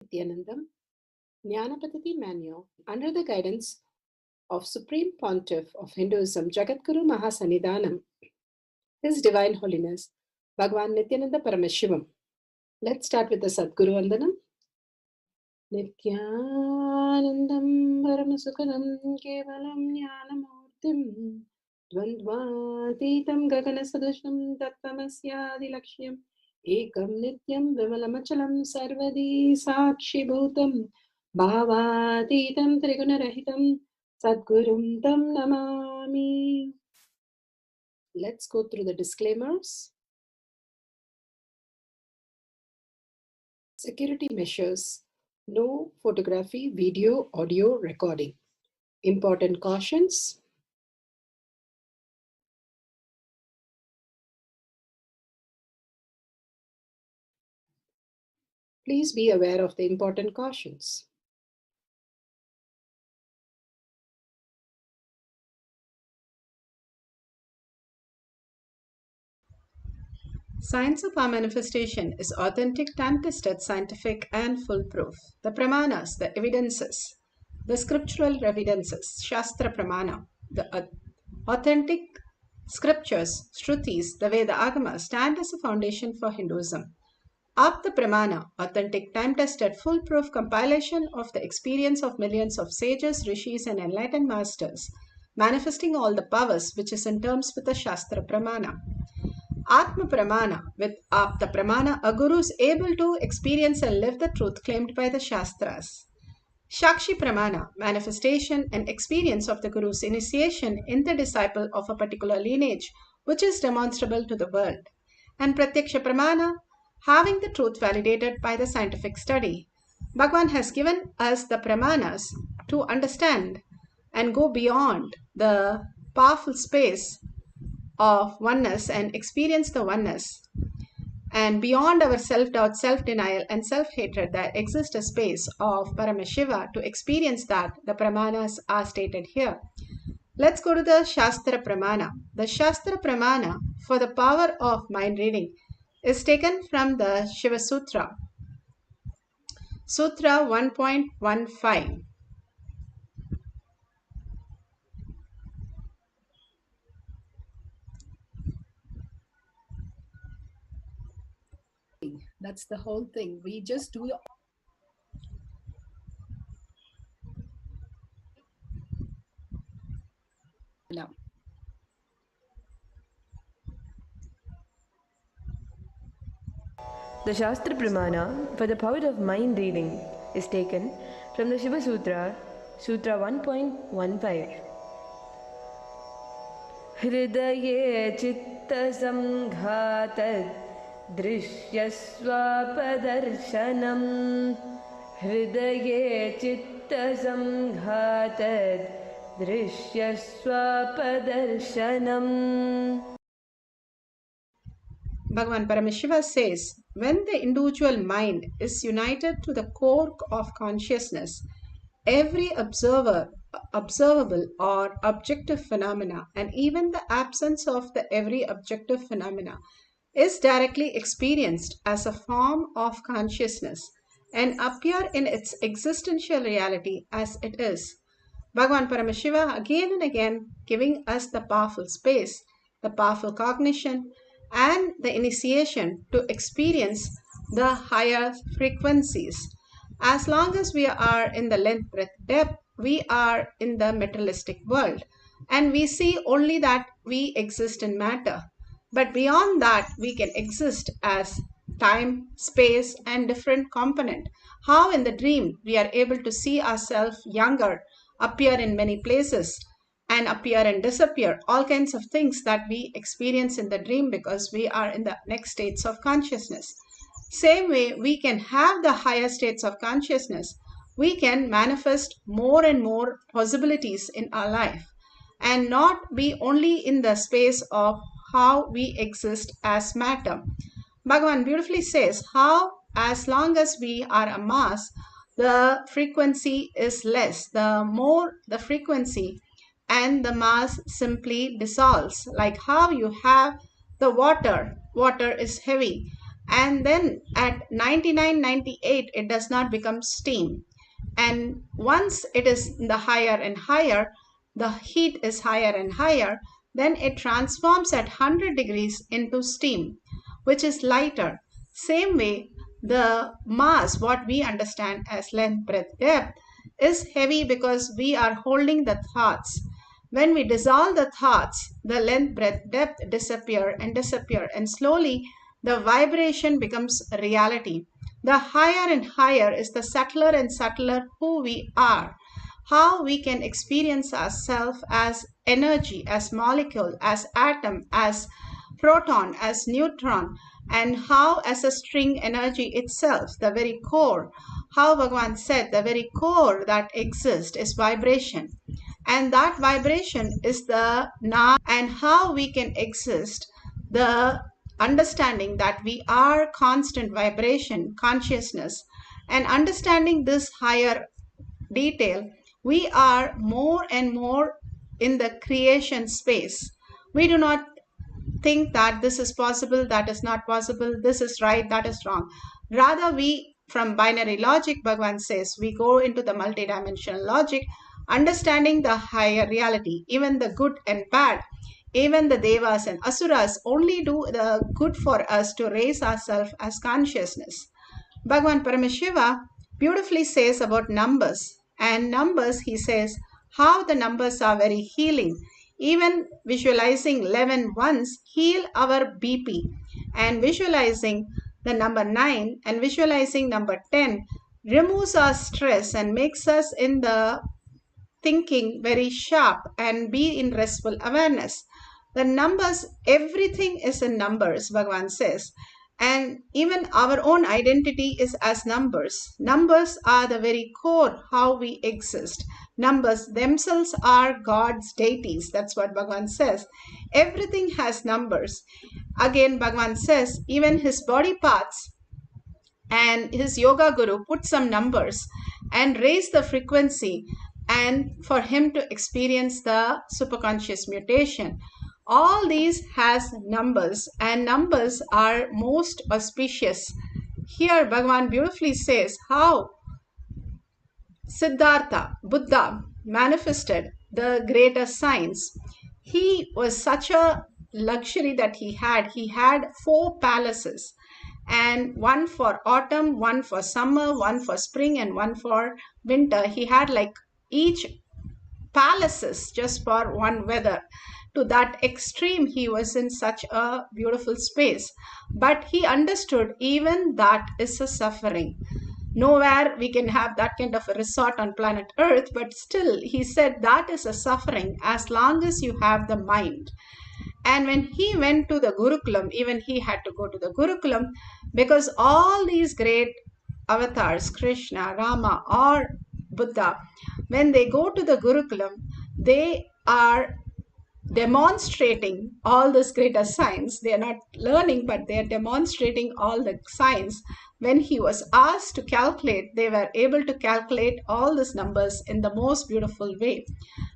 Nithyanandam Jnanapatati Manual under the guidance of Supreme Pontiff of Hinduism Jagadguru Mahasannidhanam, His Divine Holiness Bhagwan Nithyananda Paramashivam. Let's start with the Sadguru Vandanam. Nithyanandam Paramasukadam Kevalam Jnanamurtim Dvandvatitam Gaganasadusham Tattvamasyaadilakshya Ekam Nityam Vimalamachalam Sarvadi Sakshi Bhutam Bhavatitam Trigunarahitam Sadgurum Tam Namami. Let's go through the disclaimers. Security measures. No photography, video, audio recording. Important cautions. Please be aware of the important cautions. Science of our manifestation is authentic, time-tested, scientific, and foolproof. The pramanas, the evidences, the scriptural evidences, Shastra Pramana, the authentic scriptures, Shrutis, the Veda Agama, stand as a foundation for Hinduism. Apta Pramana, authentic, time-tested, foolproof compilation of the experience of millions of sages, rishis, and enlightened masters, manifesting all the powers which is in terms with the Shastra Pramana. Atma Pramana, with Apta Pramana, a guru is able to experience and live the truth claimed by the Shastras. Shakshi Pramana, manifestation and experience of the guru's initiation in the disciple of a particular lineage, which is demonstrable to the world. And Pratyaksha Pramana, having the truth validated by the scientific study. Bhagavan has given us the Pramanas to understand and go beyond the powerful space of oneness and experience the oneness. And beyond our self-doubt, self-denial, and self-hatred, there exists a space of Paramashiva to experience that. The Pramanas are stated here. Let's go to the Shastra Pramana. The Shastra Pramana for the power of mind reading is taken from the Shiva Sutra. Sutra 1.15. That's the whole thing. We just do now. The Shastra Pramana for the power of mind reading is taken from the Shiva Sutra, Sutra 1.15. Hridaye chitta samghatad drishyasvapadarshanam. Hridaye chitta samghatad drishyasvapadarshanam. Bhagavan Paramashiva says, when the individual mind is united to the core of consciousness, every observable or objective phenomena, and even the absence of the every objective phenomena, is directly experienced as a form of consciousness and appear in its existential reality as it is. Bhagavan Paramashiva again and again giving us the powerful space, the powerful cognition, and the initiation to experience the higher frequencies. As long as we are in the length, breadth, depth, we are in the materialistic world, and we see only that we exist in matter. But beyond that, we can exist as time, space, and different component. How in the dream we are able to see ourselves younger, appear in many places, and appear and disappear, all kinds of things that we experience in the dream because we are in the next states of consciousness. Same way, we can have the higher states of consciousness. We can manifest more and more possibilities in our life and not be only in the space of how we exist as matter. Bhagavan beautifully says how, as long as we are a mass, the frequency is less. The more the frequency, and the mass simply dissolves. Like how you have the water is heavy, and then at 99.98 it does not become steam. And once it is the higher and higher, the heat is higher and higher, then it transforms at 100 degrees into steam, which is lighter. Same way, the mass, what we understand as length, breadth, depth, is heavy because we are holding the thoughts. When we dissolve the thoughts, the length, breadth, depth disappear, and slowly the vibration becomes reality. The higher and higher is the subtler and subtler who we are. How we can experience ourselves as energy, as molecule, as atom, as proton, as neutron, and how as a string energy itself, the very core. How Bhagavan said the very core that exists is vibration. And that vibration is the now, and how we can exist, the understanding that we are constant vibration, consciousness, and understanding this higher detail, we are more and more in the creation space. We do not think that this is possible, that is not possible, this is right, that is wrong. Rather, we, from binary logic, Bhagavan says, we go into the multidimensional logic, understanding the higher reality, even the good and bad, even the devas and asuras only do the good for us to raise ourselves as consciousness. Bhagavan Paramashiva beautifully says about numbers. And numbers, he says, how the numbers are very healing. Even visualizing 11 ones heal our BP. And visualizing the number 9 and visualizing number 10 removes our stress and makes us in the thinking very sharp and be in restful awareness. The numbers, everything is in numbers, Bhagavan says. And even our own identity is as numbers. Numbers are the very core how we exist. Numbers themselves are God's deities. That's what Bhagavan says. Everything has numbers. Again, Bhagavan says, even his body parts and his yoga guru put some numbers and raise the frequency and for him to experience the superconscious mutation. All these has numbers, and numbers are most auspicious. Here Bhagavan beautifully says how Siddhartha, Buddha, manifested the greater science. He was such a luxury that he had. He had 4 palaces, and one for autumn, one for summer, one for spring, and one for winter. He had like each palaces just for one weather. To that extreme, he was in such a beautiful space. But he understood even that is a suffering. Nowhere we can have that kind of a resort on planet Earth, but still, he said that is a suffering as long as you have the mind. And when he went to the Gurukulam, even he had to go to the Gurukulam because all these great avatars, Krishna, Rama, or Buddha, when they go to the Gurukulam, they are demonstrating all this greater science. They are not learning, but they are demonstrating all the science. When he was asked to calculate, they were able to calculate all these numbers in the most beautiful way.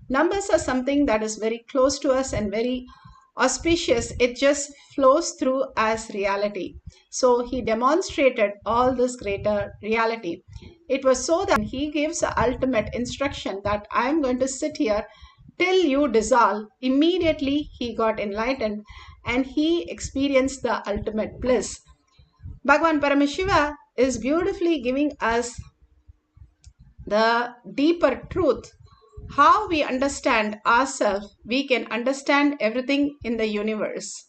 Numbers are something that is very close to us and very auspicious. It just flows through as reality. So he demonstrated all this greater reality. It was so that he gives the ultimate instruction that I am going to sit here till you dissolve. Immediately he got enlightened and he experienced the ultimate bliss. Bhagavan Paramashiva is beautifully giving us the deeper truth. How we understand ourselves, we can understand everything in the universe.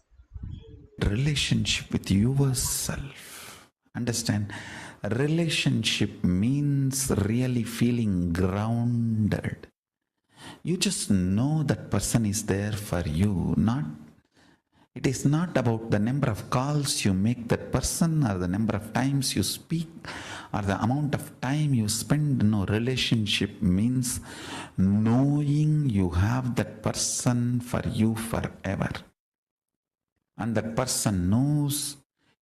Relationship with yourself. Understand, relationship means really feeling grounded. You just know that person is there for you. It is not about the number of calls you make that person or the number of times you speak or the amount of time you spend. No, relationship means knowing you have that person for you forever. And that person knows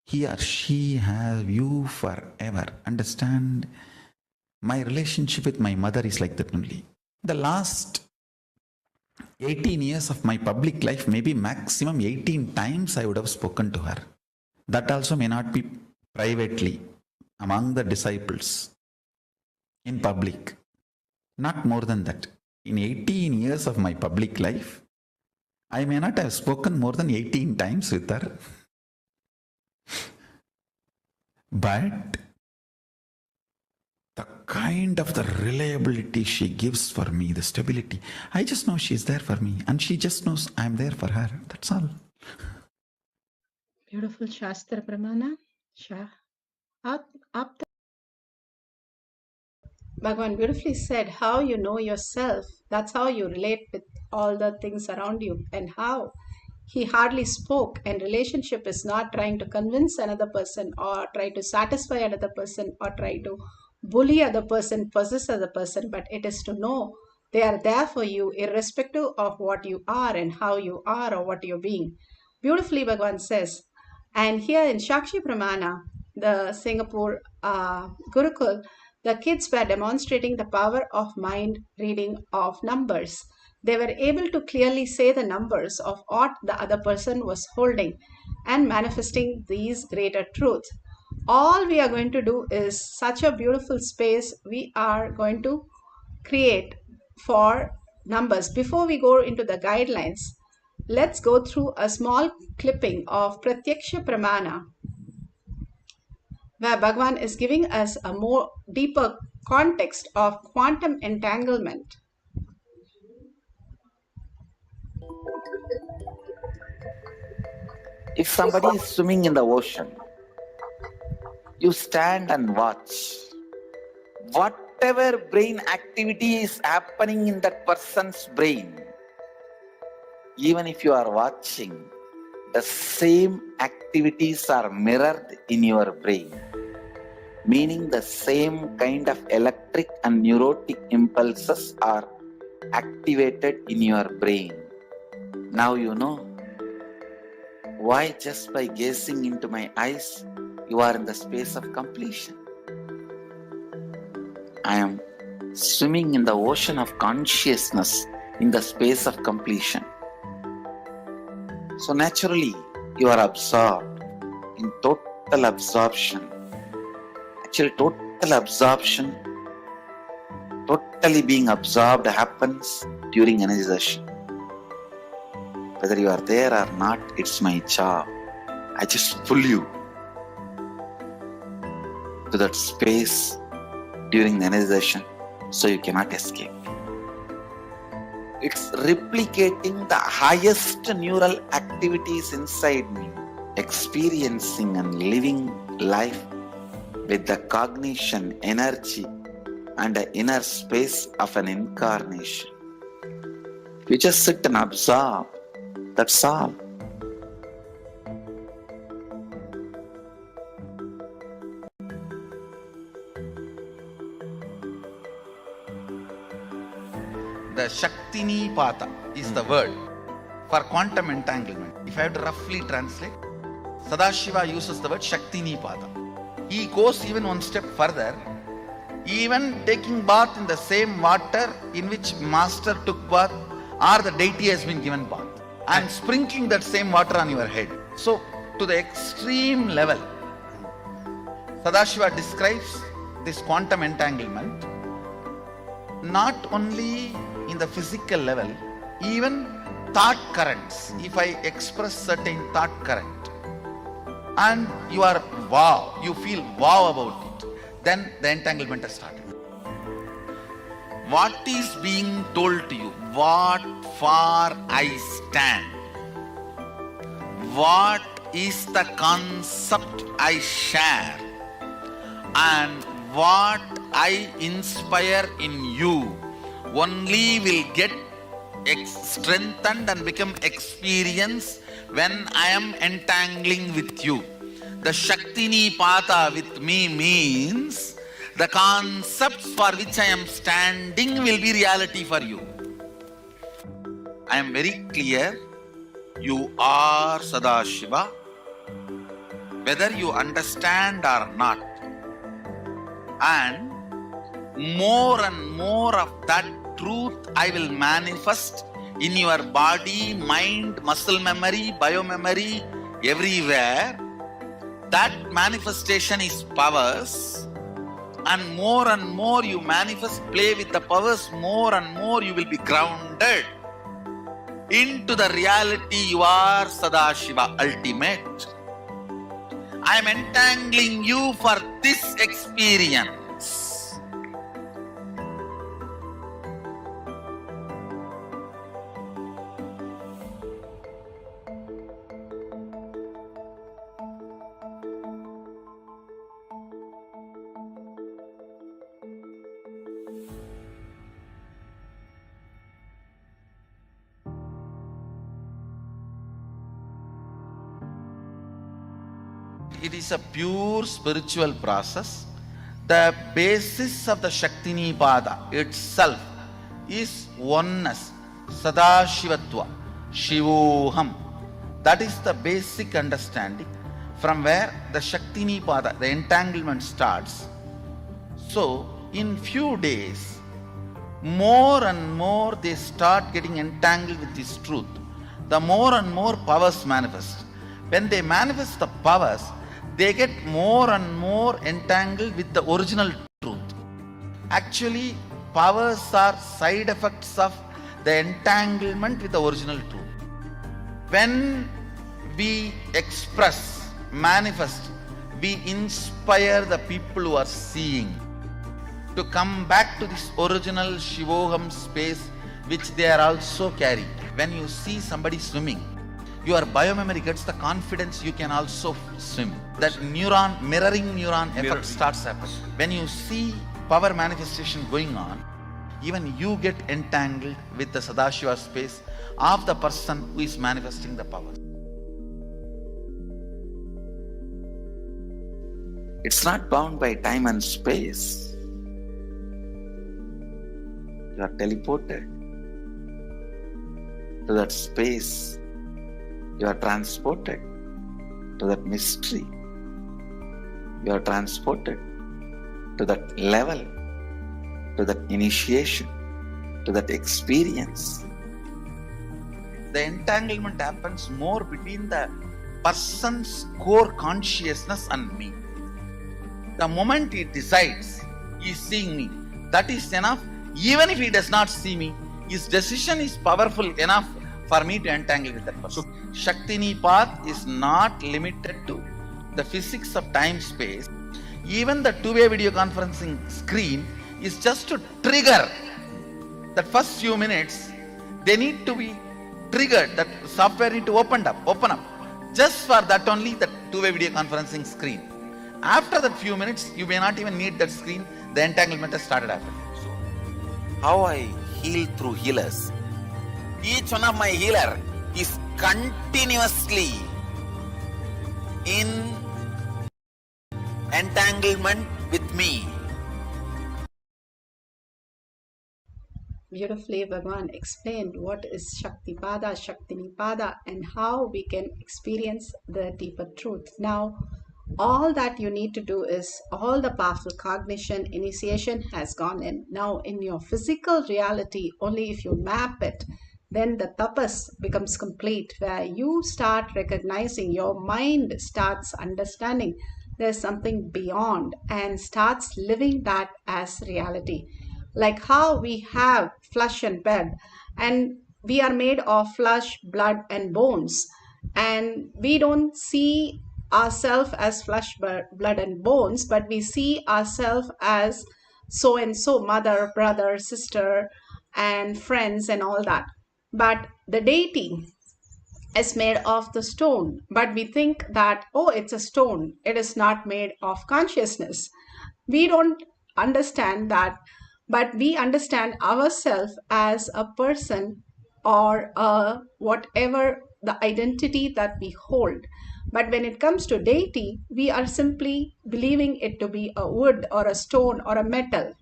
he or she has you forever. Understand? My relationship with my mother is like that only. The last 18 years of my public life, maybe maximum 18 times I would have spoken to her. That also may not be privately among the disciples, in public. Not more than that. In 18 years of my public life, I may not have spoken more than 18 times with her. But the kind of the reliability she gives for me, the stability, I just know she's there for me and she just knows I'm there for her. That's all. Beautiful Shastra Pramana. Bhagavan beautifully said, how you know yourself, that's how you relate with all the things around you. And how he hardly spoke, and relationship is not trying to convince another person or try to satisfy another person or try to bully other person, possess other person, but it is to know they are there for you irrespective of what you are and how you are or what you're being. Beautifully Bhagavan says. And here in Shakshi Pramana, the Singapore Gurukul, the kids were demonstrating the power of mind reading of numbers. They were able to clearly say the numbers of what the other person was holding and manifesting these greater truths. All we are going to do is such a beautiful space we are going to create for numbers. Before we go into the guidelines, let's go through a small clipping of Pratyaksha Pramana, where Bhagavan is giving us a more deeper context of quantum entanglement. If somebody is swimming in the ocean, you stand and watch. Whatever brain activity is happening in that person's brain, even if you are watching, the same activities are mirrored in your brain, meaning the same kind of electric and neurotic impulses are activated in your brain. Now you know why just by gazing into my eyes, you are in the space of completion. I am swimming in the ocean of consciousness in the space of completion. So naturally, you are absorbed in total absorption. Actually, total absorption, totally being absorbed happens during energization. Whether you are there or not, it's my job. I just pull you to that space during the energization so you cannot escape. It's replicating the highest neural activities inside me, experiencing and living life with the cognition, energy, and the inner space of an incarnation. You just sit and absorb. That's all. The Shaktini Pata is the word for quantum entanglement. If I have to roughly translate, Sadashiva uses the word Shaktini Pata. He goes even one step further, even taking bath in the same water in which master took bath or the deity has been given bath, and sprinkling that same water on your head. So, to the extreme level, Sadashiva describes this quantum entanglement not only in the physical level, even thought currents. If I express certain thought current and you are wow, you feel wow about it, then the entanglement has started. What is being told to you? What for I stand? What is the concept I share? And what I inspire in you only will get strengthened and become experience when I am entangling with you. The Shaktini Pata with me means the concepts for which I am standing will be reality for you. I am very clear, you are Sadashiva, whether you understand or not. And more of that truth I will manifest in your body, mind, muscle memory, biomemory, everywhere. That manifestation is powers, and more you manifest, play with the powers, more and more you will be grounded into the reality you are Sadashiva, ultimate. I am entangling you for this experience. It is a pure spiritual process. The basis of the Shaktini Pada itself is oneness, Sadashivatva, Shivoham. That is the basic understanding from where the Shaktini Pada, the entanglement starts. So, in few days, more and more they start getting entangled with this truth. The more and more powers manifest. When they manifest the powers, they get more and more entangled with the original truth. Actually, powers are side effects of the entanglement with the original truth. When we express, manifest, we inspire the people who are seeing to come back to this original Shivoham space which they are also carrying. When you see somebody swimming, your biomemory gets the confidence you can also swim. That neuron, mirroring neuron effect starts happening. When you see power manifestation going on, even you get entangled with the Sadashiva space of the person who is manifesting the power. It's not bound by time and space. You are teleported to that space. You are transported to that mystery. You are transported to that level, to that initiation, to that experience. The entanglement happens more between the person's core consciousness and me. The moment he decides he is seeing me, that is enough. Even if he does not see me, his decision is powerful enough for me to entangle with that person. Shaktini path is not limited to the physics of time-space. Even the two-way video conferencing screen is just to trigger that first few minutes. They need to be triggered, that software need to open up. Just for that only, the two-way video conferencing screen. After that few minutes, you may not even need that screen. The entanglement has started happening. How I heal through healers. Each one of my healer is continuously in entanglement with me. Beautifully, Bhagavan explained what is Shaktipada, Shaktinipada, and how we can experience the deeper truth. Now, all that you need to do is all the powerful cognition, initiation has gone in. Now, in your physical reality, only if you map it, then the tapas becomes complete, where you start recognizing, your mind starts understanding there's something beyond and starts living that as reality. Like how we have flesh and blood, and we are made of flesh, blood, and bones, and we don't see ourselves as flesh, blood, and bones, but we see ourselves as so and so, mother, brother, sister, and friends, and all that. But the deity is made of the stone, but we think that, oh, it's a stone, it is not made of consciousness. We don't understand that, but we understand ourselves as a person or whatever the identity that we hold. But when it comes to deity, we are simply believing it to be a wood or a stone or a metal.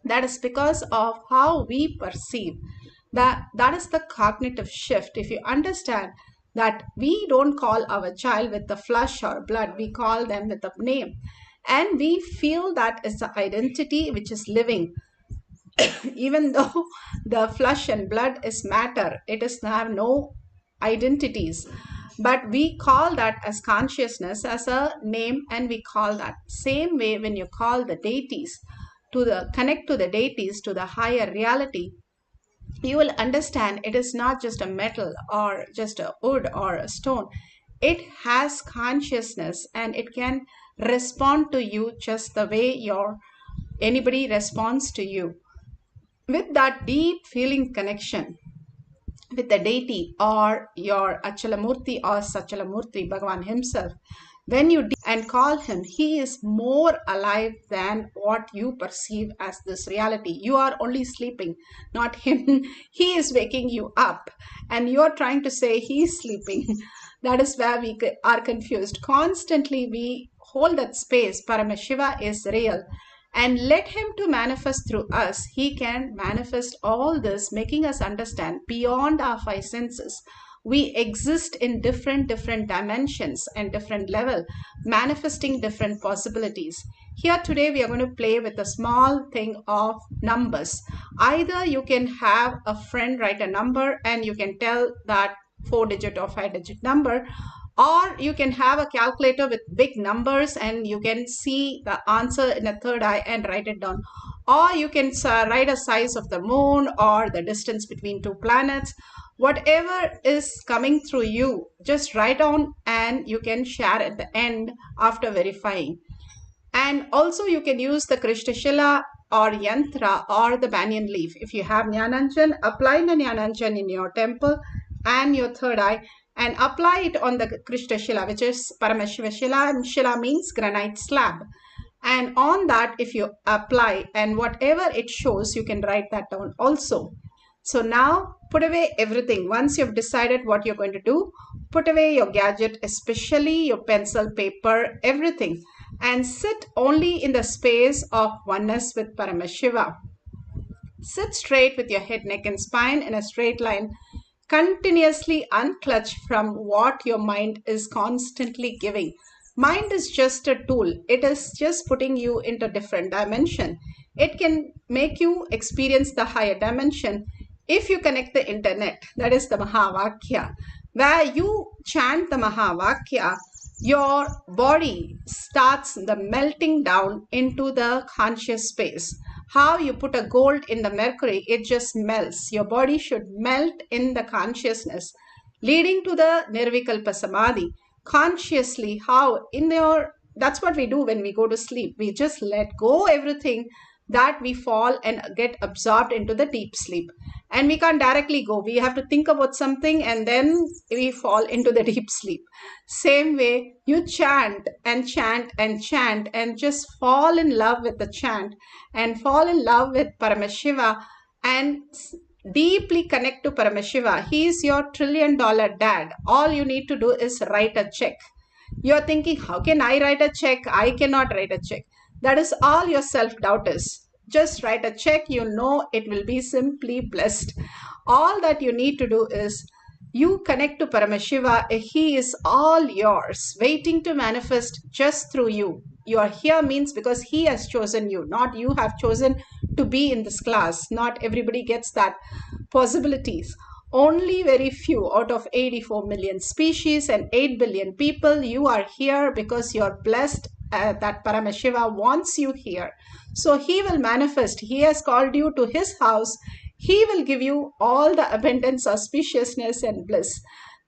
That is because of how we perceive. That is the cognitive shift. If you understand that we don't call our child with the flesh or blood, we call them with a name, and we feel that is the identity which is living. Even though the flesh and blood is matter, it is have no identities, but we call that as consciousness, as a name, and we call that same way. When you call the deities, to the connect to the deities, to the higher reality, you will understand it is not just a metal or just a wood or a stone. It has consciousness, and it can respond to you just the way your anybody responds to you. With that deep feeling connection with the deity or your Achalamurti or Sachalamurti, Bhagavan himself, when you and call him, he is more alive than what you perceive as this reality. You are only sleeping, not him. He is waking you up, and you are trying to say he is sleeping. That is where we are confused. Constantly we hold that space. Paramashiva is real, and let him to manifest through us. He can manifest all this, making us understand beyond our five senses. We exist in different dimensions and different level, manifesting different possibilities. Here today we are going to play with a small thing of numbers. Either you can have a friend write a number and you can tell that 4-digit or 5-digit number, or you can have a calculator with big numbers and you can see the answer in a third eye and write it down. Or you can write a size of the moon or the distance between two planets. Whatever is coming through you, just write down and you can share at the end after verifying. And also you can use the Krishnashila or Yantra or the banyan leaf. If you have Jnananjan, apply the Jnananjan in your temple and your third eye, and apply it on the Krishnashila, which is Paramashiva Shila, and Shila means granite slab. And on that, if you apply, and whatever it shows, you can write that down also. So now put away everything. Once you've decided what you're going to do, put away your gadget, especially your pencil, paper, everything, and sit only in the space of oneness with Paramashiva. Sit straight with your head, neck, and spine in a straight line. Continuously unclutch from what your mind is constantly giving. Mind is just a tool. It is just putting you into different dimension. It can make you experience the higher dimension if you connect the internet. That is the Mahavakya. Where you chant the Mahavakya, your body starts the melting down into the conscious space. How you put a gold in the mercury, it just melts. Your body should melt in the consciousness, leading to the Nirvikalpa Samadhi. Consciously, how in your, that's what we do when we go to sleep. We just let go everything, that we fall and get absorbed into the deep sleep. and we can't directly go. We have to think about something and then we fall into the deep sleep. Same way, you chant and chant and chant and just fall in love with the chant and fall in love with Paramashiva and deeply connect to Paramashiva. He is your $1 trillion dad. All you need to do is write a check. You're thinking, how can I write a check? I cannot write a check. That is all your self-doubt is. Just write a check, you know it will be simply blessed. All that you need to do is you connect to Paramashiva. He is all yours, waiting to manifest just through you. You are here means because he has chosen you, not you have chosen to be in this class. Not everybody gets that possibilities. Only very few out of 84 million species and 8 billion people, you are here because you're blessed that Paramashiva wants you here. So he will manifest. He has called you to his house. He will give you all the abundance, auspiciousness and bliss.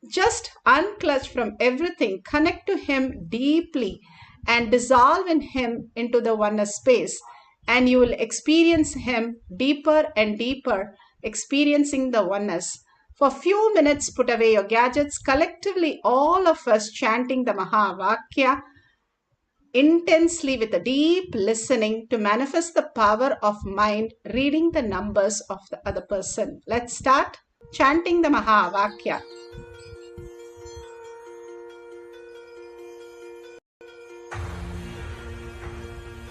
Just unclutch from everything, connect to him deeply and dissolve in him into the oneness space. And you will experience him deeper and deeper, experiencing the oneness. For few minutes, put away your gadgets. Collectively, all of us chanting the Mahavakya intensely with a deep listening to manifest the power of mind, reading the numbers of the other person. Let's start chanting the Mahavakya.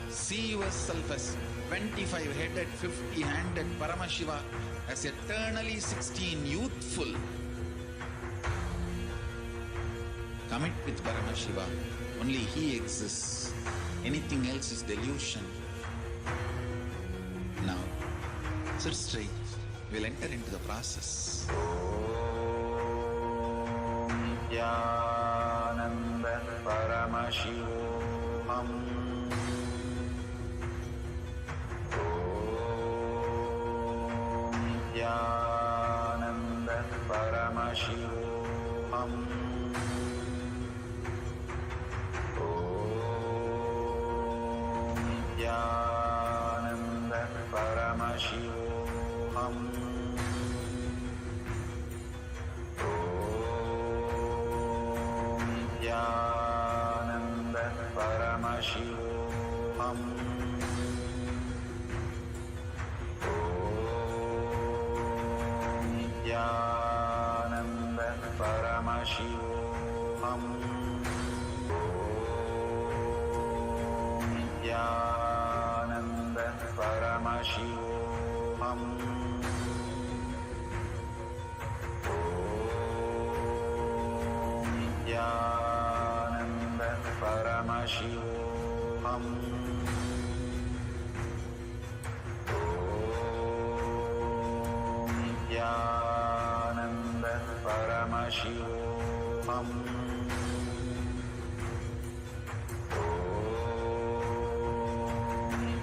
See yourself as 25-headed, 50-handed Paramashiva, as eternally 16, youthful. Commit with Paramashiva. Only he exists. Anything else is delusion. Now, sit straight. We'll enter into the process. Nithyananda Paramashivoham. Nithyananda Paramashivoham. Nithyananda Paramashivoham. Nithyananda Paramashivoham. Nithyananda Paramashivoham. Nithyananda Paramashivoham. Nithyananda Paramashivoham. Nithyananda Paramashivoham.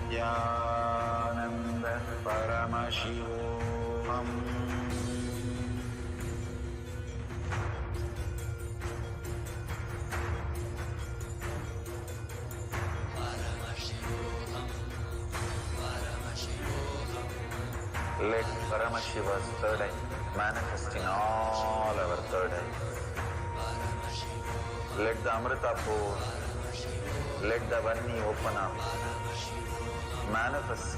Nithyananda Paramashivoham. Let Paramashiva's third eye manifest in all our third eyes. Let the Amrita pour, let the Vani open up, manifest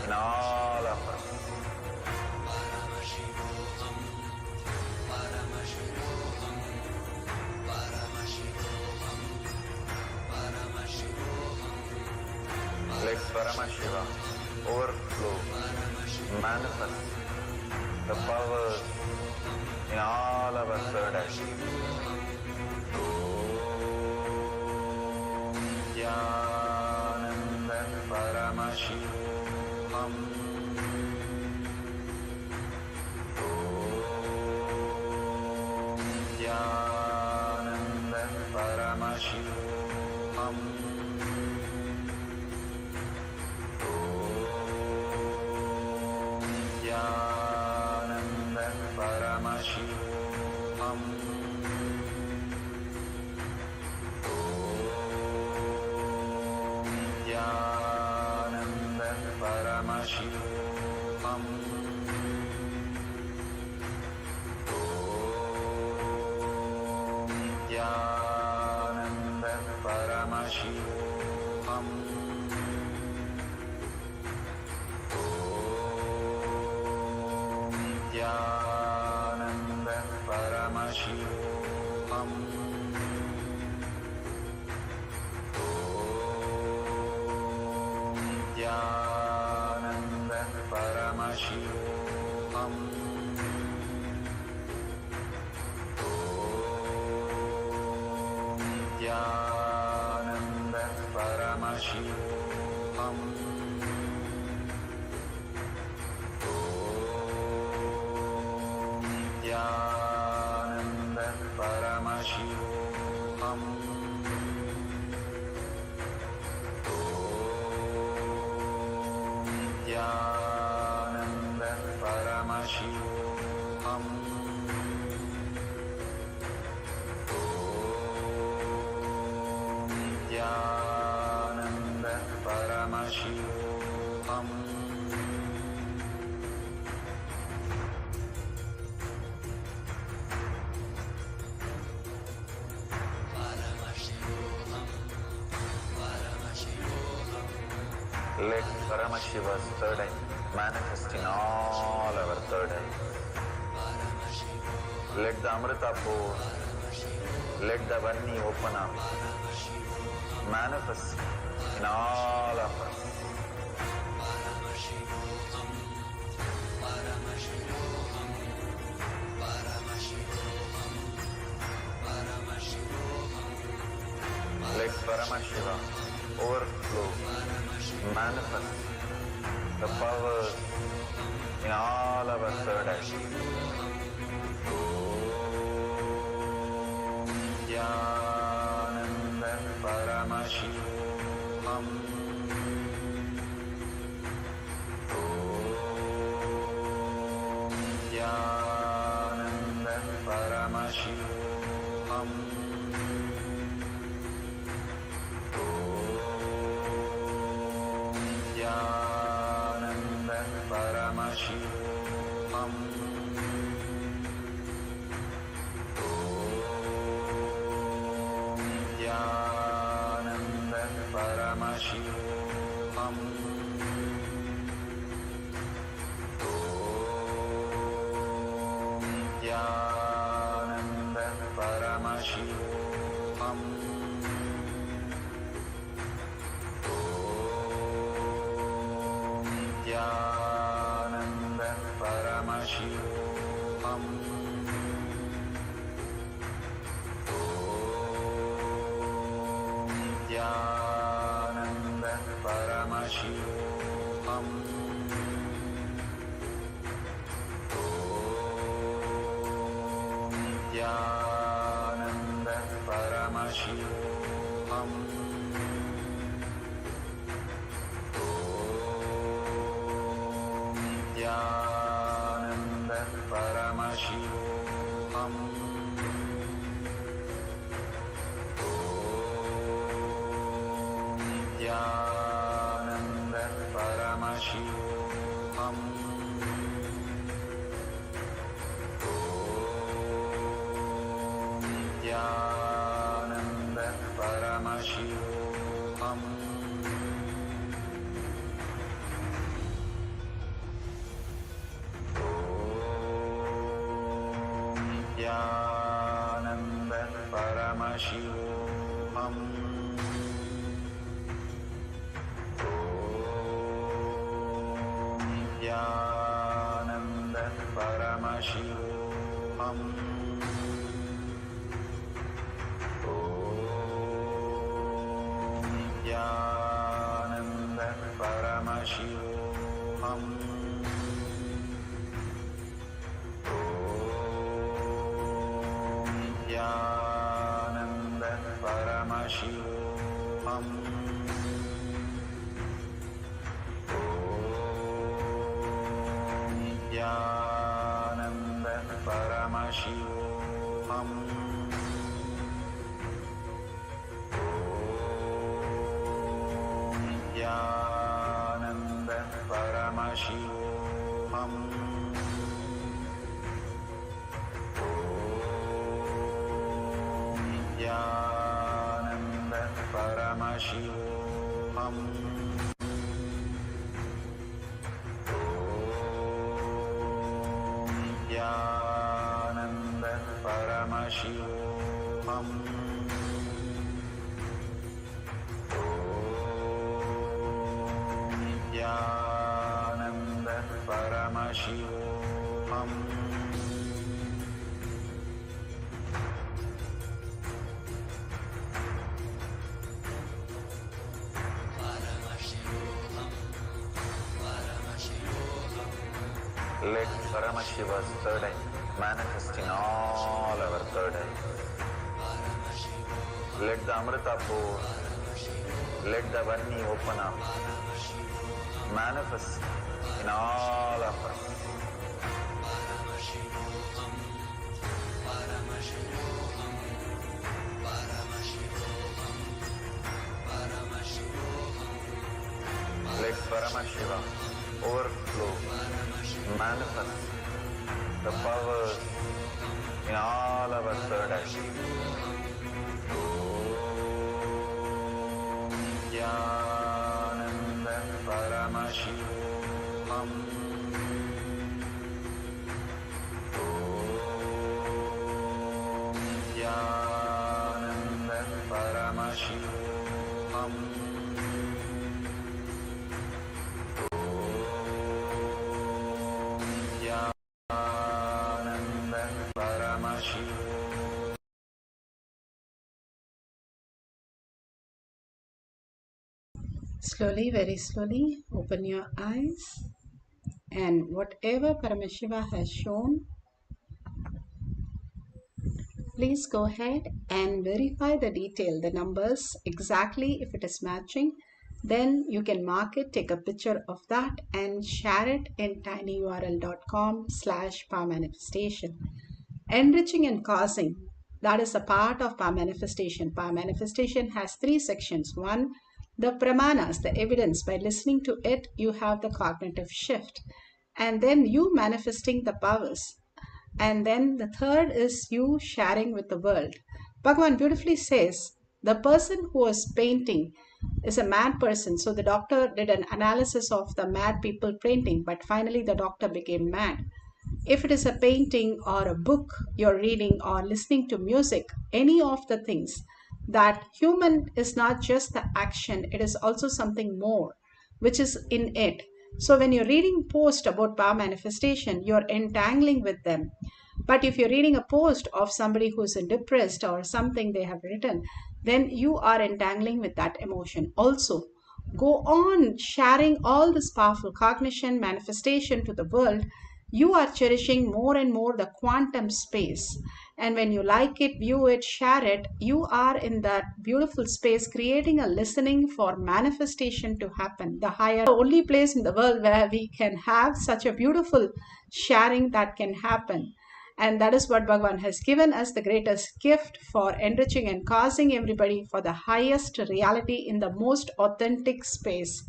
in all of us. Let Paramashiva overflow, manifest the powers in all our third eyes. Nithyananda Paramashivoham. Nithyananda Paramashivoham. Nithyananda Paramashivoham. Nithyananda Paramashivoham. Nithyananda Paramashivoham. Nithyananda Paramashivoham. Nithyananda Paramashivoham. Nithyananda Paramashivoham. Nithyananda Paramashivoham. Nithyananda Paramashivoham. Let Paramashiva's third eye manifest in all our third eyes. Let the Amrita pour, let the Vani open up, manifest in all of us. Let Paramashiva overflow, manifest the power in all our third eyes. Nithyananda Paramashivoham. Nithyananda Paramashivoham. Nithyananda Paramashivoham. Nithyananda Paramashivoham. Nithyananda Paramashivoham. Nithyananda Paramashivoham. Nithyananda Paramashivoham. Nithyananda Paramashivoham. Nithyananda Paramashivoham. Nithyananda Paramashivoham. Nithyananda Paramashivoham. Nithyananda Paramashivoham. Nithyananda Paramashivoham. Nithyananda Paramashivoham. Nithyananda Paramashivoham. Nithyananda Paramashivoham. Nithyananda Paramashivoham. Nithyananda Paramashivoham. Nithyananda Paramashivoham. Nithyananda Paramashivoham. Let Paramashiva's third eye manifest in all our third eyes. Let the Amrita pour, let the Varni open up, manifest in all of us. Let Paramashiva overflow, manifest the powers in all our third eye. Om Nithyananda Paramashivoham. Om Nithyananda Paramashivoham. Slowly, very slowly, open your eyes, and whatever Paramashiva has shown, please go ahead and verify the detail, the numbers exactly if it is matching. Then you can mark it, take a picture of that and share it in tinyurl.com/power-manifestation. Enriching and causing, that is a part of power manifestation. Power manifestation has 3 sections. 1, the pramanas, the evidence. By listening to it, you have the cognitive shift. And then you manifesting the powers. And then the third is you sharing with the world. Bhagavan beautifully says, the person who was painting is a mad person. So the doctor did an analysis of the mad people painting, but finally the doctor became mad. If it is a painting or a book you're reading or listening to music, any of the things, that human is not just the action, it is also something more, which is in it. So when you're reading post about power manifestation, you're entangling with them. But if you're reading a post of somebody who's depressed or something they have written, then you are entangling with that emotion. Also, go on sharing all this powerful cognition, manifestation to the world. You are cherishing more and more the quantum space. And when you like it, view it, share it, you are in that beautiful space creating a listening for manifestation to happen. The higher, the only place in the world where we can have such a beautiful sharing that can happen. And that is what Bhagavan has given us, the greatest gift for enriching and causing everybody for the highest reality in the most authentic space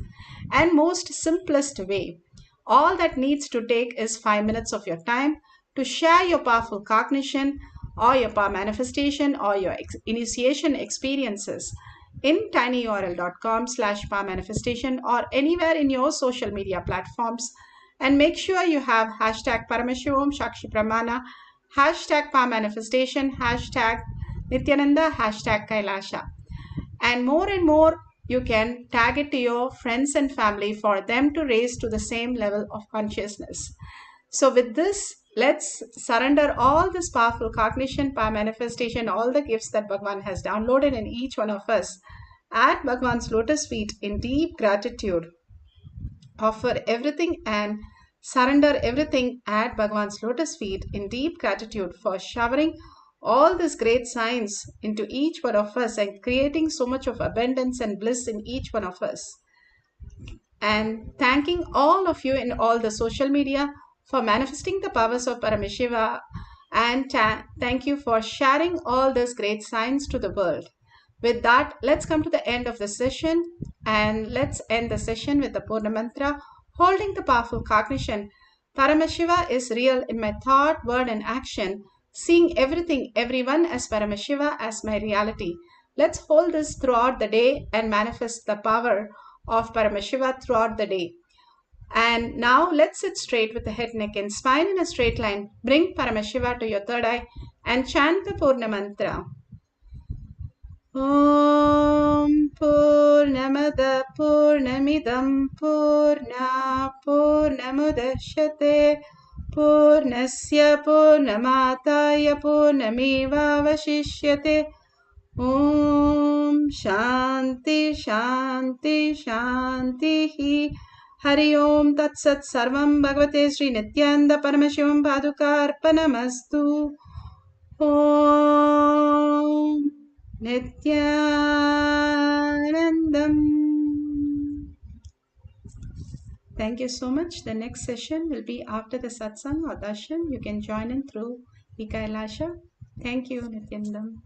and most simplest way. All that needs to take is 5 minutes of your time to share your powerful cognition or your power manifestation or your initiation experiences in tinyurl.com/power manifestation or anywhere in your social media platforms. And make sure you have hashtag Paramashivoham, Shakshi Pramana, hashtag power manifestation, hashtag Nithyananda, hashtag Kailasha. And more, you can tag it to your friends and family for them to raise to the same level of consciousness. So with this, let's surrender all this powerful cognition, power manifestation, all the gifts that Bhagavan has downloaded in each one of us at Bhagavan's lotus feet in deep gratitude. Offer everything and surrender everything at Bhagavan's lotus feet in deep gratitude for showering all these great signs into each one of us and creating so much of abundance and bliss in each one of us. And thanking all of you in all the social media for manifesting the powers of Paramashiva, and thank you for sharing all these great signs to the world. With that, let's come to the end of the session, and let's end the session with the Purna Mantra, holding the powerful cognition. Paramashiva is real in my thought, word, and action, seeing everything, everyone as Paramashiva as my reality. Let's hold this throughout the day and manifest the power of Paramashiva throughout the day. And now let's sit straight with the head, neck and spine in a straight line. Bring Paramashiva to your third eye and chant the Purna mantra. Om Purnamada Purnamidam Purna Purnamudashyate Purnasya Purnamataya Purnameva Vashishyate. Om Shanti Shanti Shanti. Hari Om Tat Sat Sarvam Bhagavate Sri Nithyananda Paramashivam Paduka Arpanamastu. Om Nithyanandam. Thank you so much. The next session will be after the satsang or darshan. You can join in through Ekailasha. Thank you, Nithyanandam.